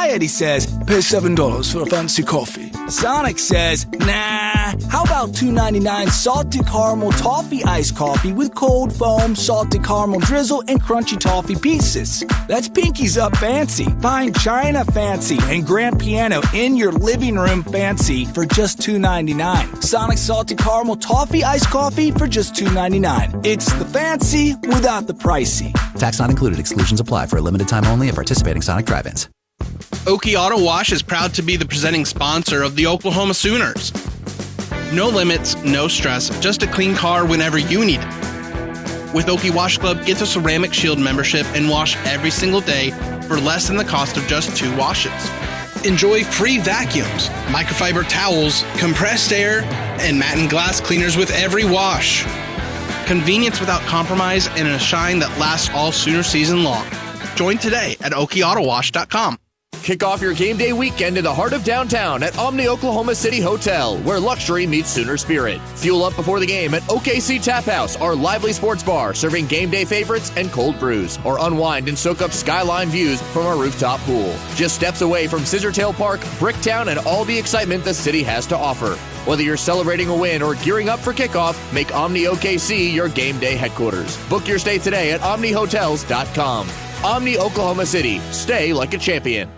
Eddie says, pay $7 for a fancy coffee. Sonic says, nah, how about $2.99 salted caramel toffee iced coffee with cold foam, salted caramel drizzle, and crunchy toffee pieces. That's Pinky's Up Fancy, fine china fancy, and grand piano in your living room fancy for just $2.99. Sonic salted caramel toffee iced coffee for just $2.99. It's the fancy without the pricey. Tax not included. Exclusions apply for a limited time only at participating Sonic drive-ins. Oki Auto Wash is proud to be the presenting sponsor of the Oklahoma Sooners. No limits, no stress, just a clean car whenever you need it. With Oki Wash Club, get the Ceramic Shield membership and wash every single day for less than the cost of just 2 washes. Enjoy free vacuums, microfiber towels, compressed air, and matte and glass cleaners with every wash. Convenience without compromise and a shine that lasts all Sooner season long. Join today at OkiAutoWash.com. Kick off your game day weekend in the heart of downtown at Omni Oklahoma City Hotel, where luxury meets Sooner spirit. Fuel up before the game at OKC Tap House, our lively sports bar, serving game day favorites and cold brews. Or unwind and soak up skyline views from our rooftop pool. Just steps away from Scissortail Park, Bricktown, and all the excitement the city has to offer. Whether you're celebrating a win or gearing up for kickoff, make Omni OKC your game day headquarters. Book your stay today at OmniHotels.com. Omni Oklahoma City. Stay like a champion.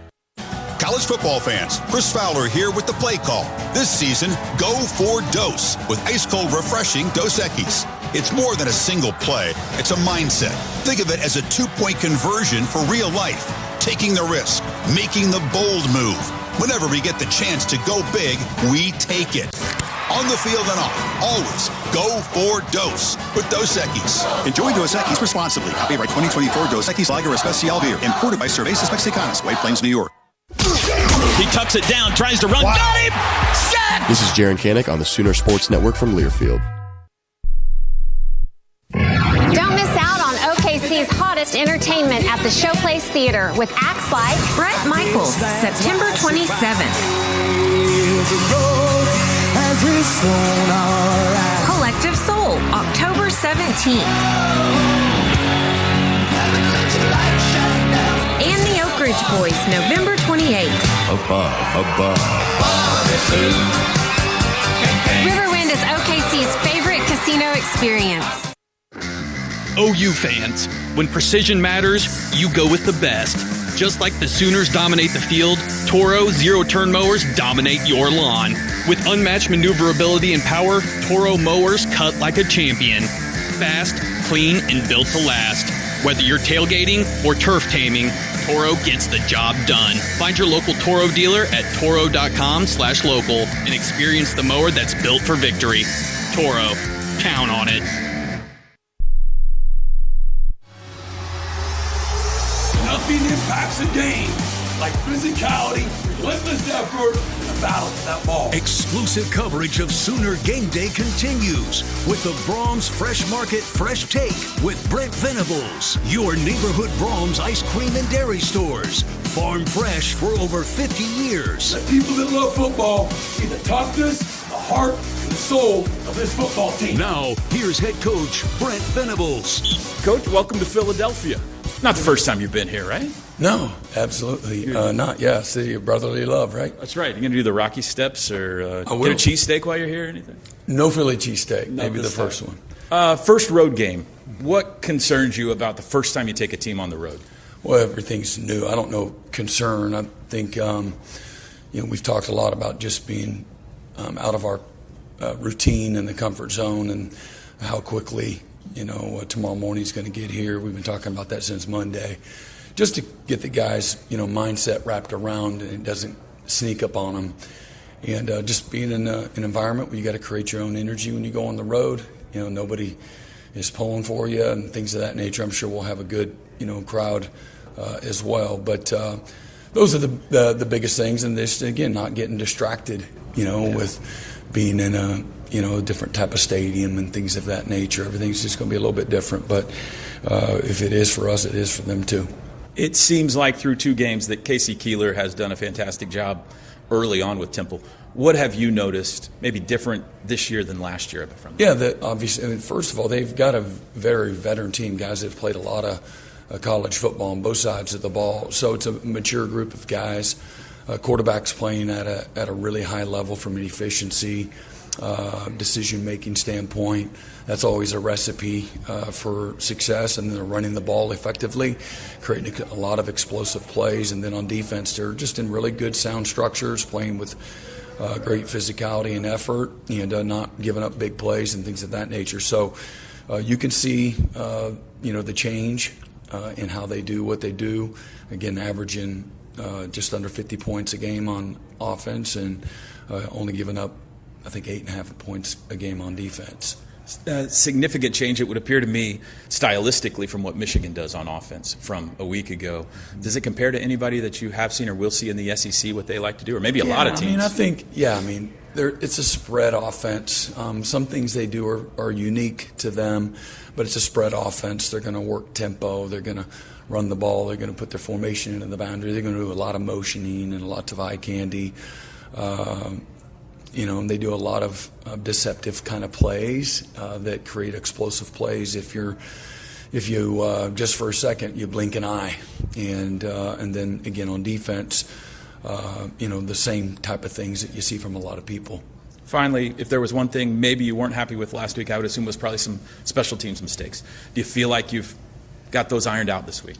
College football fans, Chris Fowler here with the play call. This season, go for Dos with ice-cold, refreshing Dos Equis. It's more than a single play. It's a mindset. Think of it as a 2-point conversion for real life. Taking the risk, making the bold move. Whenever we get the chance to go big, we take it. On the field and off, always go for Dos with Dos Equis. Enjoy Dos Equis responsibly. Copyright 2024 Dos Equis Lager Especial Beer. Imported by Cervezas Mexicanas, White Plains, New York. He tucks it down, tries to run. Wow. Got him! Set! This is Jaron Kanik on the Sooner Sports Network from Learfield. Don't miss out on OKC's hottest entertainment at the Showplace Theater with acts like Bret Michaels, September 27th. Collective Soul, October 17th. And the Oak Ridge Boys, November 28th. Above. Riverwind is OKC's favorite casino experience. OU fans, when precision matters, you go with the best. Just like the Sooners dominate the field, Toro zero-turn mowers dominate your lawn. With unmatched maneuverability and power, Toro mowers cut like a champion. Fast, clean, and built to last. Whether you're tailgating or turf taming, Toro gets the job done. Find your local Toro dealer at toro.com/local and experience the mower that's built for victory. Toro, count on it. Nothing impacts a game like physicality, relentless effort, and a battle for that ball. Exclusive coverage of Sooner Game Day continues with the Braum's Fresh Market Fresh Take with Brent Venables. Your neighborhood Braum's ice cream and dairy stores. Farm fresh for over 50 years. The people that love football see the toughness, the heart, and the soul of this football team. Now, here's head coach Brent Venables. Coach, welcome to Philadelphia. Not the first time you've been here, right? No, absolutely not. Yeah, city of brotherly love, right? That's right. You going to do the Rocky Steps or get a cheesesteak while you're here or anything? No Philly cheesesteak, maybe the first one. First road game. What concerns you about the first time you take a team on the road? Well, everything's new. I don't know concern. I think, we've talked a lot about just being out of our routine and the comfort zone and how quickly tomorrow morning's going to get here. We've been talking about that since Monday, just to get the guys, mindset wrapped around and it doesn't sneak up on them. And just being in an environment where you got to create your own energy when you go on the road. Nobody is pulling for you and things of that nature. I'm sure we'll have a good, crowd as well. But those are the biggest things. And just, again, not getting distracted, with being in a different type of stadium and things of that nature. Everything's just going to be a little bit different. But if it is for us, it is for them too. It seems like through 2 games that Casey Keeler has done a fantastic job early on with Temple. What have you noticed maybe different this year than last year? Yeah, obviously. First of all, they've got a very veteran team, guys that have played a lot of college football on both sides of the ball. So it's a mature group of guys. Quarterbacks playing at a really high level from an efficiency, decision-making standpoint. That's always a recipe for success, and they're running the ball effectively, creating a lot of explosive plays. And then on defense, they're just in really good sound structures, playing with great physicality and effort, and not giving up big plays and things of that nature. So you can see, the change in how they do what they do. Again, averaging just under 50 points a game on offense, and only giving up, I think, 8.5 points a game on defense. Significant change, it would appear to me, stylistically, from what Michigan does on offense from a week ago. Does it compare to anybody that you have seen or will see in the SEC, what they like to do, or maybe a lot of teams? It's a spread offense. Some things they do are unique to them, but it's a spread offense. They're going to work tempo. They're going to run the ball. They're going to put their formation into the boundary. They're going to do a lot of motioning and lots of eye candy. And they do a lot of deceptive kind of plays that create explosive plays. If you just for a second you blink an eye, and then again on defense, the same type of things that you see from a lot of people. Finally, if there was one thing maybe you weren't happy with last week, I would assume was probably some special teams mistakes. Do you feel like you've got those ironed out this week?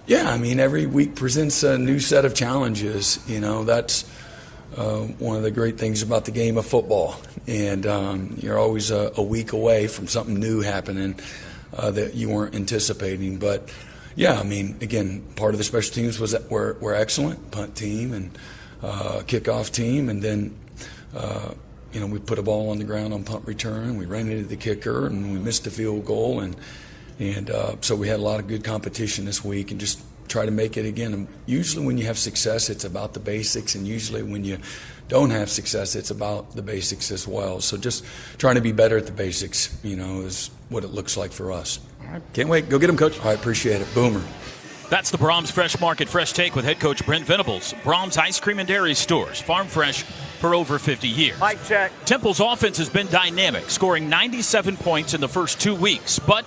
Yeah, every week presents a new set of challenges. That's one of the great things about the game of football. And you're always a week away from something new happening that you weren't anticipating. But, yeah, again, part of the special teams was that we're excellent, punt team and kickoff team. And then, we put a ball on the ground on punt return. We ran into the kicker, and we missed the field goal. And so we had a lot of good competition this week, and just try to make it again. And usually when you have success, it's about the basics, and usually when you don't have success, it's about the basics as well. So just trying to be better at the basics, is what it looks like for us. All right. Can't wait. Go get them, Coach. All right, appreciate it. Boomer. That's the Brahms Fresh Market Fresh Take with head coach Brent Venables. Brahms Ice Cream and Dairy Stores, farm fresh for over 50 years. Mic check. Temple's offense has been dynamic, scoring 97 points in the first 2 weeks, but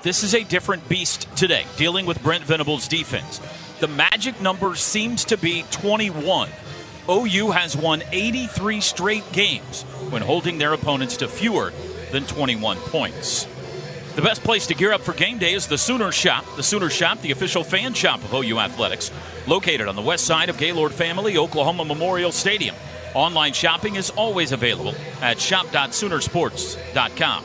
this is a different beast today, dealing with Brent Venables' defense. The magic number seems to be 21. OU has won 83 straight games when holding their opponents to fewer than 21 points. The best place to gear up for game day is the Sooner Shop. The Sooner Shop, the official fan shop of OU Athletics, located on the west side of Gaylord Family Oklahoma Memorial Stadium. Online shopping is always available at shop.soonersports.com.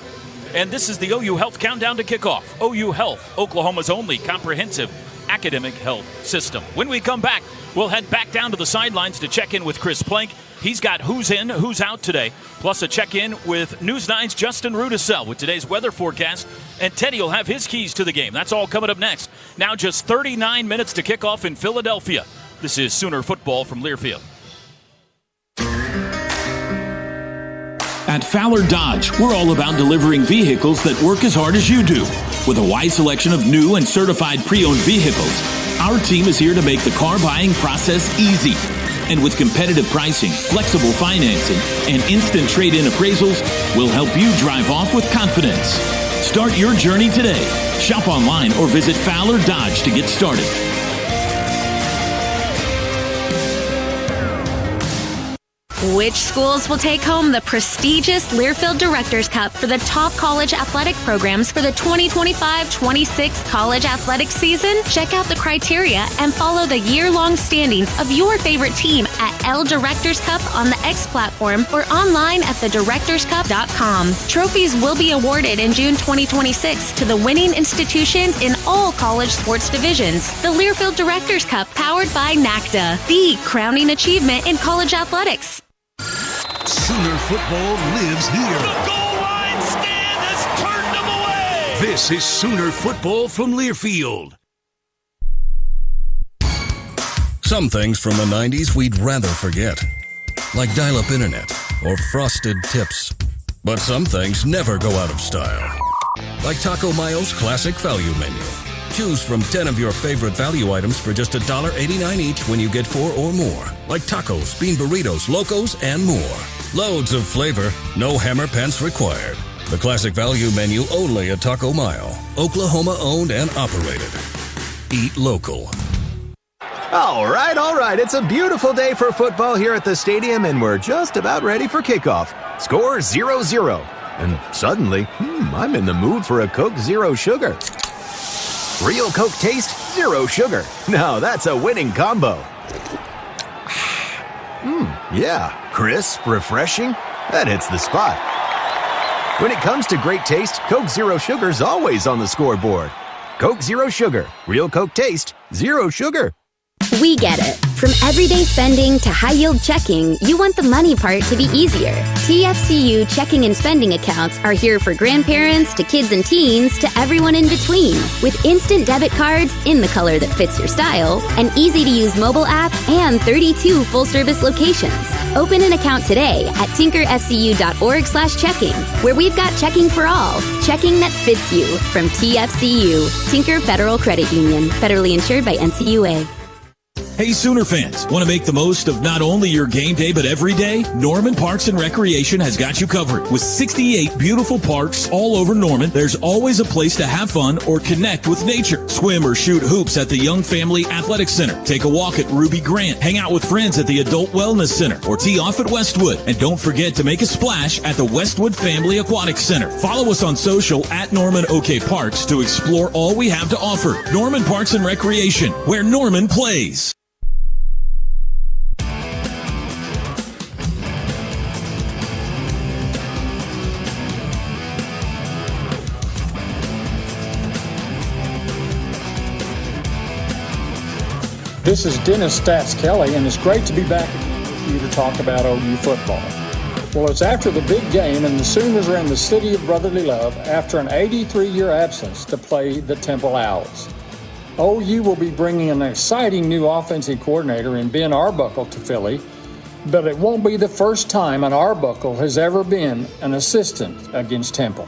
And this is the OU Health Countdown to Kickoff. OU Health, Oklahoma's only comprehensive academic health system. When we come back, we'll head back down to the sidelines to check in with Chris Plank. He's got who's in, who's out today, plus a check-in with News 9's Justin Rudisell with today's weather forecast, and Teddy will have his keys to the game. That's all coming up next. Now just 39 minutes to kick off in Philadelphia. This is Sooner Football from Learfield. At Fowler Dodge, we're all about delivering vehicles that work as hard as you do. With a wide selection of new and certified pre-owned vehicles, our team is here to make the car buying process easy. And with competitive pricing, flexible financing, and instant trade-in appraisals, we'll help you drive off with confidence. Start your journey today. Shop online or visit Fowler Dodge to get started. Which schools will take home the prestigious Learfield Directors Cup for the top college athletic programs for the 2025-26 college athletic season? Check out the criteria and follow the year-long standings of your favorite team at L Directors Cup on the X platform or online at thedirectorscup.com. Trophies will be awarded in June 2026 to the winning institutions in all college sports divisions. The Learfield Directors Cup, powered by NACDA, the crowning achievement in college athletics. Sooner football lives here. The goal line stand has turned them away. This is Sooner football from Learfield. Some things from the 90s we'd rather forget, like dial-up internet or frosted tips. But some things never go out of style, like Taco Mayo's classic value menu. Choose from 10 of your favorite value items for just $1.89 each when you get 4 or more, like tacos, bean burritos, locos, and more. Loads of flavor, no hammer pants required. The classic value menu only at Taco Mayo, Oklahoma owned and operated. Eat local. All right. It's a beautiful day for football here at the stadium, and we're just about ready for kickoff. Score 0-0. And suddenly, I'm in the mood for a Coke Zero Sugar. Real Coke taste, zero sugar. Now that's a winning combo. Yeah, crisp, refreshing. That hits the spot. When it comes to great taste, Coke Zero Sugar's always on the scoreboard. Coke Zero Sugar. Real Coke taste, zero sugar. We get it. From everyday spending to high-yield checking, you want the money part to be easier. TFCU checking and spending accounts are here for grandparents to kids and teens to everyone in between. With instant debit cards in the color that fits your style, an easy-to-use mobile app, and 32 full-service locations. Open an account today at tinkerfcu.org/checking, where we've got checking for all. Checking that fits you from TFCU, Tinker Federal Credit Union, federally insured by NCUA. Hey, Sooner fans, want to make the most of not only your game day, but every day? Norman Parks and Recreation has got you covered. With 68 beautiful parks all over Norman, there's always a place to have fun or connect with nature. Swim or shoot hoops at the Young Family Athletic Center. Take a walk at Ruby Grant. Hang out with friends at the Adult Wellness Center or tee off at Westwood. And don't forget to make a splash at the Westwood Family Aquatic Center. Follow us on social at Norman OK Parks to explore all we have to offer. Norman Parks and Recreation, where Norman plays. This is Dennis Stats Kelly, and it's great to be back with you to talk about OU football. Well, it's after the big game, and the Sooners are in the city of brotherly love after an 83-year absence to play the Temple Owls. OU will be bringing an exciting new offensive coordinator in Ben Arbuckle to Philly, but it won't be the first time an Arbuckle has ever been an assistant against Temple.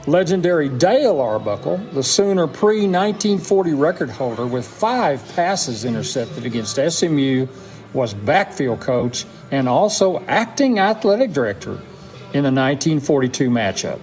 Legendary Dale Arbuckle, the Sooner pre-1940 record holder with 5 passes intercepted against SMU, was backfield coach and also acting athletic director in the 1942 matchup.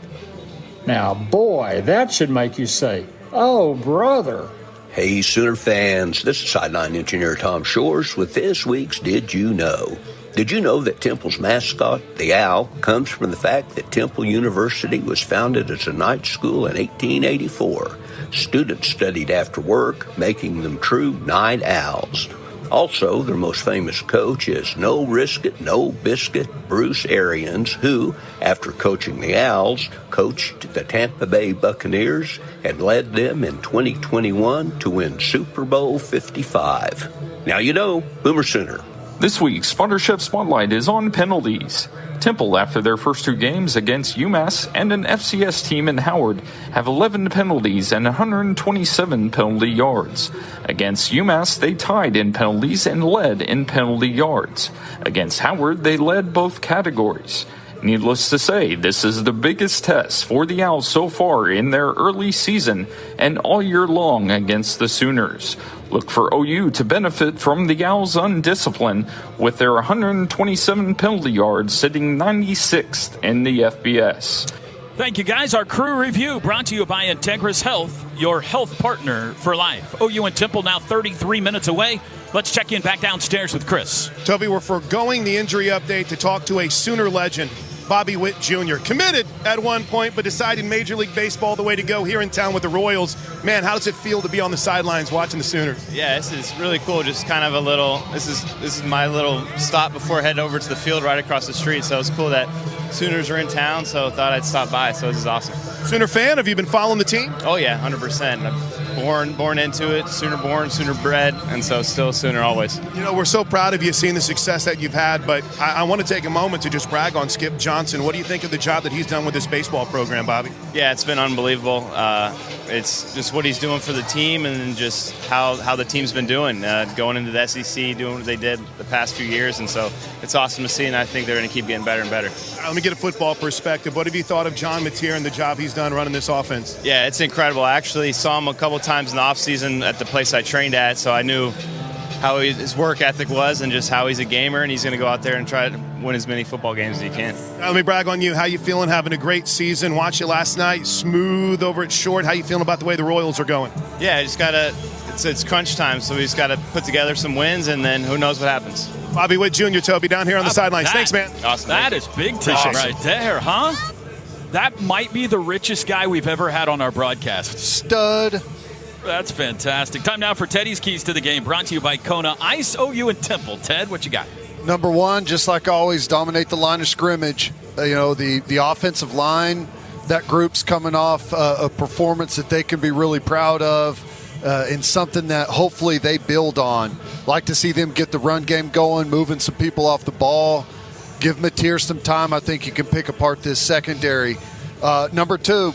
Now, boy, that should make you say, oh, brother. Hey, Sooner fans, this is sideline engineer Tom Shores with this week's Did You Know? Did you know that Temple's mascot, the owl, comes from the fact that Temple University was founded as a night school in 1884? Students studied after work, making them true night owls. Also, their most famous coach is No Risk It, No Biscuit, Bruce Arians, who, after coaching the Owls, coached the Tampa Bay Buccaneers and led them in 2021 to win Super Bowl 55. Now you know, Boomer Sooner. This week's Sponsorship Spotlight is on penalties. Temple, after their first 2 games against UMass and an FCS team in Howard, have 11 penalties and 127 penalty yards. Against UMass, they tied in penalties and led in penalty yards. Against Howard, they led both categories. Needless to say, this is the biggest test for the Owls so far in their early season and all year long against the Sooners. Look for OU to benefit from the Owls' undiscipline with their 127 penalty yards sitting 96th in the FBS. Thank you, guys. Our crew review brought to you by Integris Health, your health partner for life. OU and Temple now 33 minutes away. Let's check in back downstairs with Chris. Toby, we're foregoing the injury update to talk to a Sooner legend, Bobby Witt Jr. Committed at one point, but decided Major League Baseball the way to go here in town with the Royals. Man, how does it feel to be on the sidelines watching the Sooners? Yeah, this is really cool. Just kind of a little, this is my little stop before heading over to the field right across the street. So it's cool that Sooners are in town, so I thought I'd stop by. So this is awesome. Sooner fan, have you been following the team? Oh, yeah, 100%. I'm born into it, Sooner born, Sooner bred, and so still Sooner always. You know, we're so proud of you seeing the success that you've had, but I want to take a moment to just brag on Skip Johnson. What do you think of the job that he's done with this baseball program, Bobby? Yeah, it's been unbelievable. It's just what he's doing for the team and just how the team's been doing, going into the SEC, doing what they did the past few years, and so it's awesome to see, and I think they're going to keep getting better and better. Let me get a football perspective. What have you thought of John Mateer and the job he's done running this offense? Yeah, it's incredible. I actually saw him a couple times in the offseason at the place I trained at, so I knew how his work ethic was and just how he's a gamer, and he's going to go out there and try to win as many football games as he can. Let me brag on you. How you feeling? Having a great season. Watched it last night. Smooth over at short. How you feeling about the way the Royals are going? Yeah, I just got to it's crunch time, so we just got to put together some wins, and then who knows what happens. Bobby Witt Jr., Toby, down here on the sidelines. Thanks, man. Awesome. That is big time right there, huh? That might be the richest guy we've ever had on our broadcast. Stud. That's fantastic. Time now for Teddy's Keys to the Game, brought to you by Kona Ice, OU, and Temple. Ted, what you got? Number one, just like always, dominate the line of scrimmage. The offensive line, that group's coming off a performance that they can be really proud of and something that hopefully they build on. Like to see them get the run game going, moving some people off the ball. Give Mateer some time. I think you can pick apart this secondary. Number two,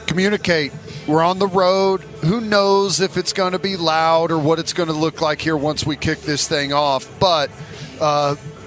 communicate. We're on the road. Who knows if it's going to be loud or what it's going to look like here once we kick this thing off. But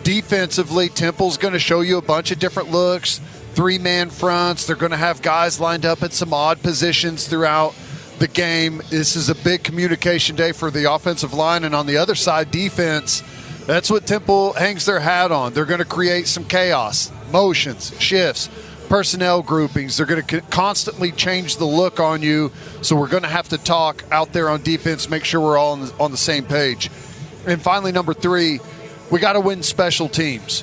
defensively, Temple's going to show you a bunch of different looks, 3-man fronts. They're going to have guys lined up at some odd positions throughout the game. This is a big communication day for the offensive line. And on the other side, defense, that's what Temple hangs their hat on. They're going to create some chaos, motions, shifts, personnel groupings. They're going to constantly change the look on you, so we're going to have to talk out there on defense, make sure we're all on the same page. And finally, number three, we got to win special teams.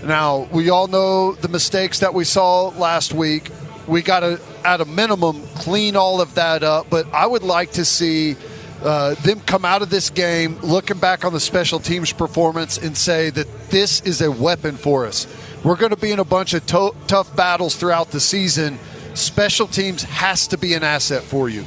Now, we all know the mistakes that we saw last week. We got to, at a minimum, clean all of that up, but I would like to see them come out of this game looking back on the special teams performance and say that this is a weapon for us. We're going to be in a bunch of tough battles throughout the season. Special teams has to be an asset for you.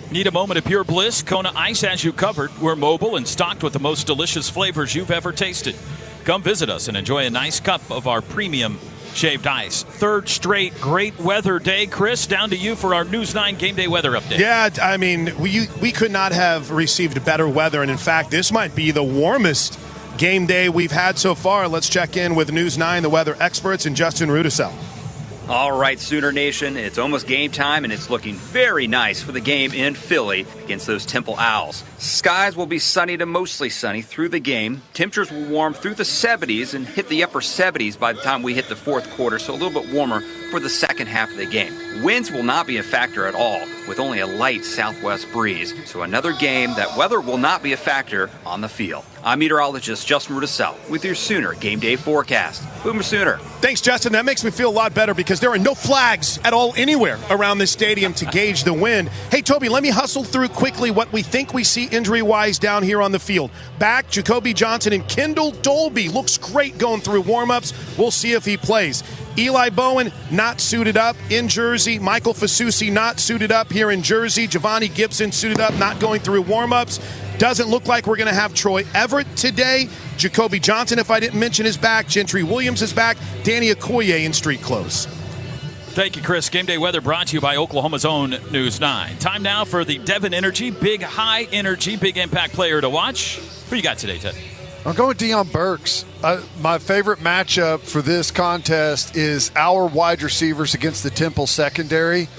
Need a moment of pure bliss? Kona Ice has you covered. We're mobile and stocked with the most delicious flavors you've ever tasted. Come visit us and enjoy a nice cup of our premium shaved ice. Third straight great weather day. Chris, down to you for our News 9 Game Day weather update. Yeah, I mean, we could not have received better weather, and in fact, this might be the warmest game day we've had so far. Let's check in with News 9, the weather experts, and Justin Rudisell. All right, Sooner Nation, it's almost game time, and it's looking very nice for the game in Philly against those Temple Owls. Skies will be sunny to mostly sunny through the game. Temperatures will warm through the 70s and hit the upper 70s by the time we hit the fourth quarter, so a little bit warmer for the second half of the game. Winds will not be a factor at all, with only a light southwest breeze, so another game that weather will not be a factor on the field. I'm meteorologist Justin Rudisell with your Sooner Game Day forecast. Boomer Sooner. Thanks, Justin. That makes me feel a lot better because there are no flags at all anywhere around this stadium to gauge the wind. Hey, Toby, let me hustle through quickly what we think we see injury-wise down here on the field. Back, Jacoby Johnson and Kendall Dolby. Looks great going through warm-ups. We'll see if he plays. Eli Bowen not suited up in Jersey. Michael Fasusi not suited up here in Jersey. Giovanni Gibson suited up, not going through warm-ups. Doesn't look like we're going to have Troy Everett today. Jacoby Johnson, if I didn't mention, is back. Gentry Williams is back. Danny Okoye in street clothes. Thank you, Chris. Game Day weather brought to you by Oklahoma's own News 9. Time now for the Devon Energy Big High Energy Big Impact player to watch. Who you got today, Ted? I'm going with Deion Burks. My favorite matchup for this contest is our wide receivers against the Temple secondary.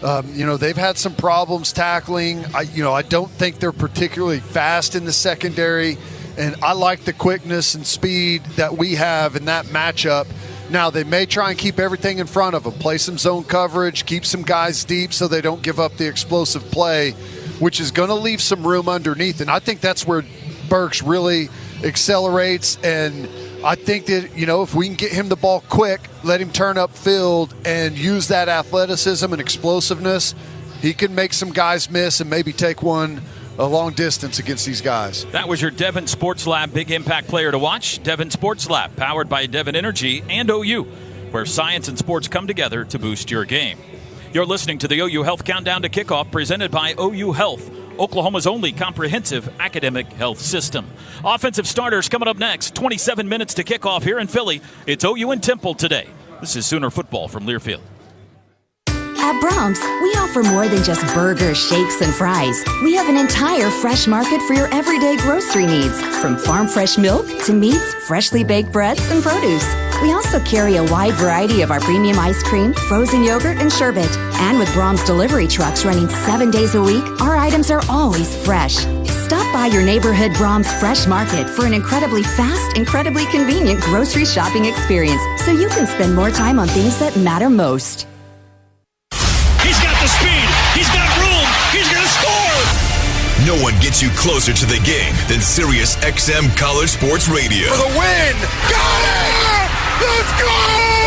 They've had some problems tackling. I don't think they're particularly fast in the secondary, and I like the quickness and speed that we have in that matchup. Now, they may try and keep everything in front of them, play some zone coverage, keep some guys deep so they don't give up the explosive play, which is going to leave some room underneath, and I think that's where Burks really accelerates, and I think that, if we can get him the ball quick, let him turn upfield and use that athleticism and explosiveness, he can make some guys miss and maybe take one a long distance against these guys. That was your Devon Sports Lab Big Impact player to watch. Devon Sports Lab, powered by Devon Energy and OU, where science and sports come together to boost your game. You're listening to the OU Health Countdown to Kickoff, presented by OU Health, Oklahoma's only comprehensive academic health system. Offensive starters coming up next. 27 minutes to kick off here in Philly. It's OU and Temple today. This is Sooner football from Learfield. At Brahms, we offer more than just burgers, shakes, and fries. We have an entire fresh market for your everyday grocery needs, from farm fresh milk to meats, freshly baked breads, and produce. We also carry a wide variety of our premium ice cream, frozen yogurt, and sherbet. And with Brahms delivery trucks running 7 days a week, our items are always fresh. Stop by your neighborhood Brahms Fresh Market for an incredibly fast, incredibly convenient grocery shopping experience so you can spend more time on things that matter most. He's got the speed. He's got room. He's going to score. No one gets you closer to the game than Sirius XM College Sports Radio. For the win! Got it! Let's go!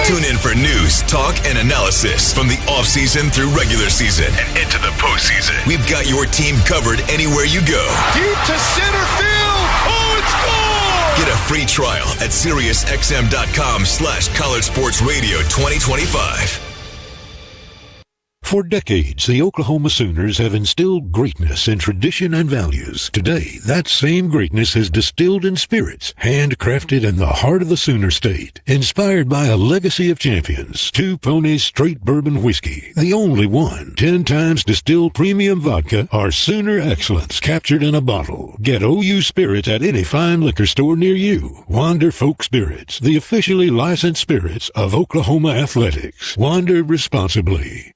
Tune in for news, talk, and analysis from the offseason through regular season and into the postseason. We've got your team covered anywhere you go. Deep to center field! Oh, it's gone! Get a free trial at SiriusXM.com/College Sports Radio 2025. For decades, the Oklahoma Sooners have instilled greatness in tradition and values. Today, that same greatness is distilled in spirits, handcrafted in the heart of the Sooner State. Inspired by a legacy of champions, Two Ponies Straight Bourbon Whiskey, the only one, 10 times distilled premium vodka, are Sooner excellence captured in a bottle. Get OU Spirits at any fine liquor store near you. Wander Folk Spirits, the officially licensed spirits of Oklahoma Athletics. Wander responsibly.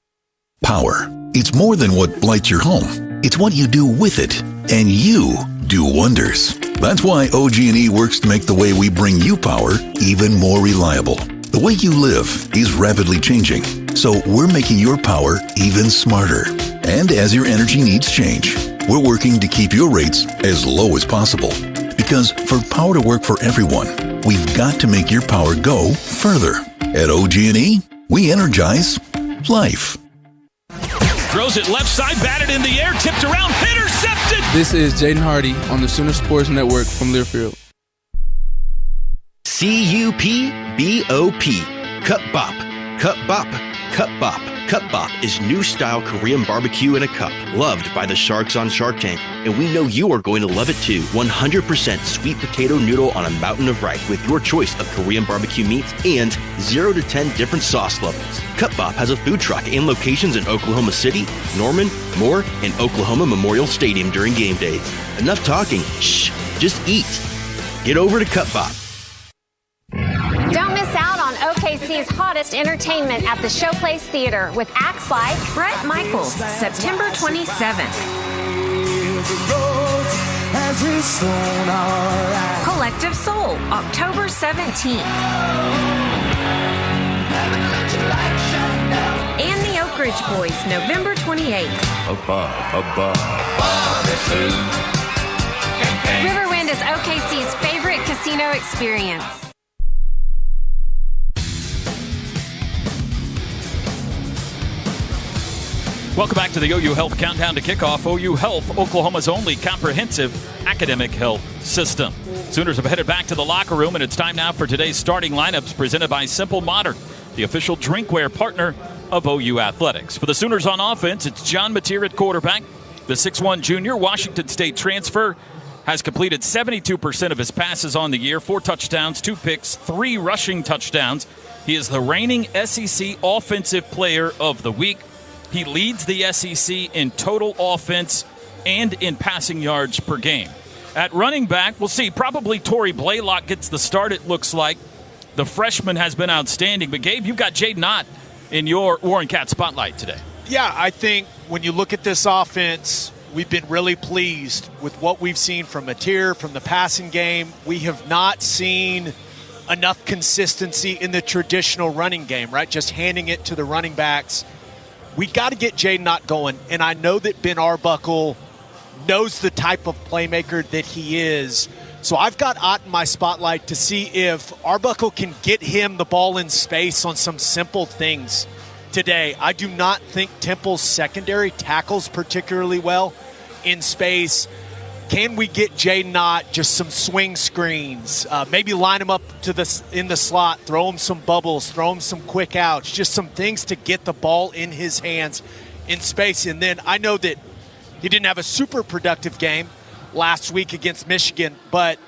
Power. It's more than what lights your home. It's what you do with it. And you do wonders. That's why OG&E works to make the way we bring you power even more reliable. The way you live is rapidly changing. So we're making your power even smarter. And as your energy needs change, we're working to keep your rates as low as possible. Because for power to work for everyone, we've got to make your power go further. At OG&E, we energize life. Throws it left side, batted in the air, tipped around, intercepted! This is Jaden Hardy on the Sooner Sports Network from Learfield. C-U-P-B-O-P. Cup Bop. Cup Bop. Cup Bop. Cup Bop is new style Korean barbecue in a cup, loved by the sharks on Shark Tank, and we know you are going to love it too. 100% sweet potato noodle on a mountain of rice with your choice of Korean barbecue meats and 0 to 10 different sauce levels. Cup Bop has a food truck and locations in Oklahoma City, Norman, Moore, and Oklahoma Memorial Stadium during game days. Enough talking. Shh, just eat. Get over to Cup Bop. Don't miss out on OKC's hottest entertainment at the Showplace Theater with acts like Bret Michaels, September 27th. Collective Soul, October 17th. And the Oak Ridge Boys, November 28th. Riverwind is OKC's favorite casino experience. Welcome back to the OU Health Countdown to Kickoff. OU Health, Oklahoma's only comprehensive academic health system. Sooners have headed back to the locker room, and it's time now for today's starting lineups presented by Simple Modern, the official drinkware partner of OU Athletics. For the Sooners on offense, it's John Mateer at quarterback. The 6'1 junior, Washington State transfer, has completed 72% of his passes on the year, 4 touchdowns, 2 picks, 3 rushing touchdowns. He is the reigning SEC Offensive Player of the Week. He leads the SEC in total offense and in passing yards per game. At running back, we'll see. Probably Torrey Blaylock gets the start, it looks like. The freshman has been outstanding. But, Gabe, you've got Jaden Ott in your Warren Cat spotlight today. Yeah, I think when you look at this offense, we've been really pleased with what we've seen from Mateer, from the passing game. We have not seen enough consistency in the traditional running game, right? Just handing it to the running backs. We got to get Jaden Ott going, and I know that Ben Arbuckle knows the type of playmaker that he is. So I've got Ott in my spotlight to see if Arbuckle can get him the ball in space on some simple things today. I do not think Temple's secondary tackles particularly well in space. Can we get Jaden Ott just some swing screens? Maybe line him up in the slot, throw him some bubbles, throw him some quick outs, just some things to get the ball in his hands in space. And then I know that he didn't have a super productive game last week against Michigan, but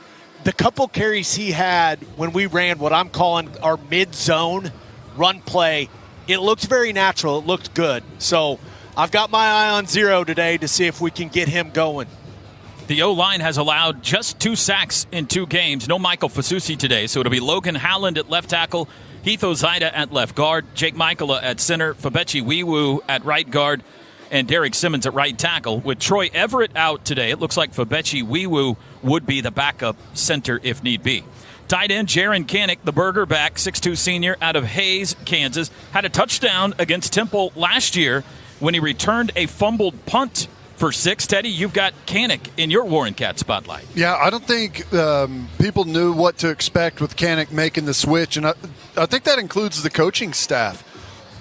the couple carries he had when we ran what I'm calling our mid-zone run play, it looked very natural. It looked good. So I've got my eye on Zero today to see if we can get him going. The O-line has allowed just 2 sacks in 2 games. No Michael Fasusi today, so it'll be Logan Howland at left tackle, Heath Ozaida at left guard, Jake Michaela at center, Fabechi Wiwu at right guard, and Derek Simmons at right tackle. With Troy Everett out today, it looks like Fabechi Wiwu would be the backup center if need be. Tight end Jaron Kanik, the burger back, 6'2 senior out of Hays, Kansas, had a touchdown against Temple last year when he returned a fumbled punt For 6, Teddy, you've got Kanak in your Warren Cat spotlight. Yeah, I don't think people knew what to expect with Kanak making the switch, and I think that includes the coaching staff.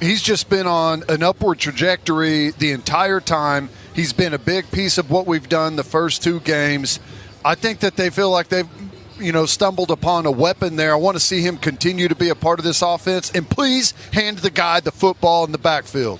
He's just been on an upward trajectory the entire time. He's been a big piece of what we've done the first 2 games. I think that they feel like they've stumbled upon a weapon there. I want to see him continue to be a part of this offense, and please hand the guy the football in the backfield.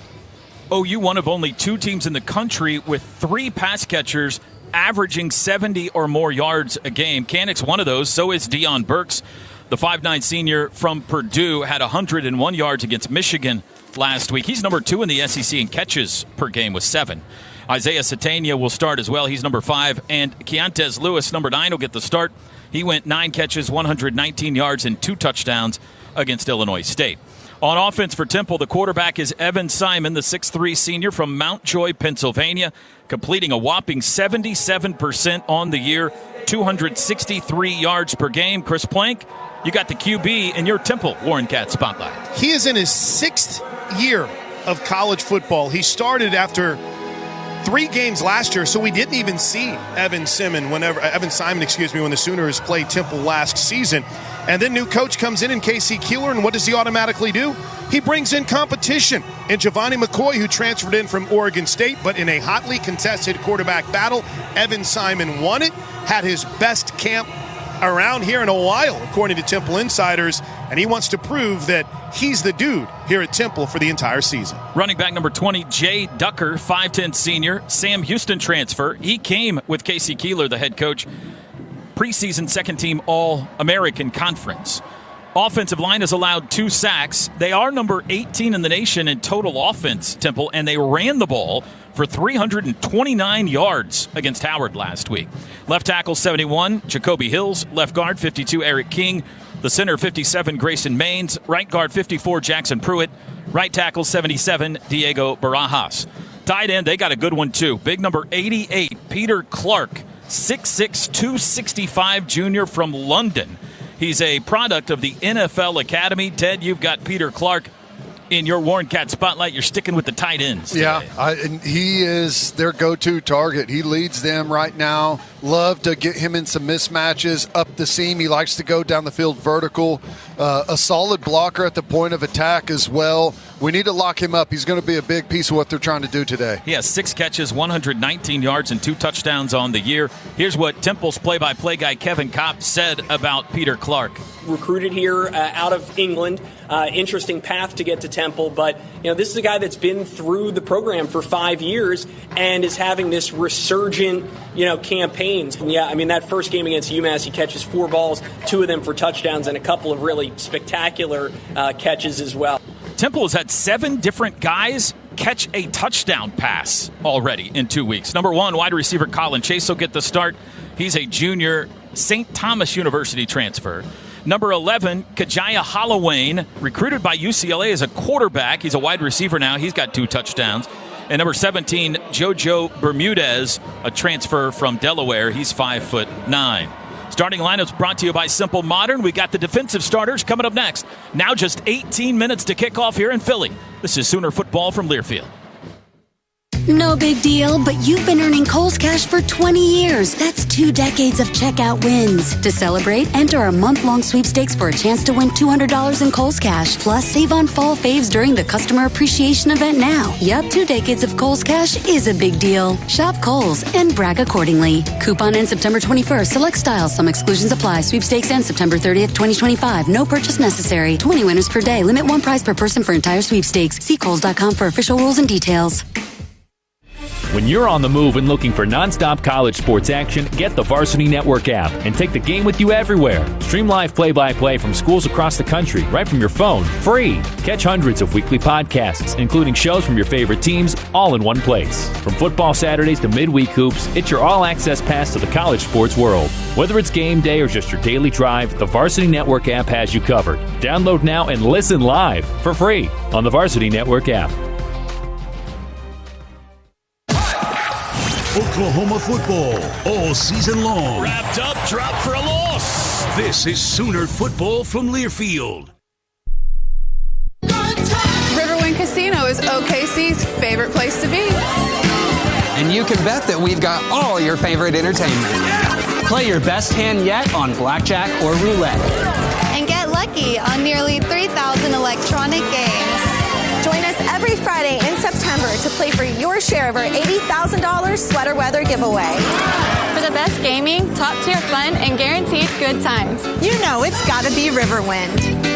OU, one of only 2 teams in the country with 3 pass catchers averaging 70 or more yards a game. Kanak's one of those. So is Deion Burks. The 5'9 senior from Purdue had 101 yards against Michigan last week. He's number 2 in the SEC in catches per game with 7. Isaiah Satania will start as well. He's number 5. And Keontez Lewis, number 9, will get the start. He went 9 catches, 119 yards, and 2 touchdowns against Illinois State. On offense for Temple, the quarterback is Evan Simon, the 6'3 senior from Mount Joy, Pennsylvania, completing a whopping 77% on the year, 263 yards per game. Chris Plank, you got the QB in your Temple Warren Cat spotlight. He is in his 6th year of college football. He started after 3 games last year, so we didn't even see Evan Simon when the Sooners played Temple last season. And then new coach comes in Casey Keeler, and what does he automatically do? He brings in competition. And Giovanni McCoy, who transferred in from Oregon State, but in a hotly contested quarterback battle, Evan Simon won it, had his best camp around here in a while, according to Temple insiders, and he wants to prove that he's the dude here at Temple for the entire season. Running back number 20, Jay Ducker, 5'10 senior, Sam Houston transfer. He came with Casey Keeler, the head coach, preseason second-team All-American Conference. Offensive line has allowed 2 sacks. They are number 18 in the nation in total offense, Temple, and they ran the ball for 329 yards against Howard last week. Left tackle 71, Jacoby Hills. Left guard 52, Eric King. The center 57, Grayson Maines. Right guard 54, Jackson Pruitt. Right tackle 77, Diego Barajas. Tight end, they got a good one too. Big number 88, Peter Clark. 6'6", 265 junior from London. He's a product of the NFL Academy. Ted, you've got Peter Clark in your Warren Cat spotlight. You're sticking with the tight ends today. Yeah, and he is their go-to target. He leads them right now. Love to get him in some mismatches up the seam. He likes to go down the field vertical. A solid blocker at the point of attack as well. We need to lock him up. He's going to be a big piece of what they're trying to do today. He has 6 catches, 119 yards, and 2 touchdowns on the year. Here's what Temple's play-by-play guy Kevin Kopp said about Peter Clark. Recruited here out of England. Interesting path to get to Temple, but this is a guy that's been through the program for 5 years and is having this resurgent campaigns. And yeah, I mean, that first game against UMass, he catches 4 balls, 2 of them for touchdowns, and a couple of really spectacular catches as well. Temple has had 7 different guys catch a touchdown pass already in 2 weeks. Number 1, wide receiver Colin Chase will get the start. He's a junior St. Thomas University transfer. Number 11, Kajaya Hollowayne, recruited by UCLA as a quarterback. He's a wide receiver now. He's got 2 touchdowns. And number 17, Jojo Bermudez, a transfer from Delaware. He's 5'9". Starting lineups brought to you by Simple Modern. We got the defensive starters coming up next. Now just 18 minutes to kick off here in Philly. This is Sooner football from Learfield. No big deal, but you've been earning Kohl's Cash for 20 years. That's 2 decades of checkout wins. To celebrate, enter our month-long sweepstakes for a chance to win $200 in Kohl's Cash. Plus, save on fall faves during the Customer Appreciation Event now. Yep, 2 decades of Kohl's Cash is a big deal. Shop Kohl's and brag accordingly. Coupon ends September 21st. Select styles. Some exclusions apply. Sweepstakes ends September 30th, 2025. No purchase necessary. 20 winners per day. Limit 1 prize per person for entire sweepstakes. See Kohls.com for official rules and details. When you're on the move and looking for nonstop college sports action, get the Varsity Network app and take the game with you everywhere. Stream live play-by-play from schools across the country right from your phone, free. Catch hundreds of weekly podcasts, including shows from your favorite teams, all in one place. From football Saturdays to midweek hoops, it's your all-access pass to the college sports world. Whether it's game day or just your daily drive, the Varsity Network app has you covered. Download now and listen live for free on the Varsity Network app. Oklahoma football all season long. Wrapped up, dropped for a loss. This is Sooner football from Learfield. Riverwind Casino is OKC's favorite place to be. And you can bet that we've got all your favorite entertainment. Play your best hand yet on blackjack or roulette. And get lucky on nearly 3,000 electronic games. Join us every Friday in September to play for your share of our $80,000 sweater weather giveaway. For the best gaming, top-tier fun, and guaranteed good times. You know it's gotta be Riverwind.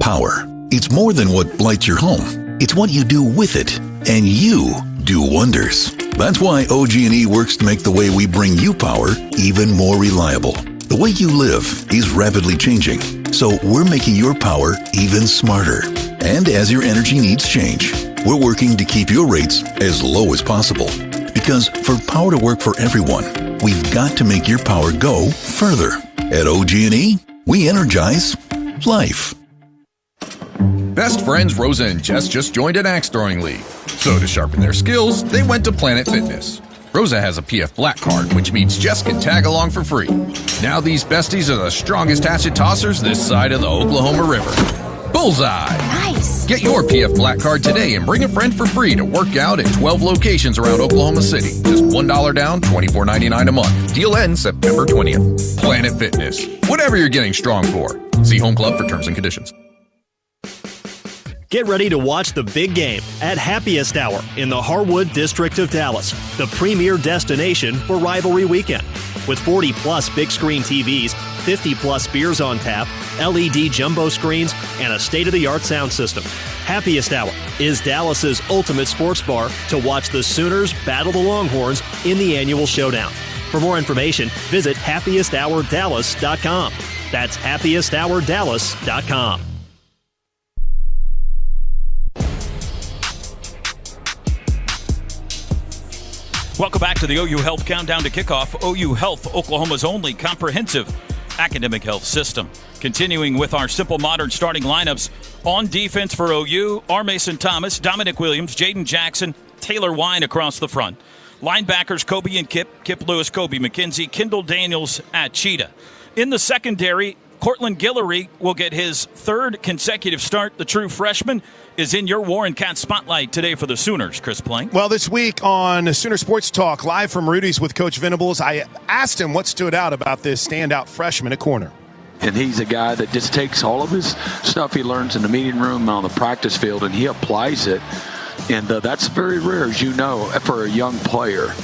Power. It's more than what lights your home. It's what you do with it. And you do wonders. That's why OG&E works to make the way we bring you power even more reliable. The way you live is rapidly changing, so we're making your power even smarter. And as your energy needs change, we're working to keep your rates as low as possible. Because for power to work for everyone, we've got to make your power go further. At OG&E, we energize life. Best friends Rosa and Jess just joined an axe throwing league. So to sharpen their skills, they went to Planet Fitness. Rosa has a PF Black card, which means Jess can tag along for free. Now these besties are the strongest hatchet tossers this side of the Oklahoma River. Bullseye! Nice! Get your PF Black card today and bring a friend for free to work out at 12 locations around Oklahoma City. Just $1 down, $24.99 a month. Deal ends September 20th. Planet Fitness. Whatever you're getting strong for. See Home Club for terms and conditions. Get ready to watch the big game at Happiest Hour in the Harwood District of Dallas, the premier destination for rivalry weekend. With 40-plus big-screen TVs, 50-plus beers on tap, LED jumbo screens, and a state-of-the-art sound system. Happiest Hour is Dallas's ultimate sports bar to watch the Sooners battle the Longhorns in the annual showdown. For more information, visit happiesthourdallas.com. That's happiesthourdallas.com. Welcome back to the OU Health Countdown to Kickoff. OU Health, Oklahoma's only comprehensive academic health system. Continuing with our simple modern starting lineups. On defense for OU, R. Mason Thomas, Dominic Williams, Jaden Jackson, Taylor Wine across the front. Linebackers Kobe and Kip Lewis, Kobe McKenzie, Kendall Daniels at Cheetah. In the secondary, Cortland Guillory will get his third consecutive start. The true freshman is in your Warren Cat Spotlight today for the Sooners. Chris Plank. Well, this week on Sooner Sports Talk, live from Rudy's with Coach Venables, I asked him what stood out about this standout freshman at corner. And he's a guy that just takes all of his stuff he learns in the meeting room and on the practice field, and he applies it. And that's very rare, as you know, for a young player.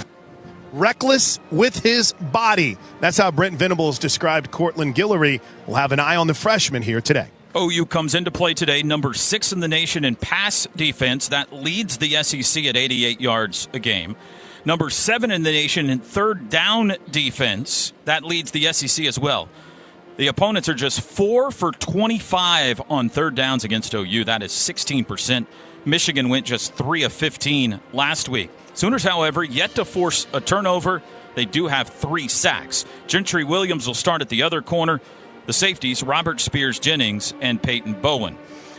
Reckless with his body. That's how Brent Venables described Cortland Guillory. We'll have an eye on the freshman here today. OU comes into play today, number 6 in the nation in pass defense. That leads the SEC at 88 yards a game. Number 7 in the nation in third down defense. That leads the SEC as well. The opponents are just 4 for 25 on third downs against OU. That is 16%. Michigan went just 3 of 15 last week. Sooners, however, yet to force a turnover. They do have 3 sacks. Gentry Williams will start at the other corner. The safeties, Robert Spears-Jennings and Peyton Bowen.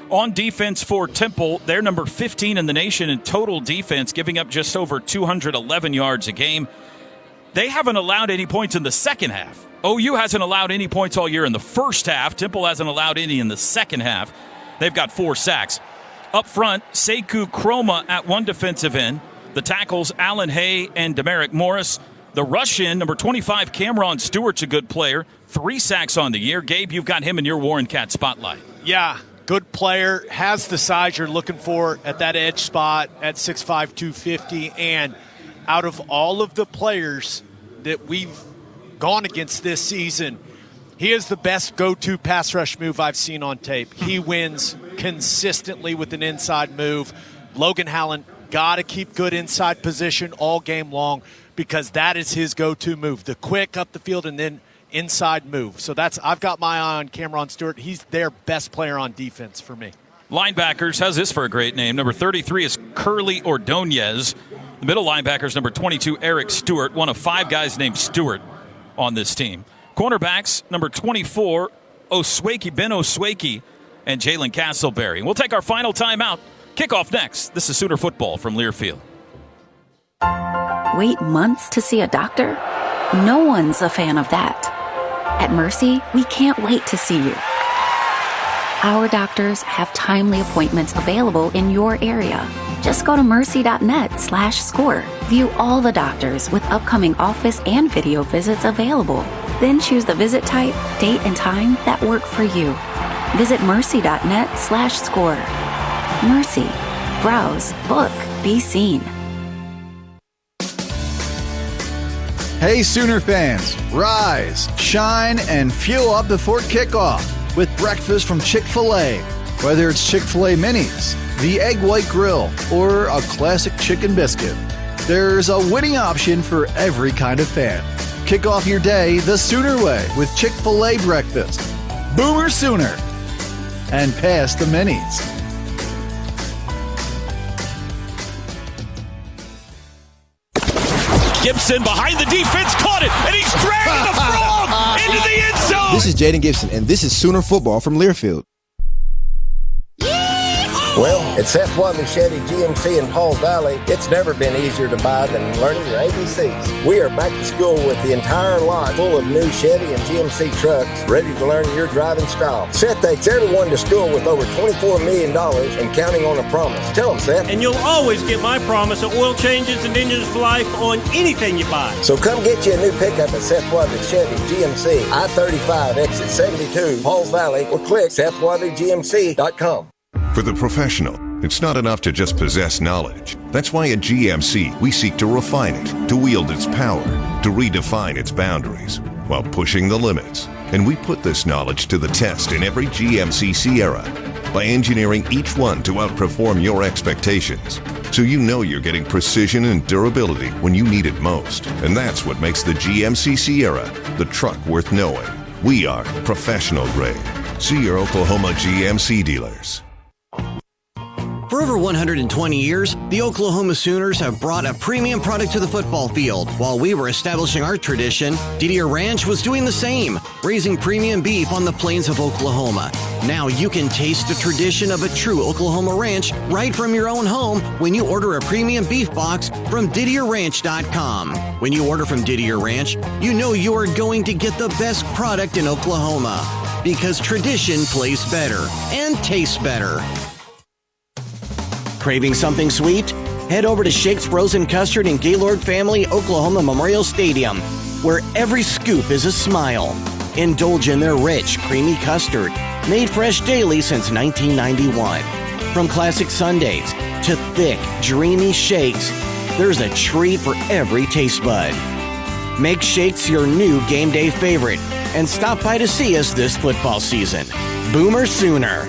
On defense for Temple, they're number 15 in the nation in total defense, giving up just over 211 yards a game. They haven't allowed any points in the second half. OU hasn't allowed any points all year in the first half. Temple hasn't allowed any in the second half. They've got 4 sacks. Up front, Sekou Chroma at one defensive end. The tackles, Alan Hay and Demerick Morris. The rush in, number 25, Cameron Stewart's a good player. 3 sacks on the year. Gabe, you've got him in your Warren Cat Spotlight. Yeah, good player. Has the size you're looking for at that edge spot at 6'5", 250. And out of all of the players that we've gone against this season, he is the best go-to pass rush move I've seen on tape. He wins consistently with an inside move. Logan Hallen got to keep good inside position all game long because that is his go-to move. The quick up the field and then inside move. So I've got my eye on Cameron Stewart. He's their best player on defense for me. Linebackers, how's this for a great name? Number 33 is Curly Ordonez. The middle linebackers, number 22, Eric Stewart, one of 5 guys named Stewart on this team. Cornerbacks, number 24, Ben Oswaki, and Jalen Castleberry. We'll take our final timeout. Kickoff next. This is Sooner Football from Learfield. Wait months to see a doctor? No one's a fan of that. At Mercy, we can't wait to see you. Our doctors have timely appointments available in your area. Just go to mercy.net/score. View all the doctors with upcoming office and video visits available. Then choose the visit type, date, and time that work for you. Visit mercy.net/score. Mercy. Browse, book, be seen. Hey Sooner fans, rise, shine, and fuel up before kickoff with breakfast from Chick-fil-A. Whether it's Chick-fil-A Minis, the Egg White Grill, or a classic chicken biscuit, there's a winning option for every kind of fan. Kick off your day the Sooner way with Chick-fil-A breakfast. Boomer Sooner. And pass the Minis. Gibson behind the defense, caught it, and he's dragging the Frog into the end zone. This is Jaden Gibson, and this is Sooner Football from Learfield. Well, at Seth Wadley Chevy GMC in Pauls Valley, it's never been easier to buy than learning your ABCs. We are back to school with the entire lot full of new Chevy and GMC trucks ready to learn your driving style. Seth takes everyone to school with over $24 million and counting on a promise. Tell them, Seth. And you'll always get my promise of oil changes and engines for life on anything you buy. So come get you a new pickup at Seth Wadley Chevy GMC, I-35, exit 72, Pauls Valley, or click SethWadleyGMC.com. For the professional, it's not enough to just possess knowledge. That's why at GMC, we seek to refine it, to wield its power, to redefine its boundaries, while pushing the limits. And we put this knowledge to the test in every GMC Sierra by engineering each one to outperform your expectations. So you know you're getting precision and durability when you need it most. And that's what makes the GMC Sierra the truck worth knowing. We are professional grade. See your Oklahoma GMC dealers. For over 120 years, the Oklahoma Sooners have brought a premium product to the football field. While we were establishing our tradition, Didier Ranch was doing the same, raising premium beef on the plains of Oklahoma. Now you can taste the tradition of a true Oklahoma ranch right from your own home when you order a premium beef box from DidierRanch.com. When you order from Didier Ranch, you know you are going to get the best product in Oklahoma, because tradition plays better and tastes better. Craving something sweet? Head over to Shakes Frozen Custard in Gaylord Family Oklahoma Memorial Stadium, where every scoop is a smile. Indulge in their rich, creamy custard, made fresh daily since 1991. From classic sundaes to thick, dreamy shakes, there's a treat for every taste bud. Make Shakes your new game day favorite and stop by to see us this football season. Boomer Sooner.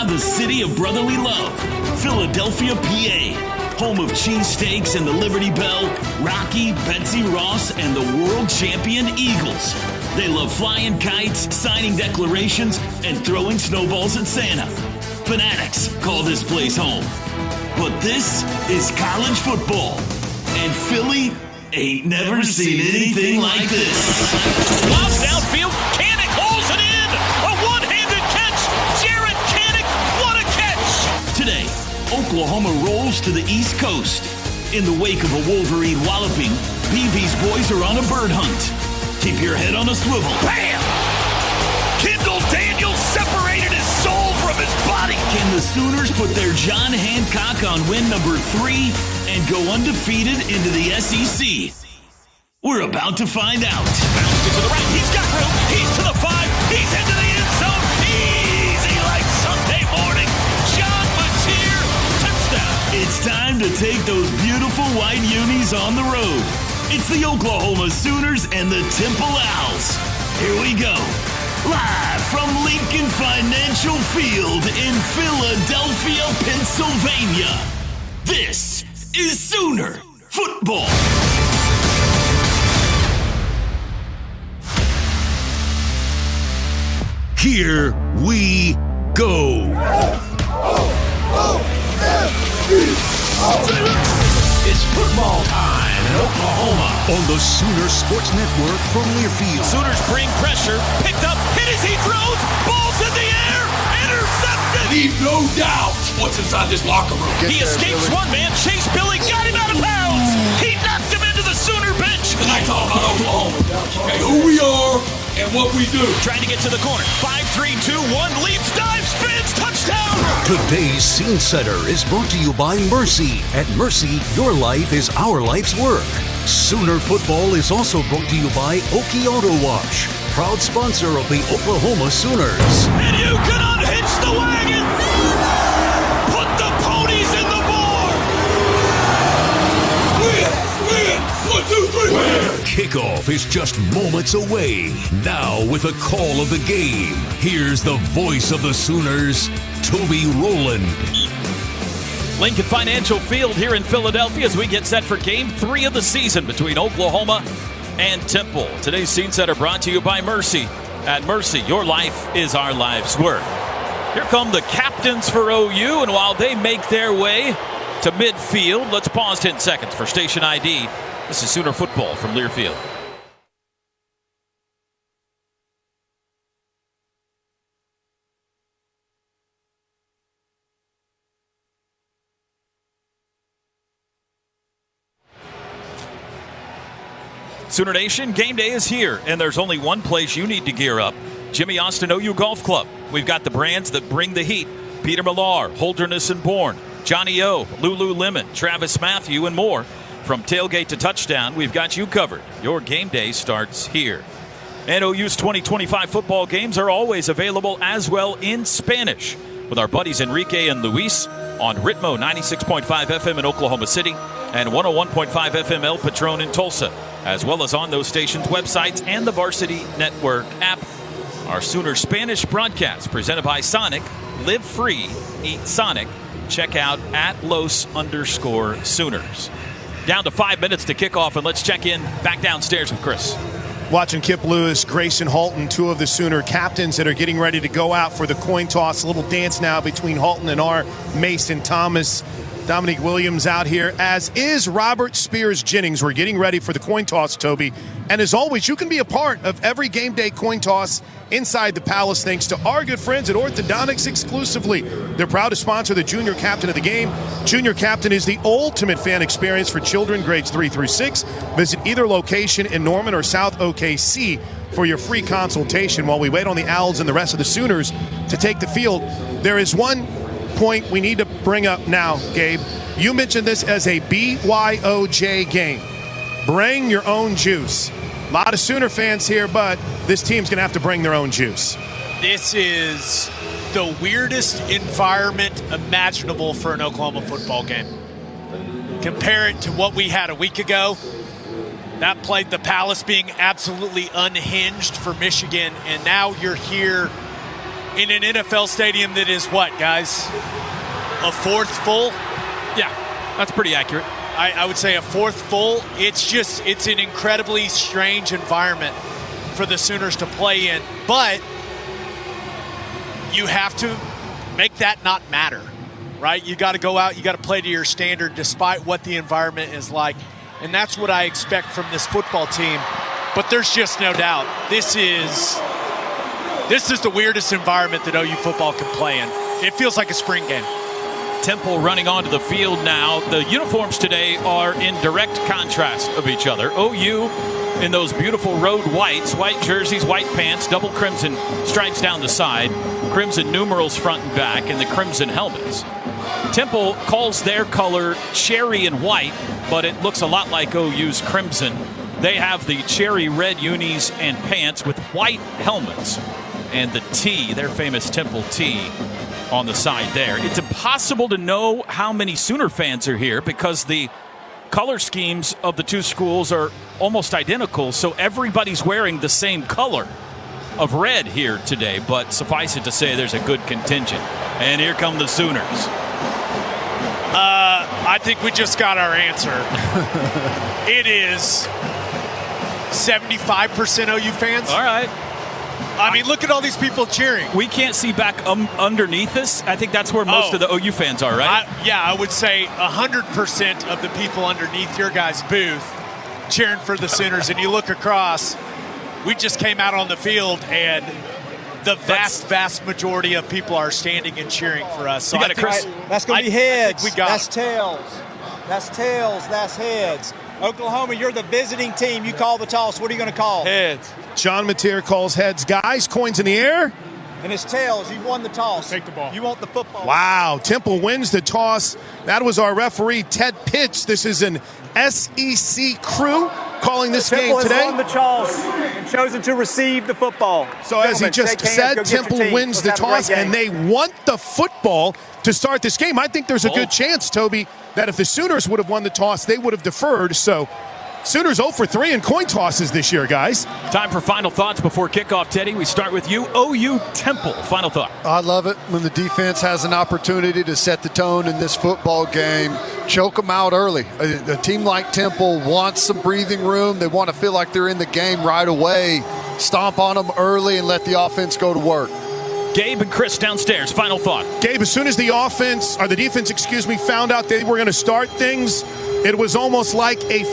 The city of brotherly love, Philadelphia, PA, home of cheesesteaks and the Liberty Bell, Rocky, Betsy Ross, and the world champion Eagles. They love flying kites, signing declarations, and throwing snowballs at Santa. Fanatics call this place home. But this is college football, and Philly ain't never seen anything like this. Lost downfield, Kanak holds it in! A one-handed catch! Jared Kanak, what a catch! Today, Oklahoma rolls to the East Coast. In the wake of a Wolverine walloping, BV's boys are on a bird hunt. Keep your head on a swivel. Bam! Kendall Daniels separated his soul from his body. Can the Sooners put their John Hancock on win number 3 and go undefeated into the SEC? We're about to find out. To the right, he's got room. He's to the 5. He's into the end zone. Easy like Sunday morning. John Mateer, touchdown. It's time to take those beautiful white unis on the road. It's the Oklahoma Sooners and the Temple Owls. Here we go. Live from Lincoln Financial Field in Philadelphia, Pennsylvania. This is Sooner Football. Here we go. It's football time in Oklahoma on the Sooner Sports Network from Learfield. Sooners bring pressure, picked up, hit as he throws, ball's in the air, intercepted! Leave no doubt what's inside this locker room. He escapes one man, Chase Billy, got him out of bounds! He knocked him into the Sooner bench! tonight talk about Oklahoma. Okay, who we are and what we do. Trying to get to the corner. 5-3-2-1, leaps, dives, spins, touchdown! Today's Scene Setter is brought to you by Mercy. At Mercy, your life is our life's work. Sooner Football is also brought to you by Okie Auto Wash, proud sponsor of the Oklahoma Sooners. And you can unhitch the wagon! Put the ponies in the barn! Win! 1, 2, 3, win! Kickoff is just moments away. Now with a call of the game, here's the voice of the Sooners, Toby Rowland. Lincoln Financial Field here in Philadelphia as we get set for Game 3 of the season between Oklahoma and Temple. Today's Scene Setter brought to you by Mercy. At Mercy, your life is our life's work. Here come the captains for OU, and while they make their way to midfield, let's pause 10 seconds for station ID. This is Sooner Football from Learfield. Sooner Nation, game day is here, and there's only one place you need to gear up. Jimmy Austin OU Golf Club. We've got the brands that bring the heat. Peter Millar, Holderness and Bourne, Johnny O, Lululemon, Travis Matthew, and more. From tailgate to touchdown, we've got you covered. Your game day starts here. And OU's 2025 football games are always available as well in Spanish with our buddies Enrique and Luis on Ritmo 96.5 FM in Oklahoma City and 101.5 FM El Patron in Tulsa, as well as on those stations' websites and the Varsity Network app. Our Sooner Spanish broadcast presented by Sonic. Live free, eat Sonic. Check out at Los_Sooners. Down to 5 minutes to kick off, and let's check in back downstairs with Chris. Watching Kip Lewis, Grayson Halton, two of the Sooner captains that are getting ready to go out for the coin toss. A little dance now between Halton and our Mason Thomas. Dominique Williams out here, as is Robert Spears Jennings. We're getting ready for the coin toss, Toby. And as always, you can be a part of every game day coin toss inside the Palace thanks to our good friends at Orthodontics exclusively. They're proud to sponsor the Junior Captain of the game. Junior Captain is the ultimate fan experience for children grades 3 through 6. Visit either location in Norman or South OKC for your free consultation while we wait on the Owls and the rest of the Sooners to take the field. There is one point we need to bring up now, Gabe. You mentioned this as a BYOJ game. Bring your own juice. A lot of Sooner fans here, but this team's going to have to bring their own juice. This is the weirdest environment imaginable for an Oklahoma football game. Compare it to what we had a week ago. That played the Palace being absolutely unhinged for Michigan, and now you're here in an NFL stadium that is what, guys? A fourth full? Yeah, that's pretty accurate. I would say a fourth full. It's an incredibly strange environment for the Sooners to play in. But you have to make that not matter, right? You got to go out, you got to play to your standard despite what the environment is like. And that's what I expect from this football team. But there's just no doubt. This is the weirdest environment that OU football can play in. It feels like a spring game. Temple running onto the field now. The uniforms today are in direct contrast of each other. OU in those beautiful road whites, white jerseys, white pants, double crimson stripes down the side, crimson numerals front and back, and the crimson helmets. Temple calls their color cherry and white, but it looks a lot like OU's crimson. They have the cherry red unis and pants with white helmets, and the T, their famous Temple T, on the side there. It's impossible to know how many Sooner fans are here because the color schemes of the two schools are almost identical, so everybody's wearing the same color of red here today, but suffice it to say there's a good contingent. And here come the Sooners. I think we just got our answer. It is 75% OU fans. All right. I mean, look at all these people cheering. We can't see back underneath us. I think that's where most of the OU fans are, right? I would say 100% of the people underneath your guys' booth cheering for the Sooners. And you look across, we just came out on the field, and the vast majority of people are standing and cheering for us. So that's going to be heads. That's tails. That's tails. That's heads. Oklahoma, you're the visiting team. You call the toss. What are you going to call? Heads. John Mateer calls heads. Guys, coins in the air. And it's tails. You've won the toss. Take the ball. You want the football. Wow. Temple wins the toss. That was our referee, Ted Pitts. This is an SEC crew calling this game today. Temple has won the toss and chosen to receive the football. So as he just said, Temple wins the toss, and they want the football to start this game. I think there's a good chance, Toby, that if the Sooners would have won the toss, they would have deferred. So Sooners 0 for 3 in coin tosses this year, guys. Time for final thoughts before kickoff, Teddy. We start with you. OU Temple, final thought. I love it when the defense has an opportunity to set the tone in this football game. Choke them out early. A team like Temple wants some breathing room. They want to feel like they're in the game right away. Stomp on them early and let the offense go to work. Gabe and Chris downstairs, final thought. Gabe, as soon as the defense, found out they were going to start things, it was almost like a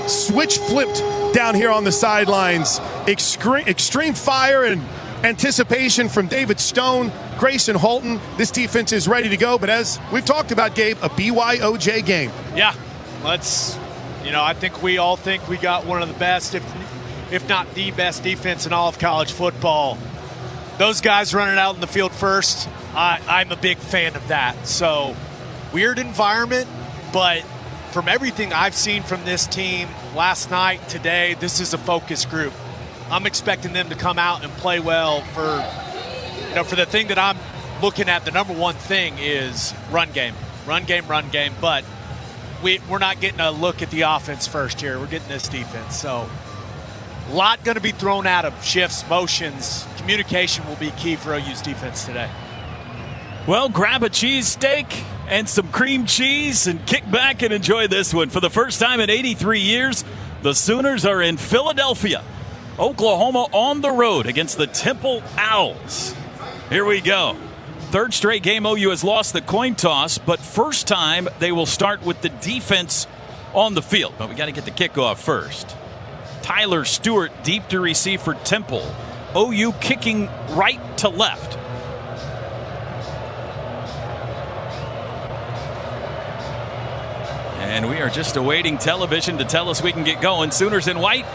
switch flipped down here on the sidelines. Extreme fire and anticipation from David Stone, Grayson Holton. This defense is ready to go, but as we've talked about, Gabe, a BYOJ game. Yeah, I think we all think we got one of the best, if not the best defense in all of college football. Those guys running out in the field first, I'm a big fan of that. So, weird environment, but from everything I've seen from this team last night, today, this is a focus group. I'm expecting them to come out and play well for the thing that I'm looking at. The number one thing is run game, but we're not getting a look at the offense first here. We're getting this defense. So a lot going to be thrown at them, shifts, motions. Communication will be key for OU's defense today. Well, grab a cheesesteak and some cream cheese and kick back and enjoy this one. For the first time in 83 years, the Sooners are in Philadelphia. Oklahoma on the road against the Temple Owls. Here we go. Third straight game OU has lost the coin toss, but first time they will start with the defense on the field. But we got to get the kickoff first. Tyler Stewart deep to receive for Temple. OU kicking right to left. And we are just awaiting television to tell us we can get going. Sooners in white,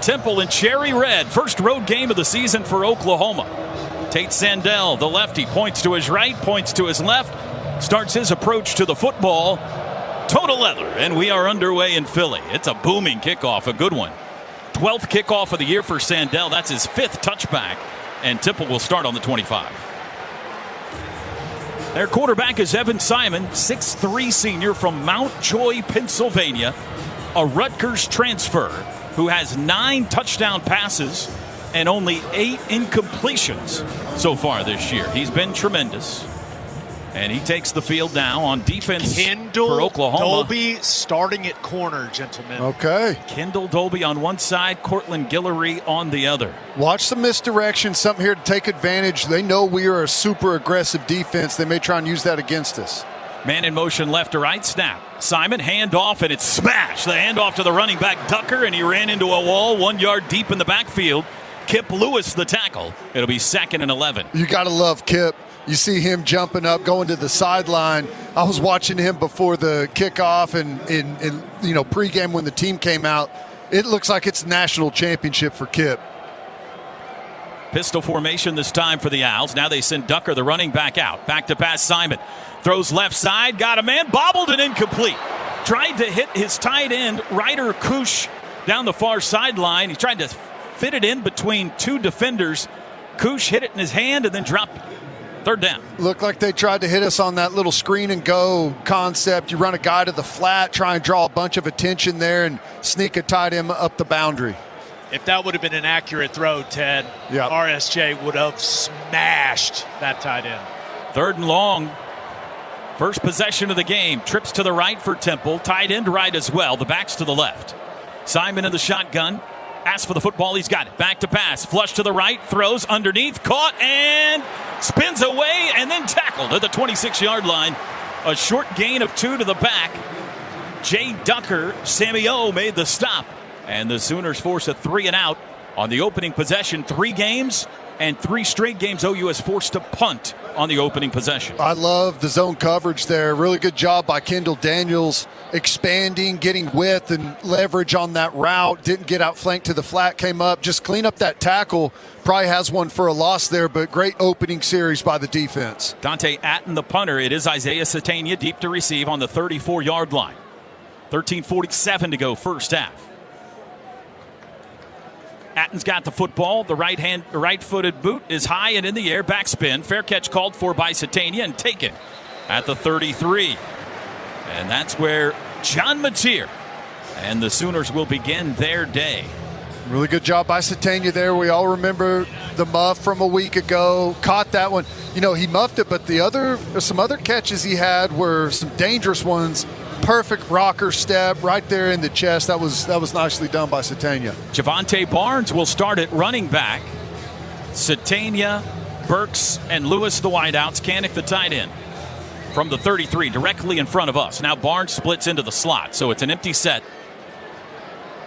Temple in cherry red. First road game of the season for Oklahoma. Tate Sandell, the lefty, points to his right, points to his left, starts his approach to the football. Total leather, and we are underway in Philly. It's a booming kickoff, a good one. 12th kickoff of the year for Sandell. That's his 5th touchback, and Temple will start on the 25. Their quarterback is Evan Simon, 6'3" senior from Mount Joy, Pennsylvania, a Rutgers transfer who has 9 touchdown passes and only 8 incompletions so far this year. He's been tremendous. And he takes the field now on defense for Oklahoma. Dolby starting at corner, gentlemen. Okay. Kendall Dolby on one side, Cortland Guillory on the other. Watch some misdirection, something here to take advantage. They know we are a super aggressive defense. They may try and use that against us. Man in motion left to right, snap. Simon, handoff, and it's smashed. The handoff to the running back, Ducker, and he ran into a wall 1 yard deep in the backfield. Kip Lewis, the tackle. It'll be 2nd and 11. You got to love Kip. You see him jumping up, going to the sideline. I was watching him before the kickoff and in pregame when the team came out. It looks like it's national championship for Kip. Pistol formation this time for the Owls. Now they send Ducker, the running back, out. Back to pass, Simon. Throws left side, got a man, bobbled and incomplete. Tried to hit his tight end, Ryder Kush, down the far sideline. He tried to fit it in between 2 defenders. Kush hit it in his hand and then dropped it. 3rd down. Looked like they tried to hit us on that little screen and go concept. You run a guy to the flat, try and draw a bunch of attention there and sneak a tight end up the boundary. If that would have been an accurate throw, Ted, RSJ would have smashed that tight end. 3rd and long. First possession of the game. Trips to the right for Temple. Tight end right as well. The backs to the left. Simon in the shotgun. Asks for the football. He's got it. Back to pass. Flush to the right. Throws underneath. Caught and spins away and then tackled at the 26-yard line. A short gain of 2 to the back. Jay Ducker, Sammy O made the stop. And the Sooners force a 3 and out on the opening possession. 3 games, and 3 straight games OU has forced to punt on the opening possession. I love the zone coverage there. Really good job by Kendall Daniels expanding, getting width and leverage on that route. Didn't get outflanked to the flat, came up. Just clean up that tackle. Probably has one for a loss there, but great opening series by the defense. Dante Atten, the punter. It is Isaiah Satania deep to receive on the 34-yard line. 13:47 to go first half. Atten's got the football. The right-footed boot is high and in the air. Backspin. Fair catch called for by Satania and taken at the 33. And that's where John Mateer and the Sooners will begin their day. Really good job by Satania there. We all remember the muff from a week ago. Caught that one. You know, he muffed it, but some other catches he had were some dangerous ones. Perfect rocker step right there in the chest. That was nicely done by Satania. Javante Barnes will start at running back. Satania, Burks, and Lewis the wideouts. Kanik the tight end. From the 33, directly in front of us. Now Barnes splits into the slot, so it's an empty set.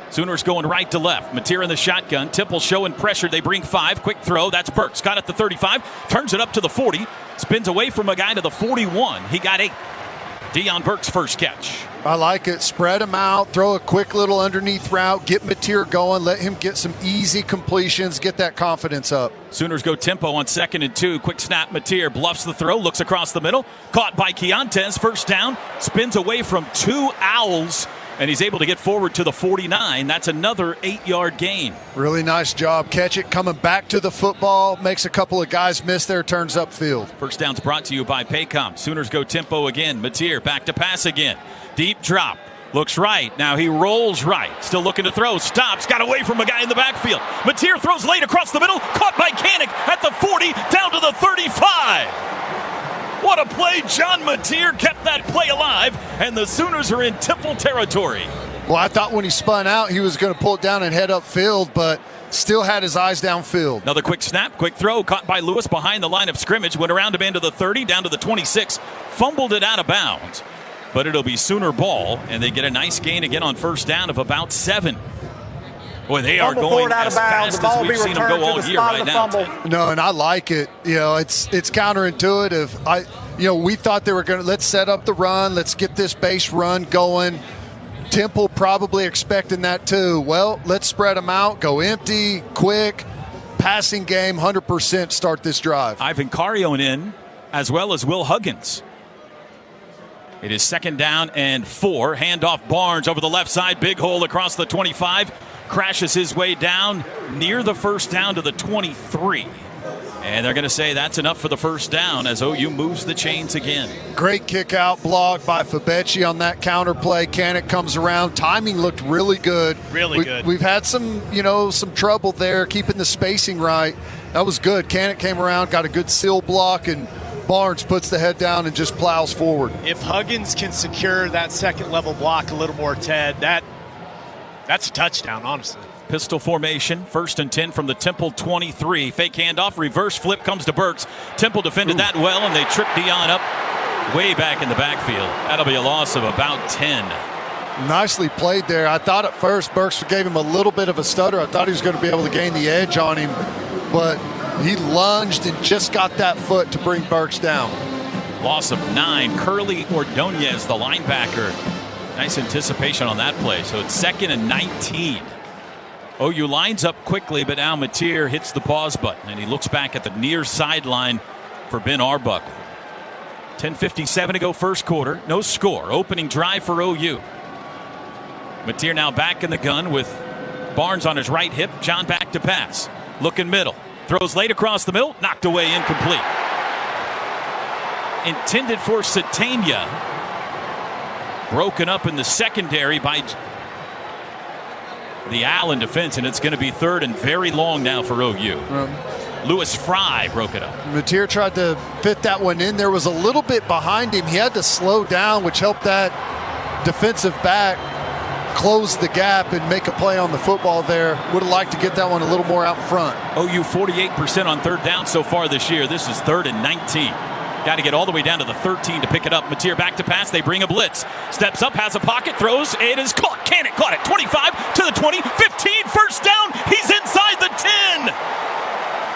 Sooners going right to left. Mateer in the shotgun. Temple showing pressure. They bring 5. Quick throw. That's Burks. Got it to 35. Turns it up to the 40. Spins away from a guy to the 41. He got 8. Deion Burks' first catch. I like it. Spread him out. Throw a quick little underneath route. Get Mateer going. Let him get some easy completions. Get that confidence up. Sooners go tempo on 2nd and 2. Quick snap. Mateer bluffs the throw. Looks across the middle. Caught by Keontae. First down. Spins away from 2 Owls. And he's able to get forward to the 49. That's another 8-yard gain. Really nice job. Catch it. Coming back to the football. Makes a couple of guys miss there. Turns upfield. First down's brought to you by Paycom. Sooners go tempo again. Mateer back to pass again. Deep drop. Looks right. Now he rolls right. Still looking to throw. Stops. Got away from a guy in the backfield. Mateer throws late across the middle. Caught by Kanik at the 40. Down to the 35. What a play. John Mateer kept that play alive, and the Sooners are in Temple territory. Well, I thought when he spun out, he was going to pull it down and head upfield, but still had his eyes downfield. Another quick snap, quick throw, caught by Lewis behind the line of scrimmage, went around him into the 30, down to the 26, fumbled it out of bounds. But it'll be Sooner ball, and they get a nice gain again on first down of about 7. Boy, they are going as fast as we've seen them go all year right now. No, and I like it. You know, it's counterintuitive. We thought they were going to let's set up the run, let's get this base run going. Temple probably expecting that too. Well, let's spread them out, go empty, quick, passing game, 100% start this drive. Ivan Carrion in, as well as Will Huggins. It is 2nd down and 4. Handoff Barnes over the left side, big hole across the 25. Crashes his way down near the first down to the 23. And they're going to say that's enough for the first down as OU moves the chains again. Great kick out block by Fabechi on that counter play. Kanik comes around. Timing looked really good. Really good. We've had some trouble there keeping the spacing right. That was good. Kanik came around, got a good seal block, and Barnes puts the head down and just plows forward. If Huggins can secure that second level block a little more, Ted, that's a touchdown, honestly. Pistol formation, 1st and 10 from the Temple 23. Fake handoff, reverse flip comes to Burks. Temple defended that well, and they trip Deion up way back in the backfield. That'll be a loss of about 10. Nicely played there. I thought at first Burks gave him a little bit of a stutter. I thought he was going to be able to gain the edge on him, but he lunged and just got that foot to bring Burks down. Loss of 9. Curly Ordonez, the linebacker. Nice anticipation on that play. So it's 2nd and 19. OU lines up quickly, but now Mateer hits the pause button, and he looks back at the near sideline for Ben Arbuckle. 10:57 to go first quarter. No score. Opening drive for OU. Mateer now back in the gun with Barnes on his right hip. John back to pass. Looking middle. Throws late across the middle. Knocked away, incomplete. Intended for Satania. Broken up in the secondary by the Allen defense, and it's going to be 3rd and very long now for OU. Lewis Fry broke it up. Mateer tried to fit that one in. There was a little bit behind him. He had to slow down, which helped that defensive back close the gap and make a play on the football there. Would have liked to get that one a little more out in front. OU 48% on 3rd down so far this year. This is 3rd and 19. Got to get all the way down to the 13 to pick it up. Mateer back to pass. They bring a blitz. Steps up, has a pocket, throws. It is caught. Kanik caught it. 25 to the 20, 15. First down. He's inside the 10.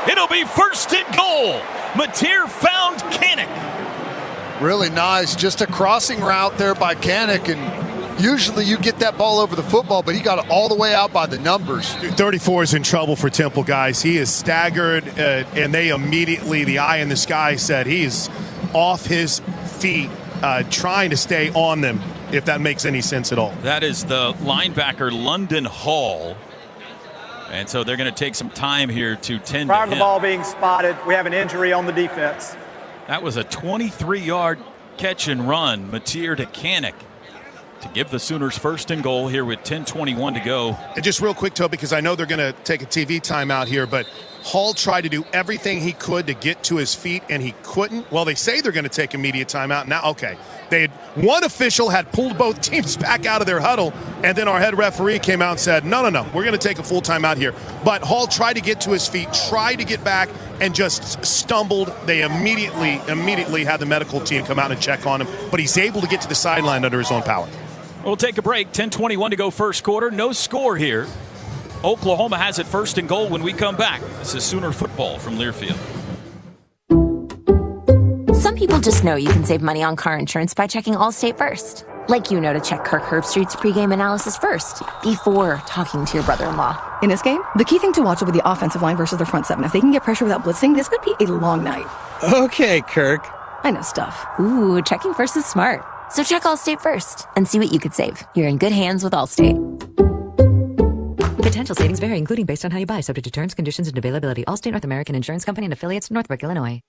It'll be first and goal. Mateer found Kanak. Really nice. Just a crossing route there by Kanak, and usually you get that ball over the football, but he got it all the way out by the numbers. 34 is in trouble for Temple, guys. He is staggered, and they immediately, the eye in the sky said he's off his feet, trying to stay on them, if that makes any sense at all. That is the linebacker, London Hall. And so they're going to take some time here to tend Prior to to the ball being spotted, we have an injury on the defense. That was a 23-yard catch and run, Mateer to Kanak, to give the Sooners first and goal here with 10:21 to go. And just real quick, Toby, because I know they're going to take a TV timeout here, but Hall tried to do everything he could to get to his feet, and he couldn't. Well, they say they're going to take immediate timeout. Now, okay, one official had pulled both teams back out of their huddle, and then our head referee came out and said, no, we're going to take a full timeout here. But Hall tried to get to his feet, tried to get back, and just stumbled. They immediately had the medical team come out and check on him, but he's able to get to the sideline under his own power. We'll take a break. 10:21 to go first quarter. No score here. Oklahoma has it first and goal when we come back. This is Sooner football from Learfield. Some people just know you can save money on car insurance by checking Allstate first. Like you know to check Kirk Herbstreit's pregame analysis first, before talking to your brother-in-law. In this game, the key thing to watch will be the offensive line versus their front seven. If they can get pressure without blitzing, this could be a long night. Okay, Kirk. I know stuff. Ooh, checking first is smart. So check Allstate first and see what you could save. You're in good hands with Allstate. Potential savings vary, including based on how you buy, subject to terms, conditions, and availability. Allstate North American Insurance Company and affiliates, Northbrook, Illinois.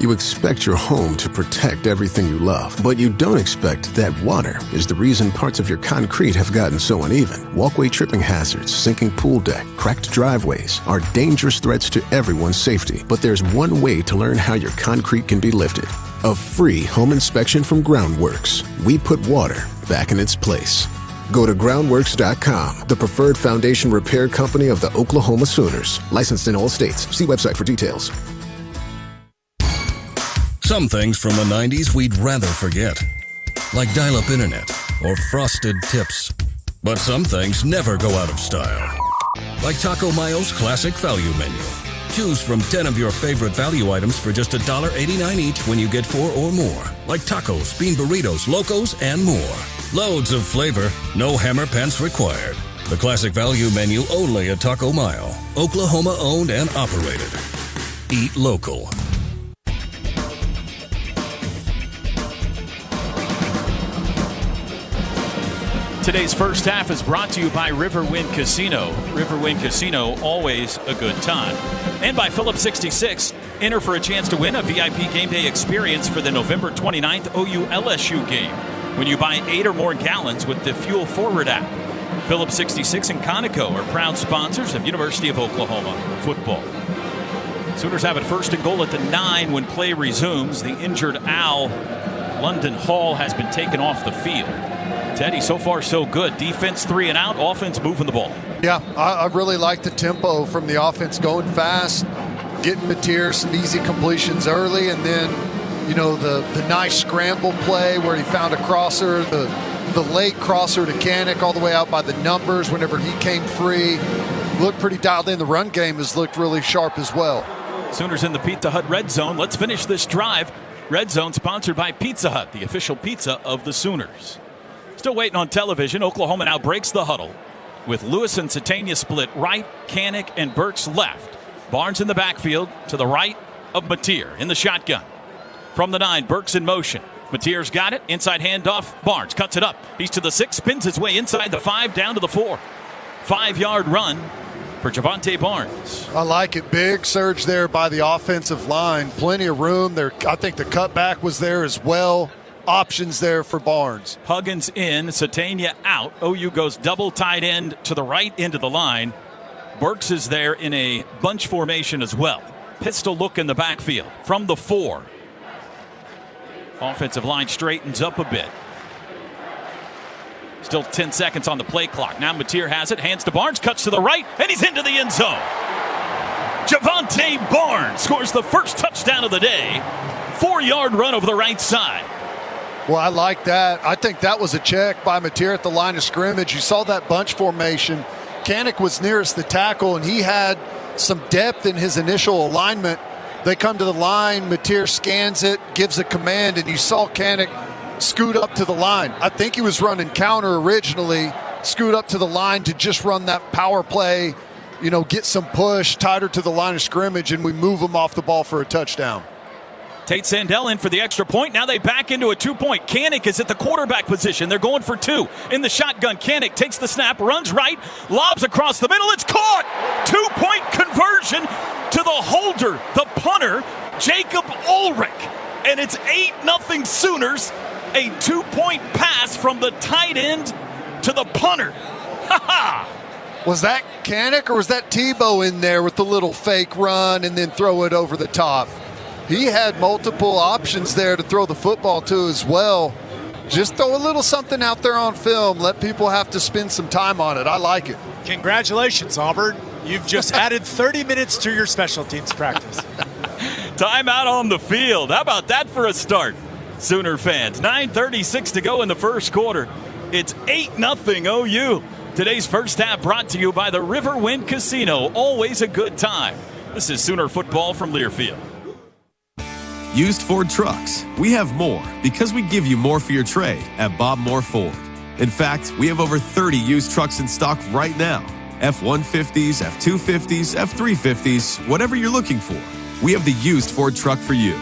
You expect your home to protect everything you love, but you don't expect that water is the reason parts of your concrete have gotten so uneven. Walkway tripping hazards, sinking pool deck, cracked driveways are dangerous threats to everyone's safety. But there's one way to learn how your concrete can be lifted. A free home inspection from Groundworks. We put water back in its place. Go to groundworks.com, the preferred foundation repair company of the Oklahoma Sooners. Licensed in all states. See website for details. Some things from the 90s we'd rather forget, like dial-up internet or frosted tips. But some things never go out of style, like Taco Mayo's Classic Value Menu. Choose from 10 of your favorite value items for just $1.89 each when you get 4 or more, like tacos, bean burritos, locos, and more. Loads of flavor, no hammer pants required. The Classic Value Menu only at Taco Mayo, Oklahoma owned and operated. Eat local. Today's first half is brought to you by Riverwind Casino. Riverwind Casino, always a good time. And by Phillips 66. Enter for a chance to win a VIP game day experience for the November 29th OU LSU game when you buy 8 or more gallons with the Fuel Forward app. Phillips 66 and Conoco are proud sponsors of University of Oklahoma football. Sooners have it first and goal at the 9 when play resumes. The injured Al, London Hall, has been taken off the field. Teddy, so far so good. Defense 3 and out, offense moving the ball. Yeah, I really like the tempo from the offense, going fast, getting Mateer some easy completions early, and then, you know, the nice scramble play where he found a crosser, the late crosser to Kanak all the way out by the numbers whenever he came free. Looked pretty dialed in. The run game has looked really sharp as well. Sooners in the Pizza Hut Red Zone. Let's finish this drive. Red Zone sponsored by Pizza Hut, the official pizza of the Sooners. Still waiting on television. Oklahoma now breaks the huddle with Lewis and Satania split right, Kanak and Burks left. Barnes in the backfield to the right of Mateer in the shotgun. From the 9, Burks in motion. Mateer's got it. Inside handoff. Barnes cuts it up. He's to the 6, spins his way inside the 5, down to the 4. 5-yard run for Javante Barnes. I like it. Big surge there by the offensive line. Plenty of room there. I think the cutback was there as well. Options there for Barnes. Huggins in, Satania out. OU goes double tight end to the right end of the line. Burks is there in a bunch formation as well. Pistol look in the backfield from the 4. Offensive line straightens up a bit. Still 10 seconds on the play clock. Now Mateer has it, hands to Barnes, cuts to the right, and he's into the end zone. Javante Barnes scores the first touchdown of the day. 4-yard run over the right side. Well, I like that. I think that was a check by Mateer at the line of scrimmage. You saw that bunch formation. Kanak was nearest the tackle, and he had some depth in his initial alignment. They come to the line, Mateer scans it, gives a command, and you saw Kanak scoot up to the line. I think he was running counter originally, scoot up to the line to just run that power play, get some push, tighter to the line of scrimmage, and we move him off the ball for a touchdown. Tate Sandell in for the extra point. Now they back into a 2-point. Kanak is at the quarterback position. They're going for 2 in the shotgun. Kanak takes the snap, runs right, lobs across the middle. It's caught. 2-point conversion to the holder, the punter, Jacob Ulrich. And it's 8-0 Sooners. A 2-point pass from the tight end to the punter. Ha-ha! Was that Kanak or was that Tebow in there with the little fake run and then throw it over the top? He had multiple options there to throw the football to as well. Just throw a little something out there on film. Let people have to spend some time on it. I like it. Congratulations, Auburn. You've just added 30 minutes to your special teams practice. Timeout on the field. How about that for a start, Sooner fans? 9:36 to go in the first quarter. It's 8-0 OU. Today's first half brought to you by the Riverwind Casino. Always a good time. This is Sooner football from Learfield. Used Ford trucks. We have more because we give you more for your trade at Bob Moore Ford. In fact, we have over 30 used trucks in stock right now. F-150s, F-250s, F-350s, whatever you're looking for. We have the used Ford truck for you.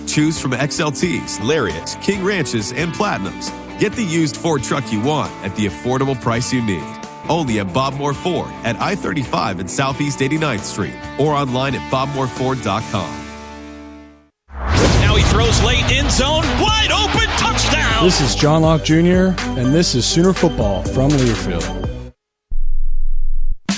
Choose from XLTs, Lariats, King Ranches, and Platinums. Get the used Ford truck you want at the affordable price you need. Only at Bob Moore Ford at I-35 and Southeast 89th Street or online at bobmooreford.com. Now he throws late, end zone, wide open, touchdown! This is John Locke Jr., and this is Sooner Football from Learfield.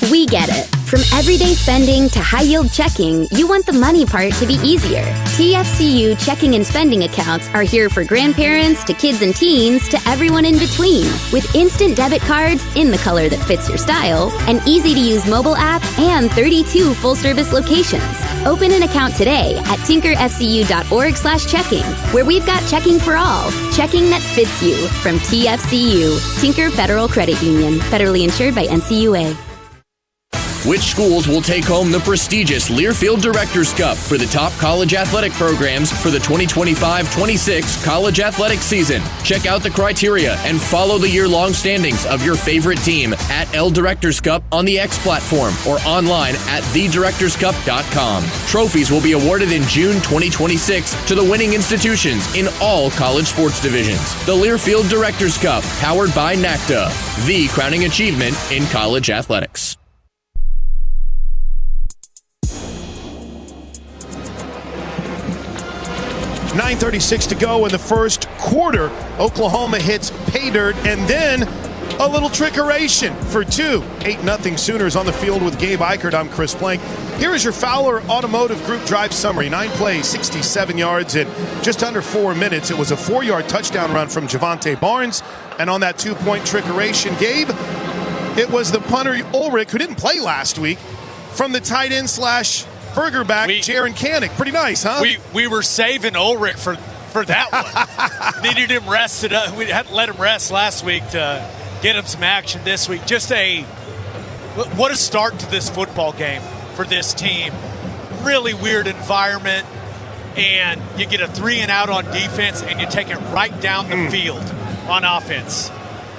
We get it. From everyday spending to high-yield checking, you want the money part to be easier. TFCU checking and spending accounts are here for grandparents to kids and teens to everyone in between. With instant debit cards in the color that fits your style, an easy-to-use mobile app, and 32 full-service locations. Open an account today at tinkerfcu.org/checking, where we've got checking for all. Checking that fits you from TFCU, Tinker Federal Credit Union, federally insured by NCUA. Which schools will take home the prestigious Learfield Directors Cup for the top college athletic programs for the 2025-26 college athletic season? Check out the criteria and follow the year-long standings of your favorite team at L Directors Cup on the X platform or online at thedirectorscup.com. Trophies will be awarded in June 2026 to the winning institutions in all college sports divisions. The Learfield Directors Cup, powered by NACDA, the crowning achievement in college athletics. 9:36 to go in the first quarter. Oklahoma hits pay dirt and then a little trickeration for 2. 8-0 Sooners on the field with Gabe Eichert. I'm Chris Plank. Here is your Fowler Automotive Group drive summary. 9 plays, 67 yards in just under 4 minutes. It was a 4-yard touchdown run from Javante Barnes. And on that 2-point trickeration, Gabe, it was the punter Ulrich, who didn't play last week, from the tight end / burger back, Jaren Kanak. Pretty nice, huh? We were saving Ulrich for that one. Needed him rested up. We had to let him rest last week to get him some action this week. What a start to this football game for this team. Really weird environment, and you get a 3-and-out on defense, and you take it right down the field on offense.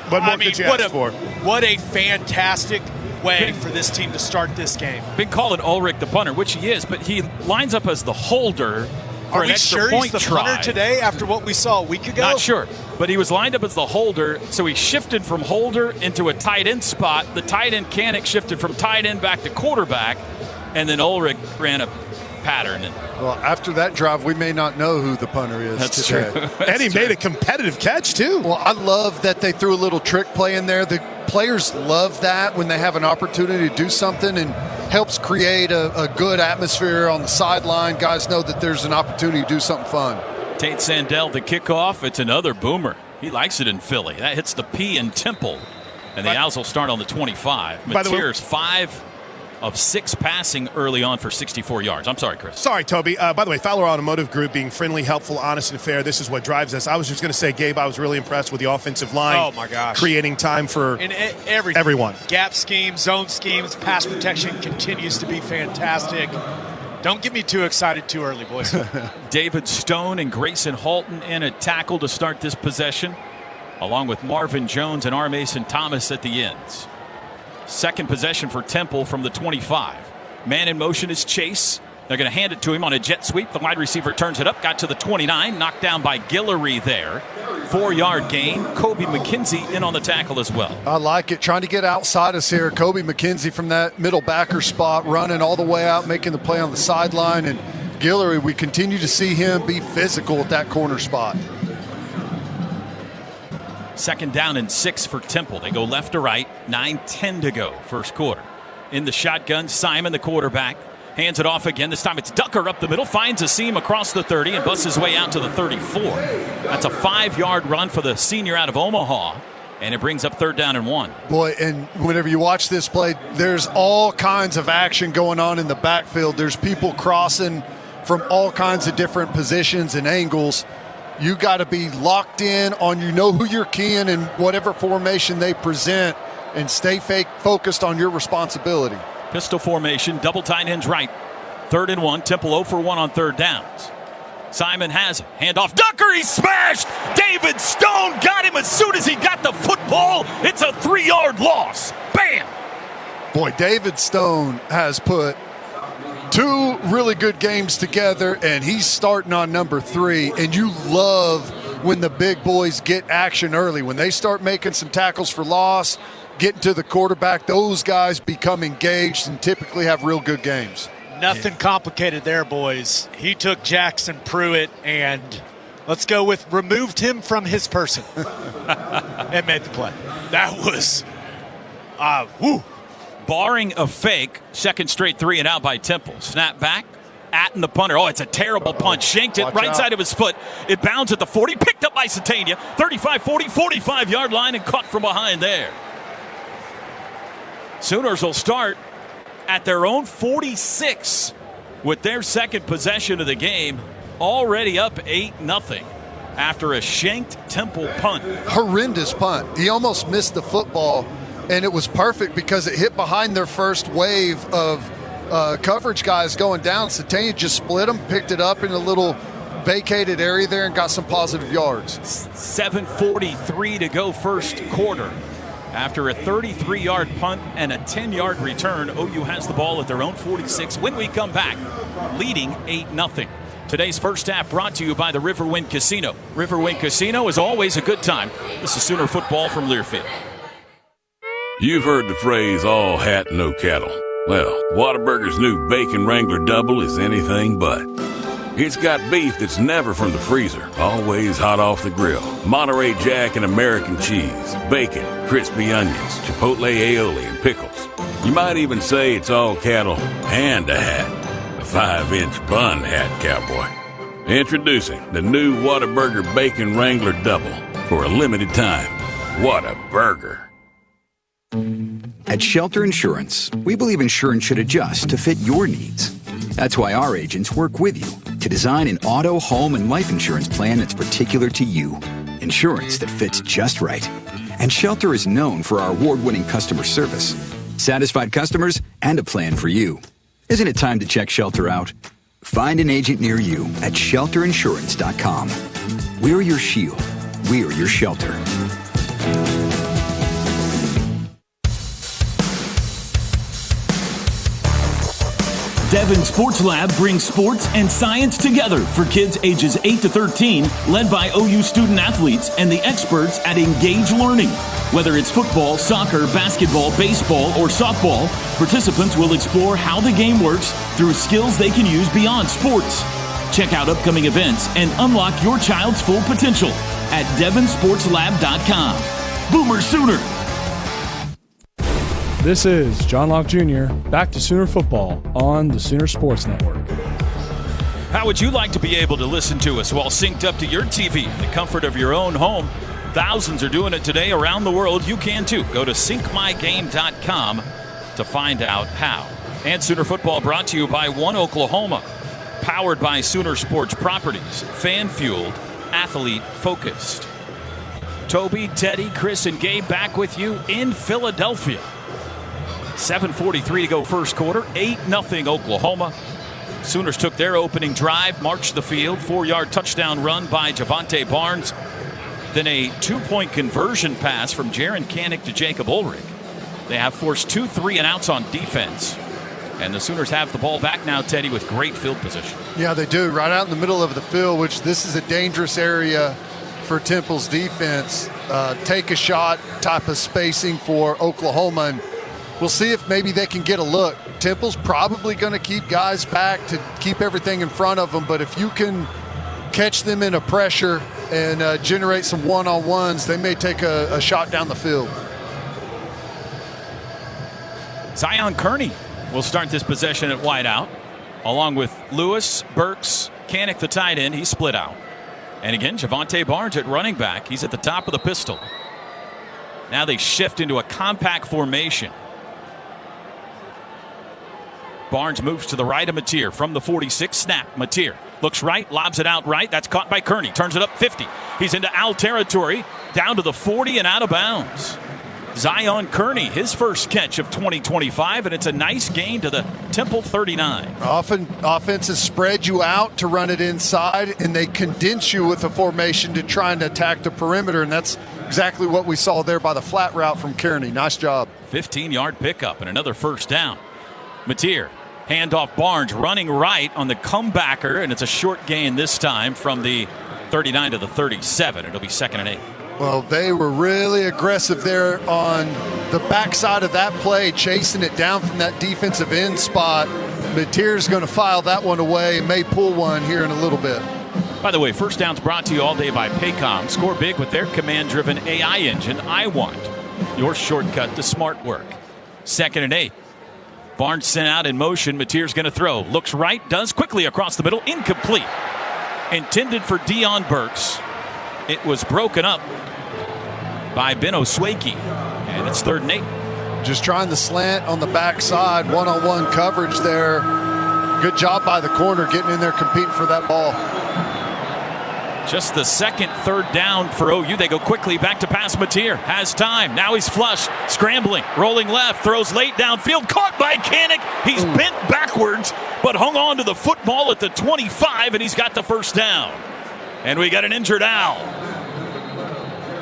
What more could you ask for? What a fantastic way for this team to start this game. Been calling Ulrich the punter, which he is, but he lines up as the holder for an extra point he's the punter today after what we saw a week ago? Not sure, but he was lined up as the holder, so he shifted from holder into a tight end spot. The tight end Kanak shifted from tight end back to quarterback, and then Ulrich ran a pattern. Well, after that drive, we may not know who the punter is today. True. And he made a competitive catch, too. Well, I love that they threw a little trick play in there. The players love that when they have an opportunity to do something, and helps create a good atmosphere on the sideline. Guys know that there's an opportunity to do something fun. Tate Sandell, the kickoff. It's another boomer. He likes it in Philly. That hits the P in Temple. And the Owls will start on the 25. Mateer's 5 of 6 passing early on for 64 yards. I'm sorry, Chris. Sorry, Toby. By the way, Fowler Automotive Group being friendly, helpful, honest, and fair. This is what drives us. I was just going to say, Gabe, I was really impressed with the offensive line. Oh, my gosh. Creating time for everyone. Gap schemes, zone schemes, pass protection continues to be fantastic. Don't get me too excited too early, boys. David Stone and Grayson Halton in a tackle to start this possession, along with Marvin Jones and R. Mason Thomas at the ends. Second possession for Temple from the 25. Man in motion is Chase. They're going to hand it to him on a jet sweep. The wide receiver turns it up, got to the 29, knocked down by Guillory there. 4-yard gain. Kobe McKenzie in on the tackle as well. I like it. Trying to get outside us here. Kobe McKenzie from that middle backer spot, running all the way out, making the play on the sideline. And Guillory, we continue to see him be physical at that corner spot. 2nd down and 6 for Temple. They go left to right. 9:10 to go, first quarter. In the shotgun, Simon, the quarterback, hands it off again. This time it's Ducker up the middle, finds a seam across the 30 and busts his way out to the 34. That's a 5-yard run for the senior out of Omaha, and it brings up 3rd down and 1. Boy, and whenever you watch this play, there's all kinds of action going on in the backfield. There's people crossing from all kinds of different positions and angles. You got to be locked in on, you know, who you're keying and whatever formation they present, and stay focused on your responsibility. Pistol formation, double tight ends right. 3rd and 1. Temple 0 for 1 on 3rd downs. Simon has it. Handoff. Ducker, he smashed! David Stone got him as soon as he got the football. It's a 3-yard loss. Bam! Boy, David Stone has put 2 really good games together, and he's starting on number 3. And you love when the big boys get action early. When they start making some tackles for loss, getting to the quarterback, those guys become engaged and typically have real good games. Nothing complicated there, boys. He took Jackson Pruitt and, let's go with, removed him from his person and made the play. That was, barring a fake, 2nd straight 3 and out by Temple. Snap back, Atten the punter. Oh, it's a terrible punch. Shanked it right side of his foot. It bounds at the 40, picked up by Satania. 35, 40, 45-yard line and caught from behind there. Sooners will start at their own 46 with their 2nd possession of the game, already up 8-0 after a shanked Temple punt. Horrendous punt. He almost missed the football, and it was perfect because it hit behind their first wave of coverage guys going down. Satania just split them, picked it up in a little vacated area there, and got some positive yards. 7:43 to go first quarter. After a 33-yard punt and a 10-yard return, OU has the ball at their own 46. When we come back, leading 8-0. Today's first half brought to you by the Riverwind Casino. Riverwind Casino is always a good time. This is Sooner football from Learfield. You've heard the phrase, all hat, no cattle. Well, Whataburger's new Bacon Wrangler Double is anything but. It's got beef that's never from the freezer, always hot off the grill. Monterey Jack and American cheese, bacon, crispy onions, chipotle aioli, and pickles. You might even say it's all cattle and a hat. A 5-inch bun hat, cowboy. Introducing the new Whataburger Bacon Wrangler Double for a limited time. What a burger. At Shelter Insurance, we believe insurance should adjust to fit your needs. That's why our agents work with you to design an auto, home, and life insurance plan that's particular to you. Insurance that fits just right. And Shelter is known for our award-winning customer service, satisfied customers, and a plan for you. Isn't it time to check Shelter out? Find an agent near you at shelterinsurance.com. We're your shield. We're your shelter. Devon Sports Lab brings sports and science together for kids ages 8 to 13, led by OU student athletes and the experts at Engage Learning. Whether it's football, soccer, basketball, baseball, or softball, participants will explore how the game works through skills they can use beyond sports. Check out upcoming events and unlock your child's full potential at devonsportslab.com. Boomer Sooner! This is John Locke Jr. Back to Sooner football on the Sooner Sports Network. How would you like to be able to listen to us while synced up to your TV in the comfort of your own home? Thousands are doing it today around the world. You can too. Go to syncmygame.com to find out how. And Sooner Football brought to you by One Oklahoma. Powered by Sooner Sports Properties. Fan-fueled, athlete-focused. Toby, Teddy, Chris, and Gabe back with you in Philadelphia. 7:43 to go first quarter. 8-0 Oklahoma. Sooners took their opening drive, marched the field. 4-yard touchdown run by Javante Barnes. Then a 2-point conversion pass from Jaron Kanak to Jacob Ulrich. They have forced 2 3-and-outs on defense. And the Sooners have the ball back now, Teddy, with great field position. Yeah, they do. Right out in the middle of the field, which this is a dangerous area for Temple's defense. Take a shot type of spacing for Oklahoma. And we'll see if maybe they can get a look. Temple's probably going to keep guys back to keep everything in front of them. But if you can catch them in a pressure and generate some one-on-ones, they may take a shot down the field. Zion Kearney will start this possession at wideout, along with Lewis, Burks, Kanak, the tight end. He's split out. And again, Javante Barnes at running back. He's at the top of the pistol. Now they shift into a compact formation. Barnes moves to the right of Mateer from the 46. Snap. Mateer looks right, lobs it out right. That's caught by Kearney. Turns it up 50. He's into Al territory, down to the 40 and out of bounds. Zion Kearney, his first catch of 2025, and it's a nice gain to the Temple 39. Often offenses spread you out to run it inside, and they condense you with a formation to try and attack the perimeter, and that's exactly what we saw there by the flat route from Kearney. Nice job. 15-yard pickup and another first down. Mateer, handoff Barnes, running right on the comebacker, and it's a short gain this time from the 39 to the 37. It'll be 2nd and 8. Well, they were really aggressive there on the backside of that play, chasing it down from that defensive end spot. Mateer's going to file that one away and may pull one here in a little bit. By the way, first down's brought to you all day by Paycom. Score big with their command-driven AI engine, iWant, your shortcut to smart work. 2nd and 8. Barnes sent out in motion. Mateer's going to throw. Looks right, does quickly across the middle. Incomplete. Intended for Deion Burks. It was broken up by Ben Oswaki, and it's 3rd and 8. Just trying the slant on the backside, one-on-one coverage there. Good job by the corner getting in there competing for that ball. Just the second 3rd down for OU. They go quickly back to pass. Mateer has time. Now he's flush, scrambling, rolling left, throws late downfield, caught by Kanak. He's bent backwards, but hung on to the football at the 25, and he's got the first down. And we got an injured Al.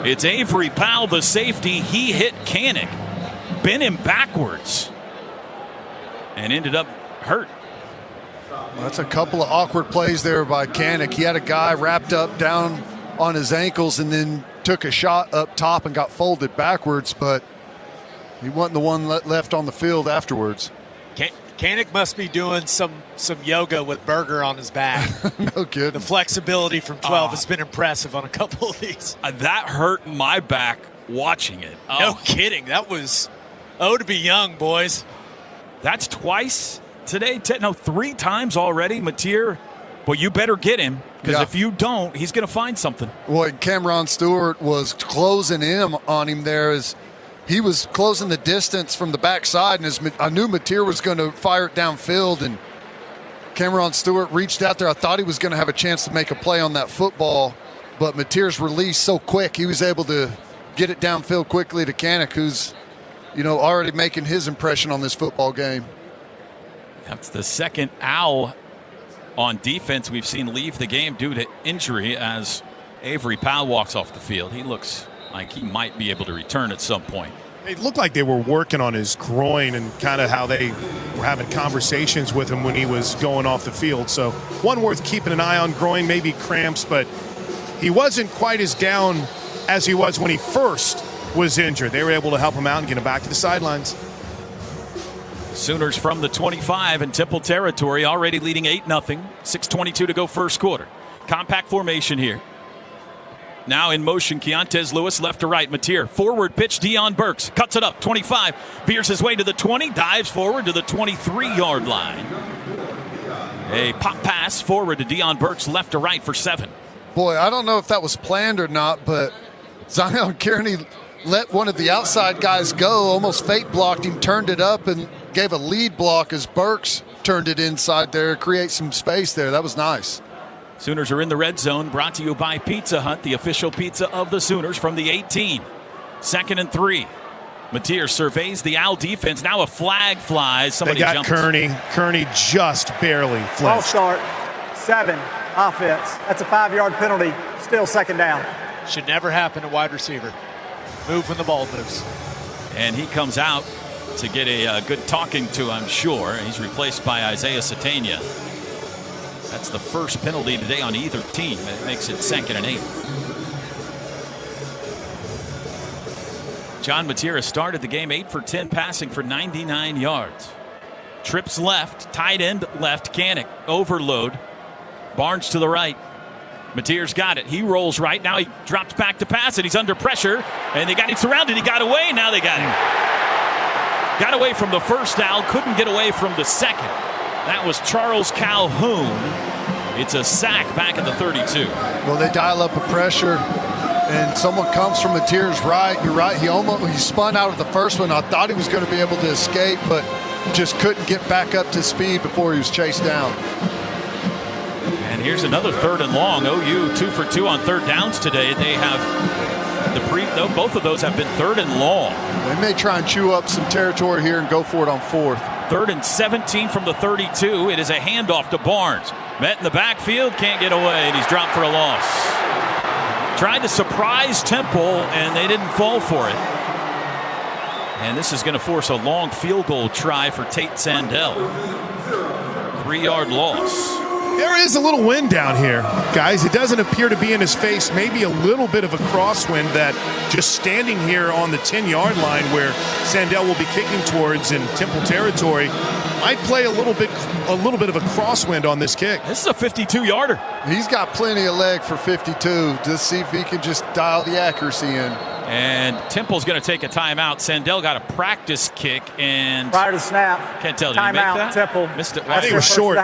It's Avery Powell, the safety. He hit Kanak, bent him backwards, and ended up hurt. Well, that's a couple of awkward plays there by Kanak. He had a guy wrapped up down on his ankles and then took a shot up top and got folded backwards, but he wasn't the one left on the field afterwards. Kanak must be doing some yoga with Berger on his back. No kidding. The flexibility from 12 has been impressive on a couple of these. That hurt my back watching it. No kidding. That was to be young, boys. That's twice today. 3 times already. Mateer, well, you better get him, because if you don't, he's going to find something. Well, Cameron Stewart was closing in on him there as he was closing the distance from the backside, and I knew Mateer was going to fire it downfield, and Cameron Stewart reached out there. I thought he was going to have a chance to make a play on that football, but Mateer's release so quick, he was able to get it downfield quickly to Kanak, who's, already making his impression on this football game. That's the second Owl on defense we've seen leave the game due to injury as Avery Powell walks off the field. He looks like he might be able to return at some point. It looked like they were working on his groin and kind of how they were having conversations with him when he was going off the field. So one worth keeping an eye on. Groin, maybe cramps, but he wasn't quite as down as he was when he first was injured. They were able to help him out and get him back to the sidelines. Sooners from the 25 in Temple territory, already leading 8-0. 6:22 to go first quarter. Compact formation here. Now in motion, Keontez Lewis, left to right. Mateer, forward pitch, Deion Burks. Cuts it up, 25. Veers his way to the 20. Dives forward to the 23-yard line. A pop pass forward to Deion Burks, left to right for 7. Boy, I don't know if that was planned or not, but Zion Kearney let one of the outside guys go, almost fake blocked him, turned it up, and gave a lead block as Burks turned it inside there, create some space there. That was nice. Sooners are in the red zone, brought to you by Pizza Hut, the official pizza of the Sooners from the 18. 2nd and 3. Mateer surveys the Owl defense. Now a flag flies. Somebody they got jumped. Kearney just barely flinched. Ball start, 7, offense. That's a 5-yard penalty, still 2nd down. Should never happen to wide receiver. Move when the ball moves. And he comes out to get a good talking to, I'm sure. He's replaced by Isaiah Satania. That's the first penalty today on either team. It makes it 2nd and 8. John Mateer started the game 8 for 10, passing for 99 yards. Trips left, tight end left, Kanak, overload. Barnes to the right. Mateer's got it. He rolls right. Now he drops back to pass it. He's under pressure, and they got him surrounded. He got away. Now they got him. Got away from the first down. Couldn't get away from the second. That was Charles Calhoun. It's a sack back at the 32. Well, they dial up a pressure, and someone comes from Mateer's right. You're right. He spun out of the first one. I thought he was going to be able to escape, but just couldn't get back up to speed before he was chased down. And here's another 3rd and long. OU 2 for 2 on 3rd downs today. They have both of those have been 3rd and long. They may try and chew up some territory here and go for it on 4th. 3rd and 17 from the 32. It is a handoff to Barnes. Met in the backfield, can't get away, and he's dropped for a loss. Tried to surprise Temple, and they didn't fall for it. And this is going to force a long field goal try for Tate Sandell. 3-yard loss. There is a little wind down here, guys. It doesn't appear to be in his face. Maybe a little bit of a crosswind that just standing here on the 10-yard line where Sandell will be kicking towards in Temple territory might play a little bit of a crosswind on this kick. This is a 52-yarder. He's got plenty of leg for 52. Just see if he can just dial the accuracy in. And Temple's going to take a timeout. Sandell got a practice kick and prior to snap. Can't tell. Did he make that? Temple. Missed it. I think it was short.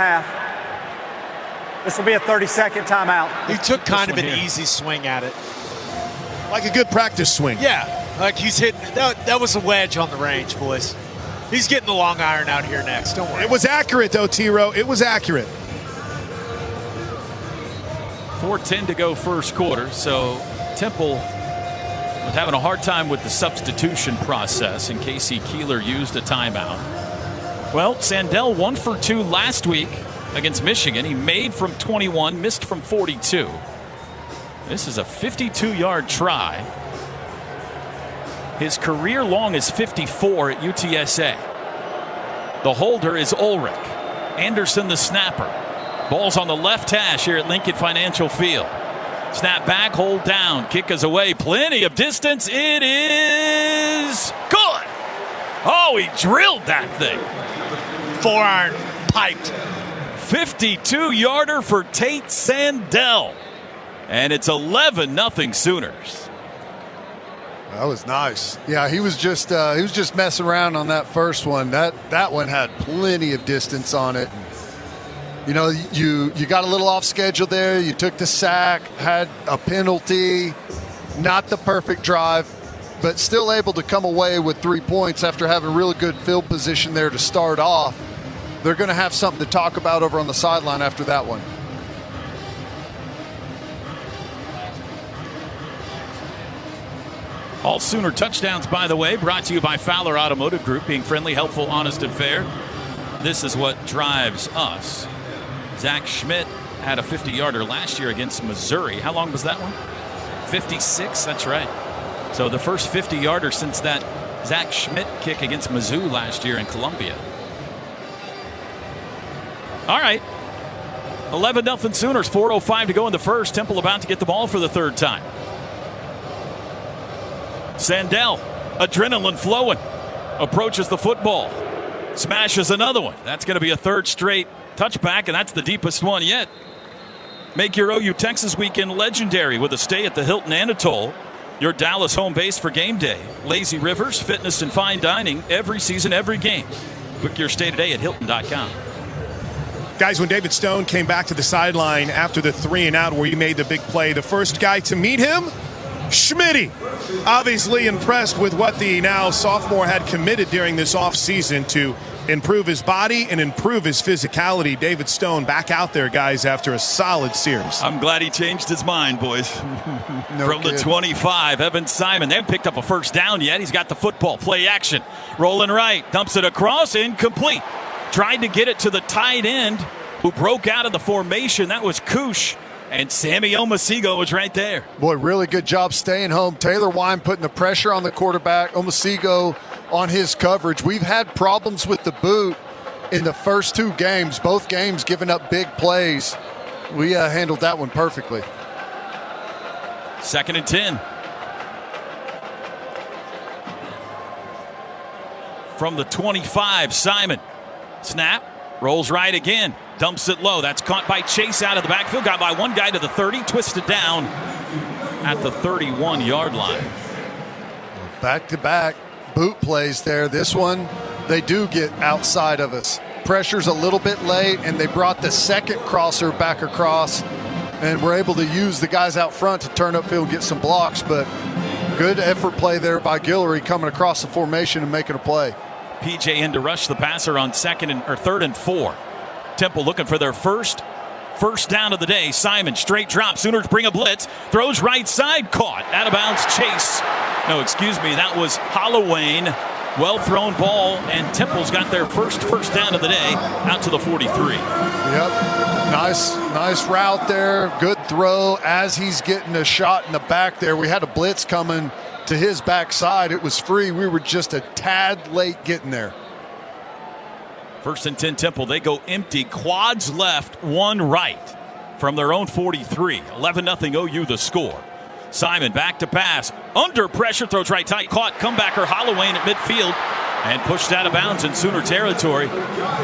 This will be a 30-second timeout. He took kind of an easy swing at it. Like a good practice swing. Yeah, like he's hitting. That was a wedge on the range, boys. He's getting the long iron out here next. Don't worry. It was accurate, though, T-Row. It was accurate. 4:10 to go first quarter. So Temple was having a hard time with the substitution process, and Casey Keeler used a timeout. Well, Sandell 1 for 2 last week against Michigan. He made from 21, missed from 42. This is a 52-yard try. His career long is 54 at UTSA. The holder is Ulrich. Anderson the snapper. Ball's on the left hash here at Lincoln Financial Field. Snap back, hold down. Kick is away. Plenty of distance. It is good. Oh, he drilled that thing. 4-iron piped. 52-yarder for Tate Sandell. And it's 11-0 Sooners. That was nice. Yeah, he was just messing around on that first one. That one had plenty of distance on it. You know, you got a little off schedule there. You took the sack, had a penalty, not the perfect drive, but still able to come away with 3 points after having really good field position there to start off. They're going to have something to talk about over on the sideline after that one. All Sooner touchdowns, by the way, brought to you by Fowler Automotive Group, being friendly, helpful, honest, and fair. This is what drives us. Zach Schmidt had a 50-yarder last year against Missouri. How long was that one? 56? That's right. So the first 50-yarder since that Zach Schmidt kick against Mizzou last year in Columbia. All right. 11-0 Sooners, 4:05 to go in the first. Temple about to get the ball for the third time. Sandell, adrenaline flowing, approaches the football, smashes another one. That's going to be a third straight touchback, and that's the deepest one yet. Make your OU Texas weekend legendary with a stay at the Hilton Anatole, your Dallas home base for game day. Lazy Rivers, fitness and fine dining, every season, every game. Book your stay today at Hilton.com. Guys, when David Stone came back to the sideline after the 3-and-out where he made the big play, the first guy to meet him, Schmitty. Obviously impressed with what the now sophomore had committed during this offseason to improve his body and improve his physicality. David Stone back out there, guys, after a solid series. I'm glad he changed his mind, boys. From the 25, Evan Simon. They haven't picked up a first down yet. He's got the football. Play action. Rolling right. Dumps it across. Incomplete. Tried to get it to the tight end who broke out of the formation. That was Koosh. And Sammy Omosigho was right there. Boy, really good job staying home. Taylor Wine putting the pressure on the quarterback. Omosigho on his coverage. We've had problems with the boot in the first 2 games. Both games giving up big plays. We handled that one perfectly. 2nd and 10. From the 25, Simon. Snap. Rolls right again. Dumps it low. That's caught by Chase out of the backfield. Got by one guy to the 30. Twisted down at the 31-yard line. Back-to-back boot plays there. This one, they do get outside of us. Pressure's a little bit late, and they brought the second crosser back across, and we're able to use the guys out front to turn upfield and get some blocks. But good effort play there by Guillory coming across the formation and making a play. PJ in to rush the passer on 3rd and 4. Temple looking for their first down of the day. Simon, straight drop. Sooners bring a blitz. Throws right side. Caught. Out of bounds. Chase. No, excuse me. That was Holloway. Well thrown ball. And Temple's got their first down of the day out to the 43. Yep. Nice route there. Good throw as he's getting a shot in the back there. We had a blitz coming to his backside. It was free. We were just a tad late getting there. 1st and 10 Temple. They go empty. Quads left, 1 right from their own 43. 11-0 OU the score. Simon back to pass. Under pressure. Throws right tight. Caught. Comebacker Holloway at midfield. And pushed out of bounds in Sooner territory.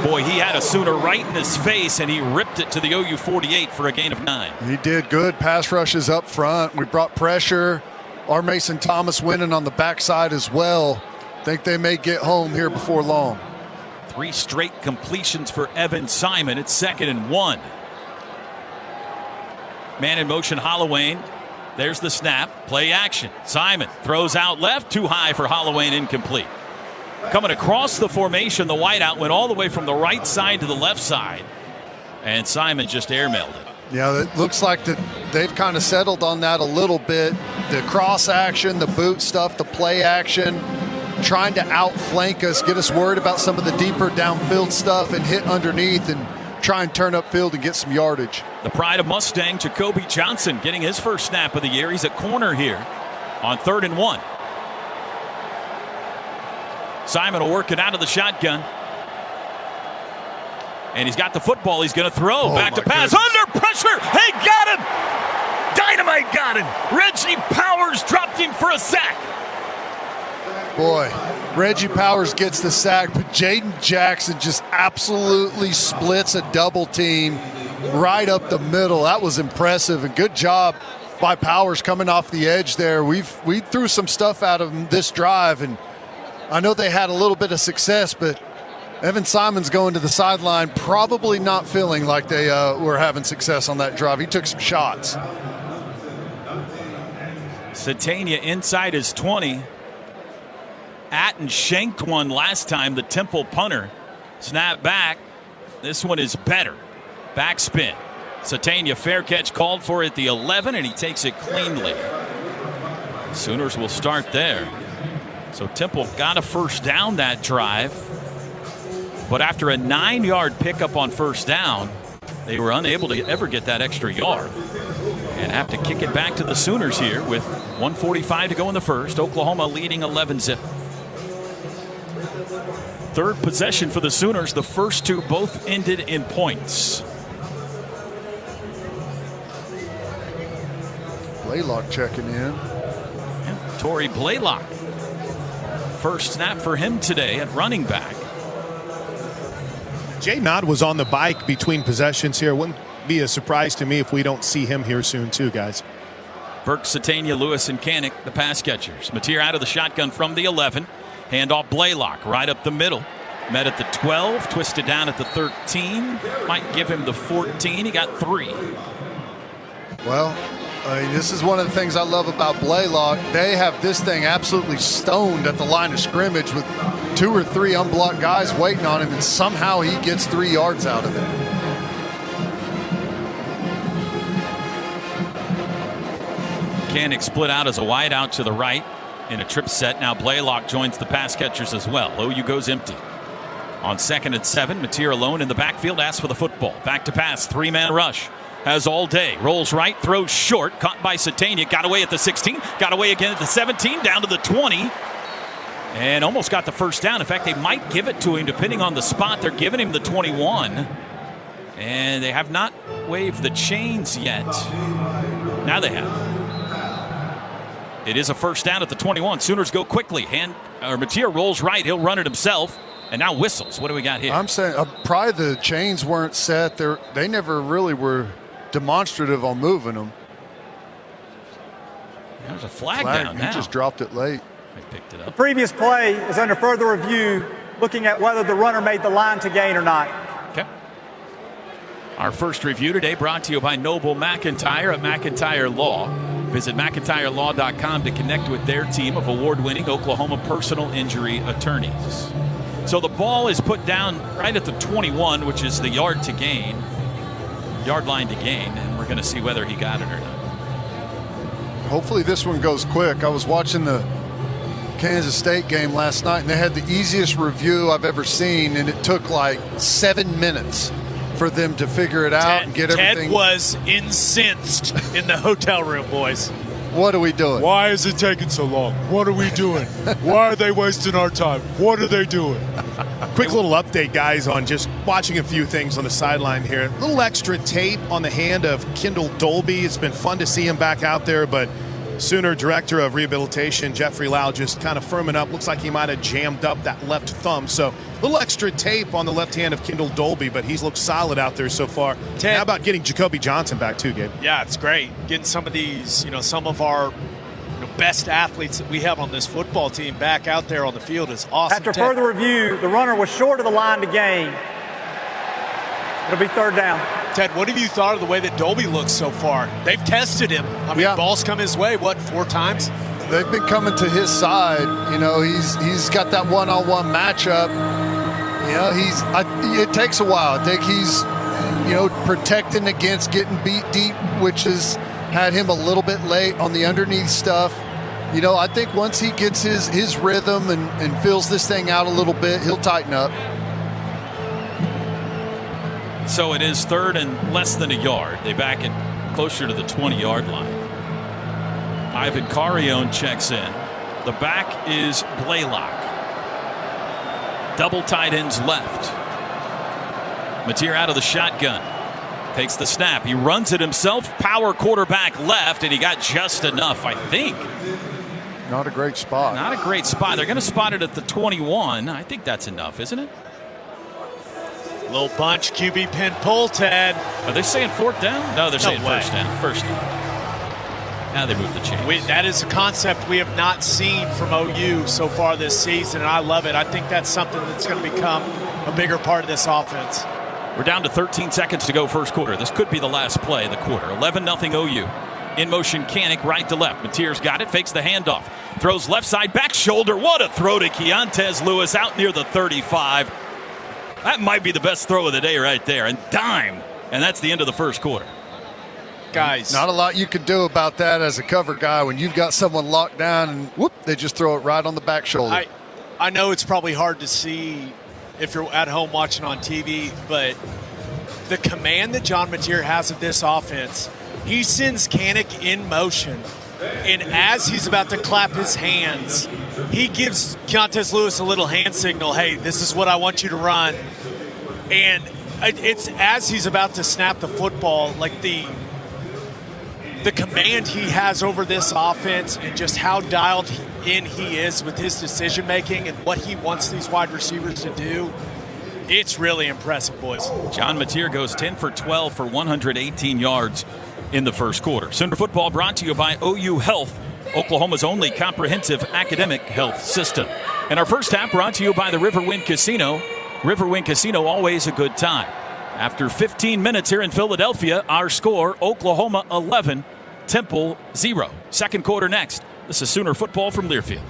Boy, he had a Sooner right in his face, and he ripped it to the OU 48 for a gain of 9. He did good. Pass rushes up front. We brought pressure. Our Mason Thomas winning on the backside as well. Think they may get home here before long. 3 straight completions for Evan Simon. It's 2nd and 1. Man in motion, Holloway. There's the snap. Play action. Simon throws out left. Too high for Holloway, incomplete. Coming across the formation, the wideout went all the way from the right side to the left side. And Simon just airmailed it. Yeah, it looks like that they've kind of settled on that a little bit. The cross action, the boot stuff, the play action, trying to outflank us, get us worried about some of the deeper downfield stuff and hit underneath and try and turn upfield and get some yardage. The pride of Mustang, Jacoby Johnson, getting his first snap of the year. He's at corner here on 3rd and 1. Simon will work it out of the shotgun. And he's got the football. He's going to throw. Back to pass. Goodness. Under pressure. Hey, got him. Dynamite got him. Reggie Powers dropped him for a sack. Boy, Reggie Powers gets the sack, but Jaden Jackson just absolutely splits a double team right up the middle. That was impressive, and good job by Powers coming off the edge there. We threw some stuff out of him this drive, and I know they had a little bit of success, but Evan Simon's going to the sideline probably not feeling like they were having success on that drive. He took some shots. Satania inside his 20. Atten shanked one last time, the Temple punter. Snap back. This one is better. Backspin. Satania, fair catch called for at the 11, and he takes it cleanly. Sooners will start there. So Temple got a first down that drive. But after a 9-yard pickup on first down, they were unable to ever get that extra yard. And have to kick it back to the Sooners here with 1:45 to go in the first. Oklahoma leading 11-0. Third possession for the Sooners. The first 2 both ended in points. Blaylock checking in. And Torrey Blaylock. First snap for him today at running back. Jay Nod was on the bike between possessions here. Wouldn't be a surprise to me if we don't see him here soon too, guys. Burke, Satania, Lewis, and Kanik, the pass catchers. Mateer out of the shotgun from the 11. Handoff Blaylock right up the middle. Met at the 12, twisted down at the 13. Might give him the 14. He got 3. Well, I mean, this is one of the things I love about Blaylock. They have this thing absolutely stoned at the line of scrimmage with 2 or 3 unblocked guys waiting on him, and somehow he gets 3 yards out of it. Koenig split out as a wide out to the right in a trip set. Now Blaylock joins the pass catchers as well. OU goes empty. On 2nd and 7, Mateer alone in the backfield, asks for the football. Back to pass, 3-man rush. Has all day. Rolls right, throws short. Caught by Satania. Got away at the 16. Got away again at the 17. Down to the 20. And almost got the first down. In fact, they might give it to him depending on the spot. They're giving him the 21. And they have not waved the chains yet. Now they have. It is a first down at the 21. Sooners go quickly. Mateer rolls right. He'll run it himself. And now whistles. What do we got here? I'm saying probably the chains weren't set. They never really were demonstrative on moving them. There's a flag down now. He just dropped it late. They picked it up. The previous play is under further review, looking at whether the runner made the line to gain or not. Okay. Our first review today brought to you by Noble McIntyre at McIntyre Law. Visit McIntyreLaw.com to connect with their team of award-winning Oklahoma personal injury attorneys. So the ball is put down right at the 21, which is the yard line to gain, and we're going to see whether he got it or not. Hopefully this one goes quick. I was watching the Kansas State game last night, and they had the easiest review I've ever seen, and it took like 7 minutes for them to figure it out and get everything. Ted was incensed in the hotel room, boys. What are we doing? Why is it taking so long? What are we doing? Why are they wasting our time? What are they doing? Quick little update, guys, on just watching a few things on the sideline here. A little extra tape on the hand of Kendall Dolby. It's been fun to see him back out there, but Sooner Director of Rehabilitation, Jeffrey Lau, just kind of firming up. Looks like he might have jammed up that left thumb. So a little extra tape on the left hand of Kendall Dolby, but he's looked solid out there so far. Ted, how about getting Jacoby Johnson back too, Gabe? Yeah, it's great. Getting some of these, some of our best athletes that we have on this football team back out there on the field is awesome. After further review, the runner was short of the line to gain. It'll be 3rd down. Ted, what have you thought of the way that Dolby looks so far? They've tested him. I mean, balls come his way, 4 times? They've been coming to his side. He's got that one-on-one matchup. It takes a while. I think he's, protecting against getting beat deep, which has had him a little bit late on the underneath stuff. I think once he gets his rhythm and fills this thing out a little bit, he'll tighten up. So it is 3rd and less than a yard. They back it closer to the 20-yard line. Ivan Carrion checks in. The back is Blaylock. Double tight ends left. Mateer out of the shotgun. Takes the snap. He runs it himself. Power quarterback left, and he got just enough, I think. Not a great spot. Not a great spot. They're going to spot it at the 21. I think that's enough, isn't it? Little bunch, QB pin pull, Ted. Are they saying 4th down? No, they're saying first down. First down. Now they move the chains. That is a concept we have not seen from OU so far this season, and I love it. I think that's something that's going to become a bigger part of this offense. We're down to 13 seconds to go first quarter. This could be the last play of the quarter. 11-0 OU. In motion, Koenig right to left. Mateer's got it, fakes the handoff. Throws left side, back shoulder. What a throw to Keontez Lewis out near the 35. That might be the best throw of the day right there. And dime. And that's the end of the first quarter. Guys. Not a lot you can do about that as a cover guy when you've got someone locked down and whoop, they just throw it right on the back shoulder. I know it's probably hard to see if you're at home watching on TV, but the command that John Mateer has of this offense, he sends Koenig in motion. And as he's about to clap his hands, he gives Keontez Lewis a little hand signal. Hey, this is what I want you to run. And it's as he's about to snap the football, like the command he has over this offense and just how dialed in he is with his decision making and what he wants these wide receivers to do. It's really impressive, boys. John Mateer goes 10 for 12 for 118 yards in the first quarter. Sooner football brought to you by OU Health, Oklahoma's only comprehensive academic health system. And our first half brought to you by the Riverwind Casino. Riverwind Casino, always a good time. After 15 minutes here in Philadelphia, our score, Oklahoma 11, Temple 0. Second quarter next. This is Sooner football from Learfield.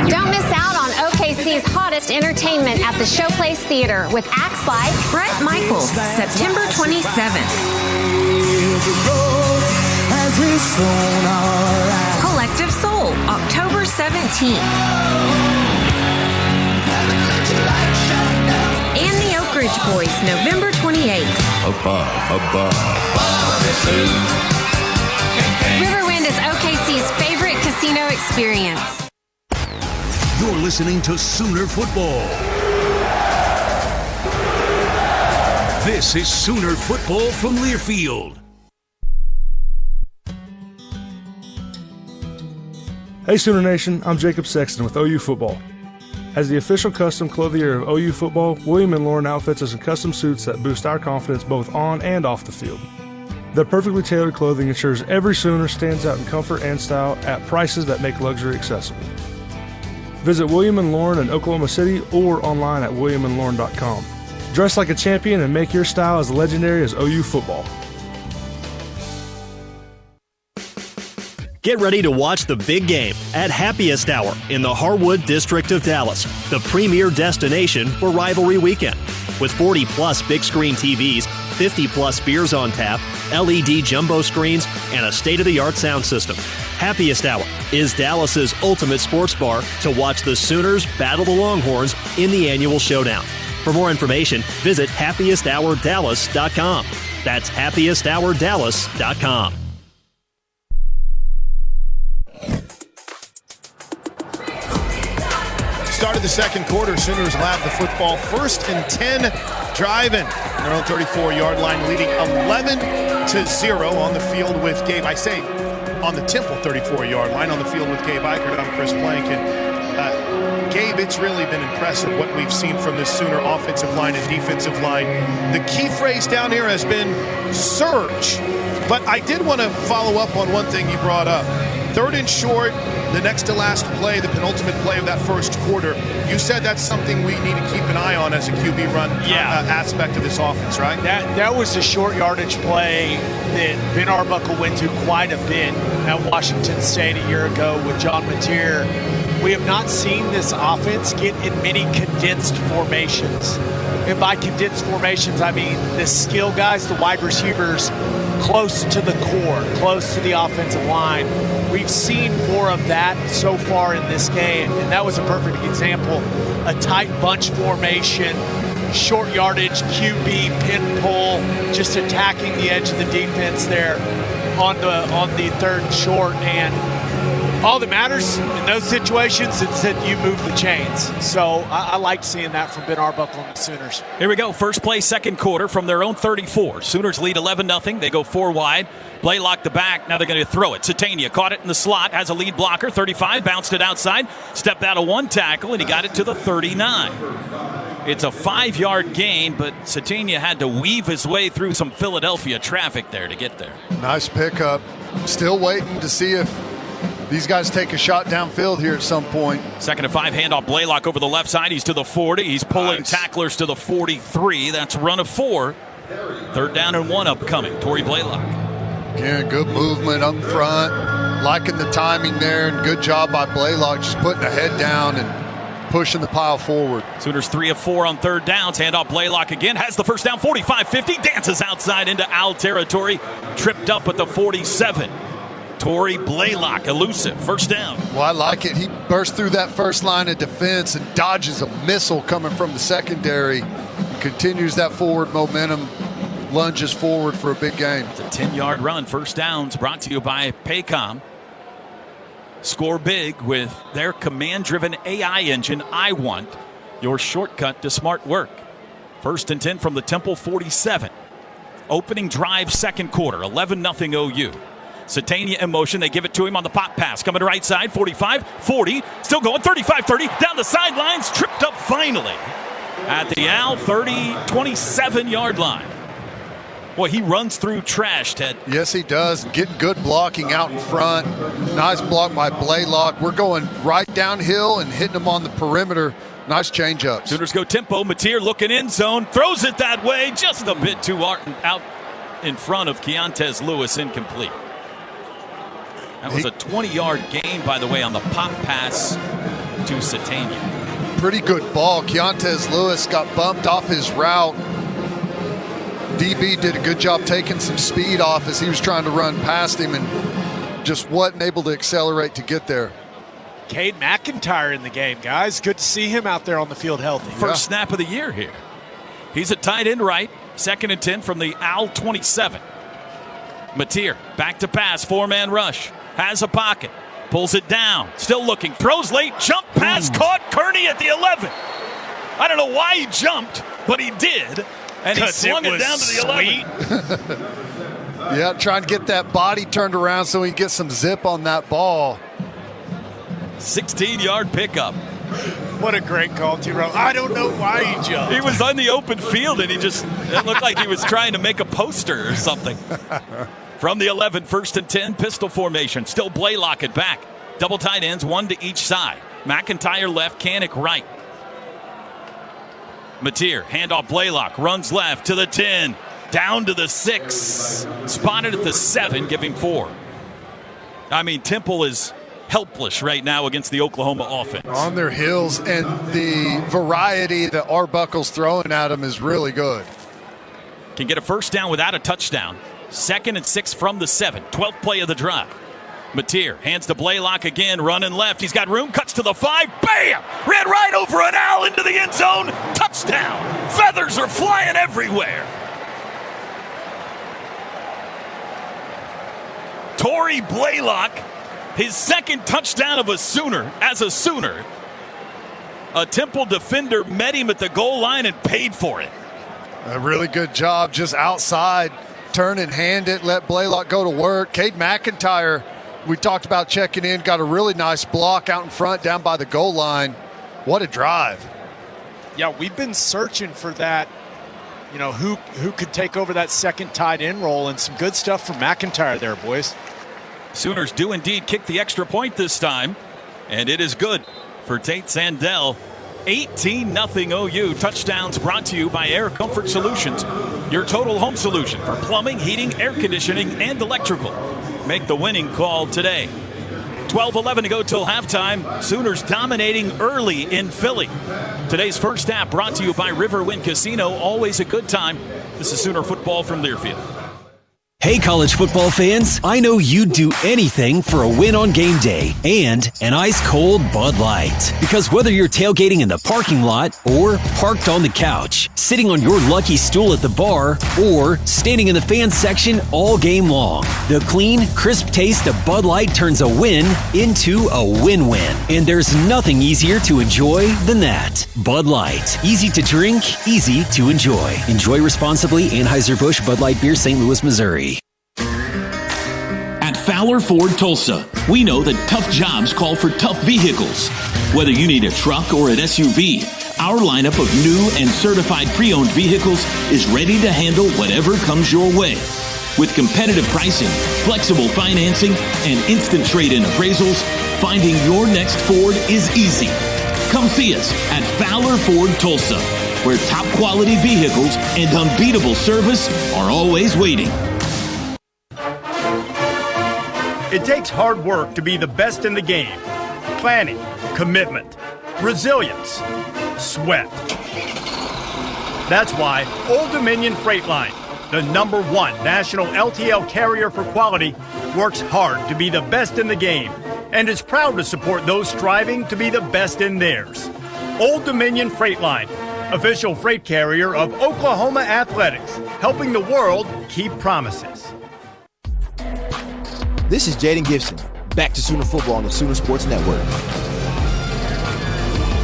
Don't miss out on OKC's hottest entertainment at the Showplace Theater with acts like Bret Michaels, September 27th. Collective Soul, October 17th. And the Oak Ridge Boys, November 28th. Riverwind is OKC's favorite casino experience. You're listening to Sooner Football. This is Sooner Football from Learfield. Hey Sooner Nation, I'm Jacob Sexton with OU Football. As the official custom clothier of OU Football, William & Lauren outfits us in custom suits that boost our confidence both on and off the field. Their perfectly tailored clothing ensures every Sooner stands out in comfort and style at prices that make luxury accessible. Visit William & Lauren in Oklahoma City or online at williamandlauren.com. Dress like a champion and make your style as legendary as OU Football. Get ready to watch the big game at Happiest Hour in the Harwood District of Dallas, the premier destination for rivalry weekend. With 40-plus big-screen TVs, 50-plus beers on tap, LED jumbo screens, and a state-of-the-art sound system. Happiest Hour is Dallas's ultimate sports bar to watch the Sooners battle the Longhorns in the annual showdown. For more information, visit happiesthourdallas.com. That's happiesthourdallas.com. Start of the second quarter, Sooners will have the football 1st and 10, driving their own 34-yard line, leading 11-0 on the field with Gabe. I say on the Temple 34-yard line, on the field with Gabe Eichert. I'm Chris Blank. And Gabe, it's really been impressive what we've seen from this Sooner offensive line and defensive line. The key phrase down here has been surge. But I did want to follow up on one thing you brought up. 3rd and short, the next to last play, the penultimate play of that first quarter. You said that's something we need to keep an eye on as a QB run aspect of this offense, right? That was a short yardage play that Ben Arbuckle went to quite a bit at Washington State a year ago with John Mateer. We have not seen this offense get in many condensed formations. And by condensed formations, I mean the skill guys, the wide receivers, close to the core, close to the offensive line. We've seen more of that so far in this game, and that was a perfect example. A tight bunch formation, short yardage, QB, pin pull, just attacking the edge of the defense there on the 3rd and short. And all that matters in those situations is that you move the chains. So I liked seeing that from Ben Arbuckle and the Sooners. Here we go. First play, second quarter from their own 34. Sooners lead 11-0. They go 4 wide. Blaylock the back. Now they're going to throw it. Satania caught it in the slot. Has a lead blocker. 35. Bounced it outside. Stepped out of 1 tackle, and he got it to the 39. It's a 5-yard gain, but Satania had to weave his way through some Philadelphia traffic there to get there. Nice pickup. Still waiting to see if these guys take a shot downfield here at some point. 2nd and 5, handoff Blaylock over the left side. He's to the 40. He's pulling tacklers to the 43. That's a run of 4. 3rd down and 1 upcoming. Torrey Blaylock. Again, good movement up front. Liking the timing there, and good job by Blaylock just putting the head down and pushing the pile forward. Sooners 3 of 4 on 3rd downs. Handoff Blaylock again. Has the first down, 45-50. Dances outside into Owl territory. Tripped up at the 47. Torrey Blaylock, elusive, 1st down. Well, I like it. He burst through that first line of defense and dodges a missile coming from the secondary. Continues that forward momentum, lunges forward for a big game. It's a 10-yard run. 1st downs brought to you by Paycom. Score big with their command-driven AI engine, iWant, your shortcut to smart work. 1st and 10 from the Temple 47. Opening drive, 2nd quarter, 11-0 OU. Satania in motion. They give it to him on the pop pass. Coming to right side, 45, 40. Still going, 35, 30. Down the sidelines. Tripped up finally at the Al 27-yard line. Boy, he runs through trash, Ted. Yes, he does. Getting good blocking out in front. Nice block by Blaylock. We're going right downhill and hitting him on the perimeter. Nice change-ups. Sooners go tempo. Mateer looking in zone. Throws it that way. Just a bit too out in front of Keontez Lewis. Incomplete. That was a 20-yard gain, by the way, on the pop pass to Satania. Pretty good ball. Keontez Lewis got bumped off his route. DB did a good job taking some speed off as he was trying to run past him and just wasn't able to accelerate to get there. Cade McIntyre in the game, guys. Good to see him out there on the field healthy. First snap of the year here. He's a tight end right. 2nd and 10 from the Owl 27. Mateer back to pass. 4-man rush. Has a pocket. Pulls it down. Still looking. Throws late. Jump pass caught. Kearney at the 11. I don't know why he jumped, but he did. And he swung it down to the 11. Yeah, trying to get that body turned around so he gets some zip on that ball. 16-yard pickup. What a great call, T-Row. I don't know why he jumped. He was on the open field, and it looked like he was trying to make a poster or something. From the 11, 1st and 10, pistol formation. Still Blaylock at back. Double tight ends, one to each side. McIntyre left, Canick right. Mateer, handoff Blaylock, runs left to the 10, down to the 6. Spotted at the 7, giving 4. I mean, Temple is helpless right now against the Oklahoma offense. On their heels, and the variety that Arbuckle's throwing at them is really good. Can get a first down without a touchdown. 2nd and 6 from the 7. 12th play of the drive. Mateer hands to Blaylock again, running left. He's got room, cuts to the 5. Bam! Ran right over an owl into the end zone. Touchdown! Feathers are flying everywhere. Torrey Blaylock, his 2nd touchdown of a Sooner as a Sooner. A Temple defender met him at the goal line and paid for it. A really good job just outside. Turn and hand it, let Blaylock go to work. Cade McIntyre, we talked about checking in, got a really nice block out in front down by the goal line. What a drive. Yeah, we've been searching for that, who could take over that 2nd tight end role, and some good stuff from McIntyre there, boys. Sooners do indeed kick the extra point this time, and it is good for Tate Sandell. 18-0 OU. Touchdowns brought to you by Air Comfort Solutions, your total home solution for plumbing, heating, air conditioning, and electrical. Make the winning call today. 12-11 to go till halftime. Sooners dominating early in Philly. Today's first half brought to you by Riverwind Casino. Always a good time. This is Sooner football from Learfield. Hey, college football fans, I know you'd do anything for a win on game day and an ice-cold Bud Light. Because whether you're tailgating in the parking lot or parked on the couch, sitting on your lucky stool at the bar, or standing in the fan section all game long, the clean, crisp taste of Bud Light turns a win into a win-win. And there's nothing easier to enjoy than that. Bud Light. Easy to drink, easy to enjoy. Enjoy responsibly. Anheuser-Busch Bud Light Beer, St. Louis, Missouri. At Fowler Ford Tulsa, we know that tough jobs call for tough vehicles. Whether you need a truck or an SUV, our lineup of new and certified pre-owned vehicles is ready to handle whatever comes your way. With competitive pricing, flexible financing, and instant trade-in appraisals, finding your next Ford is easy. Come see us at Fowler Ford Tulsa, where top quality vehicles and unbeatable service are always waiting. It takes hard work to be the best in the game. Planning, commitment, resilience, sweat. That's why Old Dominion Freight Line, the #1 national LTL carrier for quality, works hard to be the best in the game and is proud to support those striving to be the best in theirs. Old Dominion Freight Line, official freight carrier of Oklahoma Athletics, helping the world keep promises. This is Jaden Gibson. Back to Sooner football on the Sooner Sports Network.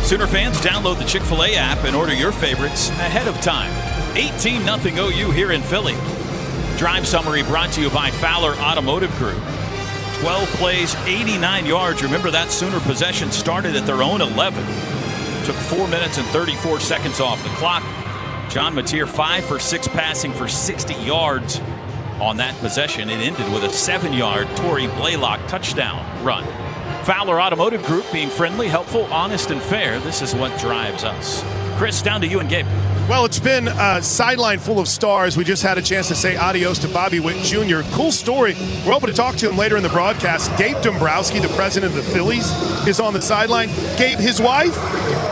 Sooner fans, download the Chick-fil-A app and order your favorites ahead of time. 18-0 OU here in Philly. Drive summary brought to you by Fowler Automotive Group. 12 plays, 89 yards. Remember that Sooner possession started at their own 11. Took 4 minutes and 34 seconds off the clock. John Mateer 5 for 6 passing for 60 yards. On that possession, it ended with a 7-yard Torrey Blaylock touchdown run. Fowler Automotive Group being friendly, helpful, honest, and fair. This is what drives us. Chris, down to you and Gabe. Well, it's been a sideline full of stars. We just had a chance to say adios to Bobby Witt Jr. Cool story. We're hoping to talk to him later in the broadcast. Gabe Dombrowski, the president of the Phillies, is on the sideline. Gabe, his wife,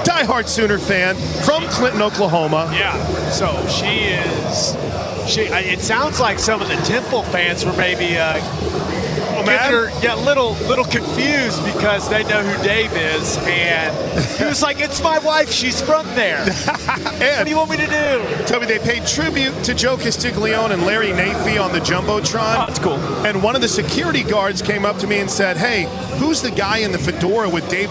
diehard Sooner fan from Clinton, Oklahoma. Yeah, so she is. It sounds like some of the Temple fans were maybe little confused because they know who Dave is, and he was like, "It's my wife. She's from there." What do you want me to do? Toby, they paid tribute to Joe Castiglione and Larry Nafee on the Jumbotron. Oh, that's cool. And one of the security guards came up to me and said, "Hey, who's the guy in the fedora with Dave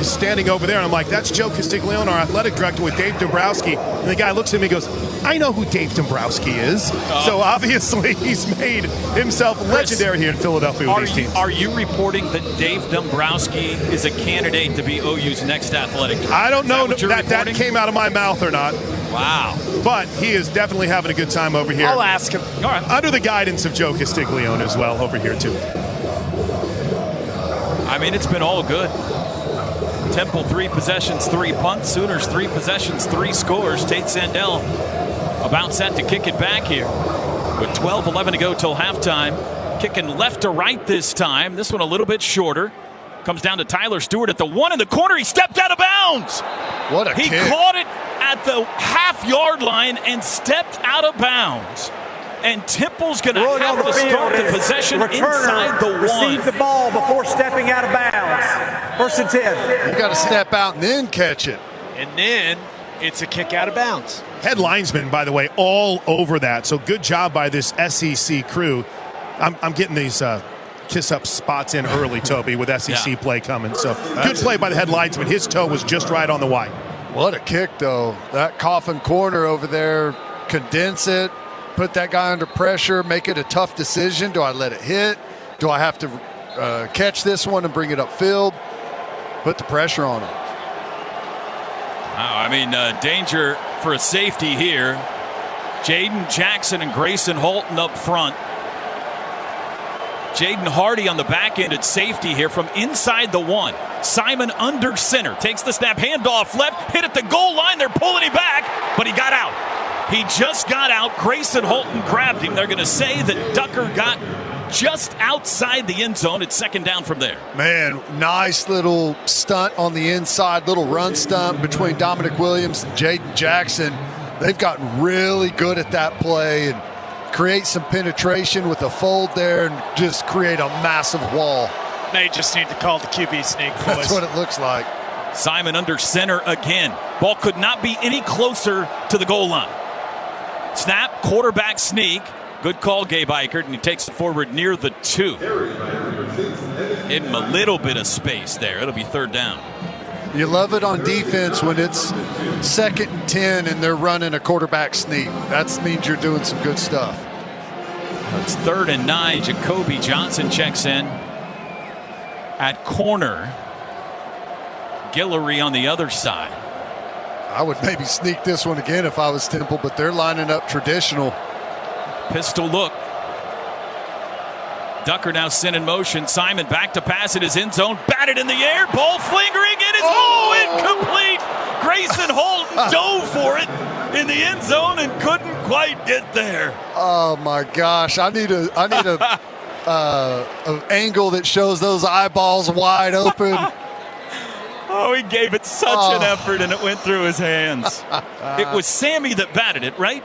standing over there?" And I'm like, "That's Joe Castiglione, our athletic director, with Dave Dombrowski." And the guy looks at me and goes, "I know who Dave Dombrowski is." So obviously he's made himself legendary here in Philadelphia with these teams. Are you reporting that Dave Dombrowski is a candidate to be OU's next athletic director? I don't know that came out of my mouth or not. Wow. But he is definitely having a good time over here. I'll ask him. All right. Under the guidance of Joe Castiglione as well over here, too. I mean, it's been all good. Temple 3 possessions, 3 punts. Sooners 3 possessions, 3 scores. Tate Sandell about set to kick it back here with 12-11 to go till halftime. Kicking left to right this time. This one a little bit shorter. Comes down to Tyler Stewart at the 1 in the corner. He stepped out of bounds. What a kick. He caught it at the half-yard line and stepped out of bounds. And Temple's going to have to start the possession inside the 1. Received the ball before stepping out of bounds. 1st and 10. You got to step out and then catch it. And then it's a kick out of bounds. Head linesman, by the way, all over that. So good job by this SEC crew. I'm getting these kiss-up spots in early, Toby, with SEC play coming. So good play by the head linesman. His toe was just right on the white. What a kick, though. That coffin corner over there, condense it, put that guy under pressure, make it a tough decision. Do I let it hit? Do I have to catch this one and bring it upfield? Put the pressure on him. Wow, I mean, danger for a safety here. Jaden Jackson and Grayson Holton up front. Jaden Hardy on the back end at safety here from inside the 1. Simon under center. Takes the snap, handoff left, hit at the goal line. They're pulling him back, but he got out. He just got out. Grayson Holton grabbed him. They're going to say that Ducker got just outside the end zone. It's 2nd down from there. Man, nice little stunt on the inside, little run stunt between Dominic Williams and Jaden Jackson. They've gotten really good at that play and create some penetration with a fold there and just create a massive wall. They just need to call the QB sneak, boys. That's what it looks like. Simon under center again. Ball could not be any closer to the goal line. Snap, quarterback sneak. Good call, Gabe Eichert, and he takes it forward near the 2. Give him a little bit of space there. It'll be 3rd down. You love it on defense when it's 2nd and 10 and they're running a quarterback sneak. That means you're doing some good stuff. It's 3rd and 9. Jacoby Johnson checks in at corner. Guillory on the other side. I would maybe sneak this one again if I was Temple, but they're lining up traditional. Pistol look. Ducker now sent in motion. Simon back to pass in his end zone. Batted in the air. Ball flingering. It is incomplete. Grayson Holton dove for it in the end zone and couldn't quite get there. Oh my gosh! I need a an angle that shows those eyeballs wide open. Oh, he gave it such an effort, and it went through his hands. It was Sammy that batted it, right?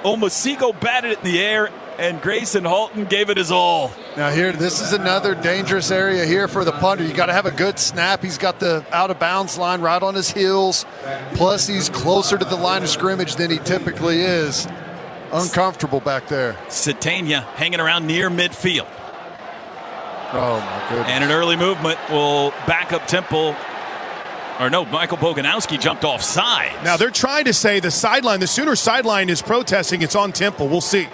Omosigo batted it in the air, and Grayson Holton gave it his all. Now here, this is another dangerous area here for the punter. You got to have a good snap. He's got the out-of-bounds line right on his heels. Plus, he's closer to the line of scrimmage than he typically is. Uncomfortable back there. Satania hanging around near midfield. Oh, my goodness. And an early movement will back up Temple. Or no, Michael Boganowski jumped offside. Now they're trying to say the sideline, the Sooner sideline is protesting. It's on Temple. We'll see.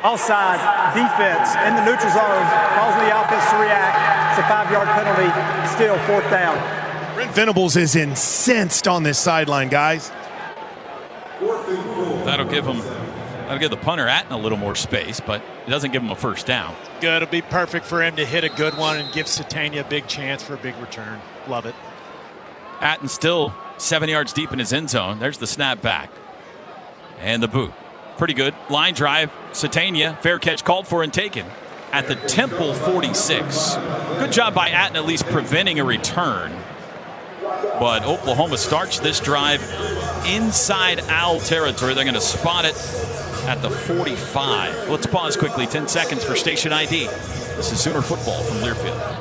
Offside, defense in the neutral zone, causing the offense to react. It's a 5-yard penalty, still 4th down. Brent Venables is incensed on this sideline, guys. That'll give the punter Atten a little more space, but it doesn't give him a 1st down. Good. It'll be perfect for him to hit a good one and give Satania a big chance for a big return. Love it. Atten still 7 yards deep in his end zone. There's the snap back. And the boot. Pretty good. Line drive. Satania. Fair catch called for and taken at the Temple 46. Good job by Atten at least preventing a return. But Oklahoma starts this drive inside Owl territory. They're going to spot it at the 45. Let's pause quickly. 10 seconds for station ID. This is Sooner football from Learfield.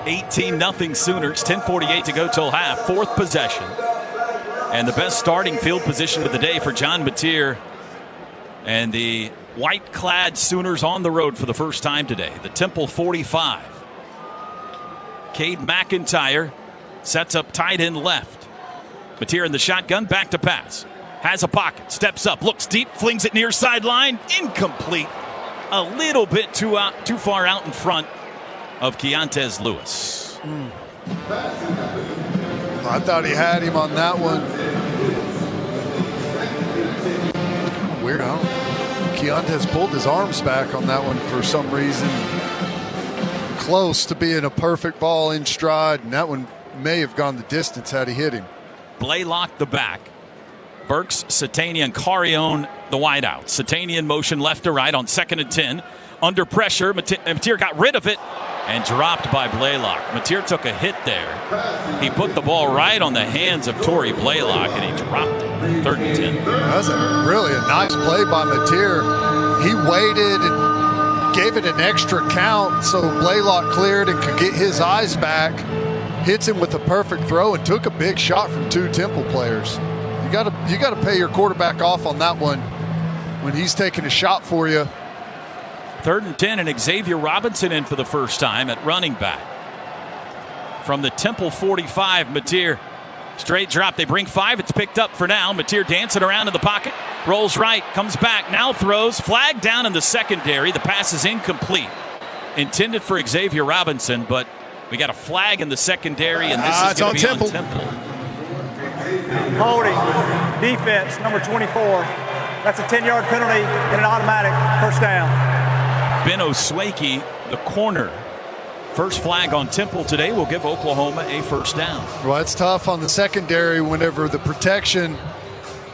(18-0) Sooners. 10:48 to go till half. Fourth possession. And the best starting field position of the day for John Mateer. And the white-clad Sooners on the road for the first time today. The Temple 45. Cade McIntyre sets up tight end left. Mateer in the shotgun, back to pass. Has a pocket, steps up, looks deep, flings it near sideline. Incomplete. A little bit too far out in front of Keontez Lewis. I thought he had him on that one. Kind of weird, huh? Keontez pulled his arms back on that one for some reason. Close to being a perfect ball in stride, and that one may have gone the distance had he hit him. Blaylock the back. Burks, Satania, and Carrion the wideout. Satania in motion left to right on 2nd and 10. Under pressure, Mateer got rid of it and dropped by Blaylock. Mateer took a hit there. He put the ball right on the hands of Torrey Blaylock, and he dropped it. 3rd and 10. That was really a nice play by Mateer. He waited and gave it an extra count so Blaylock cleared and could get his eyes back. Hits him with a perfect throw and took a big shot from 2 Temple players. You got to pay your quarterback off on that one when he's taking a shot for you. 3rd and 10, and Xavier Robinson in for the first time at running back. From the Temple 45, Mateer straight drop. They bring 5. It's picked up for now. Mateer dancing around in the pocket. Rolls right, comes back, now throws. Flag down in the secondary. The pass is incomplete. Intended for Xavier Robinson, but we got a flag in the secondary, and this is going to be on Temple. Holding, defense, number 24. That's a 10-yard penalty and an automatic first down. Ben Oswaki, the corner. First flag on Temple today will give Oklahoma a first down. Well, it's tough on the secondary whenever the protection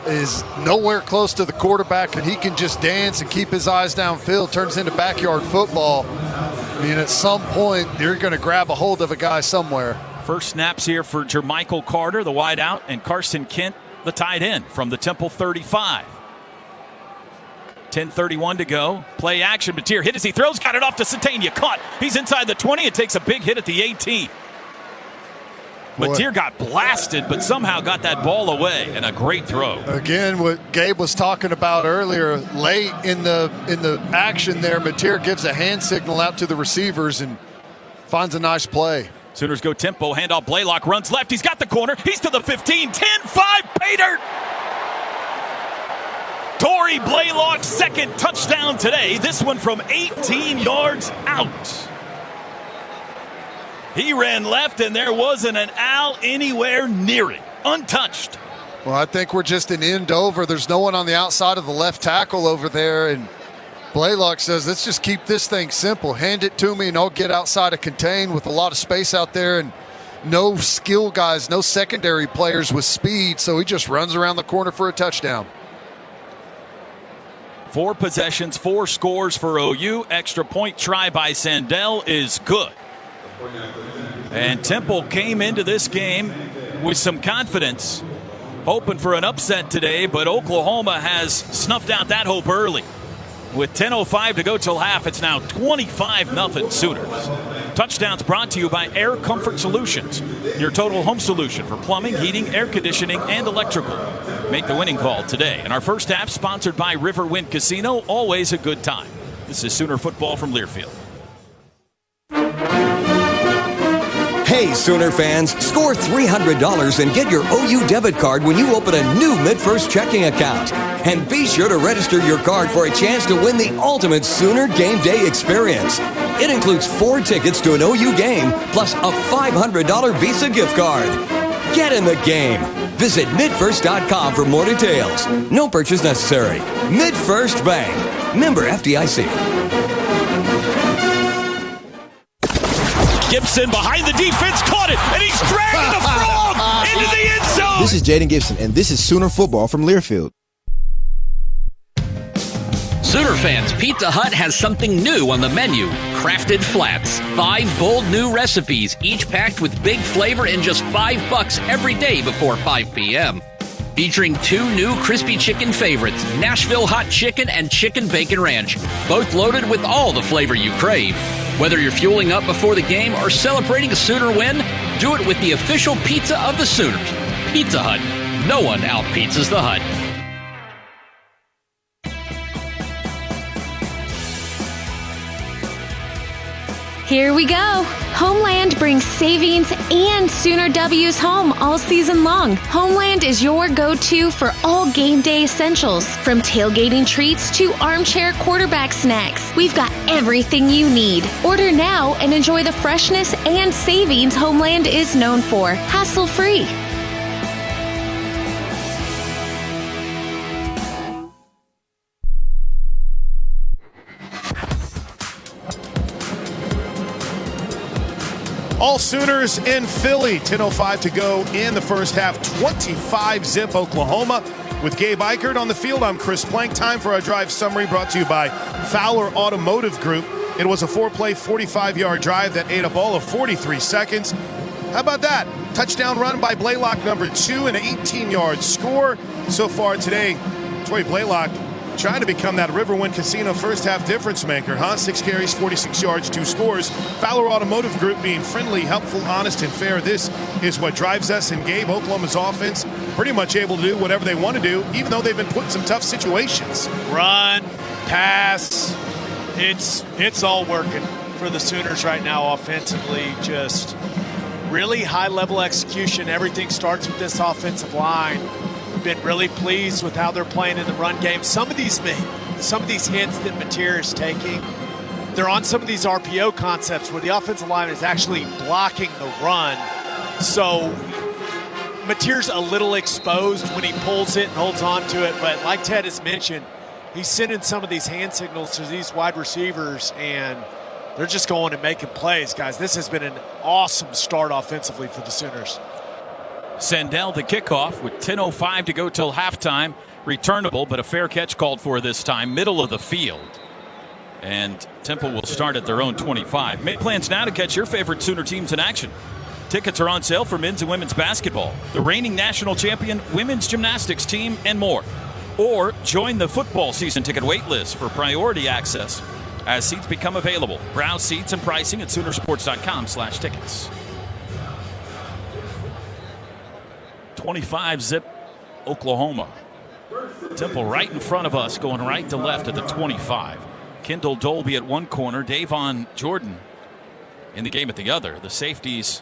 is nowhere close to the quarterback and he can just dance and keep his eyes downfield. Turns into backyard football. I mean, at some point, you're going to grab a hold of a guy somewhere. First snaps here for Jermichael Carter, the wideout, and Carson Kent, the tight end from the Temple 35. 10:31 to go. Play action. Mateer hit as he throws. Got it off to Satania. Caught. He's inside the 20 and takes a big hit at the 18. Mateer got blasted, but somehow got that ball away, and a great throw. Again, what Gabe was talking about earlier, late in the action there, Mateer gives a hand signal out to the receivers and finds a nice play. Sooners go tempo. Handoff. Blaylock runs left. He's got the corner. He's to the 15. 10-5. Pay dirt. Torrey Blaylock's second touchdown today. This one from 18 yards out. He ran left, and there wasn't an owl anywhere near it. Untouched. Well, I think we're just an end over. There's no one on the outside of the left tackle over there, and Blaylock says, let's just keep this thing simple. Hand it to me, and I'll get outside of contain with a lot of space out there, and no skill guys, no secondary players with speed, so he just runs around the corner for a touchdown. 4 possessions, 4 scores for OU. Extra point try by Sandell is good. And Temple came into this game with some confidence, hoping for an upset today, but Oklahoma has snuffed out that hope early. With 10:05 to go till half, it's now 25-0 Sooners. Touchdowns brought to you by Air Comfort Solutions, your total home solution for plumbing, heating, air conditioning, and electrical. Make the winning call today. And our first half sponsored by Riverwind Casino, always a good time. This is Sooner football from Learfield. Hey, Sooner fans, score $300 and get your OU debit card when you open a new MidFirst checking account. And be sure to register your card for a chance to win the ultimate Sooner game day experience. It includes 4 tickets to an OU game, plus a $500 Visa gift card. Get in the game. Visit MidFirst.com for more details. No purchase necessary. MidFirst Bank. Member FDIC. Gibson behind the defense, caught it, and he's dragging the Frog into the end zone. This is Jaden Gibson, and this is Sooner Football from Learfield. Sooner fans, Pizza Hut has something new on the menu. Crafted Flats. 5 bold new recipes, each packed with big flavor and just $5 every day before 5 p.m. Featuring 2 new crispy chicken favorites, Nashville Hot Chicken and Chicken Bacon Ranch. Both loaded with all the flavor you crave. Whether you're fueling up before the game or celebrating a Sooner win, do it with the official pizza of the Sooners. Pizza Hut. No one out-pizzas the Hut. Here we go. Homeland brings savings and Sooner W's home all season long. Homeland is your go-to for all game day essentials, from tailgating treats to armchair quarterback snacks. We've got everything you need. Order now and enjoy the freshness and savings Homeland is known for. Hassle-free. All Sooners in Philly. 10:05 to go in the first half. 25-zip Oklahoma. With Gabe Eichert on the field, I'm Chris Plank. Time for our drive summary brought to you by Fowler Automotive Group. It was a 4-play, 45-yard drive that ate up all of 43 seconds. How about that? Touchdown run by Blaylock, number 2, and an 18-yard score. So far today, Troy Blaylock trying to become that Riverwind Casino first half difference maker, huh? 6 carries, 46 yards, 2 scores. Fowler Automotive Group being friendly, helpful, honest, and fair. This is what drives us. And Gabe, Oklahoma's offense pretty much able to do whatever they want to do, even though they've been put in some tough situations. Run, pass, it's all working for the Sooners right now offensively. Just really high-level execution. Everything starts with this offensive line. Been really pleased with how they're playing in the run game. Some of these hits that Mateer is taking, they're on some of these RPO concepts where the offensive line is actually blocking the run. So Mateer's a little exposed when he pulls it and holds on to it. But like Ted has mentioned, he's sending some of these hand signals to these wide receivers, and they're just going and making plays, guys. This has been an awesome start offensively for the Sooners. Sandell the kickoff with 10:05 to go till halftime. Returnable, but a fair catch called for this time. Middle of the field. And Temple will start at their own 25. Make plans now to catch your favorite Sooner teams in action. Tickets are on sale for men's and women's basketball, the reigning national champion women's gymnastics team, and more. Or join the football season ticket wait list for priority access as seats become available. Browse seats and pricing at Soonersports.com/tickets. 25-zip Oklahoma. Temple right in front of us, going right to left at the 25. Kendall Dolby at one corner, Davon Jordan in the game at the other. The safeties,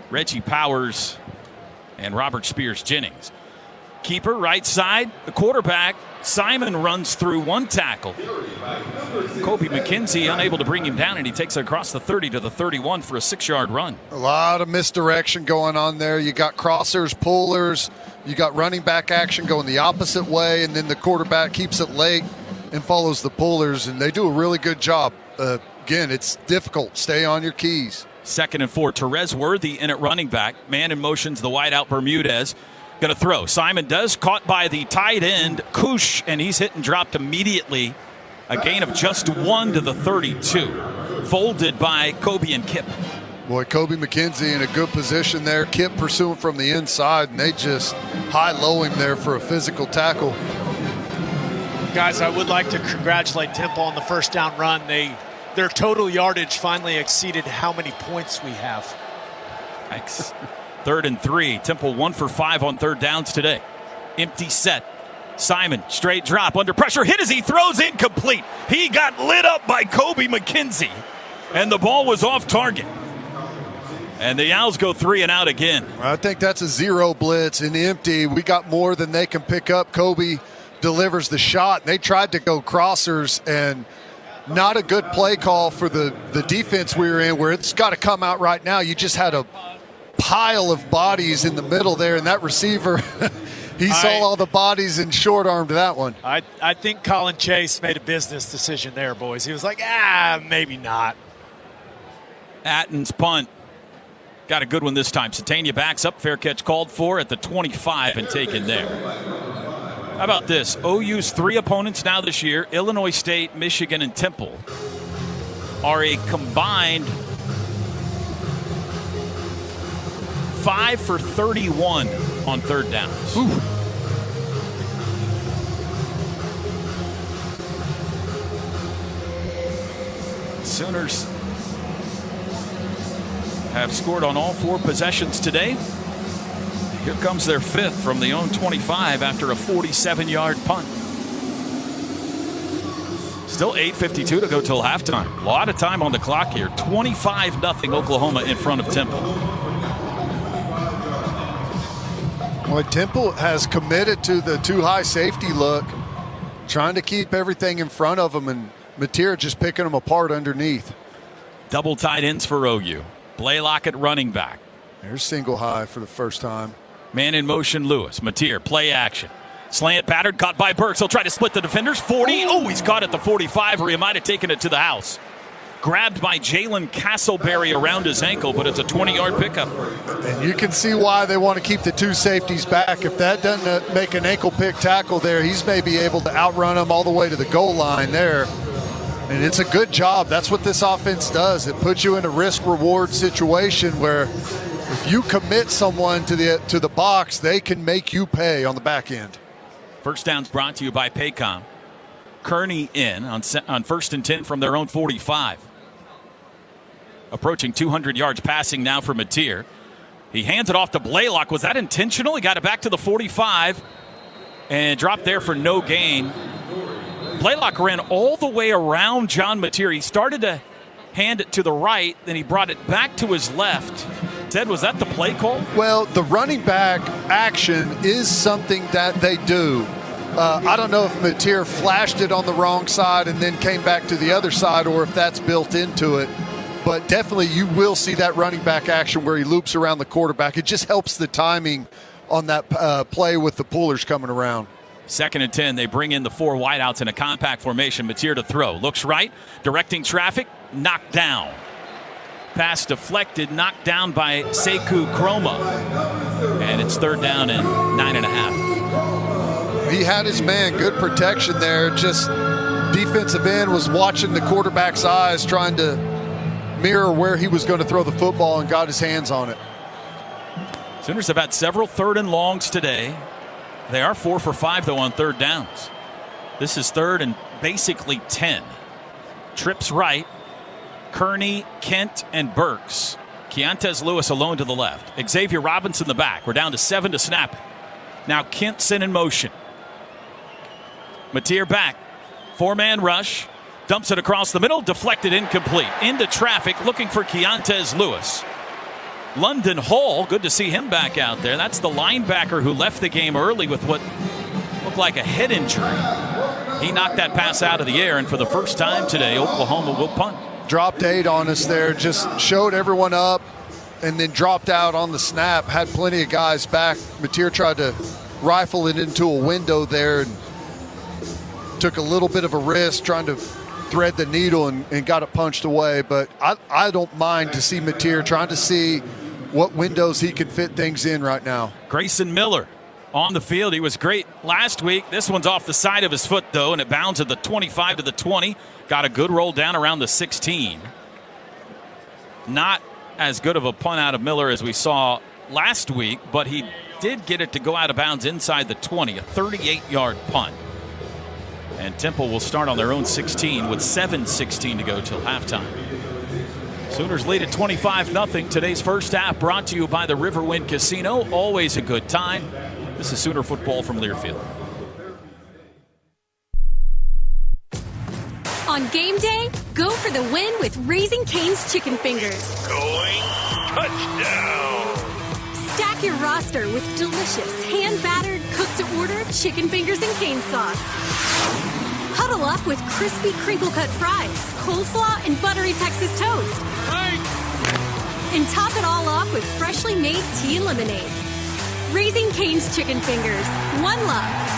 Reggie Powers and Robert Spears-Jennings. Keeper right side, the quarterback, Simon runs through one tackle. Kobe McKenzie unable to bring him down, and he takes it across the 30 to the 31 for a 6-yard run. A lot of misdirection going on there. You got crossers, pullers, you got running back action going the opposite way, and then the quarterback keeps it late and follows the pullers, and they do a really good job. Again, it's difficult. Stay on your keys. 2nd and 4. Terez Worthy in at running back. Man in motion's the wideout Bermudez. Going to throw. Simon does, caught by the tight end, Kush, and he's hit and dropped immediately. A gain of just 1 to the 32. Folded by Kobe and Kip. Boy, Kobe McKenzie in a good position there. Kip pursuing from the inside, and they just high-low him there for a physical tackle. Guys, I would like to congratulate Temple on the first down run. Their total yardage finally exceeded how many points we have. Thanks. 3rd and 3. Temple 1 for 5 on third downs today. Empty set. Simon, straight drop, under pressure, hit as he throws, incomplete. He got lit up by Kobe McKenzie, and the ball was off target. And the Owls go 3 and out again. I think that's a zero blitz and empty. We got more than they can pick up. Kobe delivers the shot. They tried to go crossers, and not a good play call for the defense we were in, where it's got to come out right now. You just had a pile of bodies in the middle there, and that receiver, he saw all the bodies and short-armed that one. I think Colin Chase made a business decision there, boys. He was like, maybe not. Atten's punt. Got a good one this time. Satania backs up. Fair catch called for at the 25 and taken there. How about this? OU's 3 opponents now this year, Illinois State, Michigan, and Temple, are a combined 5 for 31 on third downs. Ooh. Sooners have scored on all 4 possessions today. Here comes their 5th from the own 25 after a 47-yard punt. Still 8:52 to go till halftime. A lot of time on the clock here. 25-0 Oklahoma in front of Temple. Well, Temple has committed to the too high safety look, trying to keep everything in front of them, and Mateer just picking them apart underneath. Double tight ends for OU. Blaylock at running back. There's single high for the first time. Man in motion, Lewis. Mateer, play action. Slant pattern, caught by Burks. He'll try to split the defenders. 40. Oh, he's caught at the 45, or he might have taken it to the house. Grabbed by Jalen Castleberry around his ankle, but it's a 20-yard pickup. And you can see why they want to keep the 2 safeties back. If that doesn't make an ankle pick tackle there, he's maybe able to outrun him all the way to the goal line there. And it's a good job. That's what this offense does. It puts you in a risk-reward situation where if you commit someone to the box, they can make you pay on the back end. First down's brought to you by Paycom. Kearney in on 1st and 10 from their own 45. Approaching 200 yards passing now for Mateer. He hands it off to Blaylock. Was that intentional? He got it back to the 45 and dropped there for no gain. Blaylock ran all the way around John Mateer. He started to hand it to the right, then he brought it back to his left. Ted, was that the play call? Well, the running back action is something that they do. I don't know if Mateer flashed it on the wrong side and then came back to the other side, or if that's built into it. But definitely you will see that running back action where he loops around the quarterback. It just helps the timing on that play with the pullers coming around. 2nd and 10, they bring in the 4 wideouts in a compact formation. Mateer to throw. Looks right, directing traffic, knocked down. Pass deflected, knocked down by Sekou Chroma. And it's 3rd down and 9.5. He had his man, good protection there. Just defensive end was watching the quarterback's eyes, trying to mirror where he was going to throw the football, and got his hands on it. Sooners have had several 3rd and longs today. They are 4 for 5, though, on 3rd downs. This is 3rd and basically 10. Trips right. Kearney, Kent, and Burks. Keontez Lewis alone to the left. Xavier Robinson the back. We're down to 7 to snap. Now Kentson in motion. Mateer back. 4-man rush. Dumps it across the middle. Deflected, incomplete. Into traffic, looking for Keontez Lewis. London Hall, good to see him back out there. That's the linebacker who left the game early with what looked like a head injury. He knocked that pass out of the air, and for the first time today, Oklahoma will punt. Dropped 8 on us there, just showed everyone up, and then dropped out on the snap. Had plenty of guys back. Mateer tried to rifle it into a window there and took a little bit of a risk trying to thread the needle and got it punched away. But I don't mind to see Mateer trying to see what windows he can fit things in right now. Grayson Miller on the field. He was great last week. This one's off the side of his foot, though, and it bounds at the 25 to the 20. Got a good roll down around the 16. Not as good of a punt out of Miller as we saw last week, but he did get it to go out of bounds inside the 20, a 38-yard punt. And Temple will start on their own 16 with 7:16 to go till halftime. Sooners lead at 25-0. Today's first half brought to you by the Riverwind Casino. Always a good time. This is Sooner football from Learfield. On game day, go for the win with Raising Cane's Chicken Fingers. Going touchdown. Stack your roster with delicious, hand-battered, cooked-to-order chicken fingers and cane sauce. Huddle up with crispy crinkle-cut fries, coleslaw, and buttery Texas toast. and top it all off with freshly made tea and lemonade. Raising Cane's Chicken Fingers. One love.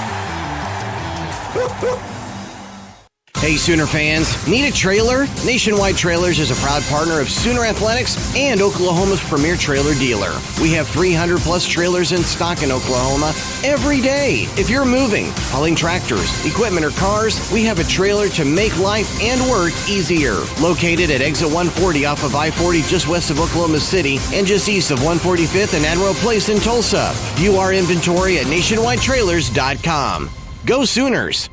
Hey, Sooner fans, need a trailer? Nationwide Trailers is a proud partner of Sooner Athletics and Oklahoma's premier trailer dealer. We have 300-plus trailers in stock in Oklahoma every day. If you're moving, hauling tractors, equipment, or cars, we have a trailer to make life and work easier. Located at Exit 140 off of I-40 just west of Oklahoma City and just east of 145th and Admiral Place in Tulsa. View our inventory at nationwidetrailers.com. Go Sooners!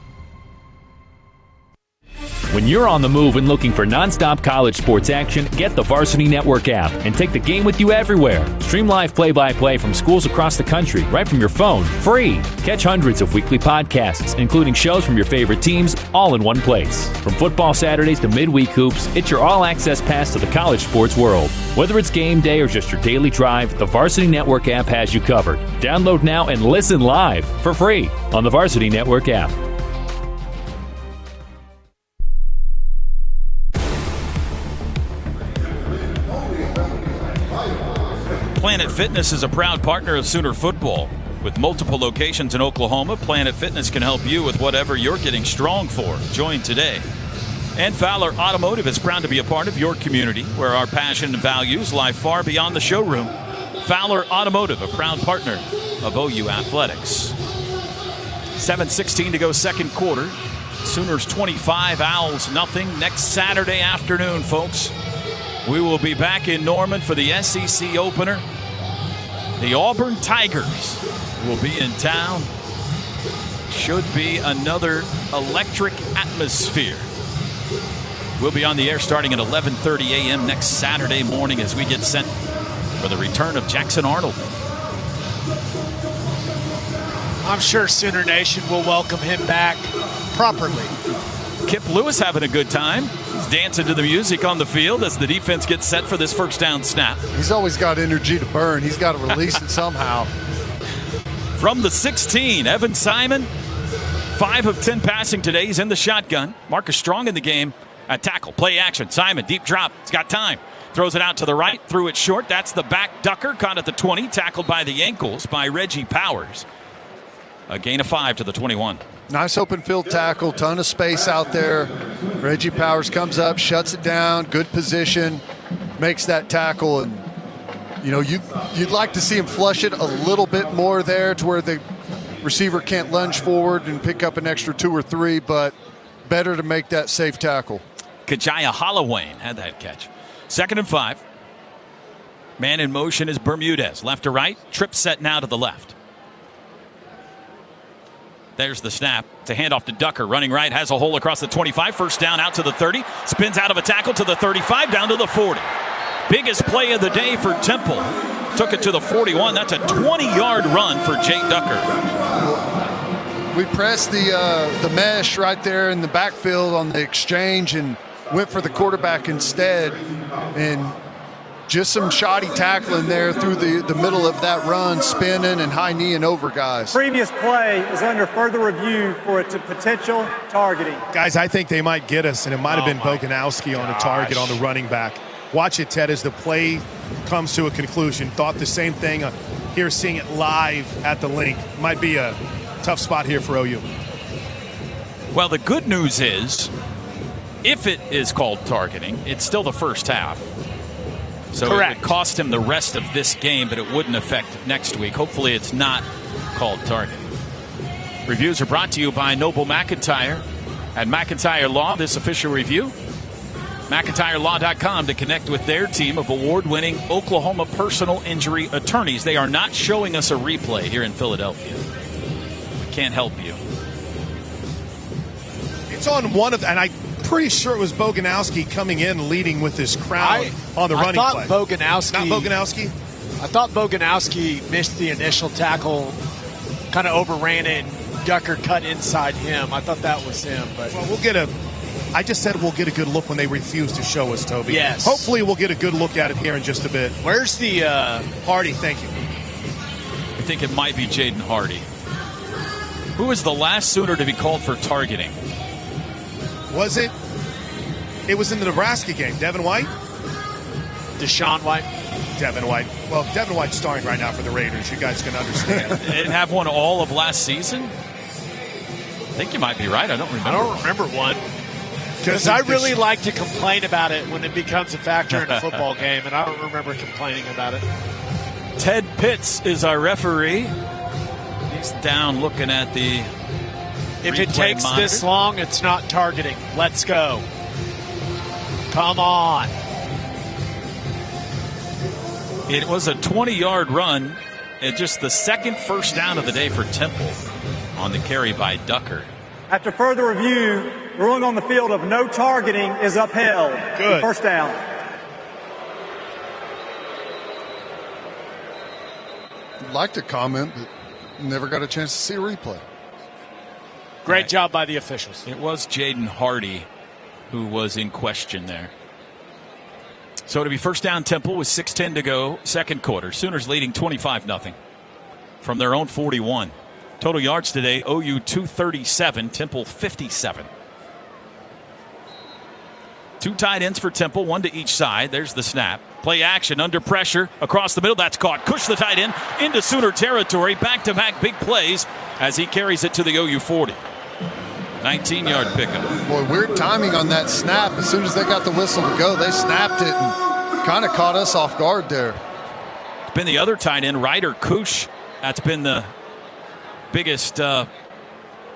When you're on the move and looking for nonstop college sports action, get the Varsity Network app and take the game with you everywhere. Stream live play-by-play from schools across the country right from your phone, free. Catch hundreds of weekly podcasts, including shows from your favorite teams, all in one place. From football Saturdays to midweek hoops, it's your all-access pass to the college sports world. Whether it's game day or just your daily drive, the Varsity Network app has you covered. Download now and listen live for free on the Varsity Network app. Planet Fitness is a proud partner of Sooner Football. With multiple locations in Oklahoma, Planet Fitness can help you with whatever you're getting strong for. Join today. And Fowler Automotive is proud to be a part of your community, where our passion and values lie far beyond the showroom. Fowler Automotive, a proud partner of OU Athletics. 7:16 to go second quarter. Sooners 25, Owls nothing. Next Saturday afternoon, folks, we will be back in Norman for the SEC opener. The Auburn Tigers will be in town. Should be another electric atmosphere. We'll be on the air starting at 11:30 a.m. next Saturday morning as we get set for the return of Jackson Arnold. I'm sure Sooner Nation will welcome him back properly. Kip Lewis having a good time. He's dancing to the music on the field as the defense gets set for this first down snap. He's always got energy to burn. He's got to release it somehow. From the 16, Evan Simon, 5 of 10 passing today. He's in the shotgun. Marcus Strong in the game at tackle. Play action. Simon, deep drop. He's got time. Throws it out to the right. Threw it short. That's the back ducker. Caught at the 20. Tackled by the ankles by Reggie Powers. A gain of 5 to the 21. Nice open field tackle, ton of space out there. Reggie Powers comes up, shuts it down, good position, makes that tackle. And, you know, you'd like to see him flush it a little bit more there to where the receiver can't lunge forward and pick up an extra 2 or 3, but better to make that safe tackle. Kajaya Holloway had that catch. 2nd and 5. Man in motion is Bermudez. Left to right. Trip set now to the left. There's the snap. It's a handoff to Ducker. Running right, has a hole across the 25. First down out to the 30. Spins out of a tackle to the 35, down to the 40. Biggest play of the day for Temple. Took it to the 41. That's a 20-yard run for Jay Ducker. We pressed the mesh right there in the backfield on the exchange and went for the quarterback instead. And just some shoddy tackling there through the middle of that run, spinning and high knee and over guys. Previous play is under further review for its potential targeting. Guys, I think they might get us, and it might have been Boganowski on the target on the running back. Watch it, Ted, as the play comes to a conclusion. Thought the same thing here, seeing it live at the link. Might be a tough spot here for OU. Well, the good news is, if it is called targeting, it's still the first half. So correct. It would cost him the rest of this game, but it wouldn't affect next week. Hopefully it's not called target. Reviews are brought to you by Noble McIntyre at McIntyre Law. This official review, McIntyreLaw.com, to connect with their team of award-winning Oklahoma personal injury attorneys. They are not showing us a replay here in Philadelphia. We can't help you. It's on one of, and I'm pretty sure it was Boganowski coming in leading with this crowd on the running play. Not Boganowski. I thought Boganowski missed the initial tackle, kind of overran it, and Ducker cut inside him. I thought that was him. But well, I just said we'll get a good look when they refuse to show us, Toby. Yes. Hopefully we'll get a good look at it here in just a bit. Where's the Hardy? Thank you. I think it might be Jaden Hardy. Who was the last Sooner to be called for targeting? Was it? It was in the Nebraska game. Devin White? Deshaun White? Devin White. Well, Devin White's starring right now for the Raiders. You guys can understand. They didn't have one all of last season? I think you might be right. I don't remember one. Because I really like to complain about it when it becomes a factor in a football game, and I don't remember complaining about it. Ted Pitts is our referee. He's down looking at the If it takes monitor. this long, it's not targeting. Let's go. Come on. It was a 20-yard run, and just the second first down of the day for Temple on the carry by Ducker. After further review, the ruling on the field of no targeting is upheld. Good. First down. I'd like to comment, but never got a chance to see a replay. Great job by the officials. It was Jaden Hardy who was in question there. So it'll be first down Temple with 6:10 to go, second quarter. Sooners leading 25-0 from their own 41. Total yards today, OU 237, Temple 57. Two tight ends for Temple, one to each side. There's the snap. Play action under pressure across the middle. That's caught. Cush the tight end into Sooner territory. Back-to-back big plays as he carries it to the OU 40. 19-yard pickup. Boy, weird timing on that snap. As soon as they got the whistle to go, they snapped it and kind of caught us off guard there. It's been the other tight end, Ryder Cush. That's been the biggest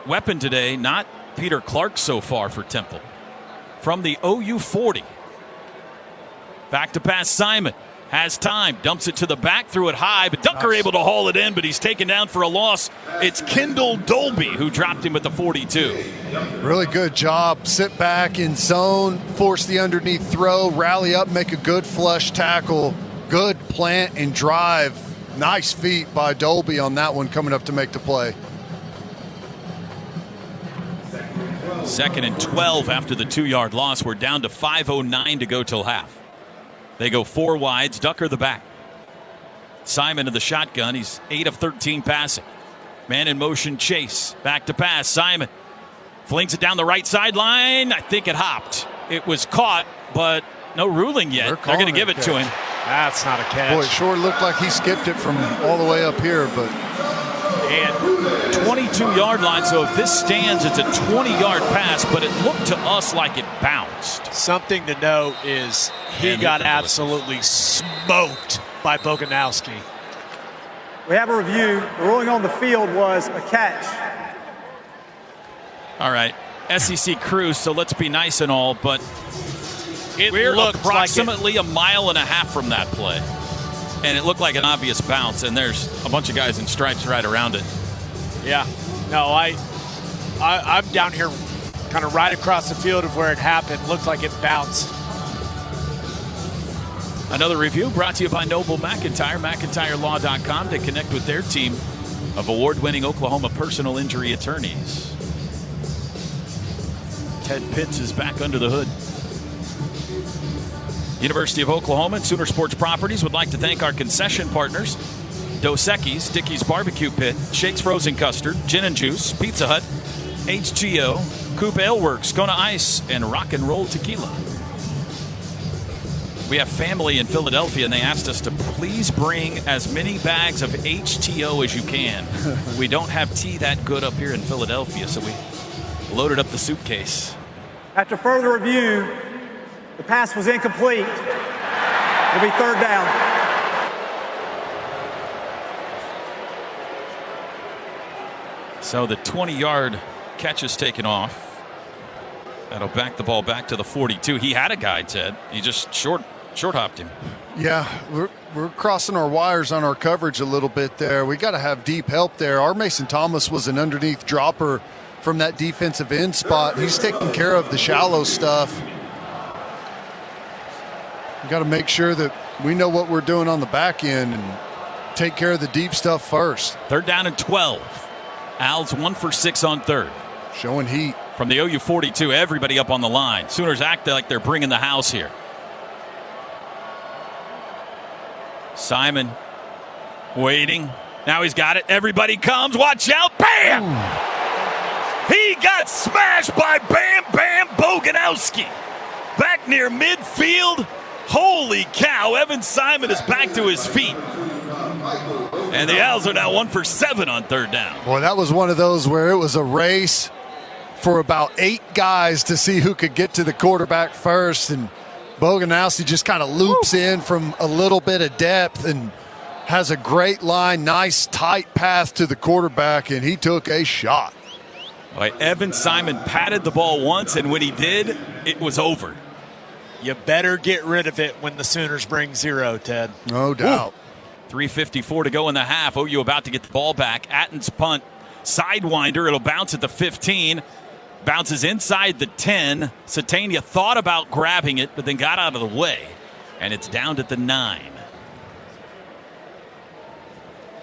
weapon today. Not Peter Clark so far for Temple. From the OU 40. Back to pass Simon. Has time. Dumps it to the back. Threw it high. But Ducker able to haul it in. But he's taken down for a loss. It's Kendall Dolby who dropped him at the 42. Really good job. Sit back in zone. Force the underneath throw. Rally up. Make a good flush tackle. Good plant and drive. Nice feet by Dolby on that one coming up to make the play. 2nd and 12 after the 2-yard loss. We're down to 5:09 to go till half. They go 4 wides. Ducker the back. Simon in the shotgun. He's 8 of 13 passing. Man in motion chase. Back to pass. Simon flings it down the right sideline. I think it hopped. It was caught, but no ruling yet. They're going to give it to him. That's not a catch. Boy, it sure looked like he skipped it from all the way up here, but. And 22-yard line, so if this stands, it's a 20-yard pass, but it looked to us like it bounced. Something to note is he got absolutely smoked by Boganowski. We have a review. The ruling on the field was a catch. All right, SEC crew, so let's be nice and all, but we're approximately a mile and a half from that play. And it looked like an obvious bounce, and there's a bunch of guys in stripes right around it. Yeah. No, I'm down here kind of right across the field of where it happened. Looked like it bounced. Another review brought to you by Noble McIntyre, McIntyreLaw.com, to connect with their team of award-winning Oklahoma personal injury attorneys. Ted Pitts is back under the hood. University of Oklahoma and Sooner Sports Properties would like to thank our concession partners, Dos Equis, Dickey's Barbecue Pit, Shakes Frozen Custard, Gin and Juice, Pizza Hut, HGO, Coop Ale Works, Kona Ice, and Rock and Roll Tequila. We have family in Philadelphia, and they asked us to please bring as many bags of HTO as you can. We don't have tea that good up here in Philadelphia, so we loaded up the suitcase. After further review, the pass was incomplete. It'll be 3rd down. So the 20-yard catch is taken off. That'll back the ball back to the 42. He had a guy, Ted. He just short hopped him. Yeah, we're crossing our wires on our coverage a little bit there. We got to have deep help there. Our Mason Thomas was an underneath dropper from that defensive end spot. He's taking care of the shallow stuff. We got to make sure that we know what we're doing on the back end and take care of the deep stuff first. 3rd down and 12. Al's 1 for 6 on 3rd. Showing heat. From the OU 42, everybody up on the line. Sooners act like they're bringing the house here. Simon waiting. Now he's got it. Everybody comes. Watch out. Bam! Ooh. He got smashed by Bam Boganowski. Back near midfield. Holy cow, Evan Simon is back to his feet. And the Owls are now 1 for 7 on third down. Boy, that was one of those where it was a race for about 8 guys to see who could get to the quarterback first. And Boganowski just kind of loops in from a little bit of depth and has a great line, nice tight path to the quarterback, and he took a shot. Boy, Evan Simon patted the ball once, and when he did, it was over. You better get rid of it when the Sooners bring 0, Ted. No doubt. 3:54 to go in the half. OU about to get the ball back. Atten's punt, sidewinder. It'll bounce at the 15. Bounces inside the 10. Satania thought about grabbing it, but then got out of the way. And it's down at the 9.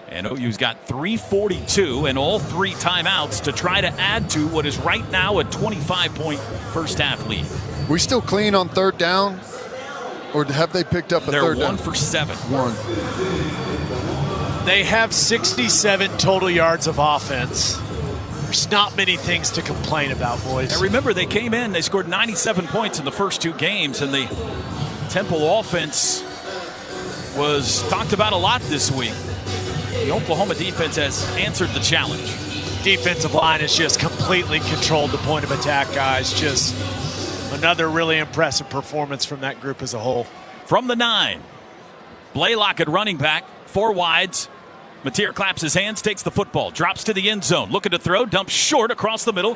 And OU's got 3:42 and all 3 timeouts to try to add to what is right now a 25-point first-half lead. We still clean on third down? Or have they picked up a third down? They're 1 for 7. They have 67 total yards of offense. There's not many things to complain about, boys. And remember, they came in, they scored 97 points in the first 2 games, and the Temple offense was talked about a lot this week. The Oklahoma defense has answered the challenge. Defensive line has just completely controlled the point of attack, guys. Just another really impressive performance from that group as a whole. From the 9, Blaylock at running back, 4 wides. Mateer claps his hands, takes the football, drops to the end zone, looking to throw, dumps short across the middle.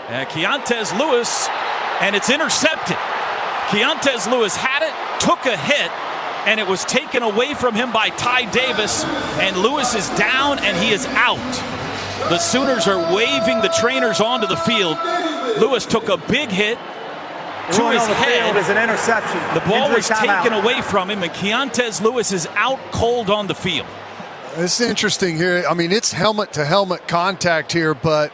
Keontez Lewis, and it's intercepted. Keontez Lewis had it, took a hit, and it was taken away from him by Ty Davis, and Lewis is down and he is out. The Sooners are waving the trainers onto the field. Lewis took a big hit to his head. Is an interception. The ball was taken away from him, and Keontez Lewis is out cold on the field. It's interesting here. I mean, it's helmet-to-helmet contact here, but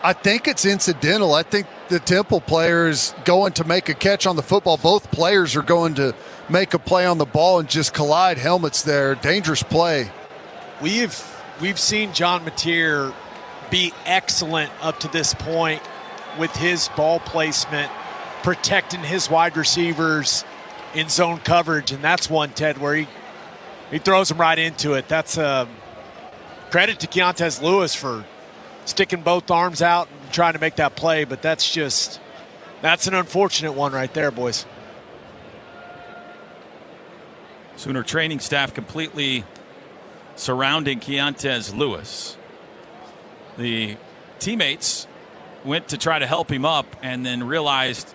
I think it's incidental. I think the Temple player is going to make a catch on the football. Both players are going to make a play on the ball and just collide helmets there. Dangerous play. We've seen John Mateer be excellent up to this point with his ball placement, protecting his wide receivers in zone coverage, and that's one, Ted, where he throws them right into it. That's credit to Keontez Lewis for sticking both arms out and trying to make that play, but that's an unfortunate one right there, boys. Sooner training staff completely surrounding Keontez Lewis. The teammates went to try to help him up and then realized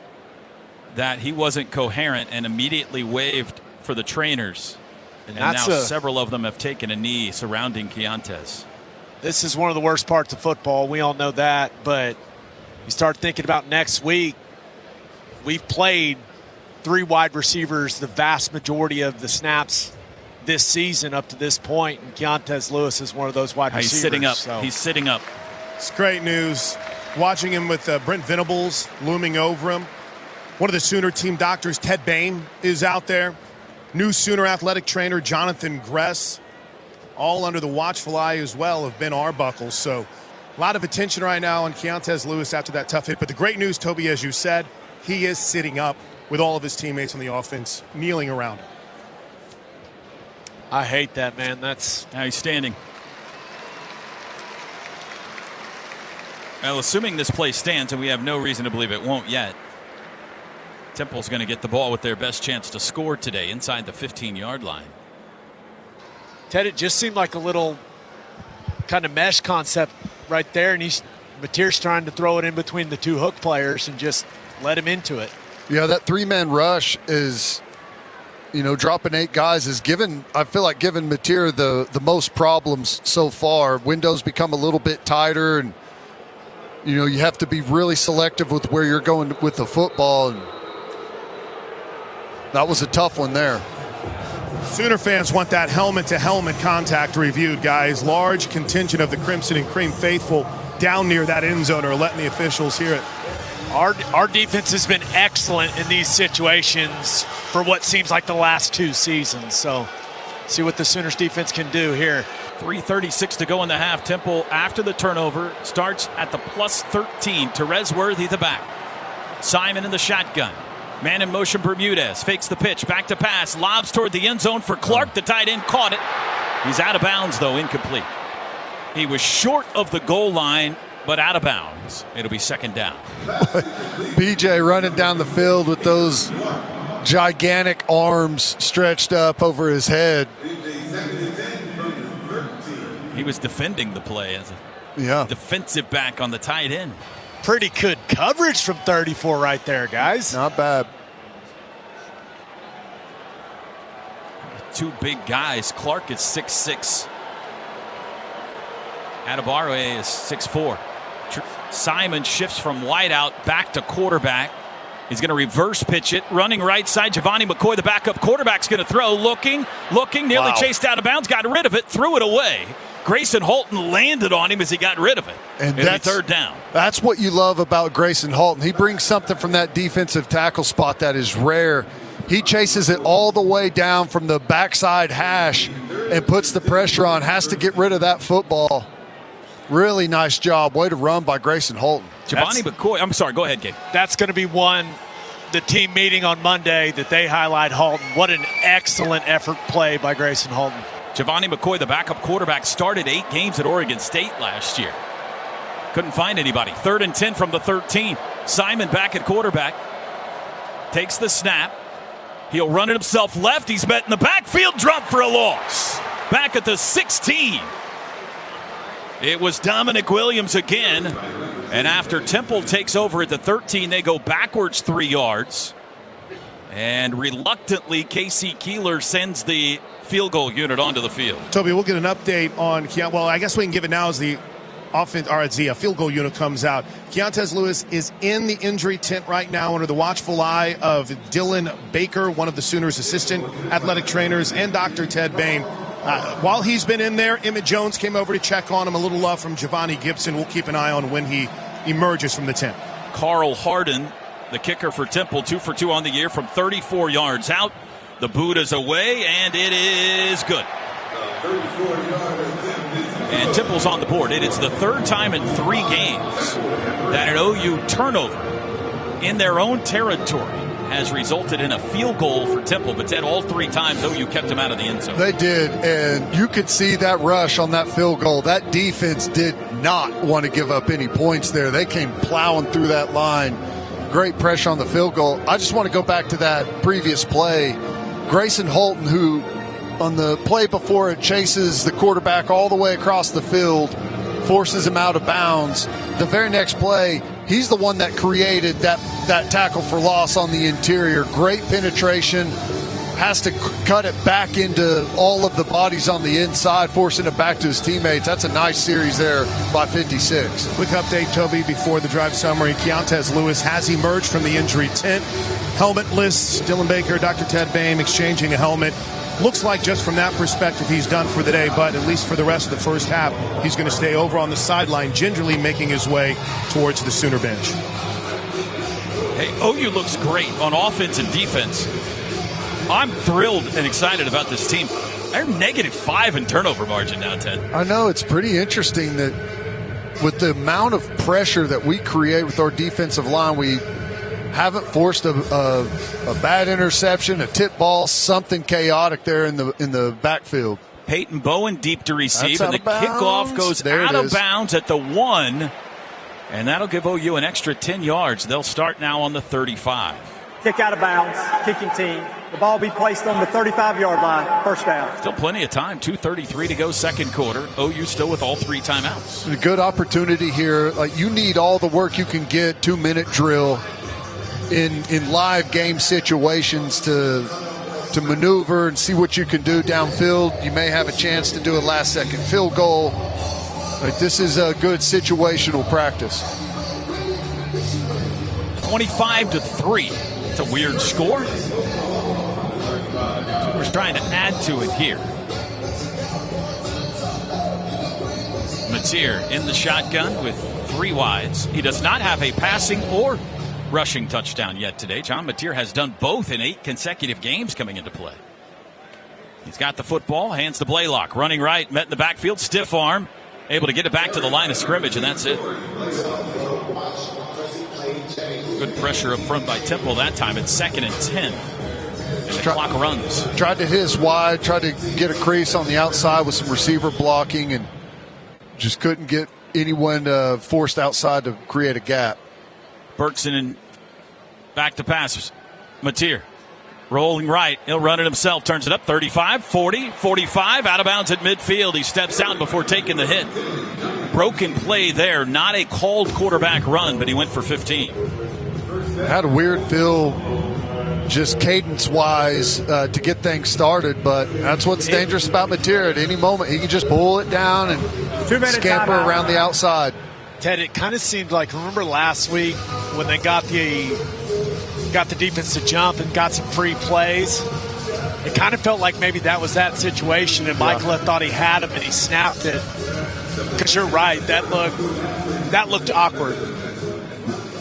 that he wasn't coherent and immediately waved for the trainers. And now several of them have taken a knee surrounding Keontez. This is one of the worst parts of football. We all know that, but you start thinking about next week. We've played 3 wide receivers the vast majority of the snaps this season up to this point, and Keontez Lewis is one of those wide receivers. He's sitting up. So. He's sitting up. It's great news. Watching him with Brent Venables looming over him. One of the Sooner team doctors, Ted Bain, is out there. New Sooner athletic trainer, Jonathan Gress. All under the watchful eye as well of Ben Arbuckle. So a lot of attention right now on Keontez Lewis after that tough hit. But the great news, Toby, as you said, he is sitting up with all of his teammates on the offense, kneeling around him. I hate that, man. That's how he's standing. Well, assuming this play stands, and we have no reason to believe it won't yet, Temple's going to get the ball with their best chance to score today inside the 15-yard line. Ted, it just seemed like a little kind of mesh concept right there, and Mateer's trying to throw it in between the 2 hook players and just let him into it. Yeah, that 3-man rush is, dropping 8 guys is I feel like giving Mateer the most problems so far. Windows become a little bit tighter, and, you have to be really selective with where you're going with the football. And that was a tough one there. Sooner fans want that helmet-to-helmet contact reviewed, guys. Large contingent of the Crimson and Cream faithful down near that end zone are letting the officials hear it. Our defense has been excellent in these situations for what seems like the last 2 seasons. So see what the Sooners defense can do here. 3:36 to go in the half. Temple, after the turnover, starts at the +13. Terez Worthy, the back. Simon in the shotgun. Man in motion, Bermudez fakes the pitch, back to pass, lobs toward the end zone for Clark. The tight end caught it. He's out of bounds, though, incomplete. He was short of the goal line, but out of bounds. It'll be second down. BJ running down the field with those gigantic arms stretched up over his head. He was defending the play as a defensive back on the tight end. Pretty good coverage from 34 right there, guys. Not bad. Two big guys. Clark is 6'6". Adebawore is 6'4". Simon shifts from wideout back to quarterback. He's going to reverse pitch it. Running right side, Giovanni McCoy, the backup quarterback's going to throw. Looking, nearly chased out of bounds, got rid of it, threw it away. Grayson Holton landed on him as he got rid of it. And that's third down. That's what you love about Grayson Holton. He brings something from that defensive tackle spot that is rare. He chases it all the way down from the backside hash and puts the pressure on, has to get rid of that football. Really nice job. Way to run by Grayson Holton. Giovanni McCoy. I'm sorry. Go ahead, Gabe. That's going to be the team meeting on Monday that they highlight Holton. What an excellent effort play by Grayson Holton. Giovanni McCoy, the backup quarterback, started 8 games at Oregon State last year. Couldn't find anybody. 3rd and 10 from the 13. Simon back at quarterback. Takes the snap. He'll run it himself left. He's met in the backfield. Drop for a loss. Back at the 16. It was Dominic Williams again. And after Temple takes over at the 13, they go backwards 3 yards. And reluctantly, Casey Keeler sends the field goal unit onto the field. Toby, we'll get an update on Keontae. Well, I guess we can give it now as the offense, or as the field goal unit comes out. Keontae Lewis is in the injury tent right now under the watchful eye of Dylan Baker, one of the Sooners' assistant athletic trainers, and Dr. Ted Bain. While he's been in there, Emmett Jones came over to check on him. A little love from Giovanni Gibson. We'll keep an eye on when he emerges from the tent. Carl Harden, the kicker for Temple, 2 for 2 on the year from 34 yards out. The boot is away, and it is good. And Temple's on the board. It is the 3rd time in 3 games that an OU turnover in their own territory has resulted in a field goal for Temple. But Ted, all 3 times OU kept him out of the end zone. They did, and you could see that rush on that field goal. That defense did not want to give up any points there. They came plowing through that line. Great pressure on the field goal. I just want to go back to that previous play. Grayson Holton, who on the play before it chases the quarterback all the way across the field, forces him out of bounds. The very next play, he's the one that created that tackle for loss on the interior. Great penetration. Has to cut it back into all of the bodies on the inside, forcing it back to his teammates. That's a nice series there by 56. Quick update, Toby, before the drive summary. Keontae Lewis has emerged from the injury tent. Helmetless. Dylan Baker, Dr. Ted Bain exchanging a helmet. Looks like just from that perspective he's done for the day, but at least for the rest of the first half, he's going to stay over on the sideline, gingerly making his way towards the Sooner bench. Hey, OU looks great on offense and defense. I'm thrilled and excited about this team. They're -5 in turnover margin now, Ted. I know. It's pretty interesting that with the amount of pressure that we create with our defensive line, we haven't forced a bad interception, a tip ball, something chaotic there in the backfield. Peyton Bowen deep to receive, and the bounds. kickoff goes There out of bounds at the 1, and that'll give OU an extra 10 yards. They'll start now on the 35. Kick out of bounds, kicking team. The ball will be placed on the 35-yard line, first down. Still plenty of time, 2:33 to go second quarter. OU still with all 3 timeouts. A good opportunity here. Like, you need all the work you can get, 2-minute drill in live game situations to maneuver and see what you can do downfield. You may have a chance to do a last-second field goal. Like, this is a good situational practice. 25-3. It's a weird score. We're trying to add to it here. Mateer in the shotgun with 3 wides. He does not have a passing or rushing touchdown yet today. John Mateer has done both in 8 consecutive games coming into play. He's got the football, hands to Blaylock, running right, met in the backfield, stiff arm, able to get it back to the line of scrimmage, and that's it. Good pressure up front by Temple that time. It's 2nd and 10. And the clock runs. Tried to hit us wide, tried to get a crease on the outside with some receiver blocking, and just couldn't get anyone forced outside to create a gap. Berkson back to pass. Mateer rolling right. He'll run it himself. Turns it up 35, 40, 45. Out of bounds at midfield. He steps out before taking the hit. Broken play there. Not a called quarterback run, but he went for 15. Had a weird feel just cadence-wise to get things started, but that's what's dangerous about Mateer. At any moment, he can just pull it down and scamper around the outside. Ted, it kind of seemed like, remember last week when they got the defense to jump and got some free plays? It kind of felt like maybe that was that situation, and Michael thought he had him, and he snapped it. Because you're right, that looked awkward.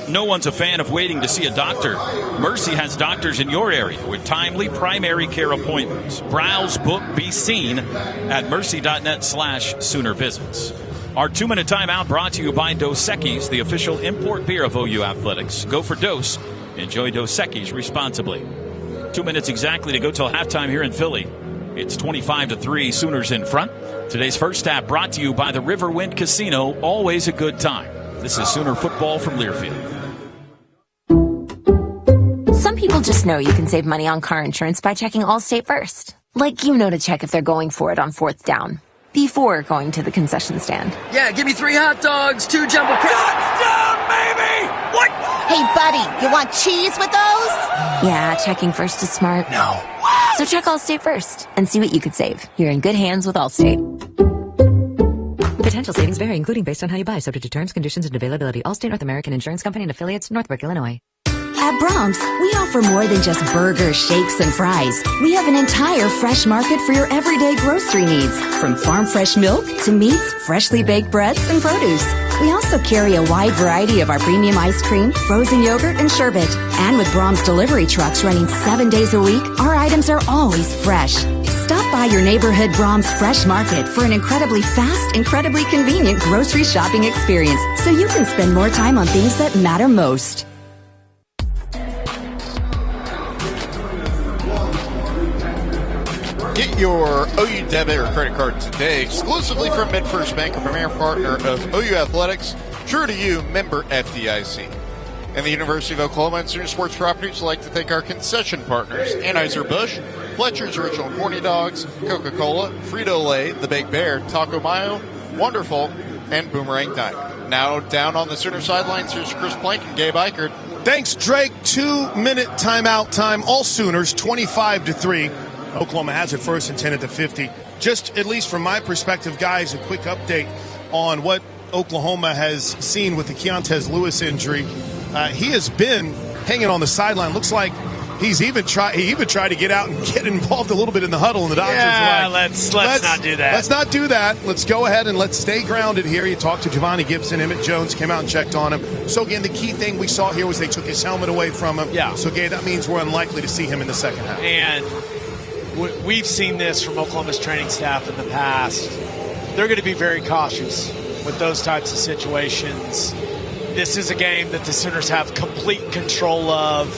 No one's a fan of waiting to see a doctor. Mercy has doctors in your area with timely primary care appointments. Browse, book, be seen at mercy.net/Sooner visits. Our 2-minute timeout brought to you by Dos Equis, the official import beer of OU Athletics. Go for Dos. Enjoy Dos Equis responsibly. 2 minutes exactly to go till halftime here in Philly. It's 25-3, Sooners in front. Today's first half brought to you by the Riverwind Casino. Always a good time. This is Sooner football from Learfield. Some people just know you can save money on car insurance by checking Allstate first. Like you know to check if they're going for it on 4th down before going to the concession stand. Yeah, give me 3 hot dogs, 2 jumbo touchdown, baby! What? Hey, buddy, you want cheese with those? Yeah, checking first is smart. No. So check Allstate first and see what you could save. You're in good hands with Allstate. Potential savings vary, including based on how you buy, subject to terms, conditions, and availability. Allstate North American Insurance Company and affiliates, Northbrook, Illinois. At Brahms, we offer more than just burgers, shakes, and fries. We have an entire fresh market for your everyday grocery needs, from farm fresh milk to meats, freshly baked breads, and produce. We also carry a wide variety of our premium ice cream, frozen yogurt, and sherbet. And with Brahms delivery trucks running 7 days a week, our items are always fresh. Stop by your neighborhood Brahms Fresh Market for an incredibly fast, incredibly convenient grocery shopping experience, so you can spend more time on things that matter most. Get your OU debit or credit card today exclusively from MidFirst Bank, a premier partner of OU Athletics. True to you, member FDIC. And the University of Oklahoma and Sooner Sports Properties would like to thank our concession partners, Anheuser-Busch, Fletcher's Original Corny Dogs, Coca-Cola, Frito-Lay, The Baked Bear, Taco Mayo, Wonderful, and Boomerang Diner. Now down on the Sooner sidelines, here's Chris Plank and Gabe Eichert. Thanks, Drake. 2-minute timeout time. All Sooners, 25-3. Oklahoma has it first and 10 at the 50. Just, at least from my perspective, guys, a quick update on what Oklahoma has seen with the Keontez Lewis injury. He has been hanging on the sideline. Looks like he even tried to get out and get involved a little bit in the huddle, and the doctors are like, let's not do that. Let's not do that. Let's go ahead and let's stay grounded here. You talked to Giovanni Gibson. Emmett Jones came out and checked on him. So, again, the key thing we saw here was they took his helmet away from him. Yeah. So, again, that means we're unlikely to see him in the second half. And we've seen this from Oklahoma's training staff in the past. They're going to be very cautious with those types of situations. This is a game that the Sooners have complete control of.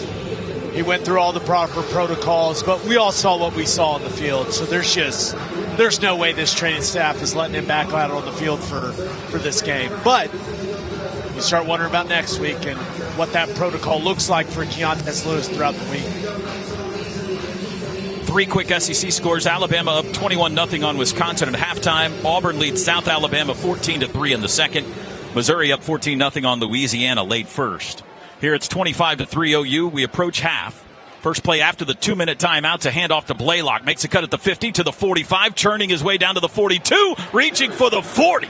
He went through all the proper protocols, but we all saw what we saw on the field. So there's no way this training staff is letting him back out on the field for this game. But you start wondering about next week and what that protocol looks like for Keontez Lewis throughout the week. 3 quick SEC scores. Alabama up 21-0 on Wisconsin at halftime. Auburn leads South Alabama 14-3 in the second. Missouri up 14-0 on Louisiana late first. Here it's 25-3 OU. We approach half. First play after the 2-minute timeout to hand off to Blaylock. Makes a cut at the 50 to the 45, churning his way down to the 42, reaching for the 40.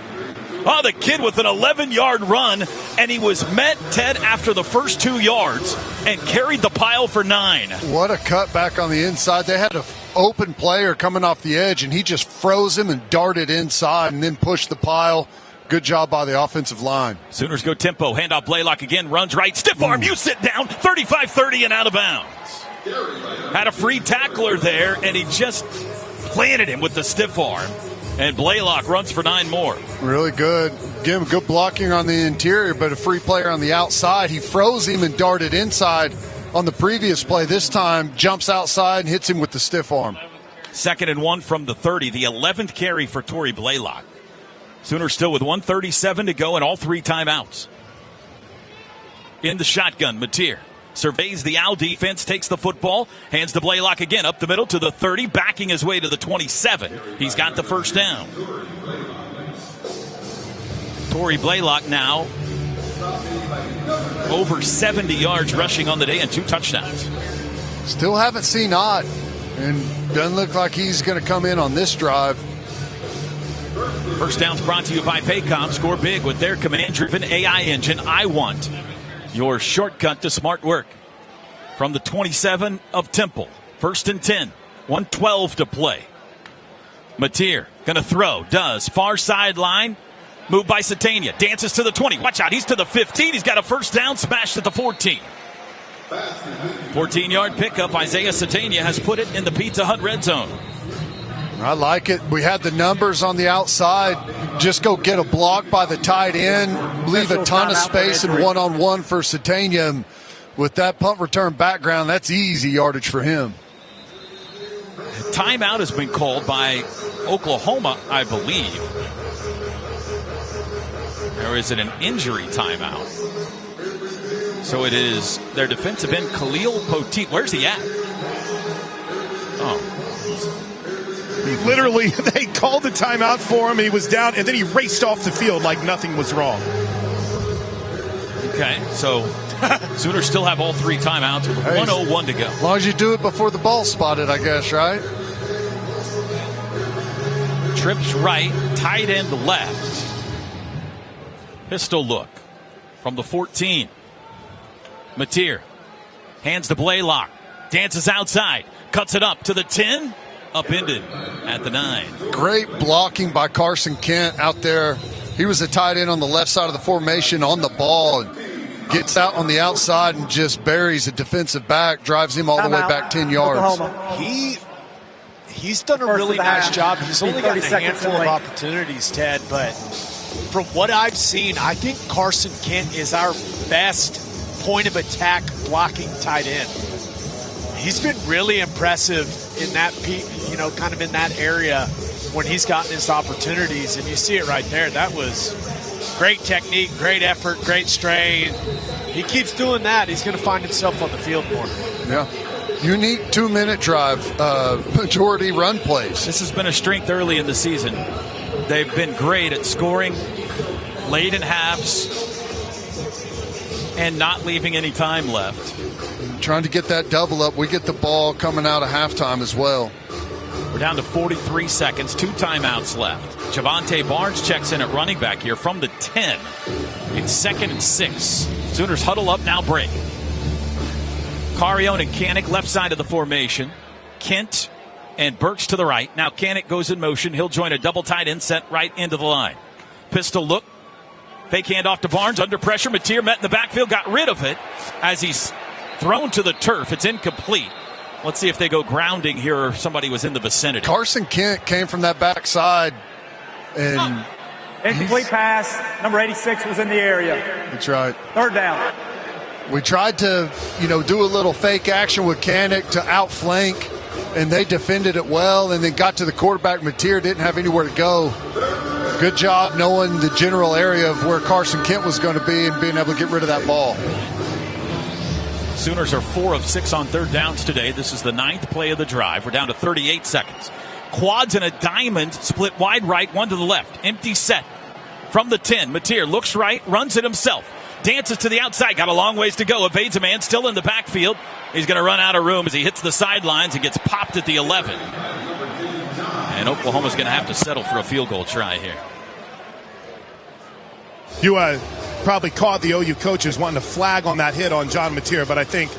Oh, the kid with an 11-yard run, and he was met, Ted, after the first 2 yards and carried the pile for 9. What a cut back on the inside. They had an open player coming off the edge, and he just froze him and darted inside and then pushed the pile. Good job by the offensive line. Sooners go tempo. Handoff Blaylock again. Runs right. Stiff arm. You sit down. 35-30 and out of bounds. Had a free tackler there, and he just planted him with the stiff arm. And Blaylock runs for 9 more. Really good. Give him good blocking on the interior, but a free player on the outside. He froze him and darted inside on the previous play. This time, jumps outside and hits him with the stiff arm. 2nd and 1 from the 30, the 11th carry for Torrey Blaylock. Sooners still with 1:37 to go and all 3 timeouts. In the shotgun, Mateer surveys the Owl defense, takes the football, hands to Blaylock again, up the middle to the 30, backing his way to the 27. He's got the first down. Torrey Blaylock now over 70 yards rushing on the day and 2 touchdowns. Still haven't seen Ott, and doesn't look like he's going to come in on this drive. First down's brought to you by Paycom. Score big with their command-driven AI engine. I want your shortcut to smart work. From the 27 of Temple. 1st and 10. 1:12 to play. Mateer going to throw. Does. Far sideline. Moved by Satania. Dances to the 20. Watch out. He's to the 15. He's got a first down. Smashed at the 14. 14-yard pickup. Isaiah Satania has put it in the Pizza Hut red zone. I like it. We had the numbers on the outside. Just go get a block by the tight end. Leave a ton of space and one-on-one for Satania. With that punt return background, that's easy yardage for him. Timeout has been called by Oklahoma, I believe. Or is it an injury timeout? So it is their defensive end, Khalil Poteet. Where's he at? Oh. Literally, they called the timeout for him. He was down, and then he raced off the field like nothing was wrong. Okay, so Sooners still have all 3 timeouts with 1:01 to go. As long as you do it before the ball's spotted, I guess, right? Trips right, tight end left. Pistol look from the 14. Mateer hands to Blaylock. Dances outside. Cuts it up to the 10. Upended at the 9. Great blocking by Carson Kent out there. He was a tight end on the left side of the formation on the ball. And gets out on the outside and just buries a defensive back. Drives him all the way back 10 yards. He's done a really nice job. He's only got a handful of opportunities, Ted, but from what I've seen, I think Carson Kent is our best point of attack blocking tight end. He's been really impressive in that, kind of in that area when he's gotten his opportunities, and you see it right there. That was great technique, great effort, great strain. He keeps doing that, he's going to find himself on the field more. Yeah. Unique 2-minute drive, majority run plays. This has been a strength early in the season. They've been great at scoring late in halves and not leaving any time left. Trying to get that double up. We get the ball coming out of halftime as well. We're down to 43 seconds, 2 timeouts left. Javante Barnes checks in at running back here from the 10. It's 2nd and 6. Sooners huddle up, now break. Carrion and Kanik left side of the formation. Kent and Burks to the right. Now Kanik goes in motion. He'll join a double tight end set right into the line. Pistol look. Fake handoff to Barnes. Under pressure. Mateer met in the backfield. Got rid of it as he's thrown to the turf. It's incomplete. Let's see if they go grounding here or somebody was in the vicinity. Carson Kent came from that backside. And incomplete pass. Number 86 was in the area. That's right. 3rd down. We tried to, do a little fake action with Kanik to outflank, and they defended it well, and then got to the quarterback. Mateer didn't have anywhere to go. Good job knowing the general area of where Carson Kent was going to be and being able to get rid of that ball. Sooners are 4 of 6 on 3rd downs today. This is the 9th play of the drive. We're down to 38 seconds. Quads and a diamond split wide right, 1 to the left. Empty set from the 10. Mateer looks right, runs it himself. Dances to the outside, got a long ways to go. Evades a man, still in the backfield. He's going to run out of room as he hits the sidelines and gets popped at the 11. And Oklahoma's going to have to settle for a field goal try here. You probably caught the OU coaches wanting to flag on that hit on John Mateer, but I think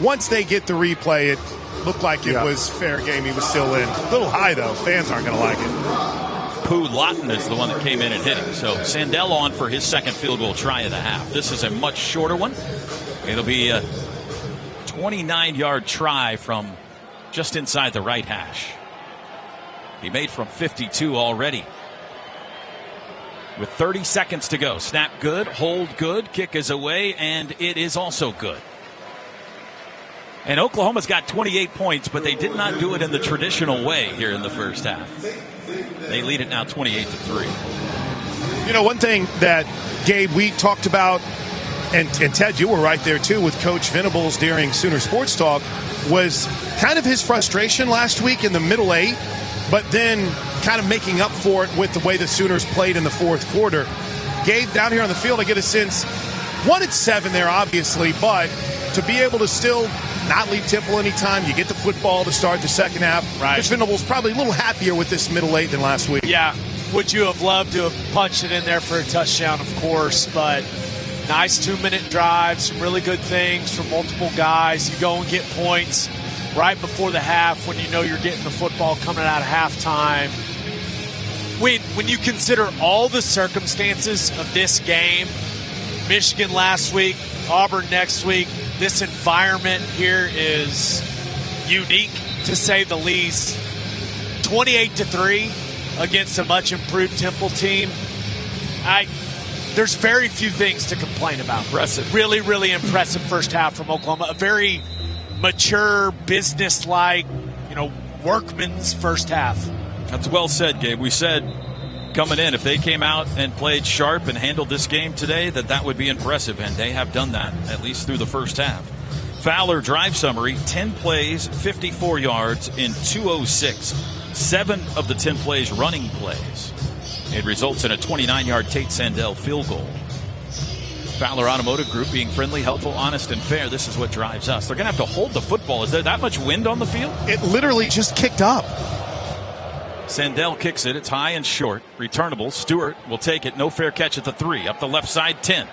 once they get the replay, it looked like it was fair game. He was still in. A little high, though. Fans aren't going to like it. Pooh Lawton is the one that came in and hit him. So Sandell on for his 2nd field goal try of the half. This is a much shorter one. It'll be a 29-yard try from just inside the right hash. He made from 52 already. With 30 seconds to go. Snap good, hold good, kick is away, and it is also good. And Oklahoma's got 28 points, but they did not do it in the traditional way here in the first half. They lead it now 28-3. You know, one thing that, Gabe, we talked about, and Ted, you were right there too with Coach Venables during Sooner Sports Talk, was kind of his frustration last week in the middle eight, but then kind of making up for it with the way the Sooners played in the fourth quarter. Gabe, down here on the field, I get a sense, 1-7 there, obviously, but to be able to still not leave Temple anytime, you get the football to start the second half. Right. Coach Venables probably a little happier with this middle eight than last week. Yeah. Would you have loved to have punched it in there for a touchdown, of course, but nice 2-minute drive, some really good things from multiple guys. You go and get points right before the half when you know you're getting the football coming out of halftime. When you consider all the circumstances of this game, Michigan last week, Auburn next week, this environment here is unique, to say the least. 28-3 against a much improved Temple team. There's very few things to complain about. Impressive. Really, really impressive first half from Oklahoma. A very mature, business-like, workman's first half. That's well said, Gabe. We said coming in, if they came out and played sharp and handled this game today, that would be impressive, and they have done that, at least through the first half. Fowler drive summary, 10 plays, 54 yards in 2:06. 7 of the 10 plays running plays. It results in a 29-yard Tate Sandell field goal. Fowler Automotive Group being friendly, helpful, honest, and fair. This is what drives us. They're going to have to hold the football. Is there that much wind on the field? It literally just kicked up. Sandell kicks it. It's high and short. Returnable. Stewart will take it. No fair catch at the 3. Up the left side, 10.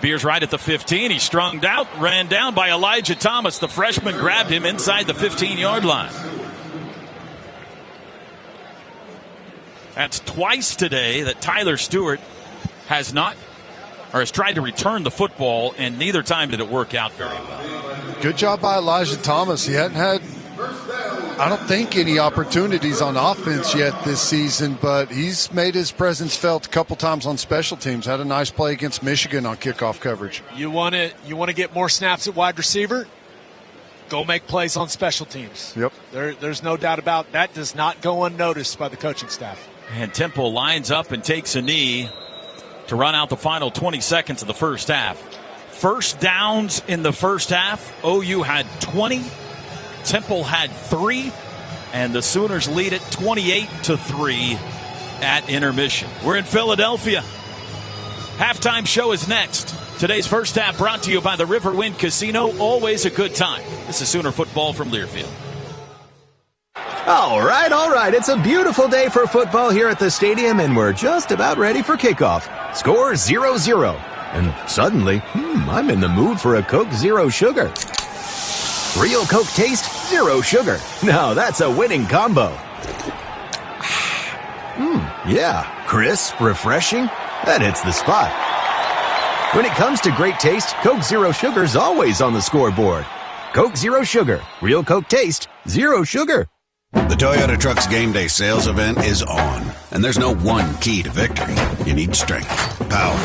Veers right at the 15. He's strung out. Ran down by Elijah Thomas. The freshman grabbed him inside the 15-yard line. That's twice today that Tyler Stewart has tried to return the football, and neither time did it work out very well. Good job by Elijah Thomas. He hadn't had, I don't think, any opportunities on offense yet this season, but he's made his presence felt a couple times on special teams. Had a nice play against Michigan on kickoff coverage. You want to get more snaps at wide receiver? Go make plays on special teams. Yep. There's no doubt about that. Does not go unnoticed by the coaching staff. And Temple lines up and takes a knee to run out the final 20 seconds of the first half. First downs in the first half, OU had 20. Temple had 3. And the Sooners lead it 28-3 at intermission. We're in Philadelphia. Halftime show is next. Today's first half brought to you by the Riverwind Casino. Always a good time. This is Sooner football from Learfield. All right. It's a beautiful day for football here at the stadium, and we're just about ready for kickoff. Score 0-0. And suddenly, I'm in the mood for a Coke Zero Sugar. Real Coke taste, zero sugar. Now that's a winning combo. Yeah, crisp, refreshing. That hits the spot. When it comes to great taste, Coke Zero Sugar's always on the scoreboard. Coke Zero Sugar. Real Coke taste, zero sugar. The Toyota Trucks Game Day sales event is on, and there's no one key to victory. You need strength, power,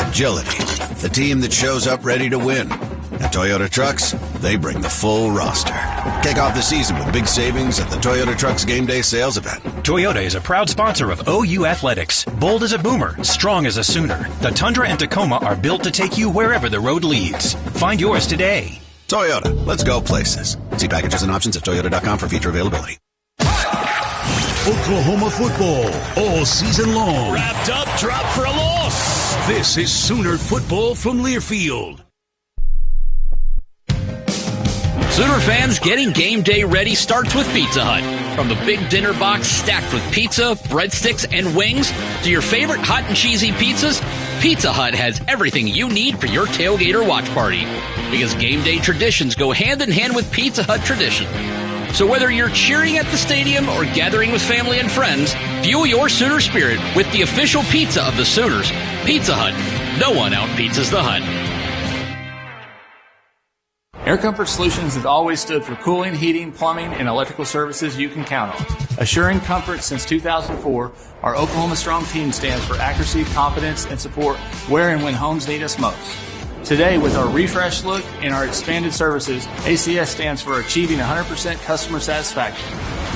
agility, the team that shows up ready to win. At Toyota Trucks, they bring the full roster. Kick off the season with big savings at the Toyota Trucks Game Day sales event. Toyota is a proud sponsor of OU Athletics. Bold as a boomer, strong as a Sooner. The Tundra and Tacoma are built to take you wherever the road leads. Find yours today. Toyota, let's go places. See packages and options at toyota.com for feature availability. Oklahoma football all season long. Wrapped up, drop for a loss. This is Sooner football from Learfield. Sooner fans, getting game day ready starts with Pizza Hut. From the big dinner box stacked with pizza, breadsticks, and wings to your favorite hot and cheesy pizzas, Pizza Hut has everything you need for your tailgate or watch party. Because game day traditions go hand in hand with Pizza Hut tradition. So whether you're cheering at the stadium or gathering with family and friends, fuel your Sooner spirit with the official pizza of the Sooners, Pizza Hut. No one out-pizzas the Hut. Air Comfort Solutions has always stood for cooling, heating, plumbing, and electrical services you can count on. Assuring comfort since 2004, our Oklahoma Strong team stands for accuracy, confidence, and support where and when homes need us most. Today, with our refreshed look and our expanded services, ACS stands for achieving 100% customer satisfaction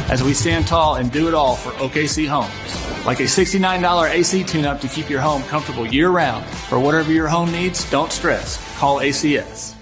as we stand tall and do it all for OKC Homes. Like a $69 AC tune-up to keep your home comfortable year-round. For whatever your home needs, don't stress. Call ACS.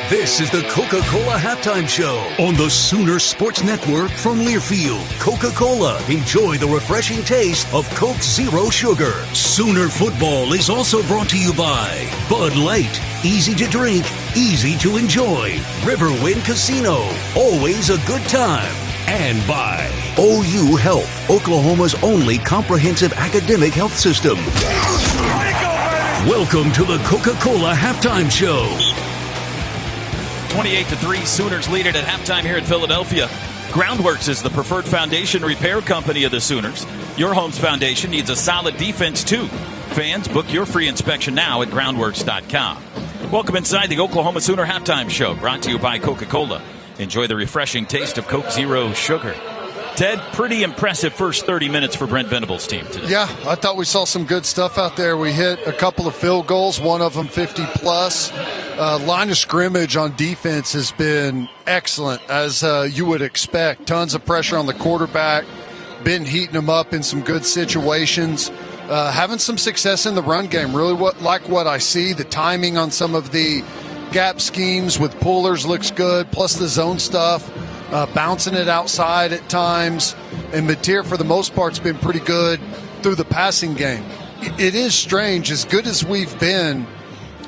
This is the Coca-Cola Halftime Show on the Sooner Sports Network from Learfield. Coca-Cola, enjoy the refreshing taste of Coke Zero Sugar. Sooner football is also brought to you by Bud Light, easy to drink, easy to enjoy. Riverwind Casino, always a good time. And by OU Health, Oklahoma's only comprehensive academic health system. Welcome to the Coca-Cola Halftime Show. 28-3, Sooners lead it at halftime here in Philadelphia. Groundworks is the preferred foundation repair company of the Sooners. Your home's foundation needs a solid defense, too. Fans, book your free inspection now at groundworks.com. Welcome inside the Oklahoma Sooner Halftime Show, brought to you by Coca-Cola. Enjoy the refreshing taste of Coke Zero Sugar. Ted, pretty impressive first 30 minutes for Brent Venables' team today. Yeah, I thought we saw some good stuff out there. We hit a couple of field goals, one of them 50-plus. Line of scrimmage on defense has been excellent, as you would expect. Tons of pressure on the quarterback, been heating them up in some good situations. Having some success in the run game, really like what I see. The timing on some of the gap schemes with pullers looks good, plus the zone stuff. Bouncing it outside at times. And Mateer, for the most part, has been pretty good through the passing game. It is strange, as good as we've been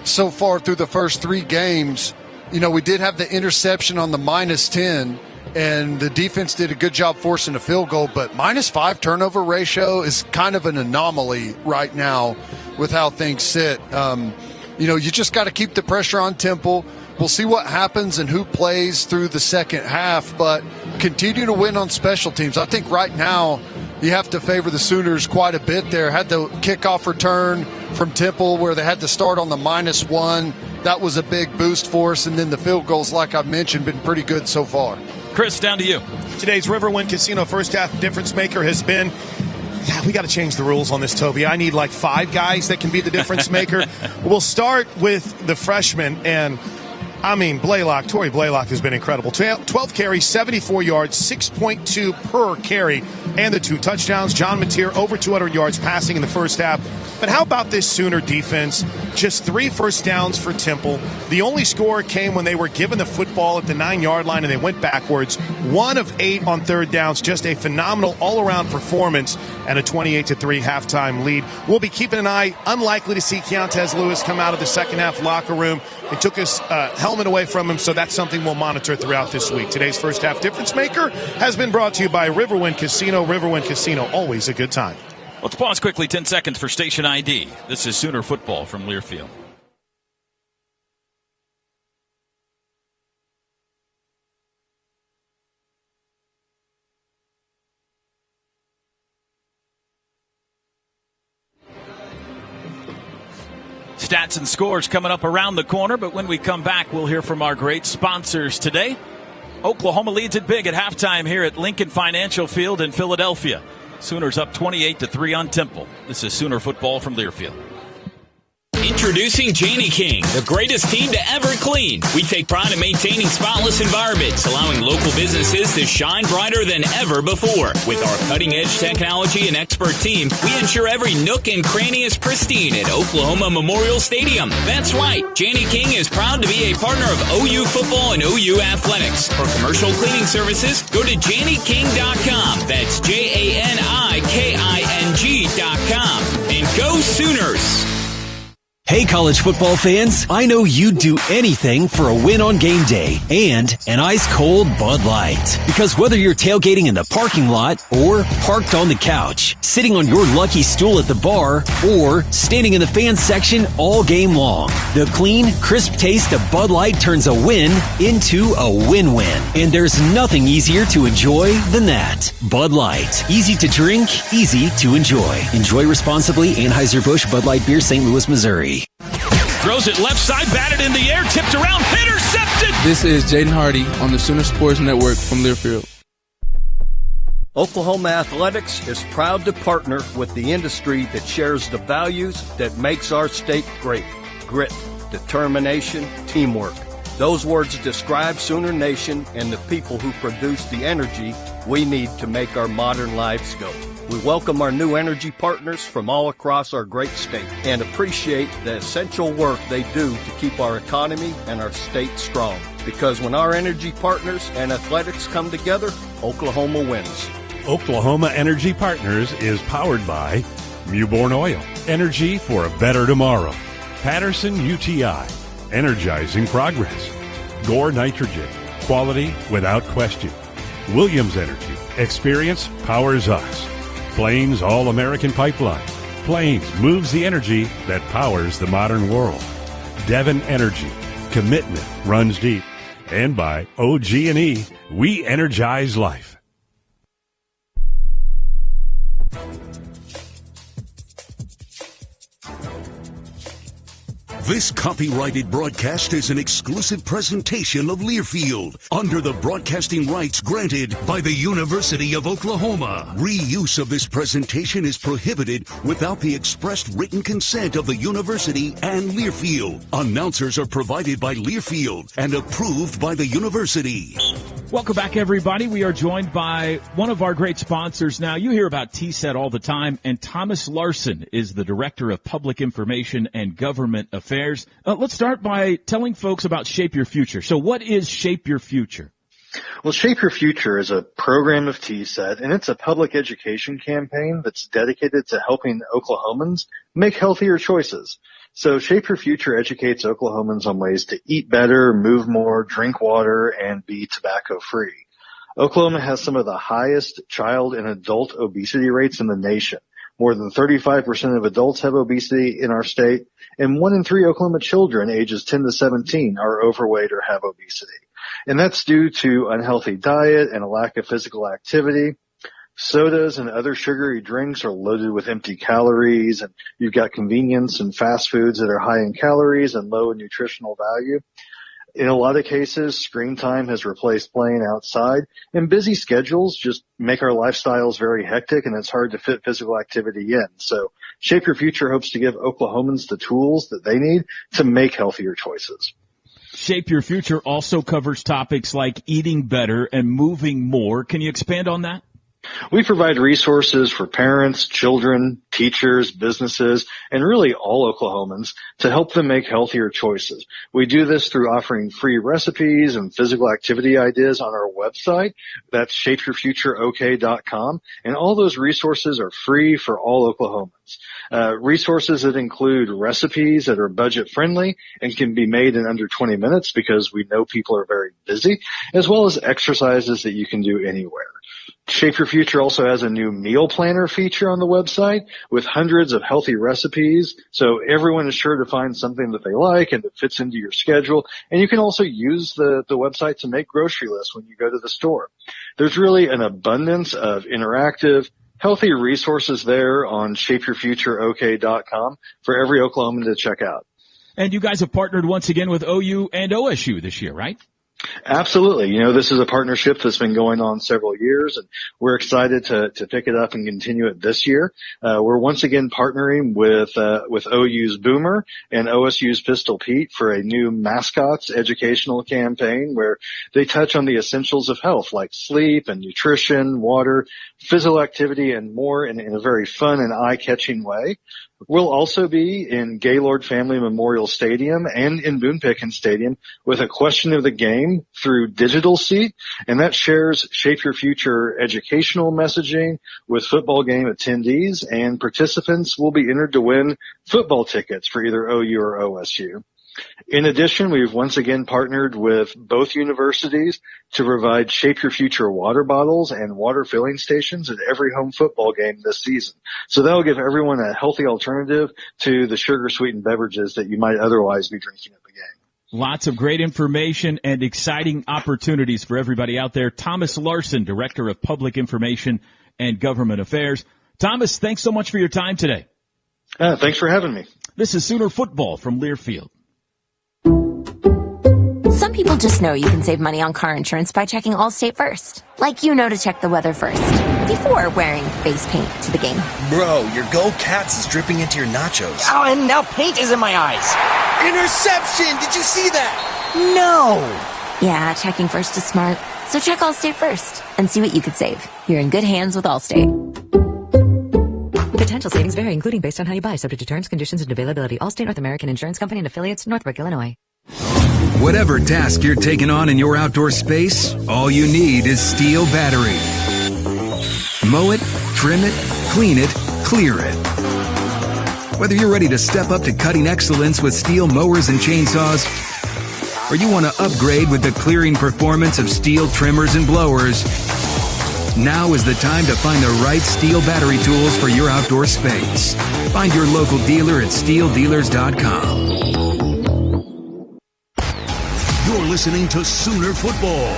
so far through the first three games, you know, we did have the interception on the -10, and the defense did a good job forcing a field goal, but -5 turnover ratio is kind of an anomaly right now with how things sit. You know, you just got to keep the pressure on Temple. We'll see what happens and who plays through the second half, but continue to win on special teams. I think right now you have to favor the Sooners quite a bit there. Had the kickoff return from Temple where they had to start on the -1. That was a big boost for us, and then the field goals, like I've mentioned, been pretty good so far. Chris, down to you. Today's Riverwind Casino first half difference maker has been, we got to change the rules on this, Toby. I need like 5 guys that can be the difference maker. We'll start with the freshman, and I mean, Tory Blaylock has been incredible. 12 carries, 74 yards, 6.2 per carry, and the 2 touchdowns. John Mateer over 200 yards passing in the first half. But how about this Sooner defense? Just 3 first downs for Temple. The only score came when they were given the football at the 9-yard line and they went backwards. 1 of 8 on third downs. Just a phenomenal all-around performance and a 28-3 halftime lead. We'll be keeping an eye. Unlikely to see Keontez Lewis come out of the second half locker room. They took his helmet away from him, so that's something we'll monitor throughout this week. Today's first half difference maker has been brought to you by Riverwind Casino. Riverwind Casino, always a good time. Let's pause quickly, 10 seconds for station ID. This is Sooner football from Learfield. Stats and scores coming up around the corner, but when we come back, we'll hear from our great sponsors today. Oklahoma leads it big at halftime here at Lincoln Financial Field in Philadelphia. Sooners up 28-3 on Temple. This is Sooner football from Learfield. Introducing Janney King, the greatest team to ever clean. We take pride in maintaining spotless environments, allowing local businesses to shine brighter than ever before. With our cutting-edge technology and expert team, we ensure every nook and cranny is pristine at Oklahoma Memorial Stadium. That's right, Janney King is proud to be a partner of OU football and OU athletics. For commercial cleaning services, go to JanneyKing.com. That's JANIKING.com. And go Sooners! Hey, college football fans, I know you'd do anything for a win on game day and an ice-cold Bud Light. Because whether you're tailgating in the parking lot or parked on the couch, sitting on your lucky stool at the bar, or standing in the fan section all game long, the clean, crisp taste of Bud Light turns a win into a win-win. And there's nothing easier to enjoy than that. Bud Light. Easy to drink, easy to enjoy. Enjoy responsibly. Anheuser-Busch Bud Light Beer, St. Louis, Missouri. Throws it left side, batted in the air, tipped around, intercepted! This is Jaden Hardy on the Sooner Sports Network from Learfield. Oklahoma Athletics is proud to partner with the industry that shares the values that makes our state great. Grit, determination, teamwork. Those words describe Sooner Nation and the people who produce the energy we need to make our modern lives go. We welcome our new energy partners from all across our great state and appreciate the essential work they do to keep our economy and our state strong. Because when our energy partners and athletics come together, Oklahoma wins. Oklahoma Energy Partners is powered by Mewborn Oil, energy for a better tomorrow. Patterson UTI, energizing progress. Gore Nitrogen, quality without question. Williams Energy, experience powers us. Plains All-American Pipeline. Plains moves the energy that powers the modern world. Devon Energy. Commitment runs deep. And by OG&E, we energize life. This copyrighted broadcast is an exclusive presentation of Learfield under the broadcasting rights granted by the University of Oklahoma. Reuse of this presentation is prohibited without the expressed written consent of the university and Learfield. Announcers are provided by Learfield and approved by the university. Welcome back, everybody. We are joined by one of our great sponsors. Now, you hear about TSET all the time, and Thomas Larson is the Director of Public Information and Government Affairs. Let's start by telling folks about Shape Your Future. So what is Shape Your Future? Well, Shape Your Future is a program of TSET, and it's a public education campaign that's dedicated to helping Oklahomans make healthier choices. So Shape Your Future educates Oklahomans on ways to eat better, move more, drink water, and be tobacco-free. Oklahoma has some of the highest child and adult obesity rates in the nation. More than 35% of adults have obesity in our state, and 1 in 3 Oklahoma children ages 10 to 17 are overweight or have obesity. And that's due to unhealthy diet and a lack of physical activity. Sodas and other sugary drinks are loaded with empty calories, and you've got convenience and fast foods that are high in calories and low in nutritional value. In a lot of cases, screen time has replaced playing outside, and busy schedules just make our lifestyles very hectic, and it's hard to fit physical activity in. So Shape Your Future hopes to give Oklahomans the tools that they need to make healthier choices. Shape Your Future also covers topics like eating better and moving more. Can you expand on that? We provide resources for parents, children, teachers, businesses, and really all Oklahomans to help them make healthier choices. We do this through offering free recipes and physical activity ideas on our website. That's shapeyourfutureok.com. And all those resources are free for all Oklahomans. Resources that include recipes that are budget friendly and can be made in under 20 minutes because we know people are very busy, as well as exercises that you can do anywhere. Shape Your Future also has a new meal planner feature on the website with hundreds of healthy recipes, so everyone is sure to find something that they like and that fits into your schedule. And you can also use the website to make grocery lists when you go to the store. There's really an abundance of interactive, healthy resources there on shapeyourfutureok.com for every Oklahoman to check out. And you guys have partnered once again with OU and OSU this year, right? Absolutely. You know, this is a partnership that's been going on several years, and we're excited to pick it up and continue it this year. We're once again partnering with OU's Boomer and OSU's Pistol Pete for a new mascots educational campaign where they touch on the essentials of health like sleep and nutrition, water, physical activity, and more in a very fun and eye-catching way. We'll also be in Gaylord Family Memorial Stadium and in Boone Pickens Stadium with a question of the game messaging through Digital Seat, and that shares Shape Your Future educational messaging with football game attendees, and participants will be entered to win football tickets for either OU or OSU. In addition, we've once again partnered with both universities to provide Shape Your Future water bottles and water filling stations at every home football game this season. So that will give everyone a healthy alternative to the sugar-sweetened beverages that you might otherwise be drinking at the game. Lots of great information and exciting opportunities for everybody out there. Thomas Larson, Director of Public Information and Government Affairs. Thomas, thanks so much for your time today. Thanks for having me. This is Sooner Football from Learfield. Some people just know you can save money on car insurance by checking Allstate first. Like you know to check the weather first, before wearing face paint to the game. Bro, your Go Cats is dripping into your nachos. Oh, and now paint is in my eyes. Interception! Did you see that? No! Yeah, checking first is smart. So check Allstate first and see what you could save. You're in good hands with Allstate. Potential savings vary, including based on how you buy, subject to terms, conditions, and availability. Allstate North American Insurance Company and affiliates, Northbrook, Illinois. Whatever task you're taking on in your outdoor space, all you need is Steel battery. Mow it, trim it, clean it, clear it. Whether you're ready to step up to cutting excellence with Steel mowers and chainsaws, or you want to upgrade with the clearing performance of Steel trimmers and blowers, now is the time to find the right Steel battery tools for your outdoor space. Find your local dealer at SteelDealers.com. You're listening to Sooner Football.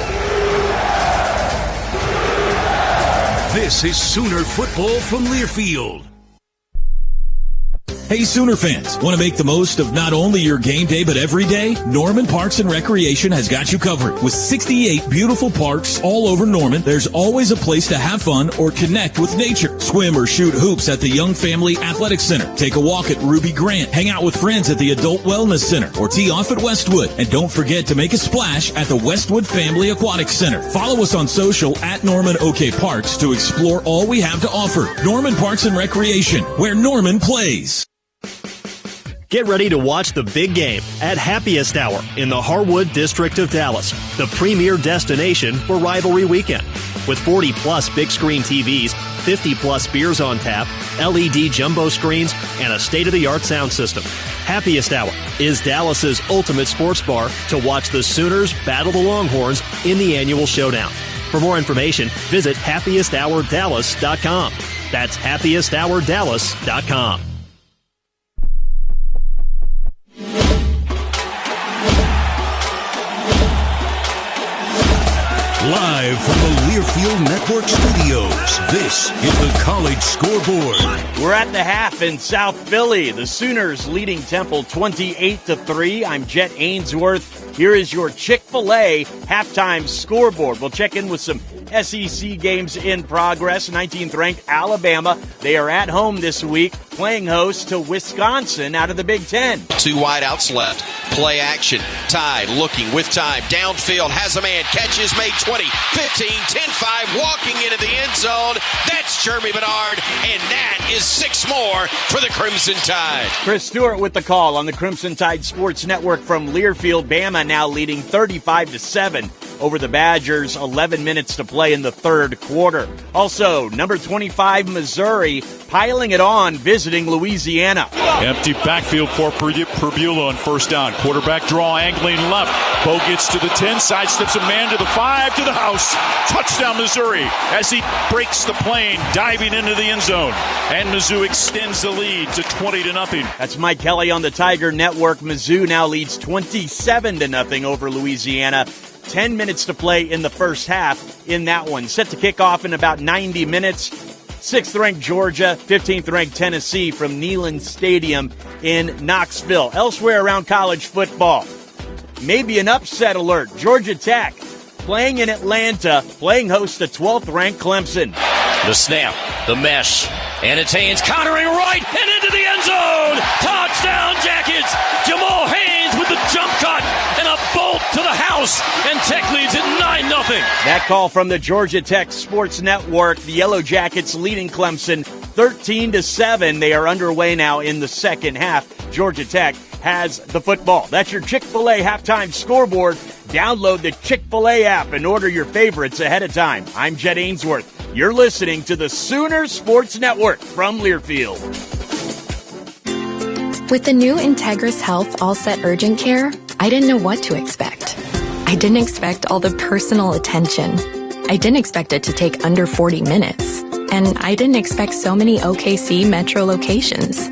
This is Sooner Football from Learfield. Hey, Sooner fans, want to make the most of not only your game day, but every day? Norman Parks and Recreation has got you covered. With 68 beautiful parks all over Norman, there's always a place to have fun or connect with nature. Swim or shoot hoops at the Young Family Athletic Center. Take a walk at Ruby Grant. Hang out with friends at the Adult Wellness Center or tee off at Westwood. And don't forget to make a splash at the Westwood Family Aquatic Center. Follow us on social at Norman OK Parks to explore all we have to offer. Norman Parks and Recreation, where Norman plays. Get ready to watch the big game at Happiest Hour in the Harwood District of Dallas, the premier destination for rivalry weekend. With 40-plus big-screen TVs, 50-plus beers on tap, LED jumbo screens, and a state-of-the-art sound system. Happiest Hour is Dallas's ultimate sports bar to watch the Sooners battle the Longhorns in the annual showdown. For more information, visit happiesthourdallas.com. That's happiesthourdallas.com. Live from the Learfield Network studios, this is the College Scoreboard. We're at the half in South Philly. The Sooners leading Temple 28-3. I'm Jet Ainsworth. Here is your Chick-fil-A halftime scoreboard. We'll check in with some SEC games in progress. 19th-ranked Alabama. They are at home this week, playing host to Wisconsin out of the Big Ten. Two wideouts left. Play action. Tide looking with time. Downfield has a man. Catches made 20, 15, 10-5. Walking into the end zone. That's Jeremy Bernard. And that is 6 more for the Crimson Tide. Chris Stewart with the call on the Crimson Tide Sports Network from Learfield. Bama now leading 35-7 over the Badgers. 11 minutes to play in the third quarter. Also, number 25, Missouri, piling it on, visiting Louisiana. Empty backfield for Perbula on first down. Quarterback draw, angling left. Bo gets to the 10, sidesteps a man to the 5, to the house. Touchdown, Missouri, as he breaks the plane, diving into the end zone. And Mizzou extends the lead to 20-0. That's Mike Kelly on the Tiger Network. Mizzou now leads 27-0 over Louisiana. 10 minutes to play in the first half in that one. Set to kick off in about 90 minutes. 6th-ranked Georgia, 15th-ranked Tennessee from Neyland Stadium in Knoxville. Elsewhere around college football, maybe an upset alert. Georgia Tech playing in Atlanta, playing host to 12th-ranked Clemson. The snap, the mesh, and it's Haynes countering right and into the end zone. Touchdown Jackets. Jamal Haynes with the jump cut and a bolt to the house, and Tech leads at 9-0. That call from the Georgia Tech Sports Network. The Yellow Jackets leading Clemson 13-7. They are underway now in the second half. Georgia Tech has the football. That's your Chick-fil-A halftime scoreboard. Download the Chick-fil-A app and order your favorites ahead of time. I'm Jed Ainsworth. You're listening to the Sooner Sports Network from Learfield. With the new Integris Health All-Set Urgent Care, I didn't know what to expect. I didn't expect all the personal attention. I didn't expect it to take under 40 minutes. And I didn't expect so many OKC Metro locations.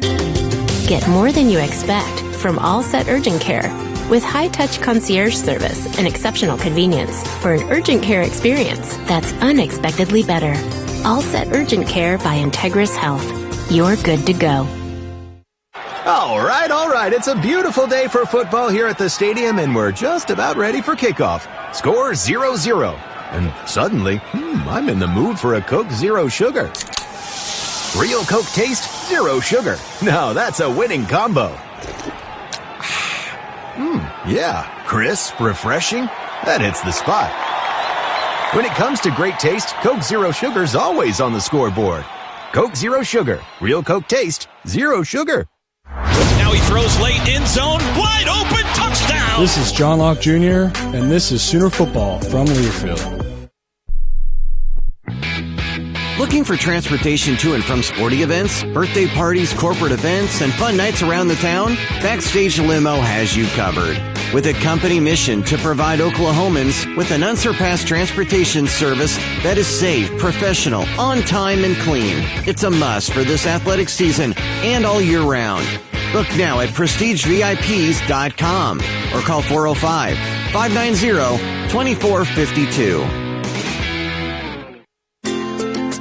Get more than you expect from All-Set Urgent Care with high-touch concierge service and exceptional convenience for an urgent care experience that's unexpectedly better. All-Set Urgent Care by Integris Health. You're good to go. All right. It's a beautiful day for football here at the stadium, and we're just about ready for kickoff. Score 0-0. And suddenly, I'm in the mood for a Coke Zero Sugar. Real Coke taste, zero sugar. Now that's a winning combo. Yeah, crisp, refreshing. That hits the spot. When it comes to great taste, Coke Zero Sugar's always on the scoreboard. Coke Zero Sugar. Real Coke taste, zero sugar. Now he throws late, end zone, wide open, touchdown! This is John Locke Jr., and this is Sooner Football from Learfield. Looking for transportation to and from sporting events, birthday parties, corporate events, and fun nights around the town? Backstage Limo has you covered. With a company mission to provide Oklahomans with an unsurpassed transportation service that is safe, professional, on time, and clean. It's a must for this athletic season and all year round. Look now at PrestigeVIPs.com or call 405-590-2452.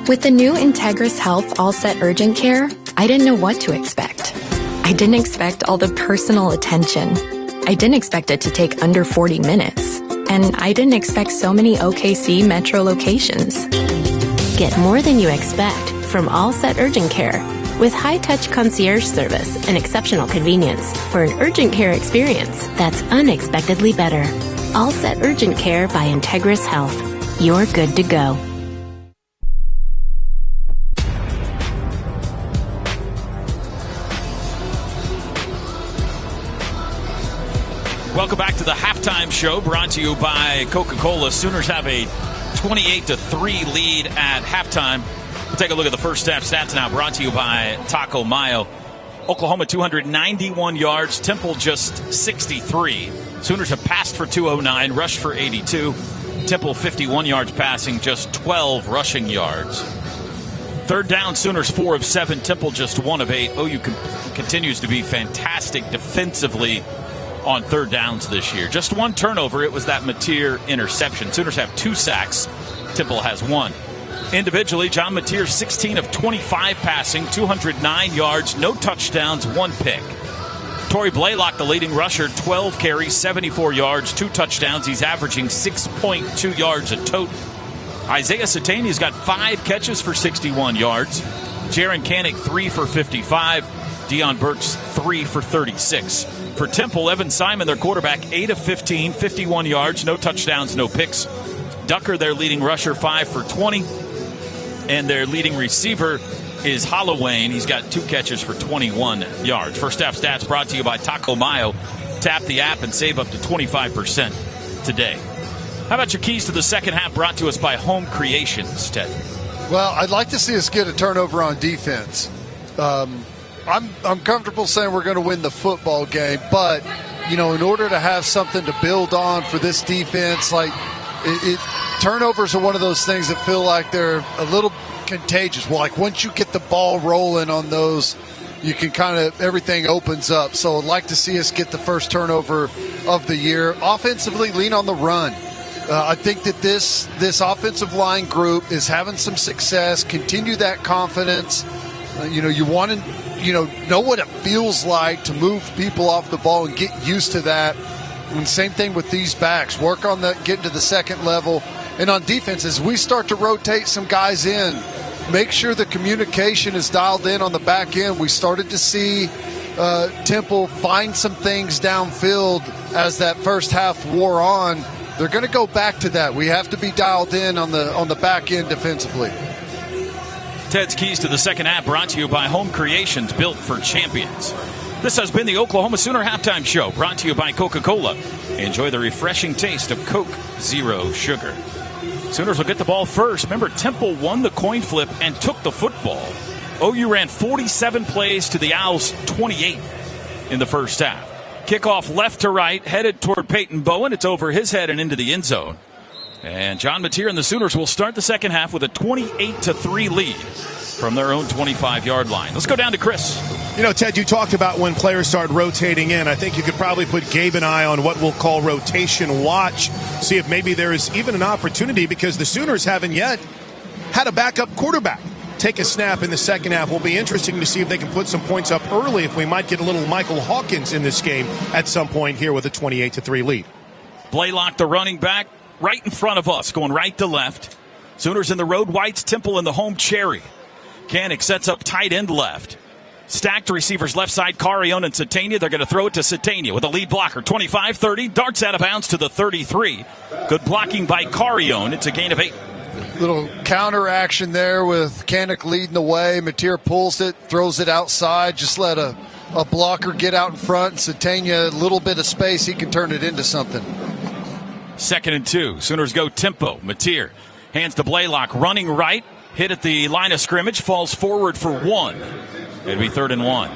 With the new Integris Health All-Set Urgent Care, I didn't know what to expect. I didn't expect all the personal attention. I didn't expect it to take under 40 minutes. And I didn't expect so many OKC Metro locations. Get more than you expect from All-Set Urgent Care with high-touch concierge service and exceptional convenience for an urgent care experience that's unexpectedly better. All-Set Urgent Care by Integris Health. You're good to go. Welcome back to the halftime show, brought to you by Coca-Cola. Sooners have a 28-3 lead at halftime. We'll take a look at the first half stats now, brought to you by Taco Mayo. Oklahoma 291 yards, Temple just 63. Sooners have passed for 209, rushed for 82. Temple 51 yards passing, just 12 rushing yards. Third down, Sooners 4 of 7, Temple just 1 of 8. OU continues to be fantastic defensively on third downs this year. Just one turnover. It was that Mateer interception. Sooners have 2 sacks. Temple has 1. Individually, John Mateer 16 of 25 passing, 209 yards, no touchdowns, 1 pick. Torrey Blaylock, the leading rusher, 12 carries, 74 yards, 2 touchdowns. He's averaging 6.2 yards a tote. Isaiah Satania's got 5 catches for 61 yards. Jaron Kanik 3 for 55. Deion Burks 3 for 36. For Temple, Evan Simon, their quarterback, 8 of 15, 51 yards, no touchdowns, no picks. Ducker, their leading rusher, 5 for 20. And their leading receiver is Hollowayne. He's got 2 catches for 21 yards. First half stats brought to you by Taco Mayo. Tap the app and save up to 25% today. How about your keys to the second half brought to us by Home Creations, Ted? Well, I'd like to see us get a turnover on defense. I'm comfortable saying we're going to win the football game, but, in order to have something to build on for this defense, turnovers are one of those things that feel like they're a little contagious. Well, once you get the ball rolling on those, you can everything opens up. So I'd like to see us get the first turnover of the year. Offensively, lean on the run. I think that this offensive line group is having some success. Continue that confidence. You want to know what it feels like to move people off the ball and get used to that. And same thing with these backs. Work on getting to the second level. And on defense, as we start to rotate some guys in, make sure the communication is dialed in on the back end. We started to see Temple find some things downfield as that first half wore on. They're going to go back to that. We have to be dialed in on the back end defensively. Ted's keys to the second half brought to you by Home Creations, built for champions. This has been the Oklahoma Sooner Halftime Show, brought to you by Coca-Cola. Enjoy the refreshing taste of Coke Zero Sugar. Sooners will get the ball first. Remember, Temple won the coin flip and took the football. OU ran 47 plays to the Owls 28 in the first half. Kickoff left to right, headed toward Peyton Bowen. It's over his head and into the end zone. And John Mateer and the Sooners will start the second half with a 28-3 lead from their own 25-yard line. Let's go down to Chris. You know, Ted, you talked about when players start rotating in. I think you could probably put Gabe and I on what we'll call rotation watch, see if maybe there is even an opportunity, because the Sooners haven't yet had a backup quarterback take a snap in the second half. Will be interesting to see if they can put some points up early, if we might get a little Michael Hawkins in this game at some point here with a 28-3 lead. Blaylock, the running back, right in front of us, going right to left. Sooners in the road whites, Temple in the home cherry. Kanik sets up tight end left. Stacked receivers left side, Carrion and Satania. They're going to throw it to Satania with a lead blocker. 25-30, darts out of bounds to the 33. Good blocking by Carrion. It's a gain of 8. Little counter action there with Kanik leading the way. Mateer pulls it, throws it outside. Just let a blocker get out in front. Satania, a little bit of space, he can turn it into something. 2nd and 2. Sooners go tempo. Mateer hands to Blaylock, running right. Hit at the line of scrimmage, falls forward for 1. It'd be 3rd and 1.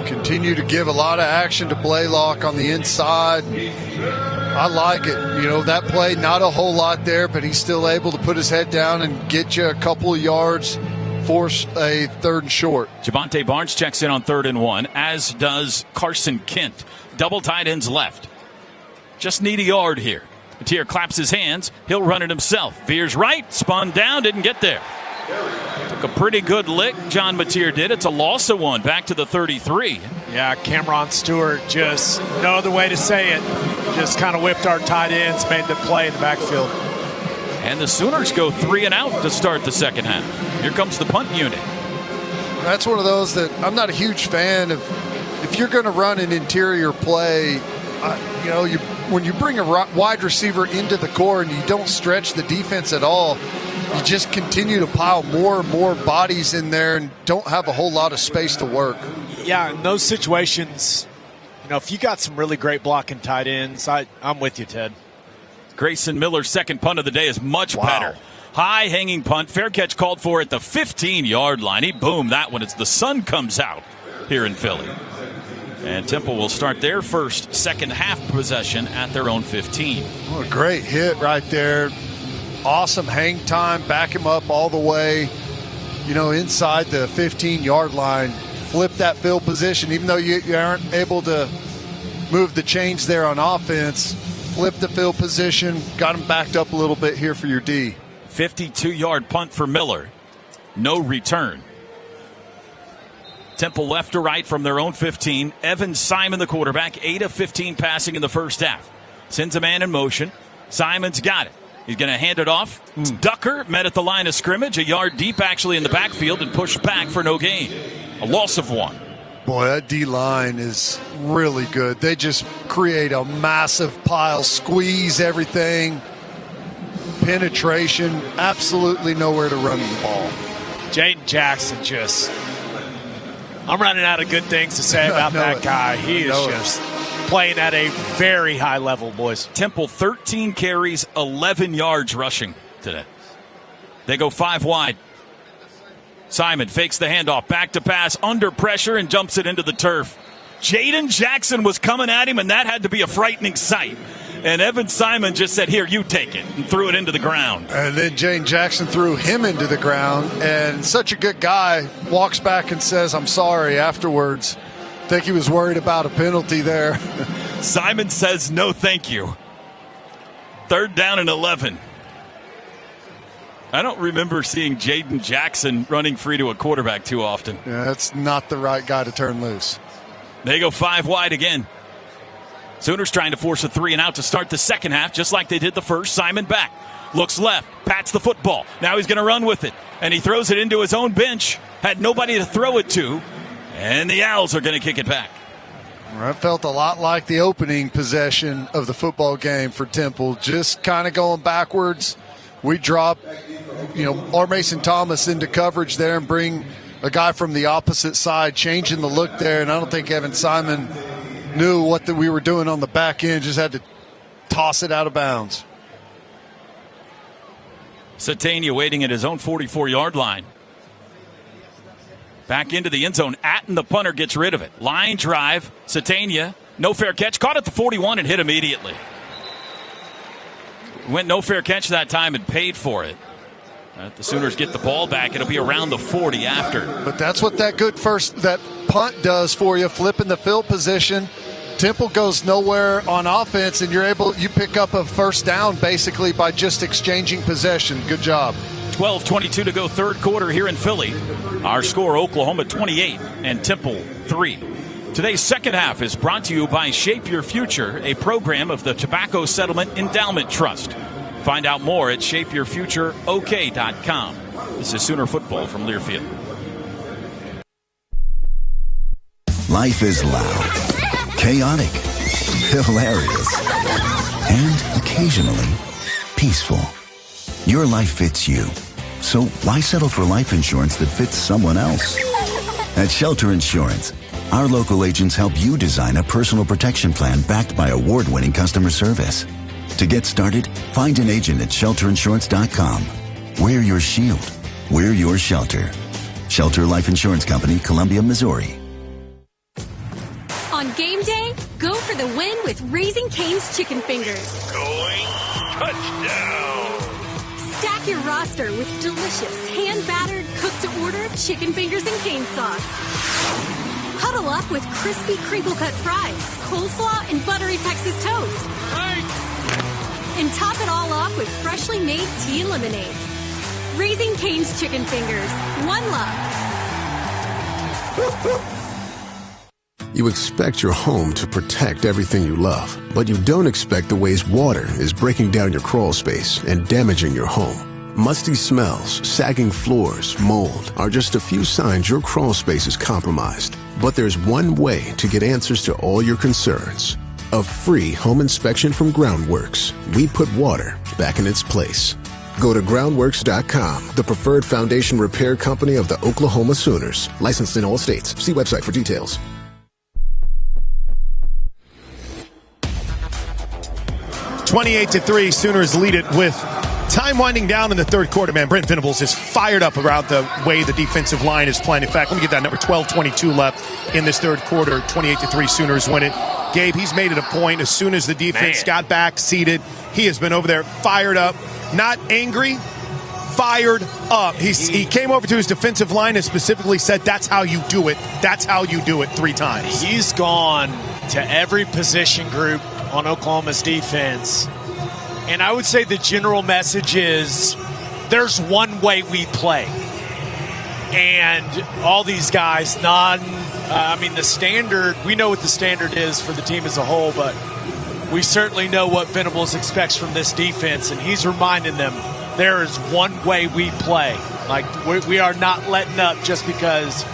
Continue to give a lot of action to Blaylock on the inside. I like it. You know, that play, not a whole lot there, but he's still able to put his head down and get you a couple of yards, force a 3rd and short. Javante Barnes checks in on 3rd and 1, as does Carson Kent. Double tight ends left. Just need a yard here. Mateer claps his hands. He'll run it himself. Veers right, spun down, didn't get there. Took a pretty good lick, John Mateer did. It's a loss of 1, back to the 33. Yeah, Cameron Stewart, just no other way to say it. Just kind of whipped our tight ends, made the play in the backfield. And the Sooners go 3 and out to start the second half. Here comes the punt unit. That's one of those that I'm not a huge fan of. If you're going to run an interior play, when you bring a wide receiver into the core and you don't stretch the defense at all, you just continue to pile more and more bodies in there and don't have a whole lot of space to work. Yeah, in those situations, if you got some really great blocking tight ends, I'm with you, Ted. Grayson Miller's second punt of the day is much better. High hanging punt, fair catch called for at the 15-yard line. He boomed that one as the sun comes out here in Philly. And Temple will start their first second half possession at their own 15. What a great hit right there. Awesome hang time, back him up all the way, inside the 15-yard line. Flip that field position, even though you aren't able to move the chains there on offense. Flip the field position, got him backed up a little bit here for your D. 52-yard punt for Miller. No return. Temple left to right from their own 15. Evan Simon, the quarterback, 8 of 15 passing in the first half. Sends a man in motion. Simon's got it. He's going to hand it off. Ducker met at the line of scrimmage, a yard deep actually in the backfield, and pushed back for no gain. A loss of 1. Boy, that D-line is really good. They just create a massive pile, squeeze everything. Penetration, absolutely nowhere to run the ball. Jaden Jackson I'm running out of good things to say about that guy. He is just playing at a very high level, boys. Temple 13 carries, 11 yards rushing today. They go 5 wide. Simon fakes the handoff, back to pass, under pressure, and jumps it into the turf. Jaden Jackson was coming at him, and that had to be a frightening sight. And Evan Simon just said, here, you take it, and threw it into the ground. And then Jaden Jackson threw him into the ground, and such a good guy walks back and says, I'm sorry afterwards. I think he was worried about a penalty there. Simon says, no, thank you. 3rd down and 11. I don't remember seeing Jaden Jackson running free to a quarterback too often. Yeah, that's not the right guy to turn loose. They go 5 wide again. Sooners trying to force a 3 and out to start the second half, just like they did the first. Simon back, looks left, pats the football. Now he's going to run with it, and he throws it into his own bench. Had nobody to throw it to, and the Owls are going to kick it back. That felt a lot like the opening possession of the football game for Temple, just kind of going backwards. We drop, our Mason Thomas into coverage there and bring a guy from the opposite side changing the look there, and I don't think Evan Simon knew what we were doing on the back end, just had to toss it out of bounds. Satania waiting at his own 44-yard line. Back into the end zone. Atten, the punter, gets rid of it. Line drive. Satania, no fair catch. Caught at the 41 and hit immediately. Went no fair catch that time and paid for it. The Sooners get the ball back. It'll be around the 40 after. But that's what that punt does for you, flipping the field position. Temple goes nowhere on offense, and you pick up a first down basically by just exchanging possession. Good job. 12:22 to go, third quarter here in Philly. Our score, Oklahoma 28 and Temple 3. Today's second half is brought to you by Shape Your Future, a program of the Tobacco Settlement Endowment Trust. Find out more at shapeyourfutureok.com. This is Sooner football from Learfield. Life is loud, chaotic, hilarious, and occasionally peaceful. Your life fits you. So why settle for life insurance that fits someone else? At Shelter Insurance, our local agents help you design a personal protection plan backed by award-winning customer service. To get started, find an agent at shelterinsurance.com. Wear your shield. Wear your shelter. Shelter Life Insurance Company, Columbia, Missouri. On game day, go for the win with Raising Cane's Chicken Fingers. Going touchdown. Stack your roster with delicious, hand-battered, cooked-to-order chicken fingers and cane sauce. Huddle up with crispy crinkle-cut fries, coleslaw, and buttery Texas toast. And top it all off with freshly made tea and lemonade. Raising Cane's Chicken Fingers. One love. You expect your home to protect everything you love, but you don't expect the ways water is breaking down your crawl space and damaging your home. Musty smells, sagging floors, mold are just a few signs your crawl space is compromised. But there's one way to get answers to all your concerns. A free home inspection from Groundworks. We put water back in its place. Go to groundworks.com, the preferred foundation repair company of the Oklahoma Sooners. Licensed in all states. See website for details. 28-3, Sooners lead it with time winding down in the third quarter. Man, Brent Venables is fired up around the way the defensive line is playing. In fact, let me get that number, 12:22 left in this third quarter. 28-3, Sooners win it. Gabe, he's made it a point as soon as the defense got back seated. He has been over there fired up, not angry, fired up. He came over to his defensive line and specifically said, that's how you do it. That's how you do it 3 times. He's gone to every position group on Oklahoma's defense. And I would say the general message is there's one way we play. And all these guys, the standard, we know what the standard is for the team as a whole, but we certainly know what Venables expects from this defense. And he's reminding them there is one way we play. Like, we are not letting up just because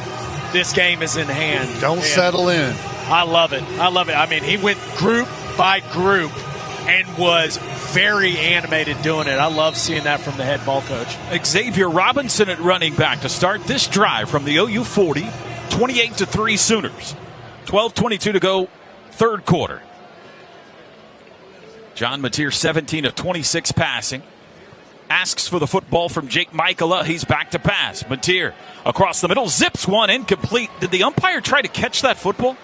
this game is in hand. Don't settle in. I love it. I mean, he went group by group and was very animated doing it. I love seeing that from the head ball coach. Xavier Robinson at running back to start this drive from the OU 40. 28-3 Sooners. 12:22 to go, third quarter. John Mateer, 17 of 26 passing. Asks for the football from Jake Michaela. He's back to pass. Mateer across the middle, zips one incomplete. Did the umpire try to catch that football?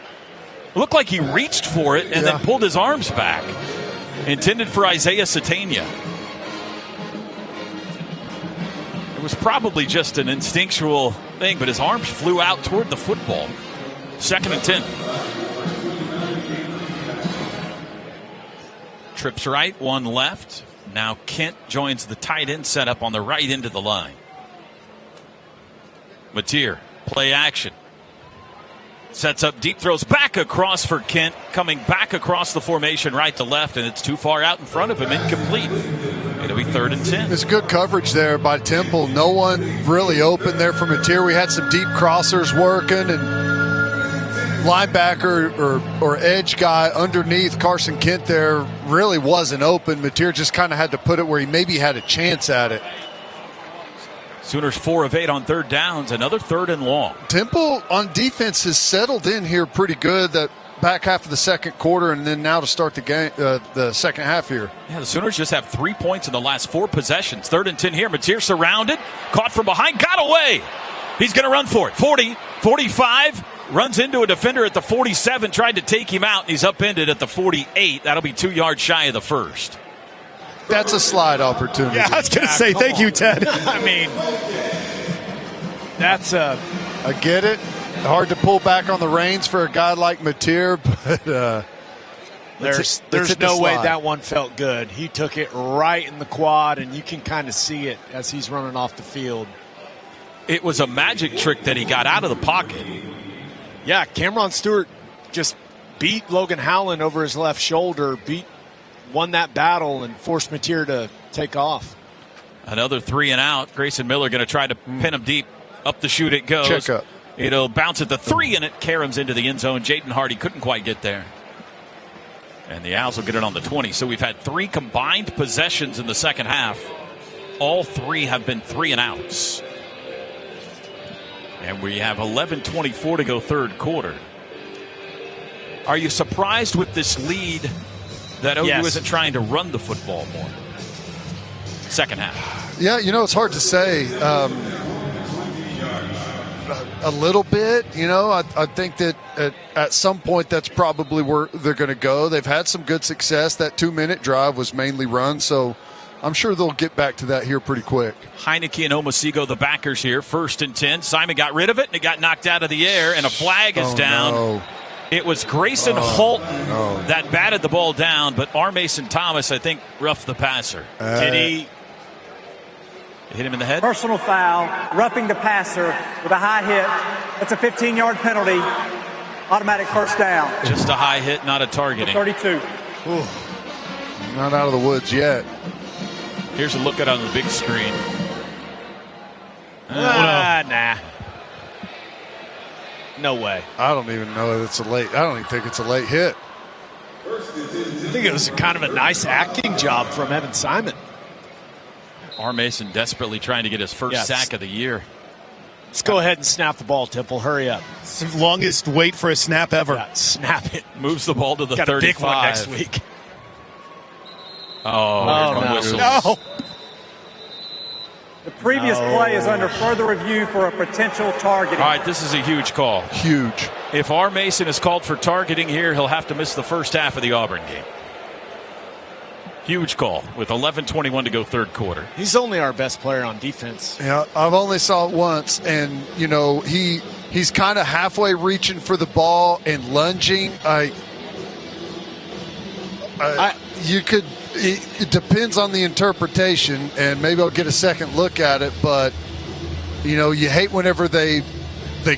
It looked like he reached for it and then pulled his arms back. Intended for Isaiah Satania. It was probably just an instinctual thing, but his arms flew out toward the football. 2nd and 10. Trips right, one left. Now Kent joins the tight end setup on the right end of the line. Mateer, play action. Sets up deep, throws back across for Kent, coming back across the formation right to left, and it's too far out in front of him, incomplete. It'll be 3rd and 10. It's good coverage there by Temple. No one really open there for Mateer. We had some deep crossers working, and linebacker or edge guy underneath Carson Kent there really wasn't open. Mateer just kind of had to put it where he maybe had a chance at it. Sooners 4 of 8 on third downs, another third and long. Temple on defense has settled in here pretty good that back half of the second quarter, and then now to start the game, the second half here. Yeah, the Sooners just have 3 points in the last 4 possessions. 3rd and 10 here. Mateer surrounded, caught from behind, got away. He's going to run for it. 40, 45, runs into a defender at the 47, tried to take him out, and he's upended at the 48. That'll be 2 yards shy of the first. That's a slide opportunity. Yeah, I was going to say, thank you, Ted. I mean, that's a... I get it. Hard to pull back on the reins for a guy like Mateer, but there's no way that one felt good. He took it right in the quad, and you can kind of see it as he's running off the field. It was a magic trick that he got out of the pocket. Yeah, Cameron Stewart just beat Logan Howland over his left shoulder, won that battle, and forced Mateer to take off. Another 3 and out. Grayson Miller going to try to pin him deep. Up the chute it goes. Check up. It'll bounce at the 3, and it caroms into the end zone. Jaden Hardy couldn't quite get there. And the Owls will get it on the 20. So we've had 3 combined possessions in the second half. All 3 have been 3 and outs. And we have 11:24 to go third quarter. Are you surprised with this lead that OU isn't trying to run the football more? Second half. Yeah, it's hard to say. A little bit, I think that at some point that's probably where they're going to go. They've had some good success. That 2-minute drive was mainly run, so I'm sure they'll get back to that here pretty quick. Heineke and Omosigo, the backers here. 1st and 10. Simon got rid of it, and it got knocked out of the air, and a flag is down. No. It was Grayson Holton that batted the ball down, but R. Mason Thomas, I think, roughed the passer. Did he hit him in the head? Personal foul, roughing the passer with a high hit. That's a 15-yard penalty. Automatic first down. Just a high hit, not a targeting. 32. Ooh. Not out of the woods yet. Here's a look at it on the big screen. Nah. No way. I don't even know if it's I don't even think it's a late hit. I think it was kind of a nice acting job from Evan Simon. R. Mason desperately trying to get his first sack of the year. Let's go ahead and snap the ball, Temple. Hurry up. It's the longest wait for a snap ever. Yeah, snap it. Moves the ball to the Got 35. a big one next week. No. The previous play is under further review for a potential targeting. All right, this is a huge call. Huge. If R. Mason is called for targeting here, he'll have to miss the first half of the Auburn game. Huge call with 11:21 to go third quarter. He's only our best player on defense. Yeah, I've only saw it once, and he's kind of halfway reaching for the ball and lunging. It depends on the interpretation, and maybe I'll get a second look at it. But you hate whenever they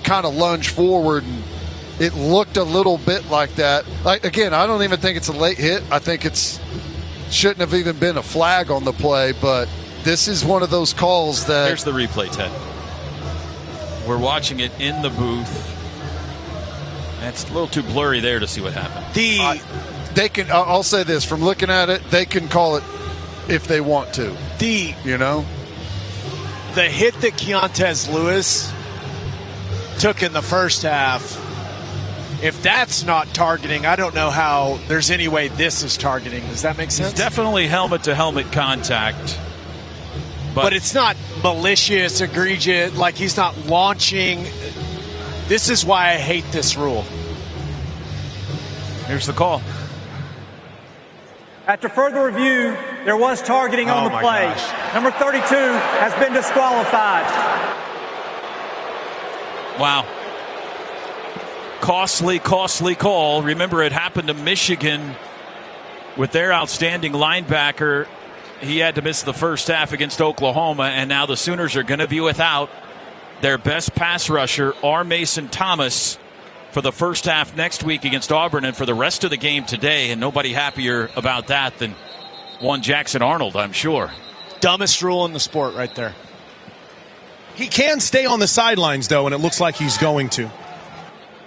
kind of lunge forward, and it looked a little bit like that. Again, I don't even think it's a late hit. I think shouldn't have even been a flag on the play, but this is one of those calls that... Here's the replay, Ted. We're watching it in the booth. It's a little too blurry there to see what happened. They can. I'll say this: from looking at it, they can call it if they want to. The hit that Keontez Lewis took in the first half. If that's not targeting, I don't know how there's any way this is targeting. Does that make sense? It's definitely helmet-to-helmet contact. But it's not malicious, egregious, like he's not launching. This is why I hate this rule. Here's the call. After further review, there was targeting on the play. Gosh. Number 32 has been disqualified. Wow. Costly call. Remember, it happened to Michigan with their outstanding linebacker. He had to miss the first half against Oklahoma, and now the Sooners are going to be without their best pass rusher, R. Mason Thomas, for the first half next week against Auburn and for the rest of the game today, and nobody happier about that than one Jackson Arnold, I'm sure. Dumbest rule in the sport right there. He can stay on the sidelines, though, and it looks like he's going to.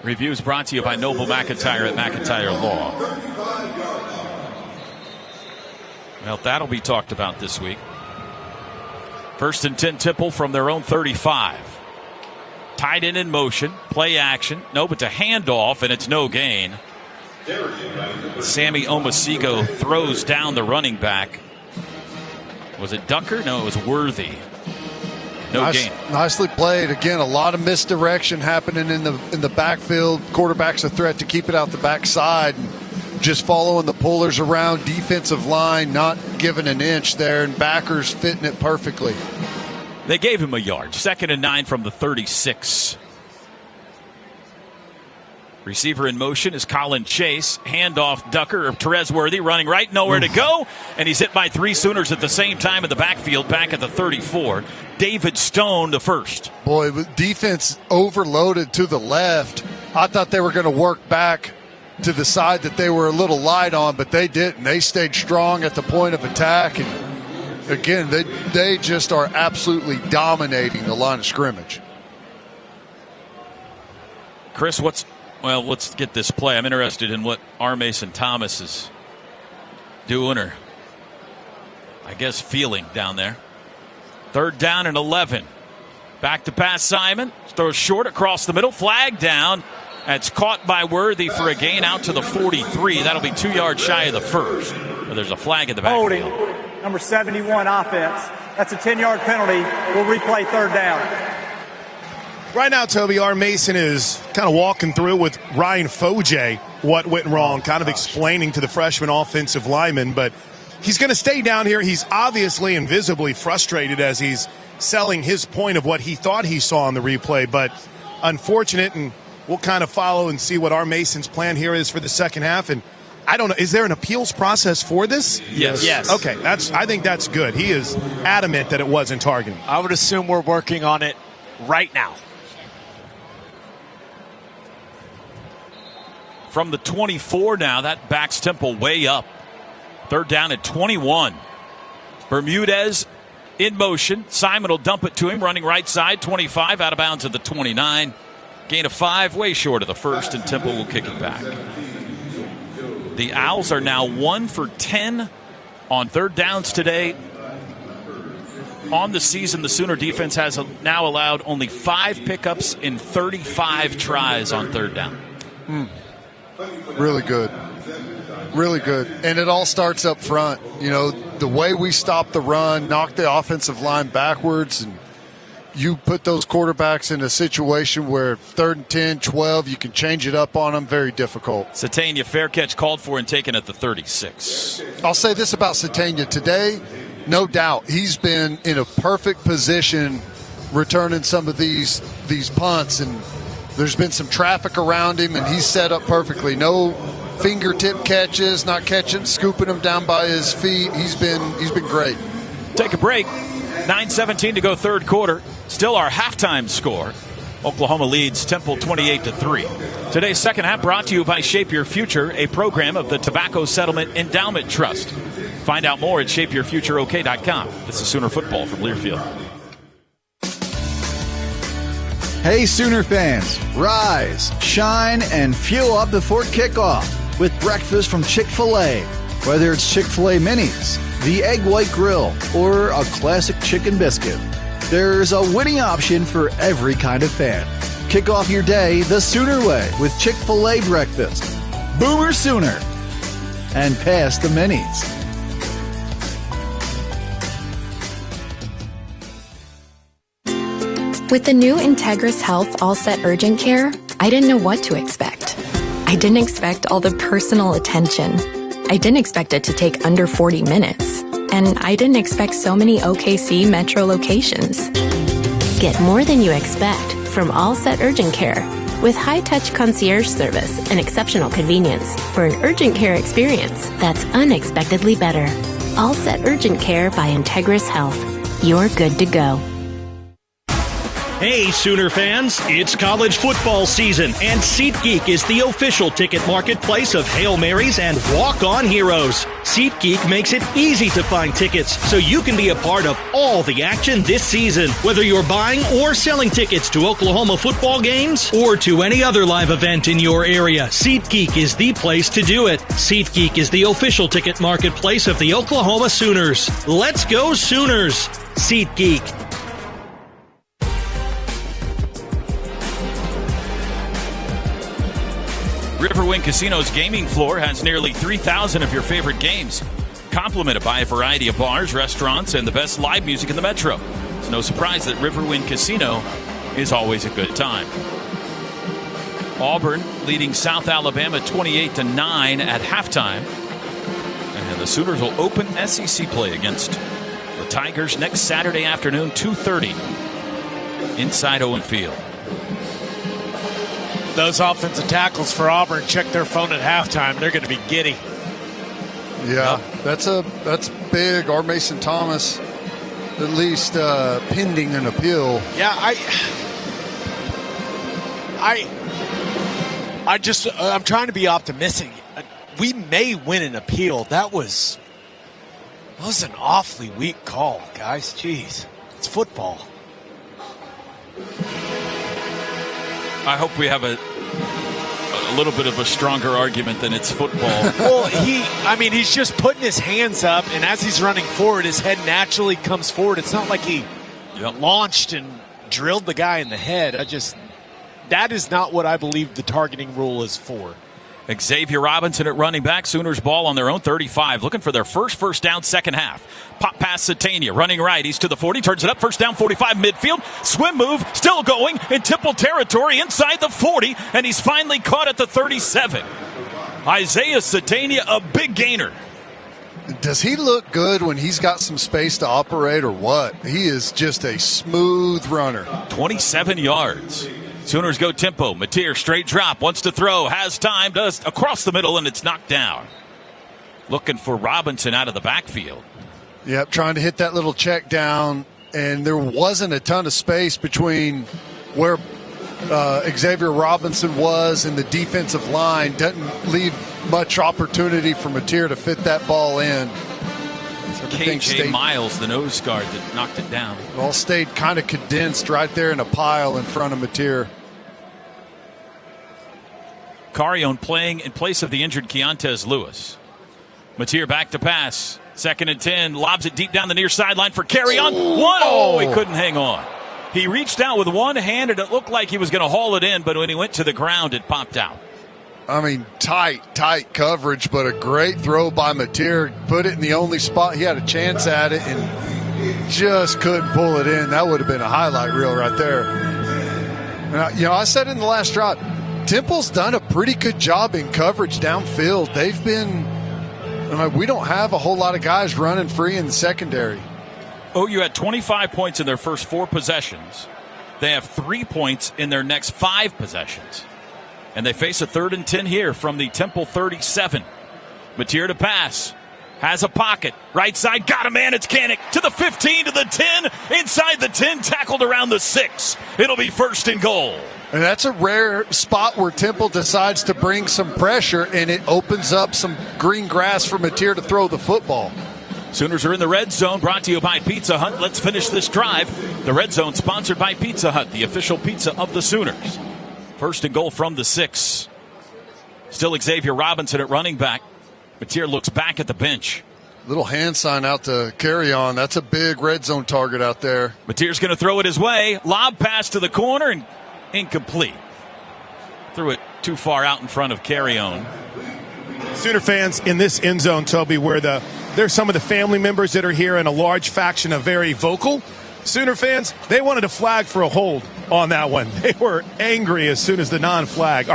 Reviews brought to you by Noble McIntyre at McIntyre Law. Well, that'll be talked about this week. First and 10 Temple from their own 35. Tight end in motion, play action. Nope, it's a handoff, and it's no gain. Sammy Omasigo throws down the running back. Was it Ducker? No, it was Worthy. No gain. Nicely played. Again, a lot of misdirection happening in the backfield. Quarterback's a threat to keep it out the backside. Just following the pullers around. Defensive line not giving an inch there, and backers fitting it perfectly. They gave him a yard. 2nd and 9 from the 36. Receiver in motion is Colin Chase. Handoff Ducker or Terez Worthy running right, nowhere to go. And he's hit by 3 Sooners at the same time in the backfield back at the 34. David Stone, the first. Boy, defense overloaded to the left. I thought they were going to work back to the side that they were a little light on, but they didn't. They stayed strong at the point of attack. And again, they just are absolutely dominating the line of scrimmage. Chris, let's get this play. I'm interested in what R. Mason Thomas is doing, or I guess feeling down there. 3rd down and 11. Back to pass Simon. Throws short across the middle. Flag down. That's caught by Worthy for a gain out to the 43. That'll be 2 yards shy of the first. But there's a flag in the backfield. Holding. Number 71 offense. That's a 10-yard penalty. We'll replay 3rd down. Right now, Toby, R. Mason is kind of walking through with Ryan Foje what went wrong, kind of explaining to the freshman offensive lineman. But he's going to stay down here. He's obviously and visibly frustrated as he's selling his point of what he thought he saw on the replay. But unfortunate, and we'll kind of follow and see what R. Mason's plan here is for the second half. And I don't know, is there an appeals process for this? Yes. Okay, I think that's good. He is adamant that it wasn't targeting. I would assume we're working on it right now. From the 24 now, that backs Temple way up. 3rd down at 21. Bermudez in motion. Simon will dump it to him, running right side. 25 out of bounds at the 29. Gain of 5, way short of the first, and Temple will kick it back. The Owls are now 1 for 10 on 3rd downs today. On the season, the Sooner defense has now allowed only 5 pickups in 35 tries on 3rd down. Really good. Really good. And it all starts up front. You know, the way we stop the run, knock the offensive line backwards, and you put those quarterbacks in a situation where 3rd and 10, 12, you can change it up on them, very difficult. Satania, fair catch called for and taken at the 36. I'll say this about Satania today, no doubt. He's been in a perfect position returning some of these punts, and there's been some traffic around him, and he's set up perfectly. No fingertip catches, not catching, scooping him down by his feet. He's been great. Take a break. 9:17 to go, 3rd quarter. Still our halftime score. Oklahoma leads Temple 28-3. Today's second half brought to you by Shape Your Future, a program of the Tobacco Settlement Endowment Trust. Find out more at shapeyourfutureok.com. This is Sooner Football from Learfield. Hey, Sooner fans, rise, shine, and fuel up before kickoff with breakfast from Chick-fil-A. Whether it's Chick-fil-A Minis, the Egg White Grill, or a classic chicken biscuit, there's a winning option for every kind of fan. Kick off your day the Sooner way with Chick-fil-A breakfast. Boomer Sooner. And pass the Minis. With the new Integris Health All Set Urgent Care, I didn't know what to expect. I didn't expect all the personal attention. I didn't expect it to take under 40 minutes. And I didn't expect so many OKC Metro locations. Get more than you expect from All Set Urgent Care. With high-touch concierge service and exceptional convenience for an urgent care experience that's unexpectedly better. All Set Urgent Care by Integris Health. You're good to go. Hey, Sooner fans, it's college football season, and SeatGeek is the official ticket marketplace of Hail Marys and walk-on heroes. SeatGeek makes it easy to find tickets so you can be a part of all the action this season. Whether you're buying or selling tickets to Oklahoma football games or to any other live event in your area, SeatGeek is the place to do it. SeatGeek is the official ticket marketplace of the Oklahoma Sooners. Let's go Sooners! SeatGeek. Riverwind Casino's gaming floor has nearly 3,000 of your favorite games, complemented by a variety of bars, restaurants, and the best live music in the metro. It's no surprise that Riverwind Casino is always a good time. Auburn leading South Alabama 28-9 at halftime. And the Sooners will open SEC play against the Tigers next Saturday afternoon, 2:30, inside Owen Field. Those offensive tackles for Auburn check their phone at halftime. They're going to be giddy. Yeah, that's big. Our Mason Thomas, at least pending an appeal. Yeah, I'm trying to be optimistic. We may win an appeal. That was an awfully weak call, guys. Jeez, it's football. I hope we have a little bit of a stronger argument than it's football. Well, he's just putting his hands up, and as he's running forward, his head naturally comes forward. It's not like he launched and drilled the guy in the head. That is not what I believe the targeting rule is for. Xavier Robinson at running back. Sooners ball on their own 35, looking for their first down, second half. Pop pass Satania, running right. He's to the 40, turns it up, first down, 45, midfield. Swim move, still going in Temple territory inside the 40, and he's finally caught at the 37. Isaiah Satania, a big gainer. Does he look good when he's got some space to operate or what? He is just a smooth runner. 27 yards. Sooners go tempo. Mateer, straight drop, wants to throw, has time, does across the middle, and it's knocked down. Looking for Robinson out of the backfield. Yep, trying to hit that little check down, and there wasn't a ton of space between where Xavier Robinson was and the defensive line. Doesn't leave much opportunity for Mateer to fit that ball in. KJ Miles, the nose guard that knocked it down. It all stayed kind of condensed right there in a pile in front of Mateer. Carrion playing in place of the injured Keontez Lewis. Mateer back to pass. 2nd and 10. Lobs it deep down the near sideline for Carrion. He couldn't hang on. He reached out with one hand, and it looked like he was going to haul it in, but when he went to the ground, it popped out. I mean, tight coverage, but a great throw by Mateer. Put it in the only spot he had a chance at it and just couldn't pull it in. That would have been a highlight reel right there. And I said in the last drive, Temple's done a pretty good job in coverage downfield. They've been we don't have a whole lot of guys running free in the secondary. OU had 25 points in their first 4 possessions. They have 3 points in their next 5 possessions. And they face a 3rd and 10 here from the Temple 37. Mateer to pass. Has a pocket. Right side. Got a man. It's Kanik. To the 15, to the 10. Inside the 10. Tackled around the 6. It'll be 1st and goal. And that's a rare spot where Temple decides to bring some pressure, and it opens up some green grass for Mateer to throw the football. Sooners are in the red zone, brought to you by Pizza Hut. Let's finish this drive. The red zone sponsored by Pizza Hut, the official pizza of the Sooners. 1st and goal from the 6. Still Xavier Robinson at running back. Mateer looks back at the bench. Little hand sign out to Carrion. That's a big red zone target out there. Mateer's going to throw it his way. Lob pass to the corner and incomplete. Threw it too far out in front of Carrion. Sooner fans in this end zone, Toby, where there's some of the family members that are here and a large faction of very vocal Sooner fans, they wanted a flag for a hold on that one. They were angry as soon as the no flag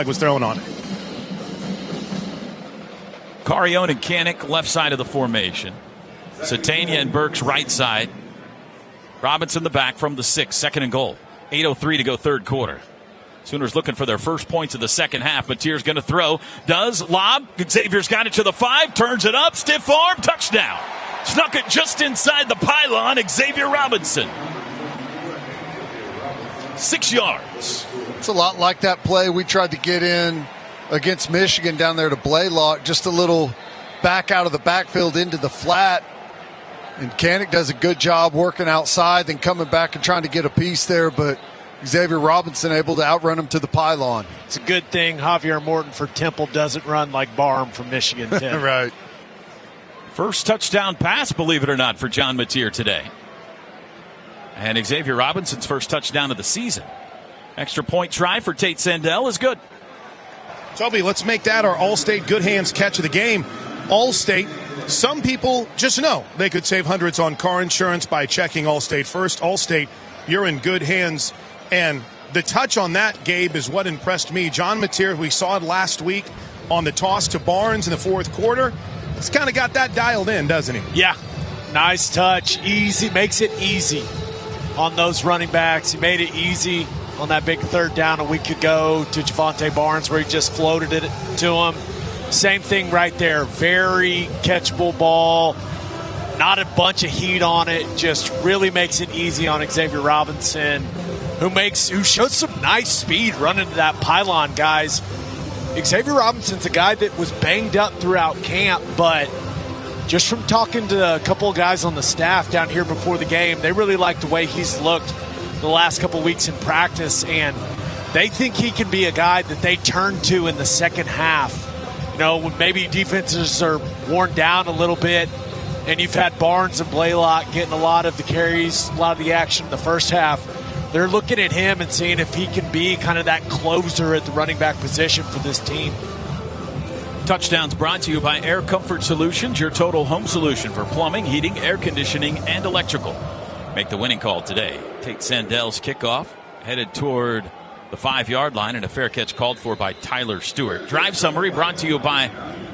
was thrown on it. Carrion and Kanik left side of the formation. Satania and Burks right side. Robinson the back from the 6, 2nd and goal. 8:03 to go 3rd quarter. Sooners looking for their first points of the second half. Mateer's going to throw. Does. Lob. Xavier's got it to the 5. Turns it up. Stiff arm. Touchdown. Snuck it just inside the pylon. Xavier Robinson. 6 yards. It's a lot like that play we tried to get in against Michigan down there to Blaylock, just a little back out of the backfield into the flat. And Kanik does a good job working outside, then coming back and trying to get a piece there, but Xavier Robinson able to outrun him to the pylon. It's a good thing Javier Morton for Temple doesn't run like Barham from Michigan. Right. First touchdown pass, believe it or not, for John Mateer today. And Xavier Robinson's first touchdown of the season. Extra point try for Tate Sandell is good. Toby, let's make that our Allstate Good Hands catch of the game. Allstate, some people just know they could save hundreds on car insurance by checking Allstate first. Allstate, you're in good hands. And the touch on that, Gabe, is what impressed me. John Mateer, we saw it last week on the toss to Barnes in the fourth quarter. He's kind of got that dialed in, doesn't he? Yeah. Nice touch. Easy. Makes it easy on those running backs. He made it easy on that big third down a week ago to Javonte Barnes where he just floated it to him. Same thing right there. Very catchable ball. Not a bunch of heat on it. Just really makes it easy on Xavier Robinson, who showed some nice speed running to that pylon, guys. Xavier Robinson's a guy that was banged up throughout camp, but just from talking to a couple of guys on the staff down here before the game, they really like the way he's looked the last couple of weeks in practice, and they think he can be a guy that they turn to in the second half. You know, when maybe defenses are worn down a little bit, and you've had Barnes and Blaylock getting a lot of the carries, a lot of the action in the first half. They're looking at him and seeing if he can be kind of that closer at the running back position for this team. Touchdowns brought to you by Air Comfort Solutions, your total home solution for plumbing, heating, air conditioning, and electrical. Make the winning call today. Tate Sandell's kickoff headed toward the 5-yard line, and a fair catch called for by Tyler Stewart. Drive summary brought to you by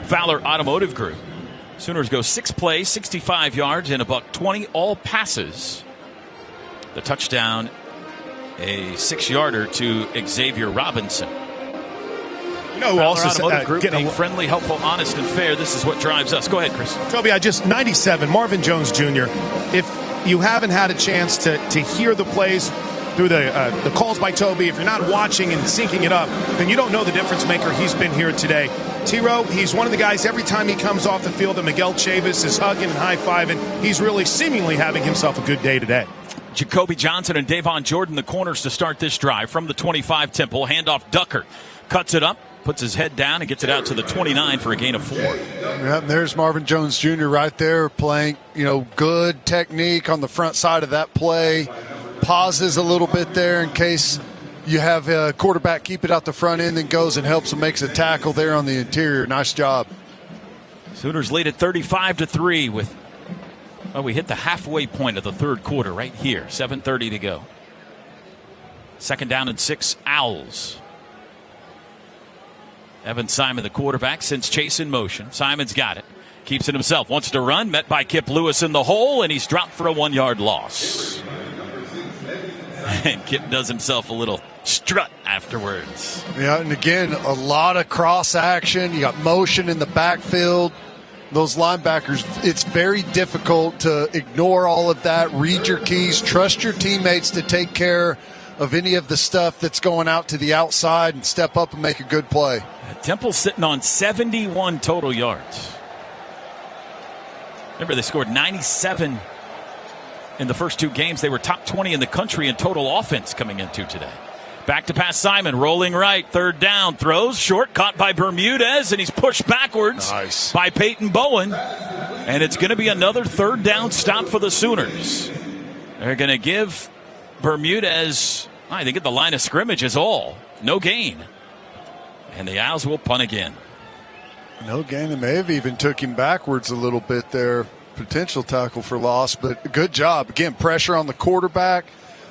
Fowler Automotive Group. Sooners go 6 plays, 65 yards, and $120 all passes. The touchdown, a 6-yarder to Xavier Robinson. You know who also Automotive Group, being friendly, helpful, honest, and fair. This is what drives us. Go ahead, Chris. Toby, 97, Marvin Jones Jr. If you haven't had a chance to hear the plays through the calls by Toby, if you're not watching and syncing it up, then you don't know the difference maker. He's been here today. T-Row, he's one of the guys every time he comes off the field that Miguel Chavis is hugging and high-fiving. He's really seemingly having himself a good day today. Jacoby Johnson and Davon Jordan, the corners to start this drive from the 25 Temple. Handoff Ducker. Cuts it up, puts his head down, and gets it out to the 29 for a gain of 4. Yeah, there's Marvin Jones Jr. right there playing, good technique on the front side of that play. Pauses a little bit there in case you have a quarterback keep it out the front end, then goes and helps and makes a tackle there on the interior. Nice job. Sooners lead at 35-3 with, we hit the halfway point of the third quarter right here. 7:30 to go. 2nd down and 6, Owls. Evan Simon, the quarterback, sends Chase in motion. Simon's got it. Keeps it himself. Wants to run. Met by Kip Lewis in the hole, and he's dropped for a 1-yard loss. And Kip does himself a little strut afterwards. Yeah, and again, a lot of cross action. You got motion in the backfield. Those linebackers, it's very difficult to ignore all of that. Read your keys. Trust your teammates to take care of any of the stuff that's going out to the outside and step up and make a good play. Temple's sitting on 71 total yards. Remember, they scored 97 in the first 2 games. They were top 20 in the country in total offense coming into today. Back to pass Simon, rolling right, 3rd down, throws short, caught by Bermudez, and he's pushed backwards by Peyton Bowen. And it's going to be another 3rd down stop for the Sooners. They're going to give Bermudez, I think, at the line of scrimmage is all. No gain. And the Owls will punt again. No gain. They may have even took him backwards a little bit there. Potential tackle for loss, but good job. Again, pressure on the quarterback.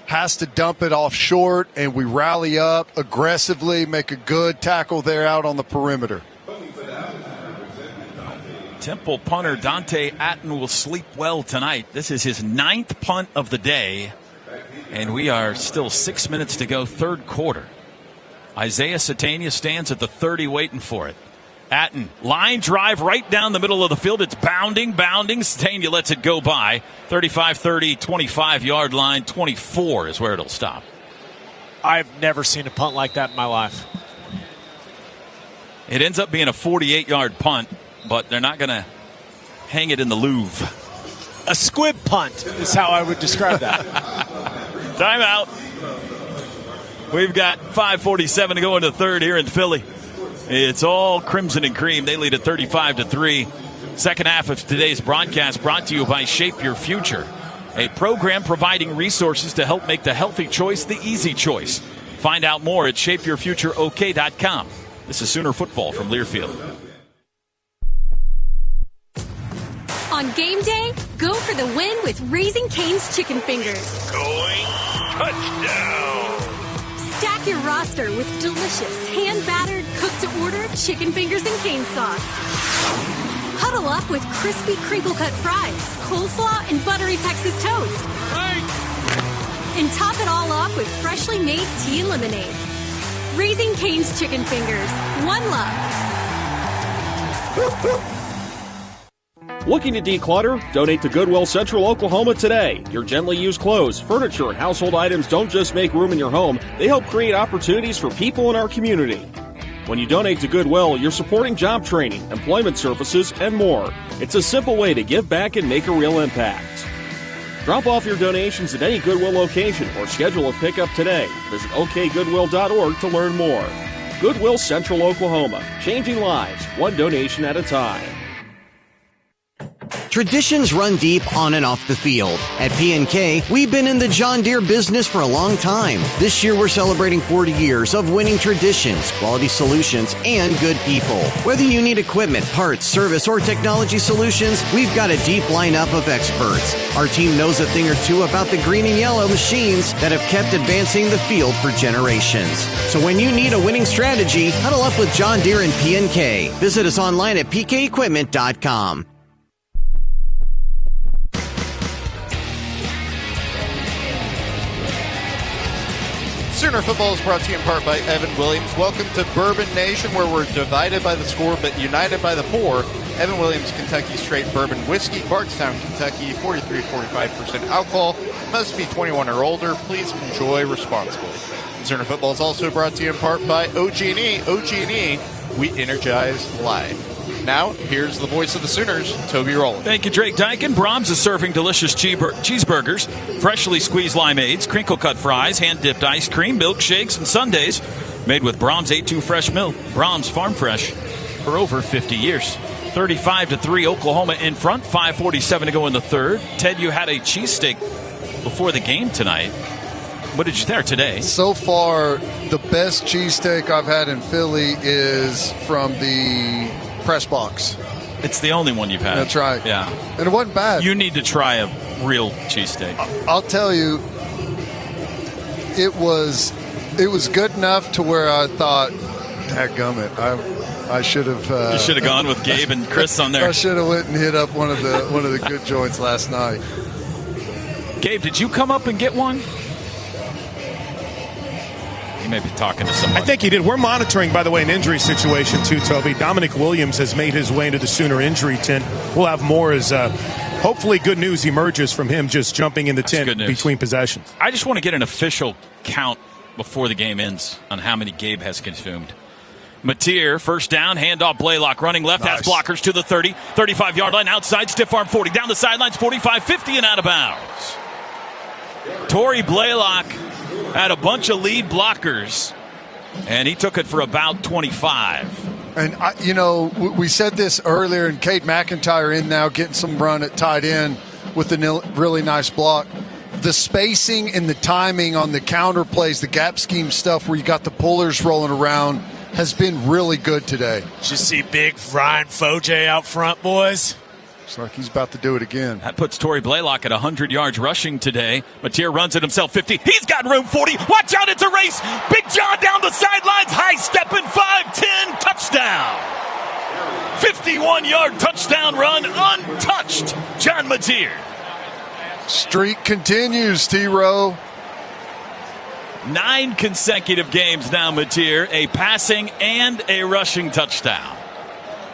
Has to dump it off short, and we rally up aggressively, make a good tackle there out on the perimeter. Temple punter Dante Atten will sleep well tonight. This is his 9th punt of the day, and we are still 6 minutes to go, 3rd quarter. Isaiah Satania stands at the 30 waiting for it. Atten, line drive right down the middle of the field. It's bounding. Satania lets it go by. 35-30, 25-yard line. 24 is where it'll stop. I've never seen a punt like that in my life. It ends up being a 48-yard punt, but they're not going to hang it in the Louvre. A squib punt is how I would describe that. Timeout. We've got 5:47 to go into the third here in Philly. It's all Crimson and Cream. They lead at 35-3. Second half of today's broadcast brought to you by Shape Your Future, a program providing resources to help make the healthy choice the easy choice. Find out more at shapeyourfutureok.com. This is Sooner Football from Learfield. On game day, go for the win with Raising Cane's Chicken Fingers. Going touchdown. Stack your roster with delicious, hand-battered, cooked-to-order chicken fingers and cane sauce. Huddle up with crispy crinkle-cut fries, coleslaw, and buttery Texas toast. And top it all off with freshly made tea and lemonade. Raising Cane's Chicken Fingers. One love. Looking to declutter? Donate to Goodwill Central Oklahoma today. Your gently used clothes, furniture, and household items don't just make room in your home, they help create opportunities for people in our community. When you donate to Goodwill, you're supporting job training, employment services, and more. It's a simple way to give back and make a real impact. Drop off your donations at any Goodwill location or schedule a pickup today. Visit okgoodwill.org to learn more. Goodwill Central Oklahoma, changing lives, one donation at a time. Traditions run deep on and off the field. At P&K, we've been in the John Deere business for a long time. This year, we're celebrating 40 years of winning traditions, quality solutions, and good people. Whether you need equipment, parts, service, or technology solutions, we've got a deep lineup of experts. Our team knows a thing or two about the green and yellow machines that have kept advancing the field for generations. So when you need a winning strategy, huddle up with John Deere and P&K. Visit us online at pkequipment.com. Sooner Football is brought to you in part by Evan Williams. Welcome to Bourbon Nation, where we're divided by the score but united by the pour. Evan Williams, Kentucky Straight Bourbon Whiskey, Bardstown, Kentucky, 43.45% alcohol. Must be 21 or older. Please enjoy responsibly. Sooner Football is also brought to you in part by OG&E. OG&E, we energize life. Now, here's the voice of the Sooners, Toby Rowland. Thank you, Drake Dykin. Brahms is serving delicious cheeseburgers, freshly squeezed limeades, crinkle-cut fries, hand-dipped ice cream, milkshakes, and sundaes made with Brahms A2 fresh milk. Brahms Farm Fresh for over 50 years. 35-3, Oklahoma in front. 5:47 to go in the third. Ted, you had a cheesesteak before the game tonight. What did you think today? So far, the best cheesesteak I've had in Philly is from the press box. It's the only one you've had. That's right. Yeah. And it wasn't bad. You need to try a real cheesesteak. I'll tell you, it was good enough to where I thought, dadgummit, I should have. You should have gone with Gabe and Chris on there. I should have went and hit up one of the good joints last night. Gabe, did you come up and get one? You may be talking to someone. I think he did. We're monitoring, by the way, an injury situation too, Toby. Dominic Williams has made his way into the Sooner injury tent. We'll have more as hopefully good news emerges from him just jumping in the tent between possessions. I just want to get an official count before the game ends on how many Gabe has consumed. Mateer, first down, handoff, Blaylock running left, has blockers to the 30, 35-yard line, outside, stiff arm 40, down the sidelines, 45, 50, and out of bounds. Torrey Blaylock had a bunch of lead blockers, and he took it for about 25. And, we said this earlier, and Cade McIntyre in now getting some run at tight end with a really nice block. The spacing and the timing on the counter plays, the gap scheme stuff where you got the pullers rolling around has been really good today. Did you see big Ryan Foje out front, boys? Looks like he's about to do it again. That puts Torrey Blaylock at 100 yards rushing today. Mateer runs it himself, 50. He's got room, 40. Watch out, it's a race. Big John down the sidelines, high stepping, 5-10, touchdown. 51-yard touchdown run, untouched. John Mateer. Streak continues, T-Row. 9 consecutive games now, Mateer, a passing and a rushing touchdown.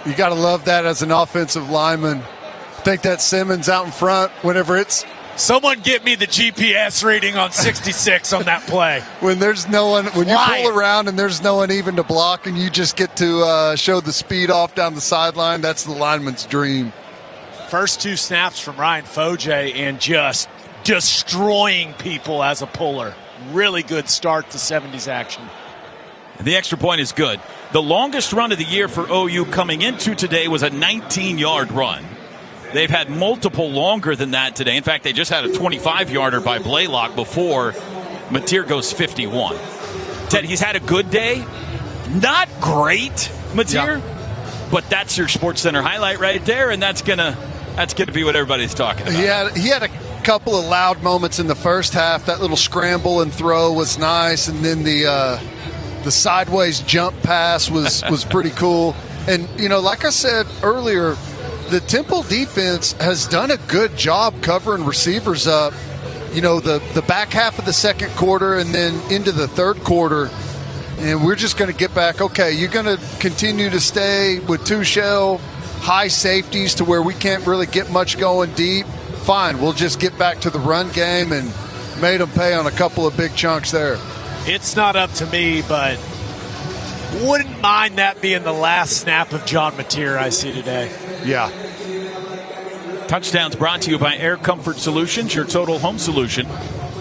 You got to love that as an offensive lineman. I think that Simmons out in front, whenever it's Someone get me the GPS reading on 66 on that play. When there's no one, when you pull around and there's no one even to block, and you just get to show the speed off down the sideline, that's the lineman's dream. First 2 snaps from Ryan Foje and just destroying people as a puller. Really good start to 70s action. The extra point is good. The longest run of the year for OU coming into today was a 19-yard run. They've had multiple longer than that today. In fact, they just had a 25-yarder by Blaylock before Mateer goes 51. Ted, he's had a good day. Not great, Mateer, but that's your SportsCenter highlight right there, and that's gonna be what everybody's talking about. He had a couple of loud moments in the first half. That little scramble and throw was nice, and then the sideways jump pass was pretty cool. And, like I said earlier, the Temple defense has done a good job covering receivers up, the back half of the second quarter and then into the third quarter. And we're just going to get back, okay, you're going to continue to stay with 2 shell, high safeties to where we can't really get much going deep. Fine, we'll just get back to the run game, and made them pay on a couple of big chunks there. It's not up to me, but wouldn't mind that being the last snap of John Mateer I see today. Yeah. Touchdowns brought to you by Air Comfort Solutions, your total home solution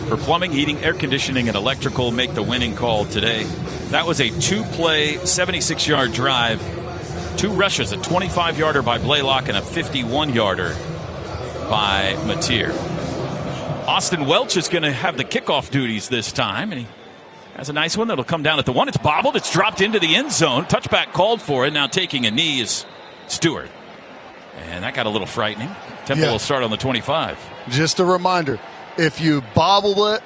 for plumbing, heating, air conditioning, and electrical. Make the winning call today. That was a 2-play, 76-yard drive. 2 rushes, a 25-yarder by Blaylock and a 51-yarder by Mateer. Austin Welch is going to have the kickoff duties this time, and he has a nice one that'll come down at the 1. It's bobbled. It's dropped into the end zone. Touchback called for it. Now taking a knee is Stewart. And that got a little frightening. Temple will start on the 25. Just a reminder, if you bobble it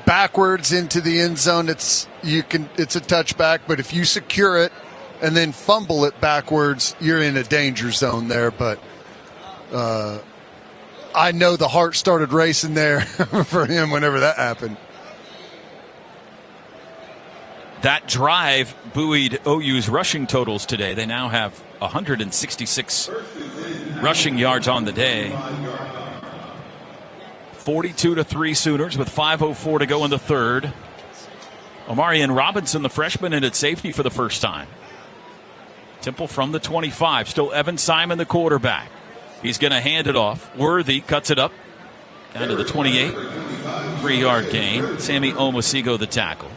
backwards into the end zone, it's a touchback. But if you secure it and then fumble it backwards, you're in a danger zone there. But I know the heart started racing there for him whenever that happened. That drive buoyed OU's rushing totals today. They now have 166 rushing yards on the day. 42-3 Sooners with 5:04 to go in the third. Omarion Robinson, the freshman, in at safety for the first time. Temple from the 25. Still Evan Simon, the quarterback. He's going to hand it off. Worthy cuts it up down to the 28. 3-yard gain. Sammy Omosigho, the tackle.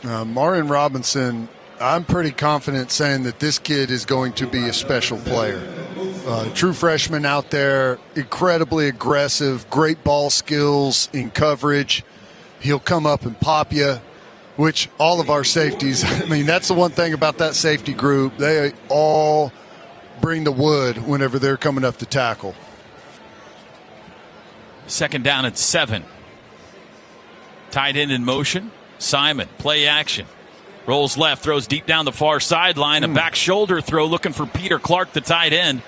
Omarion Robinson, I'm pretty confident saying that this kid is going to be a special player. True freshman out there, incredibly aggressive, great ball skills in coverage. He'll come up and pop you, which all of our safeties, that's the one thing about that safety group. They all bring the wood whenever they're coming up to tackle. Second down at 7. Tight end in motion. Simon, play action. Rolls left, throws deep down the far sideline. A back shoulder throw looking for Peter Clark, the tight end.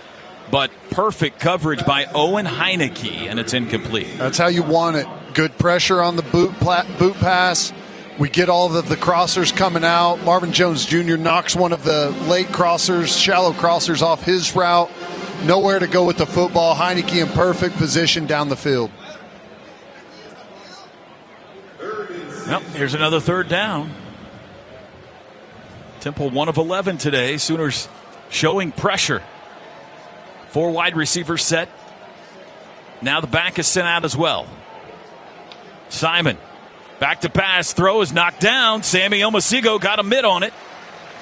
But perfect coverage by Owen Heineke, and it's incomplete. That's how you want it. Good pressure on the boot pass. We get all of the crossers coming out. Marvin Jones Jr. knocks one of the late crossers, shallow crossers off his route. Nowhere to go with the football. Heineke in perfect position down the field. Well, here's another third down. Temple 1 of 11 today. Sooners showing pressure. 4 wide receivers set. Now the back is sent out as well. Simon, back to pass. Throw is knocked down. Sammy Omosigho got a mid on it.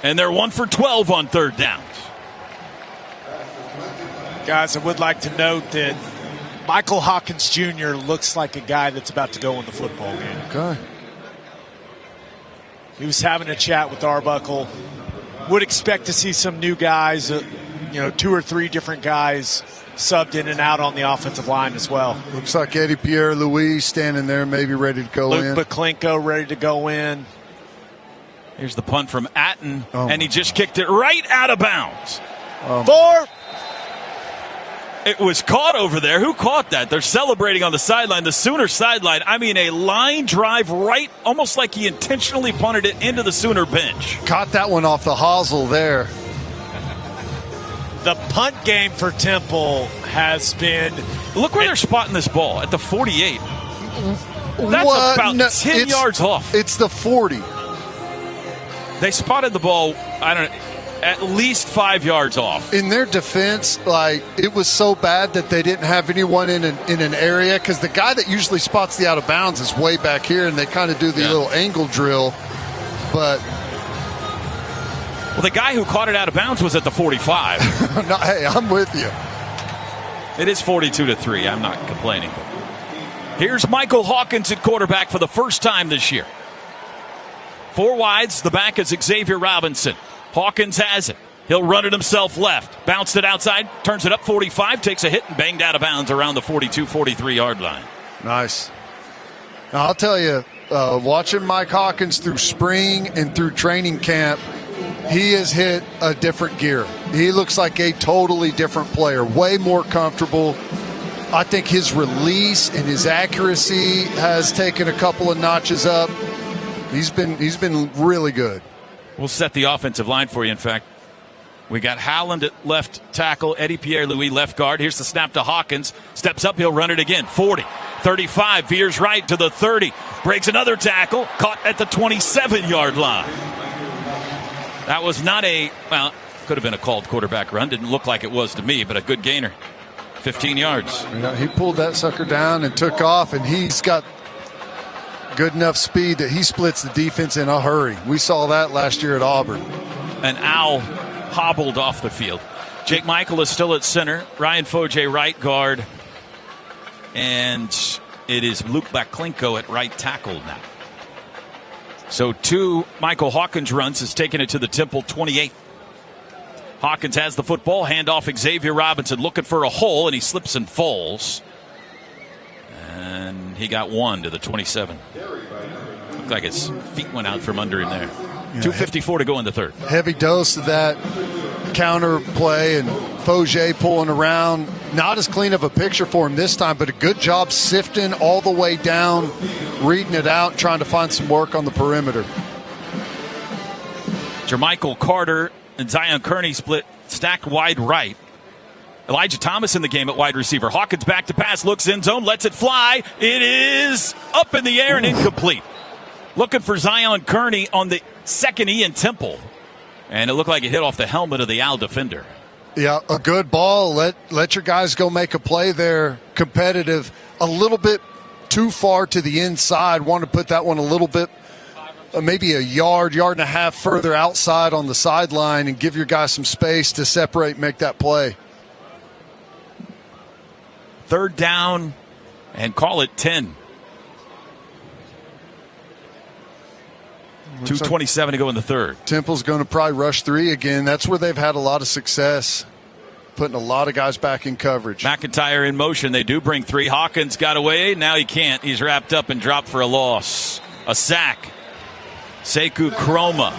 And they're 1 for 12 on third downs. Guys, I would like to note that Michael Hawkins Jr. looks like a guy that's about to go in the football game. Okay. He was having a chat with Arbuckle. Would expect to see some new guys, 2 or 3 different guys subbed in and out on the offensive line as well. Looks like Eddie Pierre-Louis standing there, maybe ready to go in. Luke Baklenko ready to go in. Here's the punt from Atten, and he just kicked it right out of bounds. It was caught over there. Who caught that? They're celebrating on the sideline, the Sooner sideline. A line drive right, almost like he intentionally punted it into the Sooner bench. Caught that one off the hosel there. The punt game for Temple has been. Look where they're spotting this ball at the 48. That's about 10 yards off. It's the 40. They spotted the ball, at least 5 yards off. In their defense, it was so bad that they didn't have anyone in an area, because the guy that usually spots the out of bounds is way back here, and they kind of do the little angle drill. But the guy who caught it out of bounds was at the 45. Hey, I'm with you. It is 42-3. I'm not complaining. Here's Michael Hawkins at quarterback for the first time this year. 4 wides. The back is Xavier Robinson. Hawkins has it. He'll run it himself left. Bounced it outside. Turns it up 45. Takes a hit and banged out of bounds around the 42-43 yard line. Nice. Now, I'll tell you, watching Mike Hawkins through spring and through training camp, he has hit a different gear. He looks like a totally different player. Way more comfortable. I think his release and his accuracy has taken a couple of notches up. He's been really good. We'll set the offensive line for you. In fact, we got Howland at left tackle, Eddie Pierre-Louis left guard. Here's the snap to Hawkins. Steps up, he'll run it again. 40, 35, veers right to the 30. Breaks another tackle, caught at the 27-yard line. That was not could have been a called quarterback run. Didn't look like it was to me, but a good gainer. 15 yards. He pulled that sucker down and took off, and he's got good enough speed that he splits the defense in a hurry. We saw that last year at Auburn. An owl hobbled off the field. Jake Michael is still at center. Ryan Foje right guard. And it is Luke Baklinko at right tackle now. So 2 Michael Hawkins runs has taken it to the Temple 28. Hawkins has the football. Handoff Xavier Robinson looking for a hole, and he slips and falls. And he got 1 to the 27. Looked like his feet went out from under him there. 2:54 to go in the third. Heavy dose of that counter play, and Foje pulling around. Not as clean of a picture for him this time, but a good job sifting all the way down, reading it out, trying to find some work on the perimeter. Jermichael Carter and Zion Kearney split, stacked wide right. Elijah Thomas in the game at wide receiver. Hawkins back to pass, looks end zone, lets it fly. It is up in the air and incomplete. Looking for Zion Kearney on the second Ian Temple. And it looked like it hit off the helmet of the Owl defender. Yeah, a good ball. Let your guys go make a play there. Competitive. A little bit too far to the inside. Want to put that one a little bit, maybe a yard and a half further outside on the sideline and give your guys some space to separate and make that play. Third down and call it 10. 2:27 to go in the third. Temple's going to probably rush 3 again. That's where they've had a lot of success, putting a lot of guys back in coverage. McIntyre in motion. They do bring 3. Hawkins got away. Now he can't. He's wrapped up and dropped for a loss. A sack. Sekou Chroma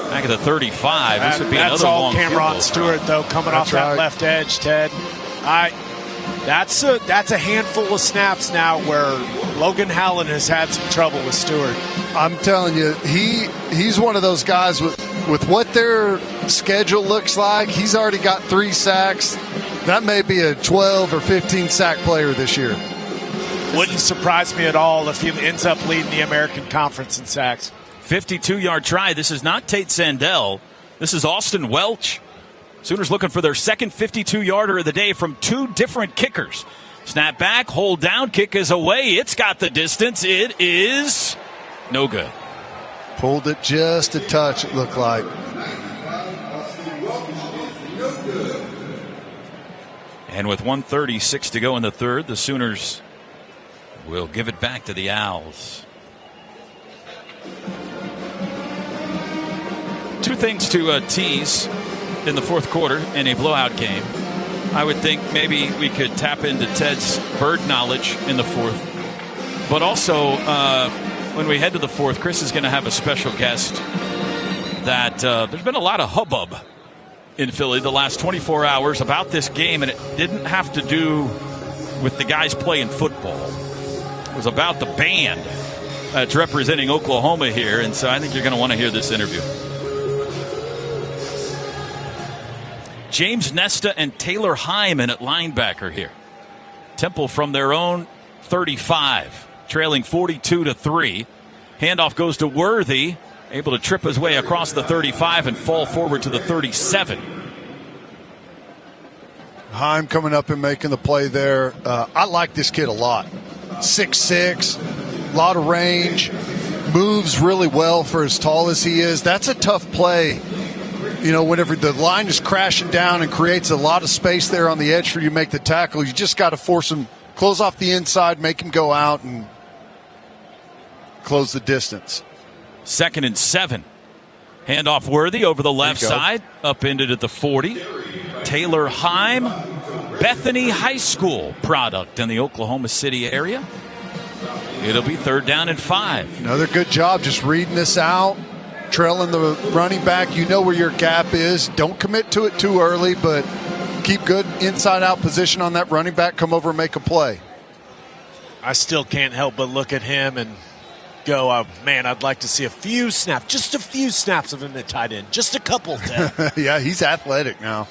back at the 35. This would be another long That's all Cameron Stewart, though, coming off that left edge, Ted. That's a handful of snaps now where Logan Howland has had some trouble with Stewart. I'm telling you, he's one of those guys with what their schedule looks like. He's already got 3 sacks. That may be a 12 or 15 sack player this year. Wouldn't surprise me at all if he ends up leading the American Conference in sacks. 52-yard try. This is not Tate Sandell. This is Austin Welch. Sooners looking for their second 52-yarder of the day from 2 different kickers. Snap back, hold down, kick is away. It's got the distance. It is no good. Pulled it just a touch, it looked like. And with 1:36 to go in the third, the Sooners will give it back to the Owls. 2 things to tease in the fourth quarter in a blowout game. I would think maybe we could tap into Ted's bird knowledge in the fourth. But also, when we head to the fourth, Chris is going to have a special guest that there's been a lot of hubbub in Philly the last 24 hours about this game, and it didn't have to do with the guys playing football. It was about the band that's representing Oklahoma here, and so I think you're going to want to hear this interview. James Nesta and Taylor Hyman at linebacker here. Temple from their own 35, trailing 42-3. Handoff goes to Worthy, able to trip his way across the 35 and fall forward to the 37. Heim coming up and making the play there. I like this kid a lot. 6'6", a lot of range, moves really well for as tall as he is. That's a tough play. You know, whenever the line is crashing down and creates a lot of space there on the edge for you to make the tackle, you just got to force him, close off the inside, make him go out and close the distance. 2nd and 7. Handoff Worthy over the left side, upended at the 40. Taylor Heim, Bethany High School product in the Oklahoma City area. It'll be 3rd down and 5. Another good job just reading this out. Trailing the running back, you know where your gap is. Don't commit to it too early, but keep good inside-out position on that running back. Come over and make a play. I still can't help but look at him and go, man, I'd like to see a few snaps, just a few snaps of him at tight end, just a couple. Yeah, he's athletic now.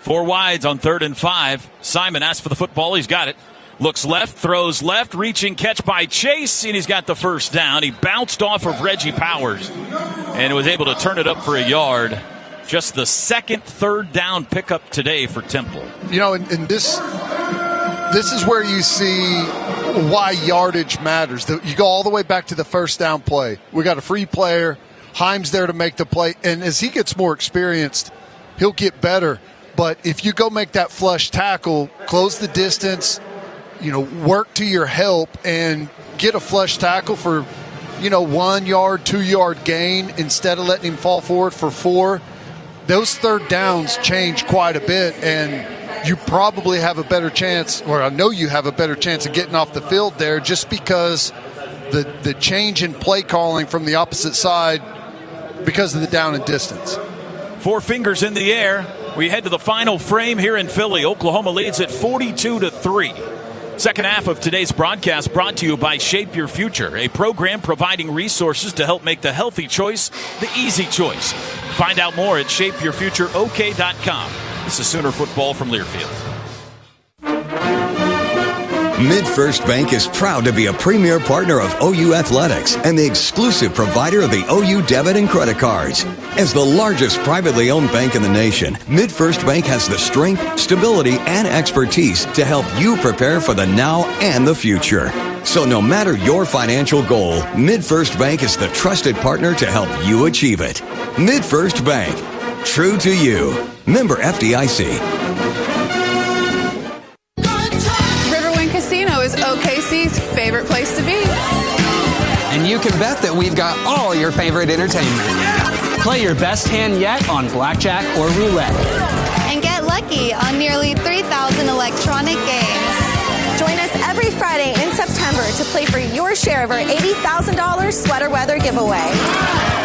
4 wides on 3rd and 5. Simon asks for the football. He's got it. Looks left, throws left, reaching catch by Chase, and he's got the 1st down. He bounced off of Reggie Powers and was able to turn it up for a yard. Just the 2nd 3rd down pickup today for Temple. You know, and this is where you see why yardage matters. You go all the way back to the 1st down play. We got a free player. Heim's there to make the play, and as he gets more experienced, he'll get better. But if you go make that flush tackle, close the distance, you know, work to your help and get a flush tackle for, 1 yard, 2 yard gain instead of letting him fall forward for 4. Those 3rd downs change quite a bit, and you probably have a better chance, or I know you have a better chance of getting off the field there just because the change in play calling from the opposite side because of the down and distance. 4 fingers in the air. We head to the final frame here in Philly. Oklahoma leads at 42-3. Second half of today's broadcast brought to you by Shape Your Future, a program providing resources to help make the healthy choice the easy choice. Find out more at shapeyourfutureok.com. This is Sooner Football from Learfield. MidFirst Bank is proud to be a premier partner of OU Athletics and the exclusive provider of the OU debit and credit cards. As the largest privately owned bank in the nation, MidFirst Bank has the strength, stability, and expertise to help you prepare for the now and the future. So no matter your financial goal, MidFirst Bank is the trusted partner to help you achieve it. MidFirst Bank. True to you. Member FDIC. Casino is OKC's favorite place to be. And you can bet that we've got all your favorite entertainment. Play your best hand yet on blackjack or roulette. And get lucky on nearly 3,000 electronic games. Join us every Friday in September to play for your share of our $80,000 sweater weather giveaway.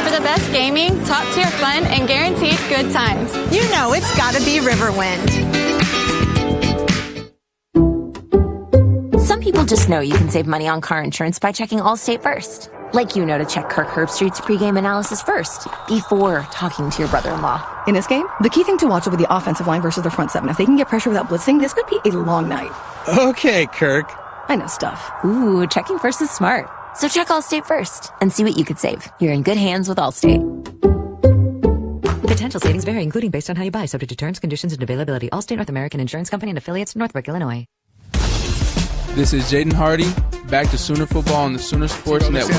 For the best gaming, top-tier fun, and guaranteed good times. You know it's gotta be Riverwind. Some people just know you can save money on car insurance by checking Allstate first. Like to check Kirk Herbstreit's pregame analysis first, before talking to your brother-in-law. In this game, the key thing to watch will be the offensive line versus the front seven. If they can get pressure without blitzing, this could be a long night. Okay, Kirk. I know stuff. Ooh, checking first is smart. So check Allstate first and see what you could save. You're in good hands with Allstate. Potential savings vary, including based on how you buy, subject to terms, conditions, and availability. Allstate North American Insurance Company and affiliates, Northbrook, Illinois. This is Jaden Hardy, back to Sooner Football on the Sooner Sports Network.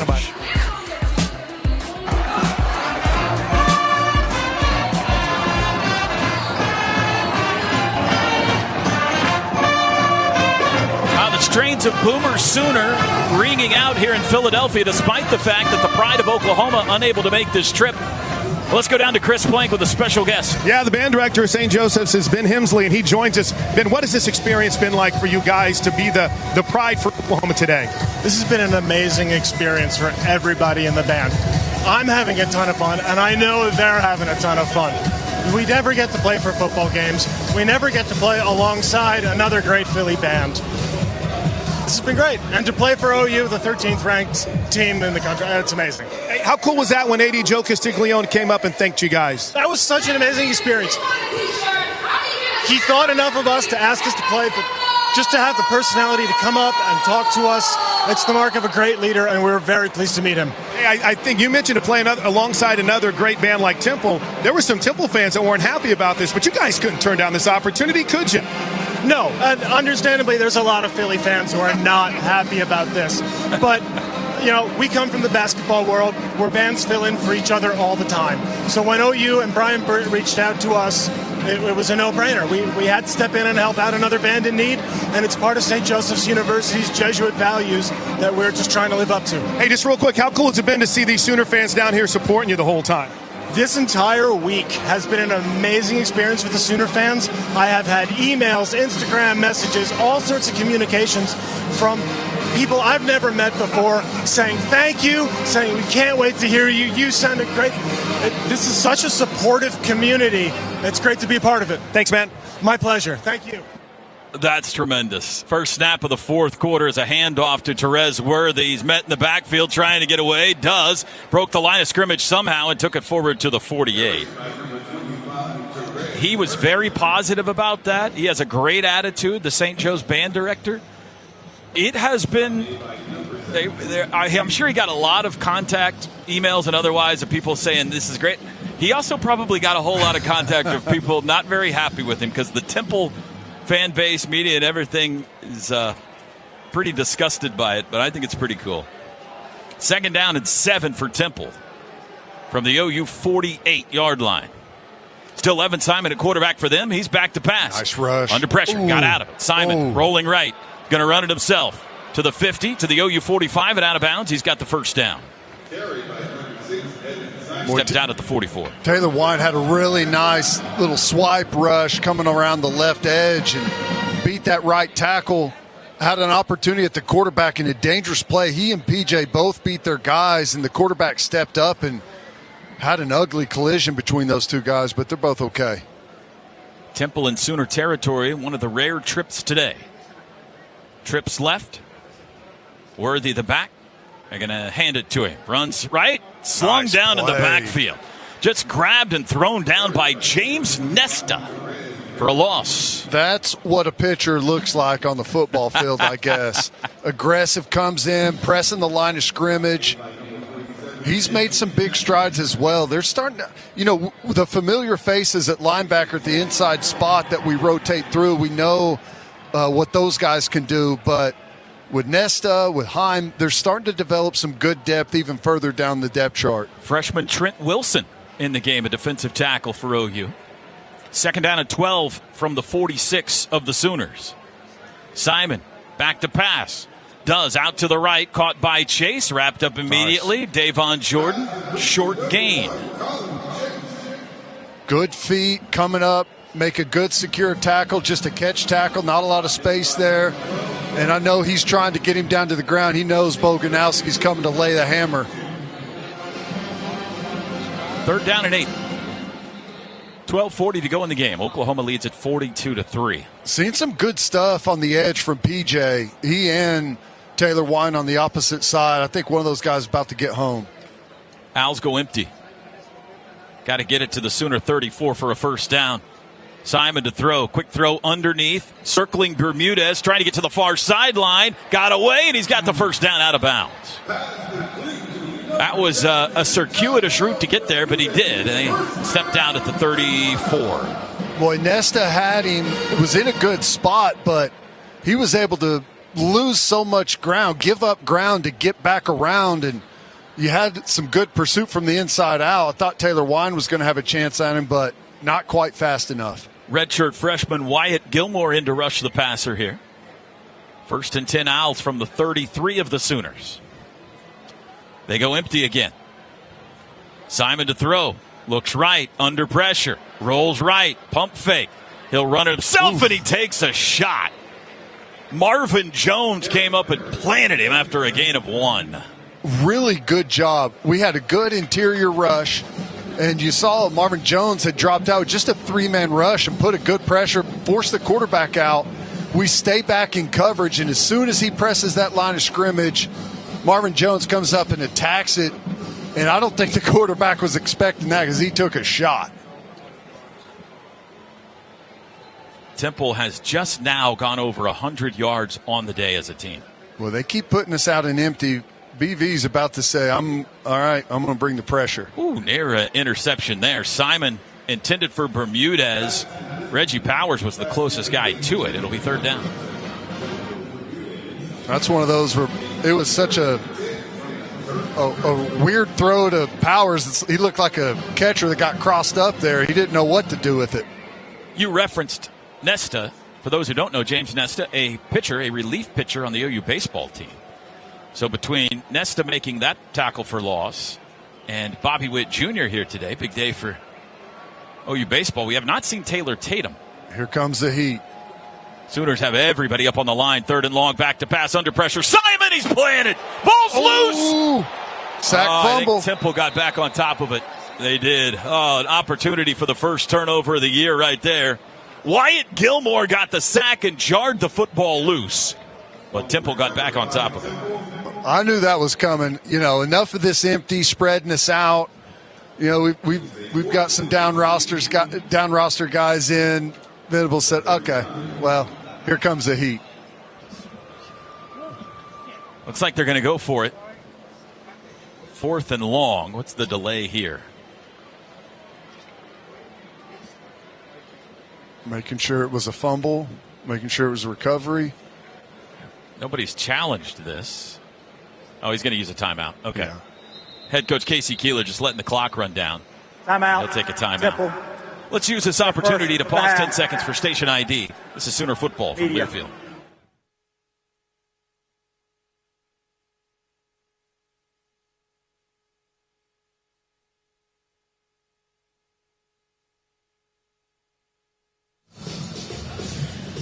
The strains of Boomer Sooner ringing out here in Philadelphia, despite the fact that the pride of Oklahoma unable to make this trip. Let's go down to Chris Plank with a special guest. Yeah, the band director of St. Joseph's is Ben Hemsley, and he joins us. Ben, what has this experience been like for you guys to be the pride for Oklahoma today? This has been an amazing experience for everybody in the band. I'm having a ton of fun, and I know they're having a ton of fun. We never get to play for football games. We never get to play alongside another great Philly band. This has been great. And to play for OU, the 13th ranked team in the country, it's amazing. Hey, how cool was that when AD Joe Castiglione came up and thanked you guys? That was such an amazing experience. he thought enough of us to ask us to play, but just to have the personality to come up and talk to us, it's the mark of a great leader, and we're very pleased to meet him. Hey, I think you mentioned to play alongside another great band like Temple. There were some Temple fans that weren't happy about this, but you guys couldn't turn down this opportunity, could you? No, and understandably, there's a lot of Philly fans who are not happy about this. But, we come from the basketball world where bands fill in for each other all the time. So when OU and Brian Burt reached out to us, it was a no-brainer. We had to step in and help out another band in need, and it's part of St. Joseph's University's Jesuit values that we're just trying to live up to. Hey, just real quick, how cool has it been to see these Sooner fans down here supporting you the whole time? This entire week has been an amazing experience with the Sooner fans. I have had emails, Instagram messages, all sorts of communications from people I've never met before saying thank you, saying we can't wait to hear you. You sounded great. This is such a supportive community. It's great to be a part of it. Thanks, man. My pleasure. Thank you. That's tremendous. First snap of the fourth quarter is a handoff to Terez Worthy. He's met in the backfield trying to get away. Broke the line of scrimmage somehow and took it forward to the 48. He was very positive about that. He has a great attitude, the St. Joe's band director. It has been, I'm sure he got a lot of contact, emails and otherwise, of people saying this is great. He also probably got a whole lot of contact of people not very happy with him because the Temple fan base, media, and everything is pretty disgusted by it, but I think it's pretty cool. 2nd down and 7 for Temple from the OU 48-yard line. Still Evan Simon at quarterback for them. He's back to pass. Nice rush. Under pressure. Ooh. Got out of it. Simon rolling right. Going to run it himself. To the 50, to the OU 45 and out of bounds. He's got the first down. Stepped out at the 44. Taylor Wine had a really nice little swipe rush coming around the left edge and beat that right tackle. Had an opportunity at the quarterback in a dangerous play. He and PJ both beat their guys, and the quarterback stepped up and had an ugly collision between those two guys, but they're both okay. Temple in Sooner territory, one of the rare trips today. Trips left. Worthy the back. They're going to hand it to him. Runs right. Slung Nice down in the play. backfield. Just grabbed and thrown down by James Nesta for a loss. That's what a pitcher looks like on the football field, I guess. Aggressive, comes in, pressing the line of scrimmage. He's made some big strides as well. They're starting to, the familiar faces at linebacker at the inside spot that we rotate through, we know what those guys can do, but with Nesta, with Heim, they're starting to develop some good depth even further down the depth chart. Freshman Trent Wilson in the game, a defensive tackle for OU. 2nd down and 12 from the 46 of the Sooners. Simon back to pass. Out to the right, caught by Chase, wrapped up immediately. Nice. Davon Jordan, short gain. Good feet coming up, make a good secure tackle, just a catch tackle, not a lot of space there. And I know he's trying to get him down to the ground. He knows Boganowski's coming to lay the hammer. 3rd down and 8. 12:40 to go in the game. Oklahoma leads at 42-3. Seen some good stuff on the edge from PJ. He and Taylor Wine on the opposite side. I think one of those guys is about to get home. Owls go empty. Got to get it to the Sooner 34 for a first down. Simon to throw. Quick throw underneath. Circling Bermudez. Trying to get to the far sideline. Got away, and he's got the first down out of bounds. That was a circuitous route to get there, but he did. And he stepped out at the 34. Boy, Nesta had him. It was in a good spot, but he was able to lose so much ground, give up ground to get back around, and you had some good pursuit from the inside out. I thought Taylor Wine was going to have a chance at him, but not quite fast enough. Redshirt freshman Wyatt Gilmore in to rush the passer here. 1st and 10 Owls from the 33 of the Sooners. They go empty again. Simon to throw. Looks right, under pressure. Rolls right, pump fake. He'll run it himself, and he takes a shot. Marvin Jones came up and planted him after a gain of 1. Really good job. We had a good interior rush, and you saw Marvin Jones had dropped out with just a 3-man rush and put a good pressure, forced the quarterback out. We stay back in coverage, and as soon as he presses that line of scrimmage, Marvin Jones comes up and attacks it, and I don't think the quarterback was expecting that because he took a shot. Temple has just now gone over 100 yards on the day as a team. Well, they keep putting us out in empty. BV's about to say, I'm all right, I'm going to bring the pressure. Ooh, near an interception there. Simon intended for Bermudez. Reggie Powers was the closest guy to it. It'll be third down. That's one of those where it was such a weird throw to Powers. He looked like a catcher that got crossed up there. He didn't know what to do with it. You referenced Nesta. For those who don't know, James Nesta, a pitcher, a relief pitcher on the OU baseball team. So between Nesta making that tackle for loss and Bobby Witt Jr. here today, big day for OU baseball, we have not seen Taylor Tatum. Here comes the heat. Sooners have everybody up on the line. Third and long, back to pass, under pressure. Simon, he's planted. Ball's loose. Sack fumble. I think Temple got back on top of it. They did. Oh, an opportunity for the first turnover of the year right there. Wyatt Gilmore got the sack and jarred the football loose. But Temple got back on top of it. I knew that was coming. You know, enough of this empty, spreading us out. You know, we've got some down roster guys in. Venable said, okay, well, here comes the heat. Looks like they're going to go for it. Fourth and long. What's the delay here? Making sure it was a fumble, making sure it was a recovery. Nobody's challenged this. Oh, he's going to use a timeout. Okay. Yeah. Head coach Casey Keeler just letting the clock run down. Timeout. He'll take a timeout. Temple. Let's use this opportunity to pause 10 seconds for station ID. This is Sooner Football from Learfield.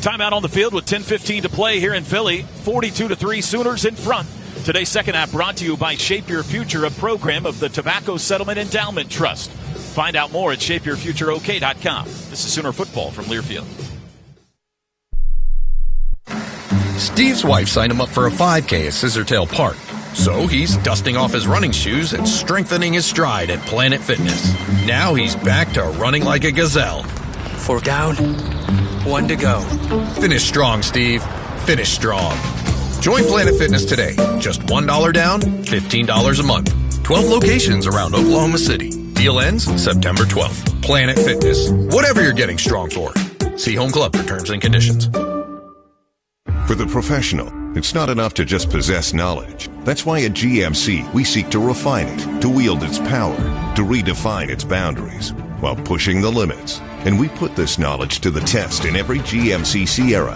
Timeout on the field with 10:15 to play here in Philly. 42-3 Sooners in front. Today's second half brought to you by Shape Your Future, a program of the Tobacco Settlement Endowment Trust. Find out more at shapeyourfutureok.com. This is Sooner Football from Learfield. Steve's wife signed him up for a 5K at Scissortail Park. So he's dusting off his running shoes and strengthening his stride at Planet Fitness. Now he's back to running like a gazelle. 4 down, 1 to go. Finish strong, Steve. Finish strong. Join Planet Fitness today. Just $1 down, $15 a month. 12 locations around Oklahoma City. Deal ends September 12th. Planet Fitness. Whatever you're getting strong for. See Home Club for terms and conditions. For the professional, it's not enough to just possess knowledge. That's why at GMC, we seek to refine it, to wield its power, to redefine its boundaries, while pushing the limits. And we put this knowledge to the test in every GMC Sierra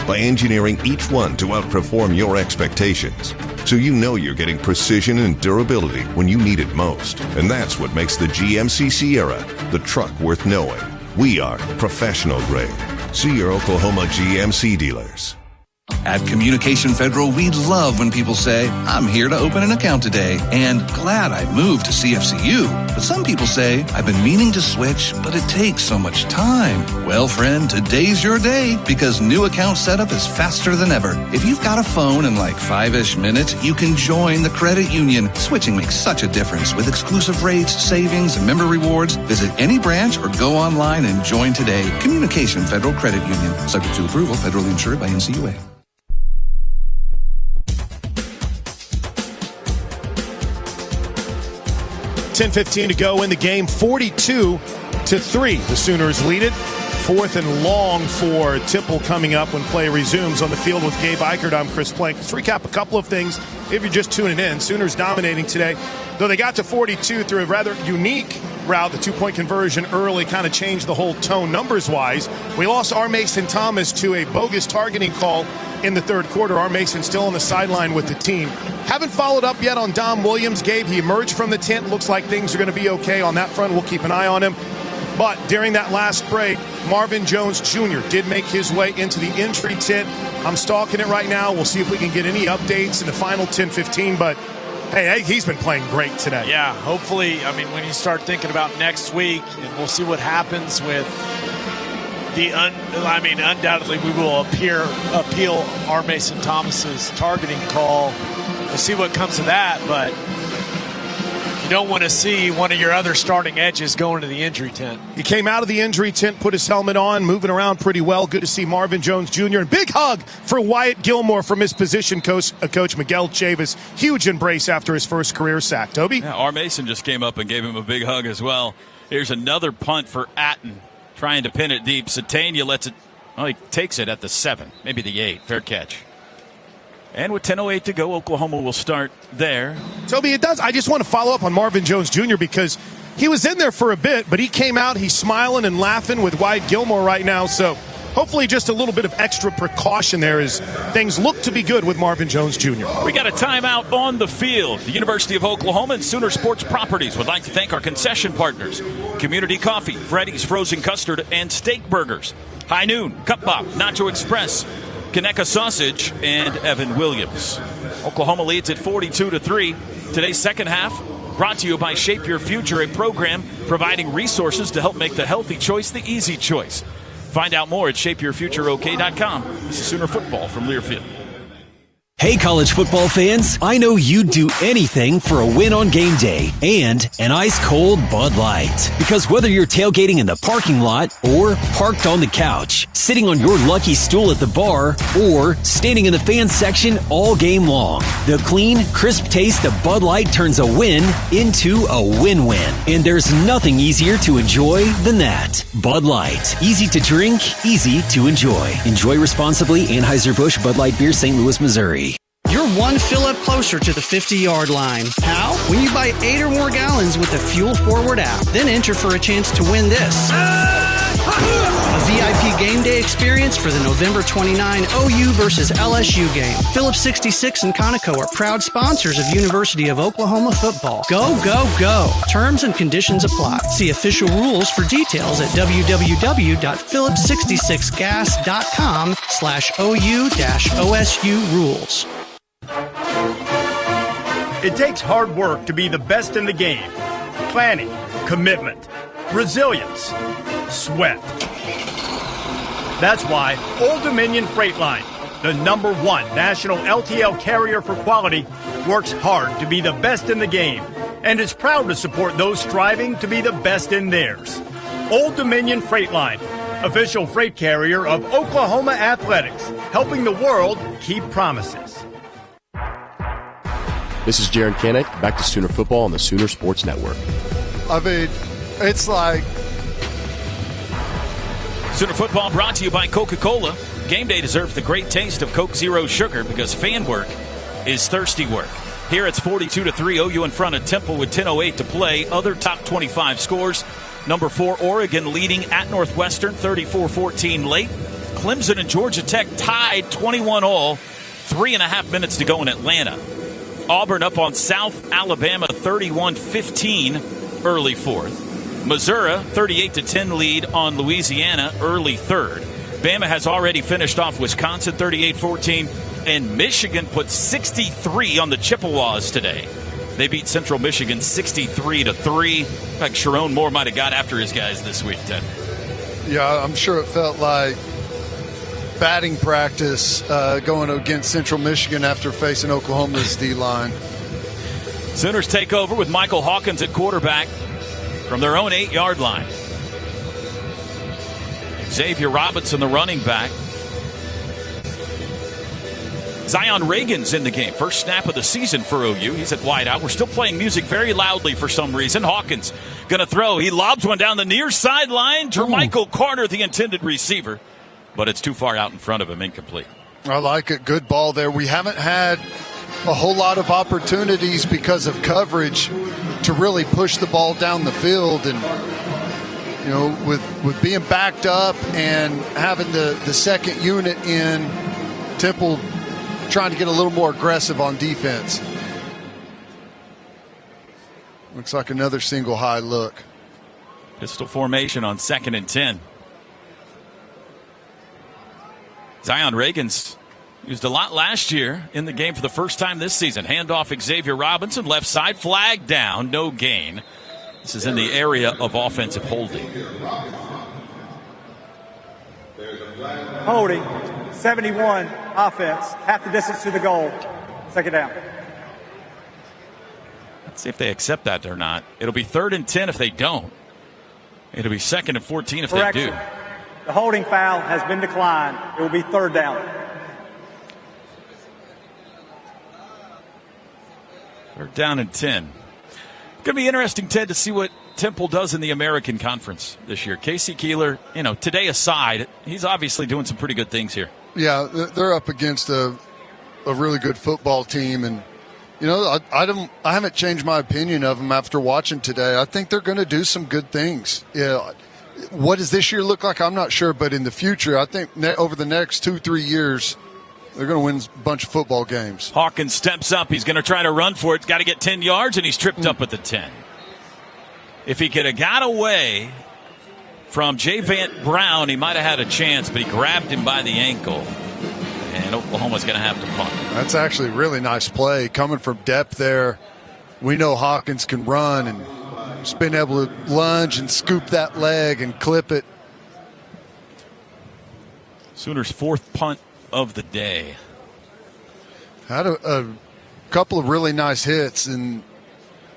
by engineering each one to outperform your expectations. So you know you're getting precision and durability when you need it most. And that's what makes the GMC Sierra the truck worth knowing. We are professional grade. See your Oklahoma GMC dealers. At Communication Federal, we love when people say, I'm here to open an account today, and glad I moved to CFCU. But some people say, I've been meaning to switch, but it takes so much time. Well, friend, today's your day, because new account setup is faster than ever. If you've got a phone in like 5-ish minutes, you can join the credit union. Switching makes such a difference with exclusive rates, savings, and member rewards. Visit any branch or go online and join today. Communication Federal Credit Union. Subject to approval, federally insured by NCUA. 10:15 to go in the game. 42-3. The Sooners lead it. Fourth and long for Temple coming up when play resumes. On the field with Gabe Eichert, I'm Chris Plank. Let's recap a couple of things if you're just tuning in. Sooners dominating today. Though they got to 42 through a rather unique route, the two-point conversion early kind of changed the whole tone numbers-wise. We lost R. Mason Thomas to a bogus targeting call in the third quarter. R. Mason still on the sideline with the team. Haven't followed up yet on Dom Williams. Gabe, he emerged from the tent. Looks like things are going to be okay on that front. We'll keep an eye on him. But during that last break, Marvin Jones Jr. did make his way into the entry tent. I'm stalking it right now. We'll see if we can get any updates in the final 10-15. But, hey, he's been playing great today. Yeah, hopefully, I mean, when you start thinking about next week, and we'll see what happens with the undoubtedly we will appeal R. Mason Thomas's targeting call. We'll see what comes of that, but You don't want to see one of your other starting edges going to the injury tent. He came out of the injury tent, put his helmet on, moving around pretty well. Good to see Marvin Jones Jr. And big hug for Wyatt Gilmore from his position coach Miguel Chavis. Huge embrace after his first career sack. Toby? Yeah, R. Mason just came up and gave him a big hug as well. Here's another punt for Atten, trying to pin it deep. Satania lets it, well, he takes it at the 7, maybe the 8. Fair catch. And with 10:08 to go, Oklahoma will start there. Toby, it does. I just want to follow up on Marvin Jones Jr. because he was in there for a bit, but he came out, he's smiling and laughing with Wyatt Gilmore right now. So hopefully just a little bit of extra precaution there as things look to be good with Marvin Jones Jr. We got a timeout on the field. The University of Oklahoma and Sooner Sports Properties would like to thank our concession partners, Community Coffee, Freddy's Frozen Custard, and Steak Burgers, High Noon, Cup Bop, Nacho Express, Conecuh Sausage, and Evan Williams. Oklahoma leads at 42-3. Today's second half brought to you by Shape Your Future, a program providing resources to help make the healthy choice the easy choice. Find out more at shapeyourfutureok.com. This is Sooner Football from Learfield. Hey, college football fans, I know you'd do anything for a win on game day and an ice-cold Bud Light. Because whether you're tailgating in the parking lot or parked on the couch, sitting on your lucky stool at the bar, or standing in the fan section all game long, the clean, crisp taste of Bud Light turns a win into a win-win. And there's nothing easier to enjoy than that. Bud Light. Easy to drink, easy to enjoy. Enjoy responsibly. Anheuser-Busch Bud Light Beer, St. Louis, Missouri. You're one fill-up closer to the 50-yard line. How? When you buy 8 or more gallons with the Fuel Forward app. Then enter for a chance to win this. A VIP game day experience for the November 29 OU versus LSU game. Phillips 66 and Conoco are proud sponsors of University of Oklahoma football. Go, go, go. Terms and conditions apply. See official rules for details at www.phillips66gas.com/OU-OSU rules. It takes hard work to be the best in the game. Planning, commitment, resilience, sweat. That's why Old Dominion Freight Line, the #1 national LTL carrier for quality, works hard to be the best in the game and is proud to support those striving to be the best in theirs. Old Dominion Freight Line, official freight carrier of Oklahoma Athletics, helping the world keep promises. This is Jaron Kanek, back to Sooner Football on the Sooner Sports Network. I mean, it's like... Sooner Football brought to you by Coca-Cola. Game day deserves the great taste of Coke Zero Sugar because fan work is thirsty work. Here it's 42-3, OU in front of Temple with 10:08 to play. Other top 25 scores. Number 4, Oregon leading at Northwestern, 34-14 late. Clemson and Georgia Tech tied 21-all. 3.5 minutes to go in Atlanta. Auburn up on South Alabama 31-15 early fourth. Missouri 38-10 lead on Louisiana early third. Bama has already finished off Wisconsin 38-14, and Michigan put 63 on the Chippewas today. They beat Central Michigan 63-3. In fact, Sharon Moore might have got after his guys this week, Ted. Yeah, I'm sure it felt like batting practice going against Central Michigan after facing Oklahoma's D-line. Sooners take over with Michael Hawkins at quarterback from their own 8-yard line. Xavier Robinson, the running back. Zion Reagan's in the game. First snap of the season for OU. He's at wideout. We're still playing music very loudly for some reason. Hawkins going to throw. He lobs one down the near sideline. Jermichael Carter, the intended receiver. But it's too far out in front of him, incomplete. I like it. Good ball there. We haven't had a whole lot of opportunities because of coverage to really push the ball down the field. And, you know, with being backed up and having the second unit in, Temple trying to get a little more aggressive on defense. Looks like another single high look. Pistol formation on 2nd and 10. Zion Reagan's used a lot last year in the game for the first time this season. Handoff Xavier Robinson, left side, flag down, no gain. This is in the area of offensive holding. Holding, 71, offense, half the distance to the goal. Second down. Let's see if they accept that or not. It'll be 3rd and 10 if they don't. It'll be 2nd and 14 if they do. The holding foul has been declined. It will be 3rd down. 3rd down and 10. Going to be interesting, Ted, to see what Temple does in the American Conference this year. Casey Keeler, today aside, he's obviously doing some pretty good things here. Yeah, they're up against a really good football team, and I haven't changed my opinion of them after watching today. I think they're going to do some good things. Yeah, what does this year look like? I'm not sure, but in the future, I think over the next 2-3 years, they're going to win a bunch of football games. Hawkins steps up. He's going to try to run for it. Got to get 10 yards, and he's tripped up at the 10. If he could have got away from Javant Brown, he might have had a chance, but he grabbed him by the ankle. And Oklahoma's going to have to punt. That's actually a really nice play. Coming from depth there, we know Hawkins can run, and just being able to lunge and scoop that leg and clip it. Sooners' 4th punt of the day. Had a couple of really nice hits, and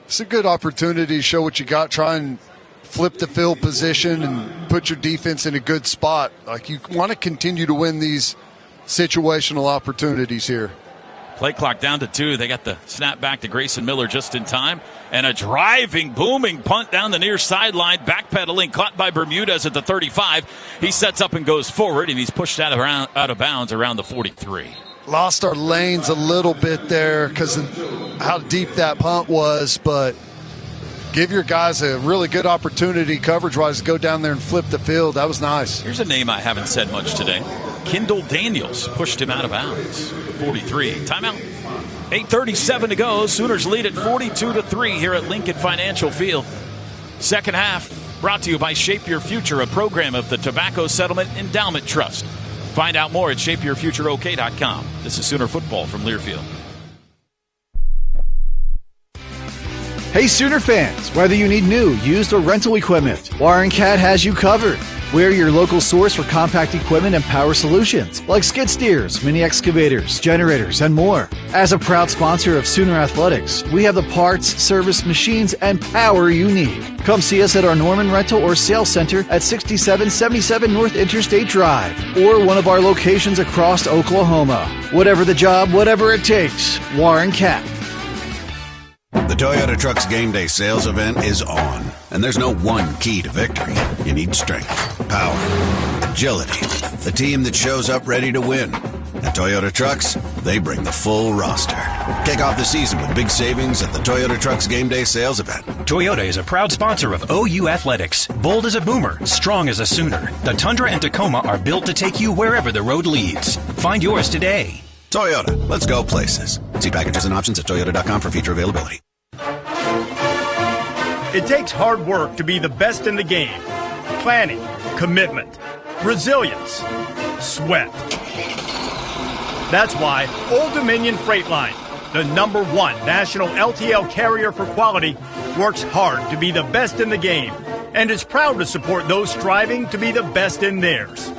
it's a good opportunity to show what you got. Try and flip the field position and put your defense in a good spot. Like, you want to continue to win these situational opportunities here. Play clock down to 2. They got the snap back to Grayson Miller just in time. And a driving, booming punt down the near sideline, backpedaling, caught by Bermudez at the 35. He sets up and goes forward, and he's pushed out of bounds around the 43. Lost our lanes a little bit there because of how deep that punt was, but give your guys a really good opportunity coverage-wise to go down there and flip the field. That was nice. Here's a name I haven't said much today. Kendall Daniels pushed him out of bounds. 43. Timeout. 8:37 to go. Sooners lead at 42-3 here at Lincoln Financial Field. Second half brought to you by Shape Your Future, a program of the Tobacco Settlement Endowment Trust. Find out more at shapeyourfutureok.com. This is Sooner Football from Learfield. Hey Sooner fans, whether you need new, used, or rental equipment, Warren Cat has you covered. We're your local source for compact equipment and power solutions, like skid steers, mini excavators, generators, and more. As a proud sponsor of Sooner Athletics, we have the parts, service, machines, and power you need. Come see us at our Norman Rental or Sales Center at 6777 North Interstate Drive, or one of our locations across Oklahoma. Whatever the job, whatever it takes, Warren Cat. The Toyota Trucks Game Day sales event is on, and there's no one key to victory. You need strength, power, agility, a team that shows up ready to win. At Toyota Trucks, they bring the full roster. Kick off the season with big savings at the Toyota Trucks Game Day sales event. Toyota is a proud sponsor of OU Athletics. Bold as a boomer, strong as a Sooner. The Tundra and Tacoma are built to take you wherever the road leads. Find yours today. Toyota, let's go places. See packages and options at toyota.com for feature availability. It takes hard work to be the best in the game. Planning, commitment, resilience, sweat. That's why Old Dominion Freight Line, the #1 national LTL carrier for quality, works hard to be the best in the game and is proud to support those striving to be the best in theirs.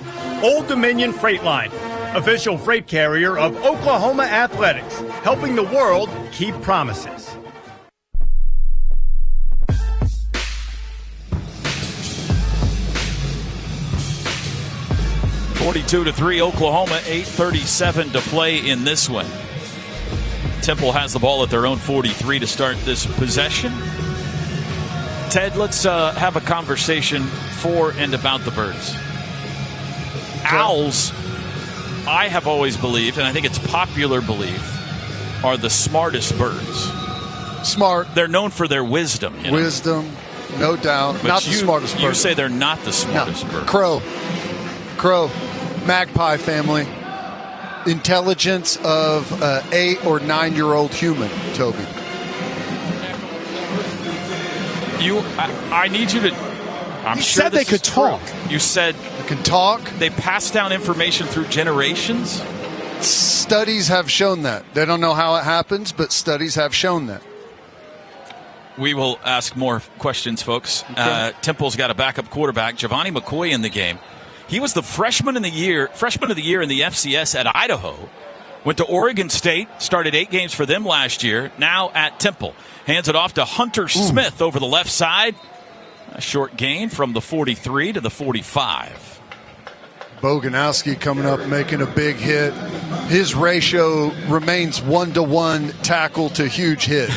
Old Dominion Freight Line, official freight carrier of Oklahoma Athletics, helping the world keep promises. 42-3 Oklahoma, 8:37 to play in this one. Temple has the ball at their own 43 to start this possession. Ted, let's have a conversation for and about the Birds. Owls, I have always believed, and I think it's popular belief, are the smartest birds. Smart. They're known for their wisdom. Wisdom, no doubt. But not the smartest bird. You say they're not the smartest bird. Crow. Magpie family. Intelligence of 8 or 9-year-old human, Toby. I need you to. You said they could talk. You said they can talk. They pass down information through generations. Studies have shown that. They don't know how it happens, but studies have shown that. We will ask more questions, folks. Okay. Temple's got a backup quarterback, Giovanni McCoy, in the game. He was the freshman of the year in the FCS at Idaho. Went to Oregon State, started 8 games for them last year, now at Temple. Hands it off to Hunter Smith over the left side. A short gain from the 43 to the 45. Boganowski coming up, making a big hit. His ratio remains 1-to-1 tackle to huge hit.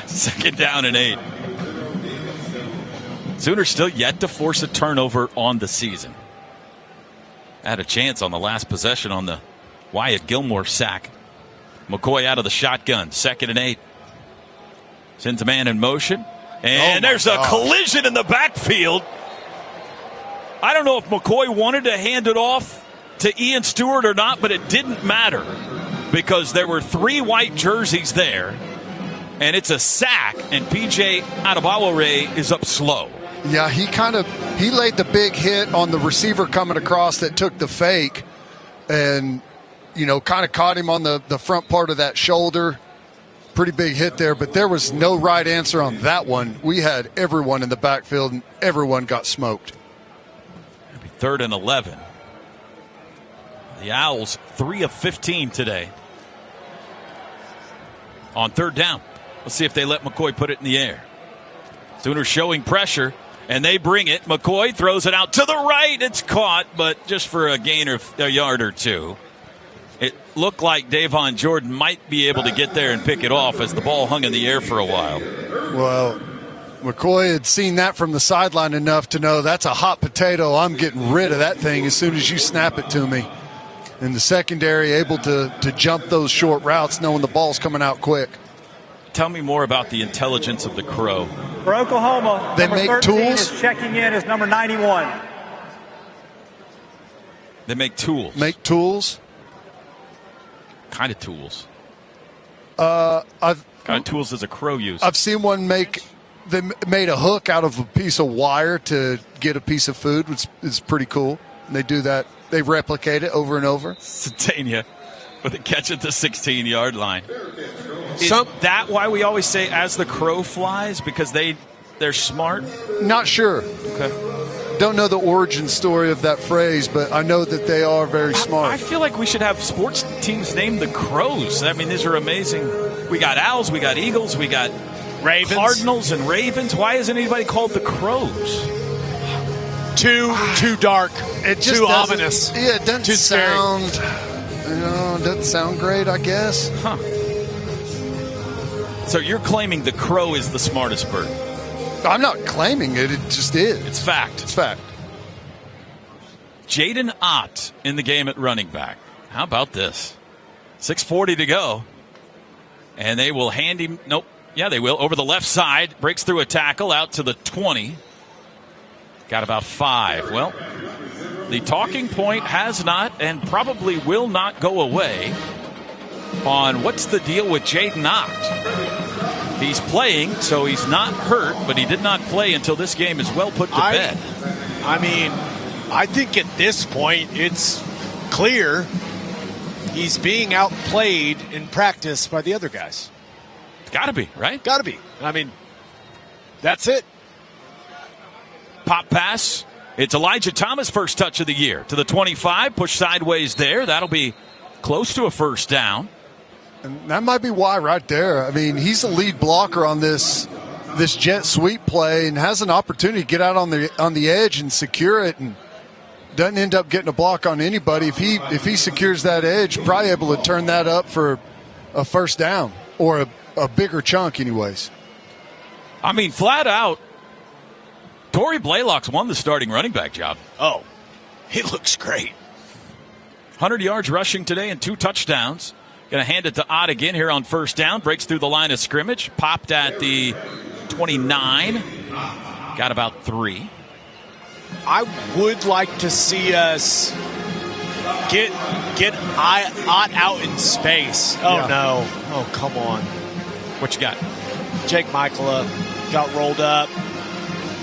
2nd down and 8. Sooners still yet to force a turnover on the season. Had a chance on the last possession on the Wyatt Gilmore sack. McCoy out of the shotgun. 2nd and 8. Sends a man in motion. And there's a collision in the backfield. I don't know if McCoy wanted to hand it off to Ian Stewart or not, but it didn't matter because there were 3 white jerseys there, and it's a sack, and P.J. Adebawore is up slow. Yeah, he laid the big hit on the receiver coming across that took the fake and, kind of caught him on the front part of that shoulder. Pretty big hit there, but there was no right answer on that one. We had everyone in the backfield, and everyone got smoked. 3rd and 11. The Owls 3 of 15 today. On 3rd down. Let's see if they let McCoy put it in the air. Sooners showing pressure, and they bring it. McCoy throws it out to the right. It's caught, but just for a gain of a yard or 2. It looked like Davon Jordan might be able to get there and pick it off as the ball hung in the air for a while. Well, McCoy had seen that from the sideline enough to know that's a hot potato. I'm getting rid of that thing as soon as you snap it to me. And the secondary able to jump those short routes knowing the ball's coming out quick. Tell me more about the intelligence of the Crow. For Oklahoma, they number make 13 tools. is checking in as number 91. They make tools. Make tools? Kind of tools. Kind of tools does a Crow use? I've seen one they made a hook out of a piece of wire to get a piece of food, which is pretty cool. And they do that. They replicate it over and over. Satania with a catch at the 16-yard line. Is that why we always say as the crow flies? Because they're smart? Not sure. Okay. Don't know the origin story of that phrase, but I know that they are very smart. I feel like we should have sports teams named the Crows. I mean, these are amazing. We got Owls, we got Eagles, we got Ravens. Cardinals and Ravens. Why isn't anybody called the Crows? Too dark. It just too ominous. Yeah, it doesn't sound. Doesn't sound great, I guess. Huh. So you're claiming the crow is the smartest bird? I'm not claiming it. It just is. It's fact. It's fact. Jaden Ott in the game at running back. How about this? 6:40 to go. And they will hand him. Nope. Yeah, they will. Over the left side. Breaks through a tackle out to the 20. Got about 5. Well, the talking point has not and probably will not go away on what's the deal with Jaden Ott. He's playing, so he's not hurt, but he did not play until this game is well put to bed. I mean, I think at this point it's clear he's being outplayed in practice by the other guys. Got to be, right? Got to be. I mean, that's it. Pop pass. It's Elijah Thomas' first touch of the year to the 25. Push sideways there. That'll be close to a first down. And that might be why right there. I mean, he's the lead blocker on this jet sweep play and has an opportunity to get out on the edge and secure it, and doesn't end up getting a block on anybody. If he secures that edge, probably able to turn that up for a first down or a bigger chunk anyways. I mean, flat out, Torrey Blaylock's won the starting running back job. Oh, he looks great. 100 yards rushing today and 2 touchdowns. Going to hand it to Ott again here on first down. Breaks through the line of scrimmage. Popped at the 29. Got about 3. I would like to see us get Ott out in space. Oh, yeah. No. Oh, come on. What you got? Jake Michaela got rolled up.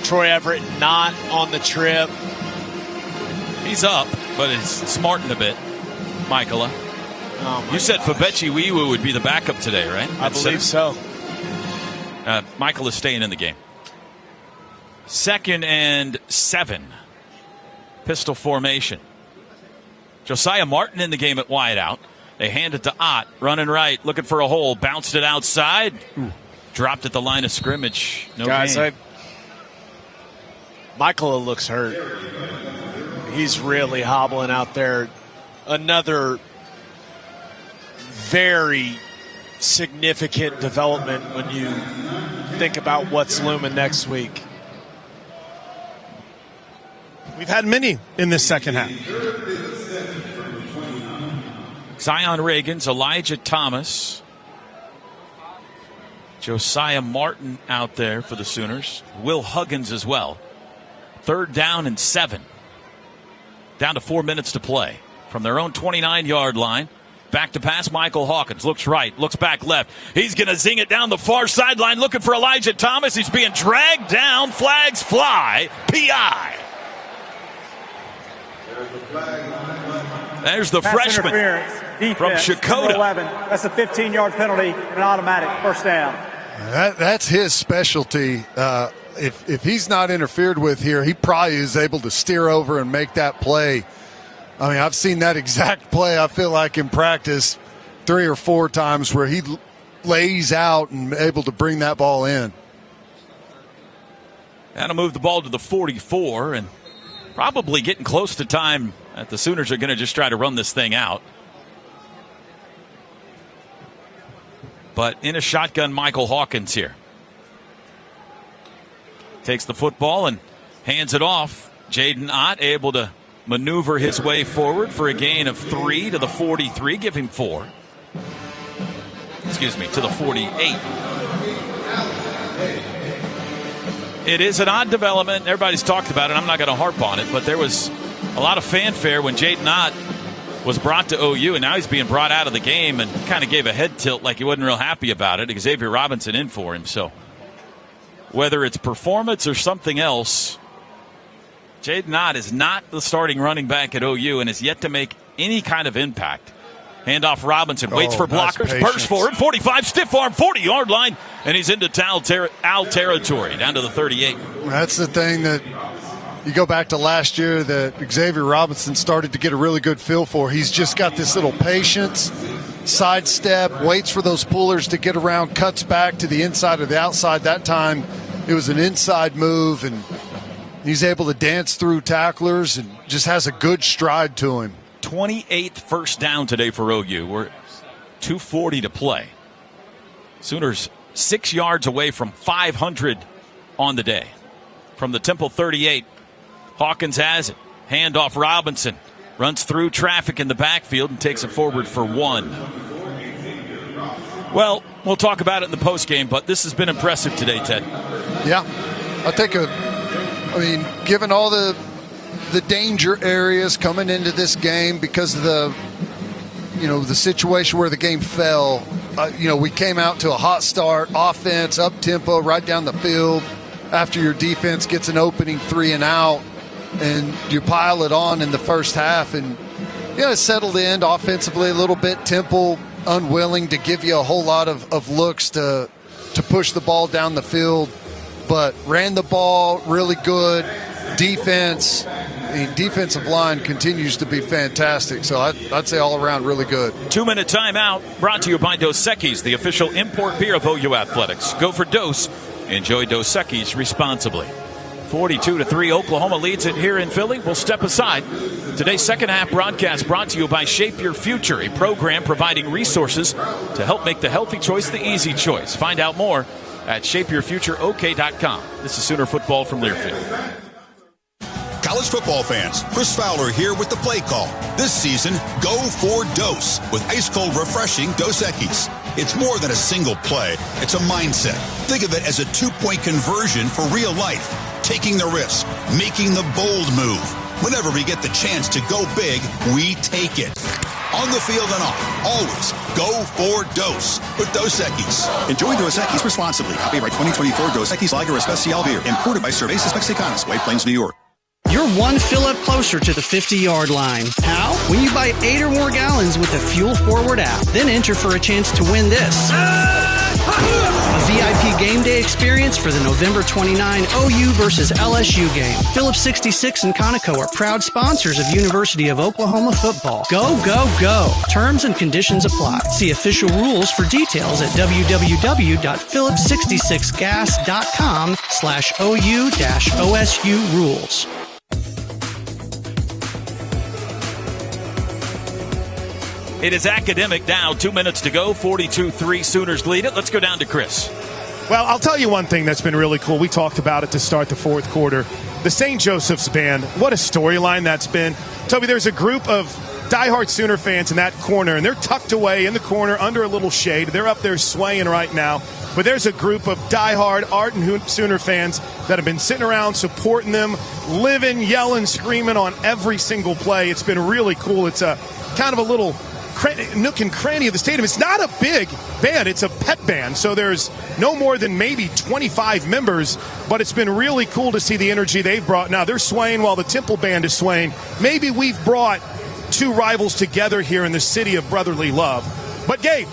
Troy Everett not on the trip. He's up, but he's smarting a bit. Michaela. You said Fabechi Wiwu would be the backup today, right? I believe so. Michael is staying in the game. 2nd and 7. Pistol formation. Josiah Martin in the game at wideout. They hand it to Ott, running right, looking for a hole, bounced it outside, dropped at the line of scrimmage. No gain. Michael looks hurt. He's really hobbling out there. Another very significant development when you think about what's looming next week. We've had many in this second half. Zion Reagans, Elijah Thomas, Josiah Martin out there for the Sooners. Will Huggins as well. 3rd down and 7. Down to 4 minutes to play. From their own 29-yard line. Back to pass, Michael Hawkins. Looks right, looks back left. He's going to zing it down the far sideline looking for Elijah Thomas. He's being dragged down. Flags fly. PI. There's the Pass freshman from Shakota. 11. That's a 15-yard penalty and an automatic first down. That's his specialty. If he's not interfered with here, he probably is able to steer over and make that play. I mean, I've seen that exact play, I feel like, in practice 3 or 4 times where he lays out and able to bring that ball in. That'll move the ball to the 44 and probably getting close to time that the Sooners are going to just try to run this thing out. But in a shotgun, Michael Hawkins here. Takes the football and hands it off. Jaden Ott able to maneuver his way forward for a gain of 3 to the 43. Give him 4. Excuse me, to the 48. It is an odd development. Everybody's talked about it. I'm not going to harp on it, but there was a lot of fanfare when Jaden Ott was brought to OU, and now he's being brought out of the game and kind of gave a head tilt like he wasn't real happy about it. Xavier Robinson in for him. So whether it's performance or something else, Jaden Ott is not the starting running back at OU and has yet to make any kind of impact. Handoff Robinson, waits for blockers, bursts forward, 45, stiff arm, 40-yard line, and he's into Al territory, down to the 38. That's the thing that you go back to last year that Xavier Robinson started to get a really good feel for. He's just got this little patience, sidestep, waits for those pullers to get around, cuts back to the inside or the outside. That time it was an inside move, and he's able to dance through tacklers and just has a good stride to him. 28th first down today for OU. We're 2:40 to play. Sooners 6 yards away from 500 on the day. From the Temple 38, Hawkins has it. Handoff Robinson. Runs through traffic in the backfield and takes it forward for 1. Well, we'll talk about it in the postgame, but this has been impressive today, Ted. Yeah. Given all the danger areas coming into this game because of the situation where the game fell, we came out to a hot start, offense, up-tempo, right down the field. After your defense gets an opening 3 and out, and you pile it on in the first half, and it settled in offensively a little bit. Temple unwilling to give you a whole lot of looks to push the ball down the field, but ran the ball really good. Defense, the defensive line continues to be fantastic, so I'd say all around really good. 2-minute timeout brought to you by Dos Equis, the official import beer of OU Athletics. Go for Dos. Enjoy Dos Equis responsibly. 42-3, Oklahoma leads it here in Philly. We'll step aside. Today's second half broadcast brought to you by Shape Your Future, a program providing resources to help make the healthy choice the easy choice. Find out more at shapeyourfutureok.com. This is Sooner Football from Learfield. College football fans, Chris Fowler here with the play call. This season, go for Dos with ice-cold, refreshing Dos Equis. It's more than a single play. It's a mindset. Think of it as a 2-point conversion for real life. Taking the risk, making the bold move. Whenever we get the chance to go big, we take it. On the field and off, always go for Dos with Dos Equis. Enjoy Dos Equis responsibly. Copyright 2024 Dos Equis Lager Especial Beer. Imported by Cervezas Mexicanas, White Plains, New York. You're one fill-up closer to the 50-yard line. How? When you buy 8 or more gallons with the Fuel Forward app. Then enter for a chance to win this. A VIP game day experience for the November 29 OU versus LSU game. Phillips 66 and Conoco are proud sponsors of University of Oklahoma football. Go, go, go. Terms and conditions apply. See official rules for details at www.phillips66gas.com/OU-OSU rules. It is academic now. 2 minutes to go. 42-3 Sooners lead it. Let's go down to Chris. Well, I'll tell you one thing that's been really cool. We talked about it to start the fourth quarter. The St. Joseph's Band, what a storyline that's been. Toby, there's a group of diehard Sooner fans in that corner, and they're tucked away in the corner under a little shade. They're up there swaying right now. But there's a group of diehard Ardent Sooner fans that have been sitting around supporting them, living, yelling, screaming on every single play. It's been really cool. It's a kind of a little nook and cranny of the stadium. It's not a big band. It's a pet band. So there's no more than maybe 25 members, but it's been really cool to see the energy they've brought. Now they're swaying while the Temple band is swaying. Maybe we've brought two rivals together here in the city of brotherly love. But Gabe,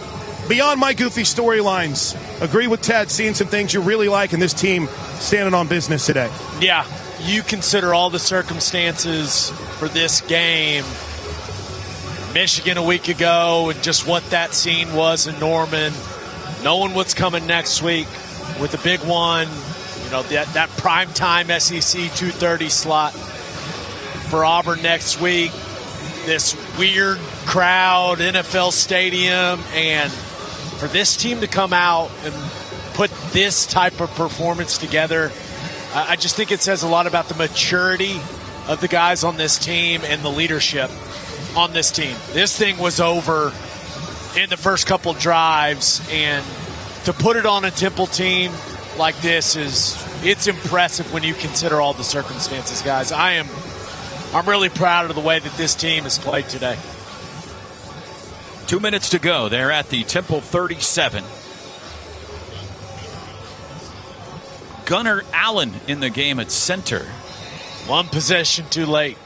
beyond my goofy storylines, agree with Ted, seeing some things you really like in this team standing on business today. Yeah, you consider all the circumstances for this game. Michigan a week ago and just what that scene was in Norman, knowing what's coming next week with the big one, you know, that primetime SEC 2:30 slot for Auburn next week, this weird crowd, NFL stadium, and for this team to come out and put this type of performance together, I just think it says a lot about the maturity of the guys on this team and the leadership on this team. This thing was over in the first couple drives, and to put it on a Temple team like this it's impressive when you consider all the circumstances, guys. I'm really proud of the way that this team has played today. 2 minutes to go. They're at the Temple 37. Gunnar Allen in the game at center. One possession too late.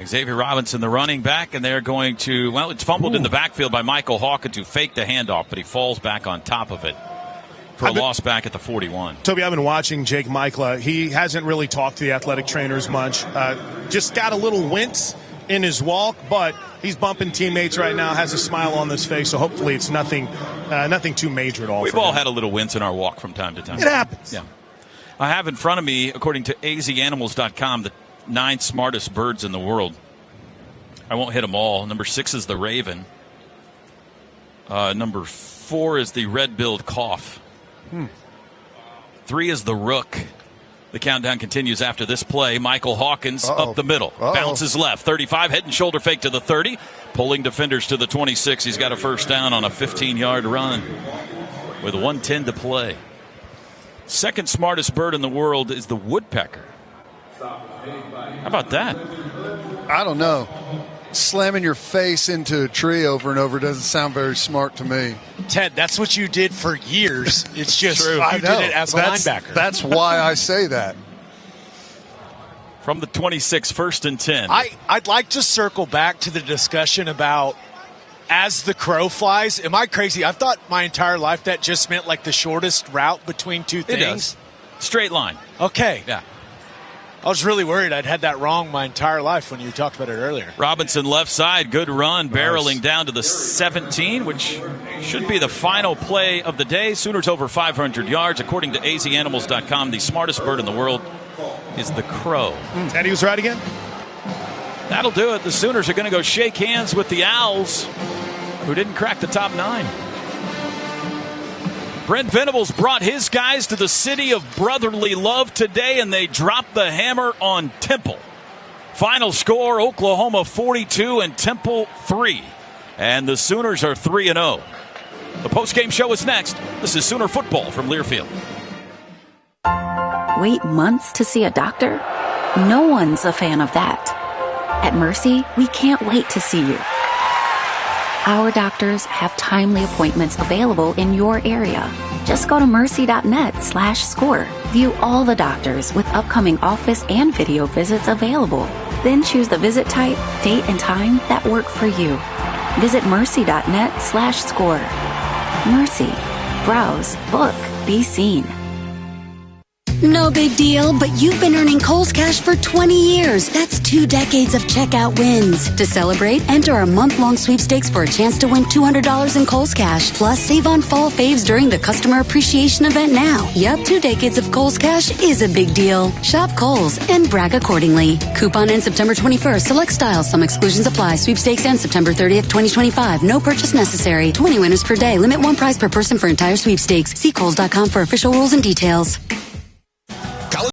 Xavier Robinson, the running back, and they're going to, well, it's fumbled in the backfield by Michael Hawkins, who faked the handoff, but he falls back on top of it for a loss back at the 41. Toby, I've been watching Jake Michla. He hasn't really talked to the athletic trainers much. Just got a little wince in his walk, but he's bumping teammates right now, has a smile on his face, so hopefully it's nothing too major at all. We've all had a little wince in our walk from time to time. It happens. Yeah. I have in front of me, according to azanimals.com, the 9 smartest birds in the world. I won't hit them all. Number 6 is the raven. Number 4 is the red-billed cough. 3 is the rook. The countdown continues after this play. Michael Hawkins up the middle. Bounces left. 35, head and shoulder fake to the 30. Pulling defenders to the 26. He's got a first down on a 15-yard run with 1:10 to play. Second smartest bird in the world is the woodpecker. How about that? I don't know. Slamming your face into a tree over and over doesn't sound very smart to me. Ted, that's what you did for years. It's just True. you did it as a linebacker. That's why I say that. From the 26, 1st and 10. I'd like to circle back to the discussion about as the crow flies. Am I crazy? I've thought my entire life that just meant like the shortest route between two things. It does. Straight line. Okay. Yeah. I was really worried I'd had that wrong my entire life when you talked about it earlier. Robinson left side, good run, barreling down to the 17, which should be the final play of the day. Sooners over 500 yards. According to azanimals.com, the smartest bird in the world is the crow. Teddy was right again? That'll do it. The Sooners are going to go shake hands with the Owls, who didn't crack the top 9. Brent Venables brought his guys to the city of brotherly love today, and they dropped the hammer on Temple. Final score, Oklahoma 42 and Temple 3. And the Sooners are 3-0. The postgame show is next. This is Sooner Football from Learfield. Wait months to see a doctor? No one's a fan of that. At Mercy, we can't wait to see you. Our doctors have timely appointments available in your area. Just go to mercy.net/score. View all the doctors with upcoming office and video visits available. Then choose the visit type, date, and time that work for you. Visit mercy.net/score. Mercy, Browse, book, be seen. No big deal, but you've been earning Kohl's Cash for 20 years. That's 2 decades of checkout wins. To celebrate, enter our month-long sweepstakes for a chance to win $200 in Kohl's Cash. Plus, save on fall faves during the Customer Appreciation Event now. Yep, 2 decades of Kohl's Cash is a big deal. Shop Kohl's and brag accordingly. Coupon ends September 21st. Select styles. Some exclusions apply. Sweepstakes ends September 30th, 2025. No purchase necessary. 20 winners per day. Limit 1 prize per person for entire sweepstakes. See Kohls.com for official rules and details.